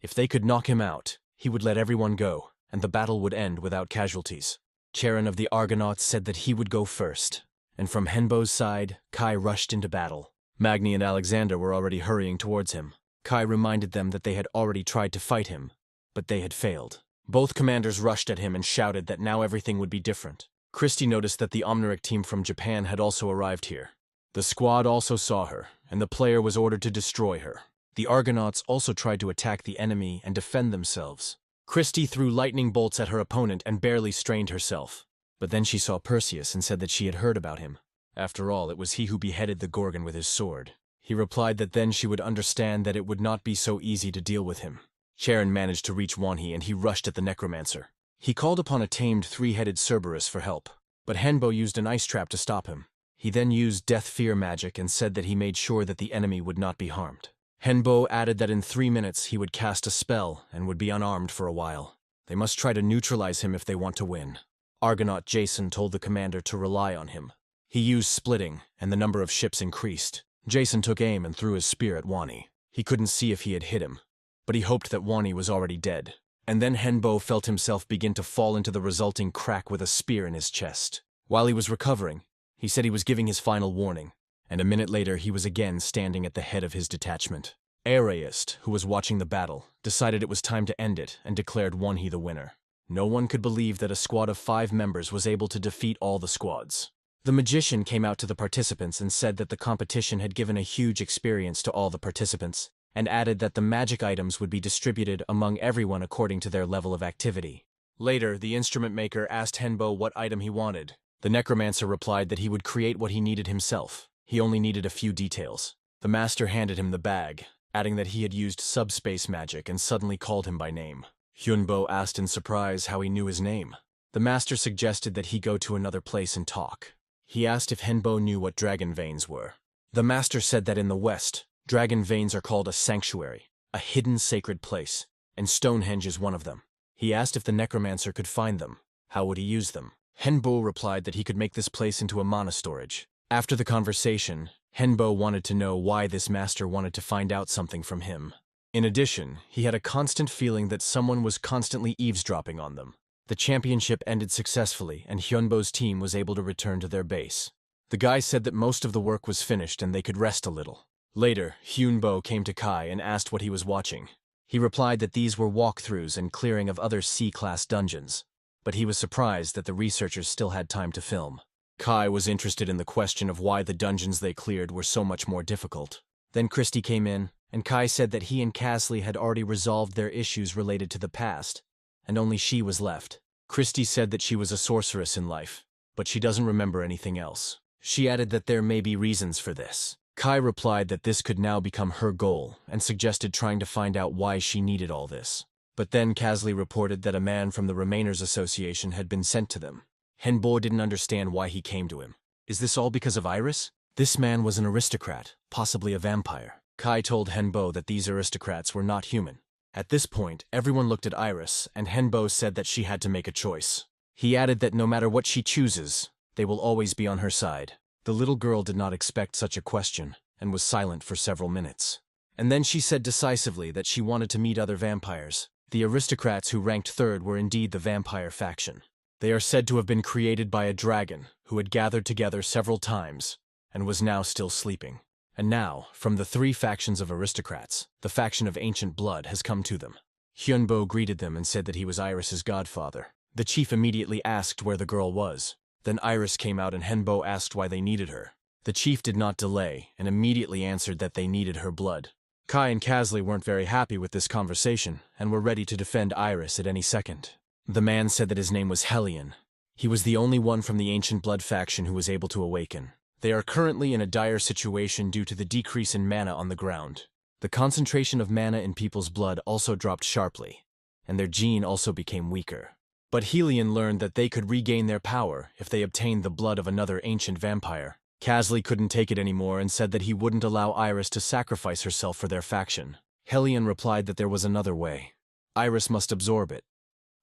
If they could knock him out, he would let everyone go, and the battle would end without casualties. Charon of the Argonauts said that he would go first, and from Henbo's side, Kai rushed into battle. Magni and Alexander were already hurrying towards him. Kai reminded them that they had already tried to fight him, but they had failed. Both commanders rushed at him and shouted that now everything would be different. Christie noticed that the Omniric team from Japan had also arrived here. The squad also saw her, and the player was ordered to destroy her. The Argonauts also tried to attack the enemy and defend themselves. Christie threw lightning bolts at her opponent and barely strained herself. But then she saw Perseus and said that she had heard about him. After all, it was he who beheaded the Gorgon with his sword. He replied that then she would understand that it would not be so easy to deal with him. Charon managed to reach Wonhei and he rushed at the necromancer. He called upon a tamed 3-headed Cerberus for help, but Henbo used an ice trap to stop him. He then used death fear magic and said that he made sure that the enemy would not be harmed. Henbo added that in 3 minutes he would cast a spell and would be unarmed for a while. They must try to neutralize him if they want to win. Argonaut Jason told the commander to rely on him. He used splitting, and the number of ships increased. Jason took aim and threw his spear at Wonhei. He couldn't see if he had hit him, but he hoped that Wonhei was already dead. And then Henbo felt himself begin to fall into the resulting crack with a spear in his chest. While he was recovering, he said he was giving his final warning, and a minute later he was again standing at the head of his detachment. Areist, who was watching the battle, decided it was time to end it and declared Wonhei the winner. No one could believe that a squad of 5 members was able to defeat all the squads. The magician came out to the participants and said that the competition had given a huge experience to all the participants, and added that the magic items would be distributed among everyone according to their level of activity. Later, the instrument maker asked Henbo what item he wanted. The necromancer replied that he would create what he needed himself. He only needed a few details. The master handed him the bag, adding that he had used subspace magic and suddenly called him by name. Hyunbo asked in surprise how he knew his name. The master suggested that he go to another place and talk. He asked if Henbo knew what dragon veins were. The master said that in the West, dragon veins are called a sanctuary, a hidden sacred place, and Stonehenge is one of them. He asked if the necromancer could find them. How would he use them? Henbo replied that he could make this place into a mana storage. After the conversation, Henbo wanted to know why this master wanted to find out something from him. In addition, he had a constant feeling that someone was constantly eavesdropping on them. The championship ended successfully, and Hyunbo's team was able to return to their base. The guy said that most of the work was finished and they could rest a little. Later, Hyunbo came to Kai and asked what he was watching. He replied that these were walkthroughs and clearing of other C-class dungeons, but he was surprised that the researchers still had time to film. Kai was interested in the question of why the dungeons they cleared were so much more difficult. Then Christie came in, and Kai said that he and Casley had already resolved their issues related to the past, and only she was left. Christie said that she was a sorceress in life, but she doesn't remember anything else. She added that there may be reasons for this. Kai replied that this could now become her goal, and suggested trying to find out why she needed all this. But then Casley reported that a man from the Remainers Association had been sent to them. Henbo didn't understand why he came to him. Is this all because of Iris? This man was an aristocrat, possibly a vampire. Kai told Henbo that these aristocrats were not human. At this point, everyone looked at Iris, and Henbo said that she had to make a choice. He added that no matter what she chooses, they will always be on her side. The little girl did not expect such a question, and was silent for several minutes. And then she said decisively that she wanted to meet other vampires. The aristocrats who ranked third were indeed the vampire faction. They are said to have been created by a dragon who had gathered together several times and was now still sleeping. And now, from the three factions of aristocrats, the faction of ancient blood has come to them. Hyunbo greeted them and said that he was Iris's godfather. The chief immediately asked where the girl was. Then Iris came out and Henbo asked why they needed her. The chief did not delay and immediately answered that they needed her blood. Kai and Casley weren't very happy with this conversation and were ready to defend Iris at any second. The man said that his name was Hellion. He was the only one from the ancient blood faction who was able to awaken. They are currently in a dire situation due to the decrease in mana on the ground. The concentration of mana in people's blood also dropped sharply, and their gene also became weaker. But Hellion learned that they could regain their power if they obtained the blood of another ancient vampire. Casley couldn't take it anymore and said that he wouldn't allow Iris to sacrifice herself for their faction. Hellion replied that there was another way. Iris must absorb it.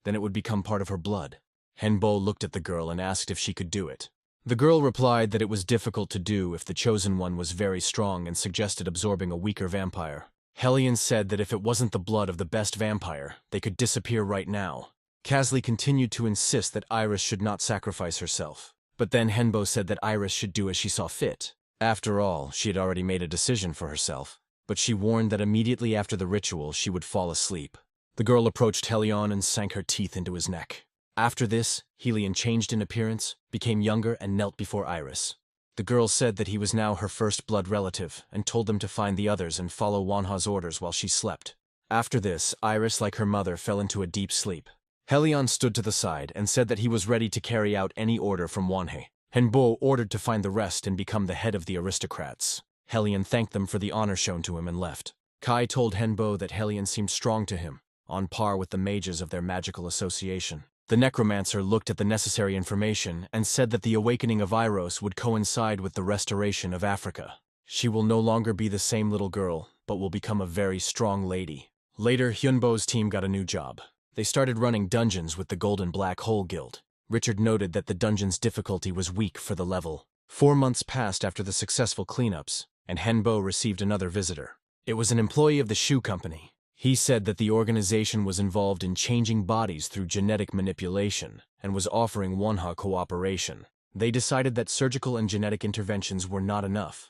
Then it would become part of her blood. Henbo looked at the girl and asked if she could do it. The girl replied that it was difficult to do if the chosen one was very strong and suggested absorbing a weaker vampire. Hellion said that if it wasn't the blood of the best vampire, they could disappear right now. Casley continued to insist that Iris should not sacrifice herself. But then Henbo said that Iris should do as she saw fit. After all, she had already made a decision for herself. But she warned that immediately after the ritual, she would fall asleep. The girl approached Hellion and sank her teeth into his neck. After this, Hellion changed in appearance, became younger, and knelt before Iris. The girl said that he was now her first blood relative, and told them to find the others and follow Wanha's orders while she slept. After this, Iris, like her mother, fell into a deep sleep. Hellion stood to the side and said that he was ready to carry out any order from Wanhe. Henbo ordered to find the rest and become the head of the aristocrats. Hellion thanked them for the honor shown to him and left. Kai told Henbo that Hellion seemed strong to him, on par with the mages of their magical association. The necromancer looked at the necessary information and said that the awakening of Iros would coincide with the restoration of Africa. She will no longer be the same little girl, but will become a very strong lady. Later, Hyunbo's team got a new job. They started running dungeons with the Golden Black Hole Guild. Richard noted that the dungeon's difficulty was weak for the level. 4 months passed after the successful cleanups, and Henbo received another visitor. It was an employee of the shoe company. He said that the organization was involved in changing bodies through genetic manipulation and was offering Wanha cooperation. They decided that surgical and genetic interventions were not enough.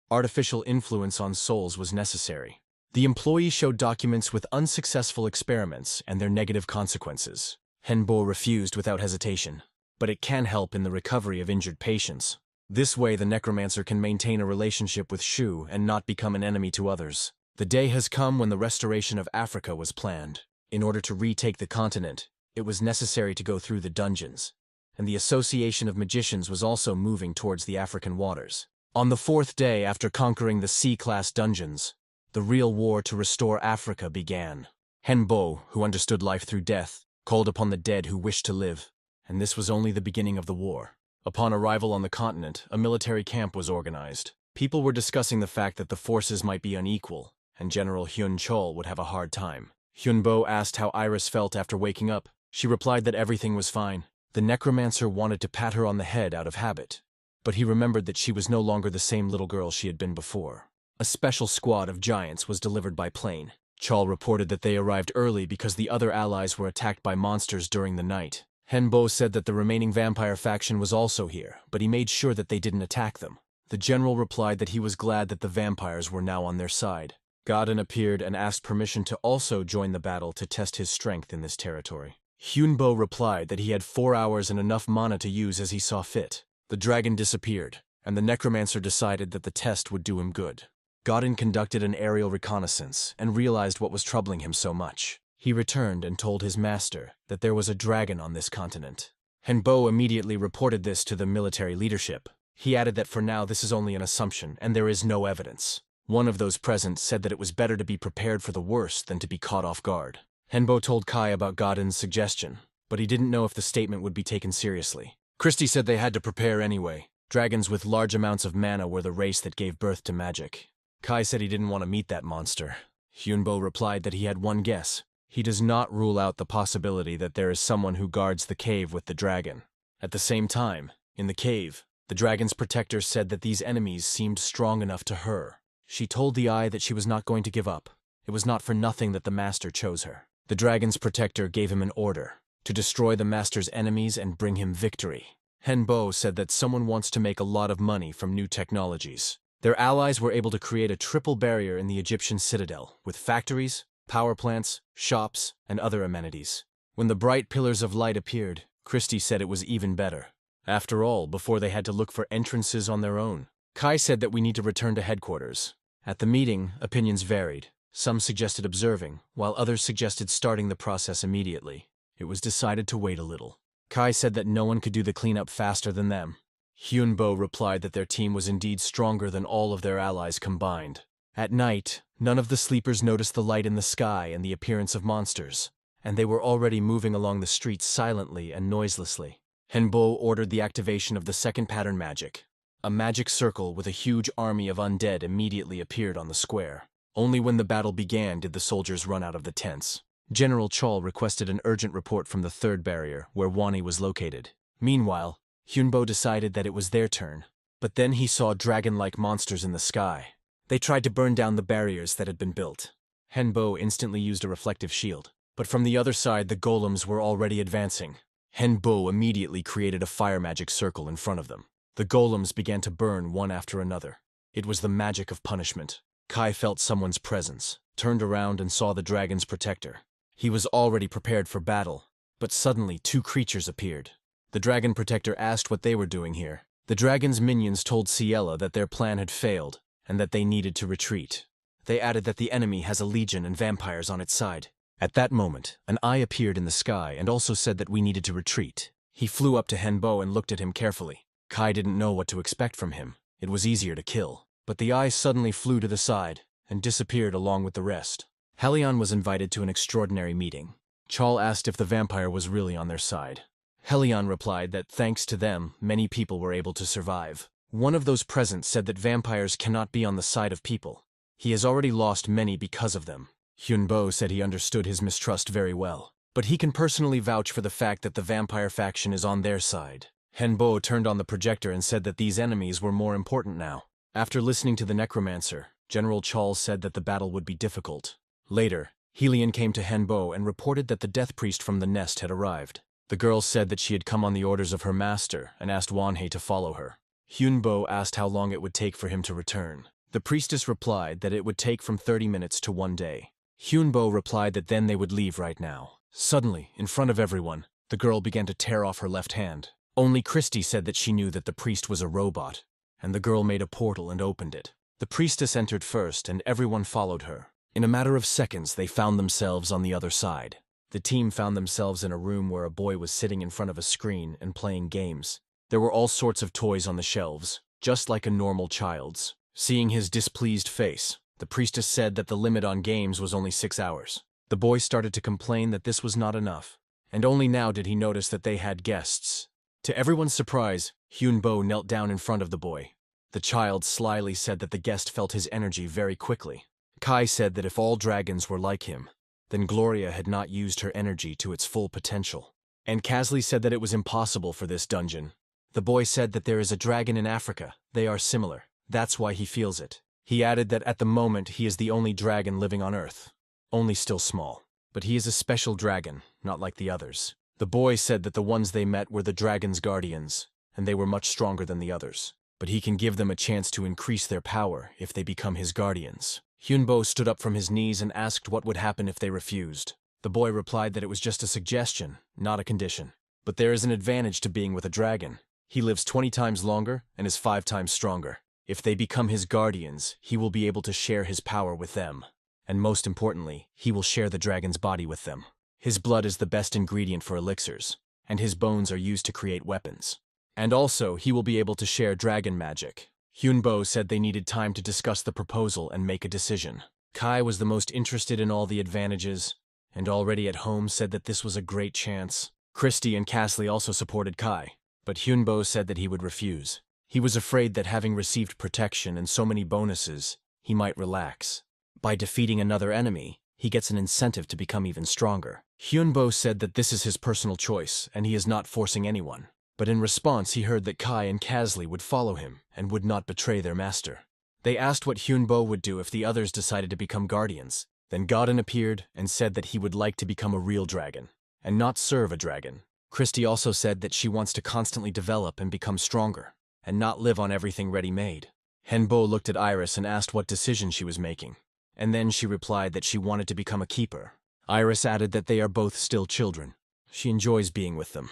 Artificial influence on souls was necessary. The employee showed documents with unsuccessful experiments and their negative consequences. Henbo refused without hesitation, but it can help in the recovery of injured patients. This way the necromancer can maintain a relationship with Shu and not become an enemy to others. The day has come when the restoration of Africa was planned. In order to retake the continent, it was necessary to go through the dungeons, and the Association of Magicians was also moving towards the African waters. On the 4th day after conquering the C-class dungeons, the real war to restore Africa began. Henbo, who understood life through death, called upon the dead who wished to live, and this was only the beginning of the war. Upon arrival on the continent, a military camp was organized. People were discussing the fact that the forces might be unequal, and General Hyun Chol would have a hard time. Hyunbo asked how Iris felt after waking up. She replied that everything was fine. The necromancer wanted to pat her on the head out of habit, but he remembered that she was no longer the same little girl she had been before. A special squad of giants was delivered by plane. Chol reported that they arrived early because the other allies were attacked by monsters during the night. Henbo said that the remaining vampire faction was also here, but he made sure that they didn't attack them. The general replied that he was glad that the vampires were now on their side. Godin appeared and asked permission to also join the battle to test his strength in this territory. Hyunbo replied that he had 4 hours and enough mana to use as he saw fit. The dragon disappeared, and the necromancer decided that the test would do him good. Godin conducted an aerial reconnaissance and realized what was troubling him so much. He returned and told his master that there was a dragon on this continent. Henbo immediately reported this to the military leadership. He added that for now this is only an assumption and there is no evidence. One of those present said that it was better to be prepared for the worst than to be caught off guard. Henbo told Kai about Godin's suggestion, but he didn't know if the statement would be taken seriously. Christie said they had to prepare anyway. Dragons with large amounts of mana were the race that gave birth to magic. Kai said he didn't want to meet that monster. Hyunbo replied that he had one guess. He does not rule out the possibility that there is someone who guards the cave with the dragon. At the same time, in the cave, the dragon's protector said that these enemies seemed strong enough to her. She told the eye that she was not going to give up. It was not for nothing that the master chose her. The dragon's protector gave him an order to destroy the master's enemies and bring him victory. Henbo said that someone wants to make a lot of money from new technologies. Their allies were able to create a triple barrier in the Egyptian citadel, with factories, power plants, shops, and other amenities. When the bright pillars of light appeared, Christie said it was even better. After all, before they had to look for entrances on their own. Kai said that we need to return to headquarters. At the meeting, opinions varied. Some suggested observing, while others suggested starting the process immediately. It was decided to wait a little. Kai said that no one could do the cleanup faster than them. Hyunbo replied that their team was indeed stronger than all of their allies combined. At night, none of the sleepers noticed the light in the sky and the appearance of monsters, and they were already moving along the streets silently and noiselessly. Henbo ordered the activation of the second pattern magic. A magic circle with a huge army of undead immediately appeared on the square. Only when the battle began did the soldiers run out of the tents. General Chol requested an urgent report from the third barrier, where Wani was located. Meanwhile, Hyunbo decided that it was their turn, but then he saw dragon-like monsters in the sky. They tried to burn down the barriers that had been built. Henbo instantly used a reflective shield, but from the other side the golems were already advancing. Henbo immediately created a fire magic circle in front of them. The golems began to burn one after another. It was the magic of punishment. Kai felt someone's presence, turned around and saw the dragon's protector. He was already prepared for battle, but suddenly 2 creatures appeared. The dragon protector asked what they were doing here. The dragon's minions told Ciela that their plan had failed, and that they needed to retreat. They added that the enemy has a legion and vampires on its side. At that moment, an eye appeared in the sky and also said that we needed to retreat. He flew up to Henbo and looked at him carefully. Kai didn't know what to expect from him. It was easier to kill. But the eye suddenly flew to the side and disappeared along with the rest. Helion was invited to an extraordinary meeting. Chol asked if the vampire was really on their side. Helion replied that thanks to them, many people were able to survive. One of those present said that vampires cannot be on the side of people. He has already lost many because of them. Hyunbo said he understood his mistrust very well, but he can personally vouch for the fact that the vampire faction is on their side. Henbo turned on the projector and said that these enemies were more important now. After listening to the necromancer, General Chol said that the battle would be difficult. Later, Helion came to Henbo and reported that the death priest from the nest had arrived. The girl said that she had come on the orders of her master and asked Wanhei to follow her. Hyunbo asked how long it would take for him to return. The priestess replied that it would take from 30 minutes to 1 day. Hyunbo replied that then they would leave right now. Suddenly, in front of everyone, the girl began to tear off her left hand. Only Christie said that she knew that the priest was a robot, and the girl made a portal and opened it. The priestess entered first, and everyone followed her. In a matter of seconds, they found themselves on the other side. The team found themselves in a room where a boy was sitting in front of a screen and playing games. There were all sorts of toys on the shelves, just like a normal child's. Seeing his displeased face, the priestess said that the limit on games was only 6 hours. The boy started to complain that this was not enough, and only now did he notice that they had guests. To everyone's surprise, Hyunbo knelt down in front of the boy. The child slyly said that the guest felt his energy very quickly. Kai said that if all dragons were like him, then Gloria had not used her energy to its full potential. And Kasley said that it was impossible for this dungeon. The boy said that there is a dragon in Africa. They are similar. That's why he feels it. He added that at the moment he is the only dragon living on Earth. Only still small. But he is a special dragon, not like the others. The boy said that the ones they met were the dragon's guardians, and they were much stronger than the others. But he can give them a chance to increase their power if they become his guardians. Hyunbo stood up from his knees and asked what would happen if they refused. The boy replied that it was just a suggestion, not a condition. But there is an advantage to being with a dragon. He lives 20 times longer and is 5 times stronger. If they become his guardians, he will be able to share his power with them. And most importantly, he will share the dragon's body with them. His blood is the best ingredient for elixirs, and his bones are used to create weapons. And also, he will be able to share dragon magic. Hyunbo said they needed time to discuss the proposal and make a decision. Kai was the most interested in all the advantages, and already at home said that this was a great chance. Christy and Casley also supported Kai, but Hyunbo said that he would refuse. He was afraid that having received protection and so many bonuses, he might relax. By defeating another enemy, he gets an incentive to become even stronger. Hyunbo said that this is his personal choice, and he is not forcing anyone. But in response, he heard that Kai and Casley would follow him and would not betray their master. They asked what Hyunbo would do if the others decided to become guardians. Then Godin appeared and said that he would like to become a real dragon, and not serve a dragon. Christy also said that she wants to constantly develop and become stronger, and not live on everything ready-made. Hyunbo looked at Iris and asked what decision she was making, and then she replied that she wanted to become a keeper. Iris added that they are both still children. She enjoys being with them,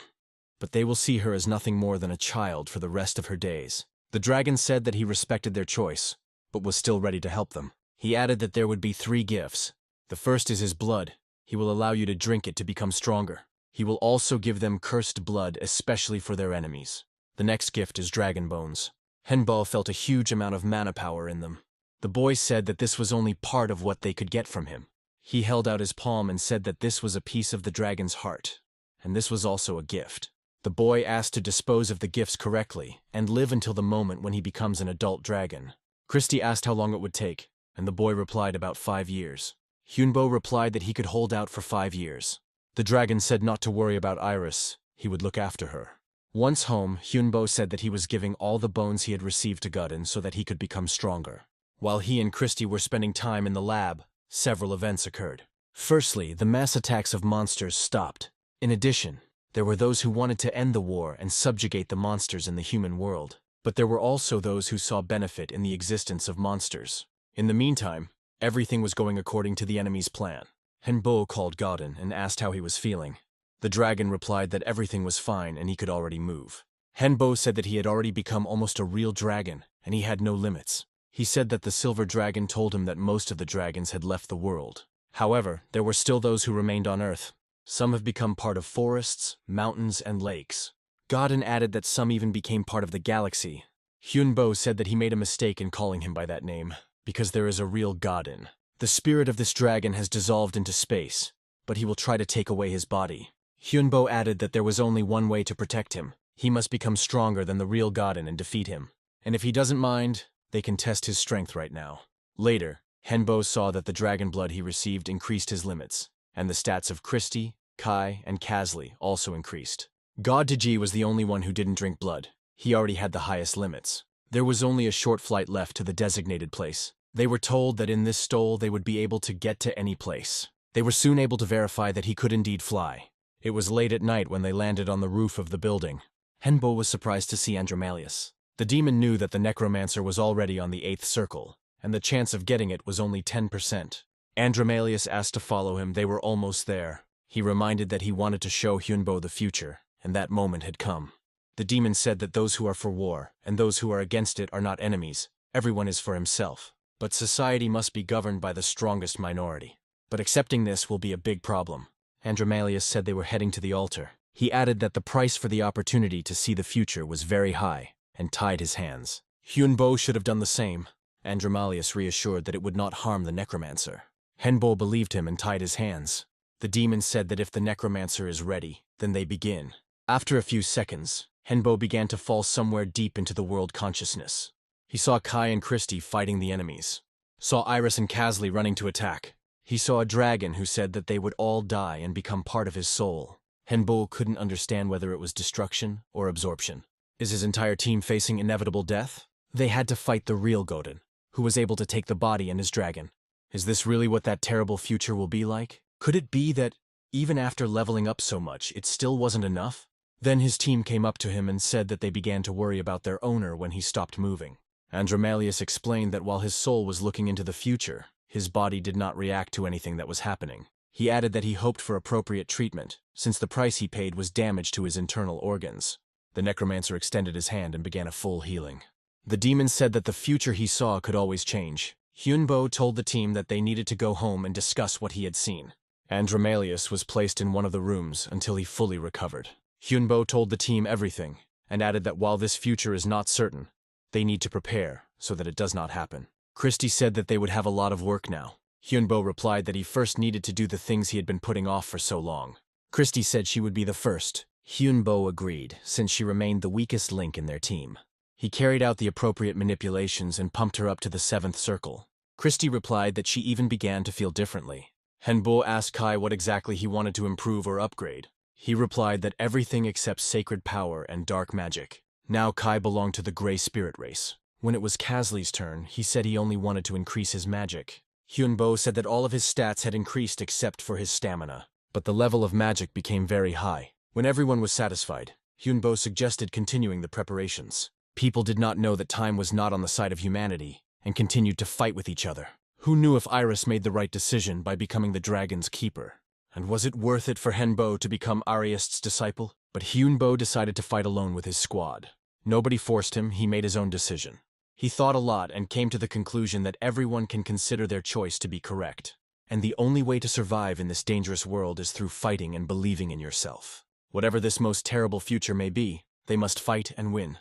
but they will see her as nothing more than a child for the rest of her days. The dragon said that he respected their choice, but was still ready to help them. He added that there would be 3 gifts. The first is his blood. He will allow you to drink it to become stronger. He will also give them cursed blood, especially for their enemies. The next gift is dragon bones. Hyunbo felt a huge amount of mana power in them. The boy said that this was only part of what they could get from him. He held out his palm and said that this was a piece of the dragon's heart, and this was also a gift. The boy asked to dispose of the gifts correctly and live until the moment when he becomes an adult dragon. Christy asked how long it would take, and the boy replied about 5 years. Hyunbo replied that he could hold out for 5 years. The dragon said not to worry about Iris, he would look after her. Once home, Hyunbo said that he was giving all the bones he had received to Godin so that he could become stronger. While he and Christy were spending time in the lab, several events occurred. Firstly, the mass attacks of monsters stopped. In addition, there were those who wanted to end the war and subjugate the monsters in the human world. But there were also those who saw benefit in the existence of monsters. In the meantime, everything was going according to the enemy's plan. Hyunbo called Godin and asked how he was feeling. The dragon replied that everything was fine and he could already move. Hyunbo said that he had already become almost a real dragon and he had no limits. He said that the silver dragon told him that most of the dragons had left the world. However, there were still those who remained on Earth. Some have become part of forests, mountains, and lakes. Godin added that some even became part of the galaxy. Hyunbo said that he made a mistake in calling him by that name, because there is a real Godin. The spirit of this dragon has dissolved into space, but he will try to take away his body. Hyunbo added that there was only one way to protect him. He must become stronger than the real Godin and defeat him. And if he doesn't mind, they can test his strength right now. Later, Hyunbo saw that the dragon blood he received increased his limits, and the stats of Christy, Kai, and Casley also increased. God Taji was the only one who didn't drink blood. He already had the highest limits. There was only a short flight left to the designated place. They were told that in this stole they would be able to get to any place. They were soon able to verify that he could indeed fly. It was late at night when they landed on the roof of the building. Hyunbo was surprised to see Andromalius. The demon knew that the necromancer was already on the 8th circle, and the chance of getting it was only 10%. Andromalius asked to follow him. They were almost there. He reminded that he wanted to show Hyunbo the future, and that moment had come. The demon said that those who are for war and those who are against it are not enemies. Everyone is for himself. But society must be governed by the strongest minority. But accepting this will be a big problem. Andromalius said they were heading to the altar. He added that the price for the opportunity to see the future was very high, and tied his hands. Hyunbo should have done the same. Andromalius reassured that it would not harm the necromancer. Hyunbo believed him and tied his hands. The demon said that if the necromancer is ready, then they begin. After a few seconds, Hyunbo began to fall somewhere deep into the world consciousness. He saw Kai and Christy fighting the enemies. Saw Iris and Casley running to attack. He saw a dragon who said that they would all die and become part of his soul. Hyunbo couldn't understand whether it was destruction or absorption. Is his entire team facing inevitable death? They had to fight the real Godin, who was able to take the body and his dragon. Is this really what that terrible future will be like? Could it be that, even after leveling up so much, it still wasn't enough? Then his team came up to him and said that they began to worry about their owner when he stopped moving. Andromalius explained that while his soul was looking into the future, his body did not react to anything that was happening. He added that he hoped for appropriate treatment, since the price he paid was damage to his internal organs. The necromancer extended his hand and began a full healing. The demon said that the future he saw could always change. Hyunbo told the team that they needed to go home and discuss what he had seen. Andromalius was placed in one of the rooms until he fully recovered. Hyunbo told the team everything, and added that while this future is not certain, they need to prepare so that it does not happen. Christy said that they would have a lot of work now. Hyunbo replied that he first needed to do the things he had been putting off for so long. Christy said she would be the first. Hyunbo agreed, since she remained the weakest link in their team. He carried out the appropriate manipulations and pumped her up to the 7th circle. Christy replied that she even began to feel differently. Hyunbo asked Kai what exactly he wanted to improve or upgrade. He replied that everything except sacred power and dark magic. Now Kai belonged to the Grey Spirit race. When it was Kasley's turn, he said he only wanted to increase his magic. Hyunbo said that all of his stats had increased except for his stamina, but the level of magic became very high. When everyone was satisfied, Hyunbo suggested continuing the preparations. People did not know that time was not on the side of humanity, and continued to fight with each other. Who knew if Iris made the right decision by becoming the dragon's keeper? And was it worth it for Hyunbo to become Ariest's disciple? But Hyunbo decided to fight alone with his squad. Nobody forced him, he made his own decision. He thought a lot and came to the conclusion that everyone can consider their choice to be correct. And the only way to survive in this dangerous world is through fighting and believing in yourself. Whatever this most terrible future may be, they must fight and win.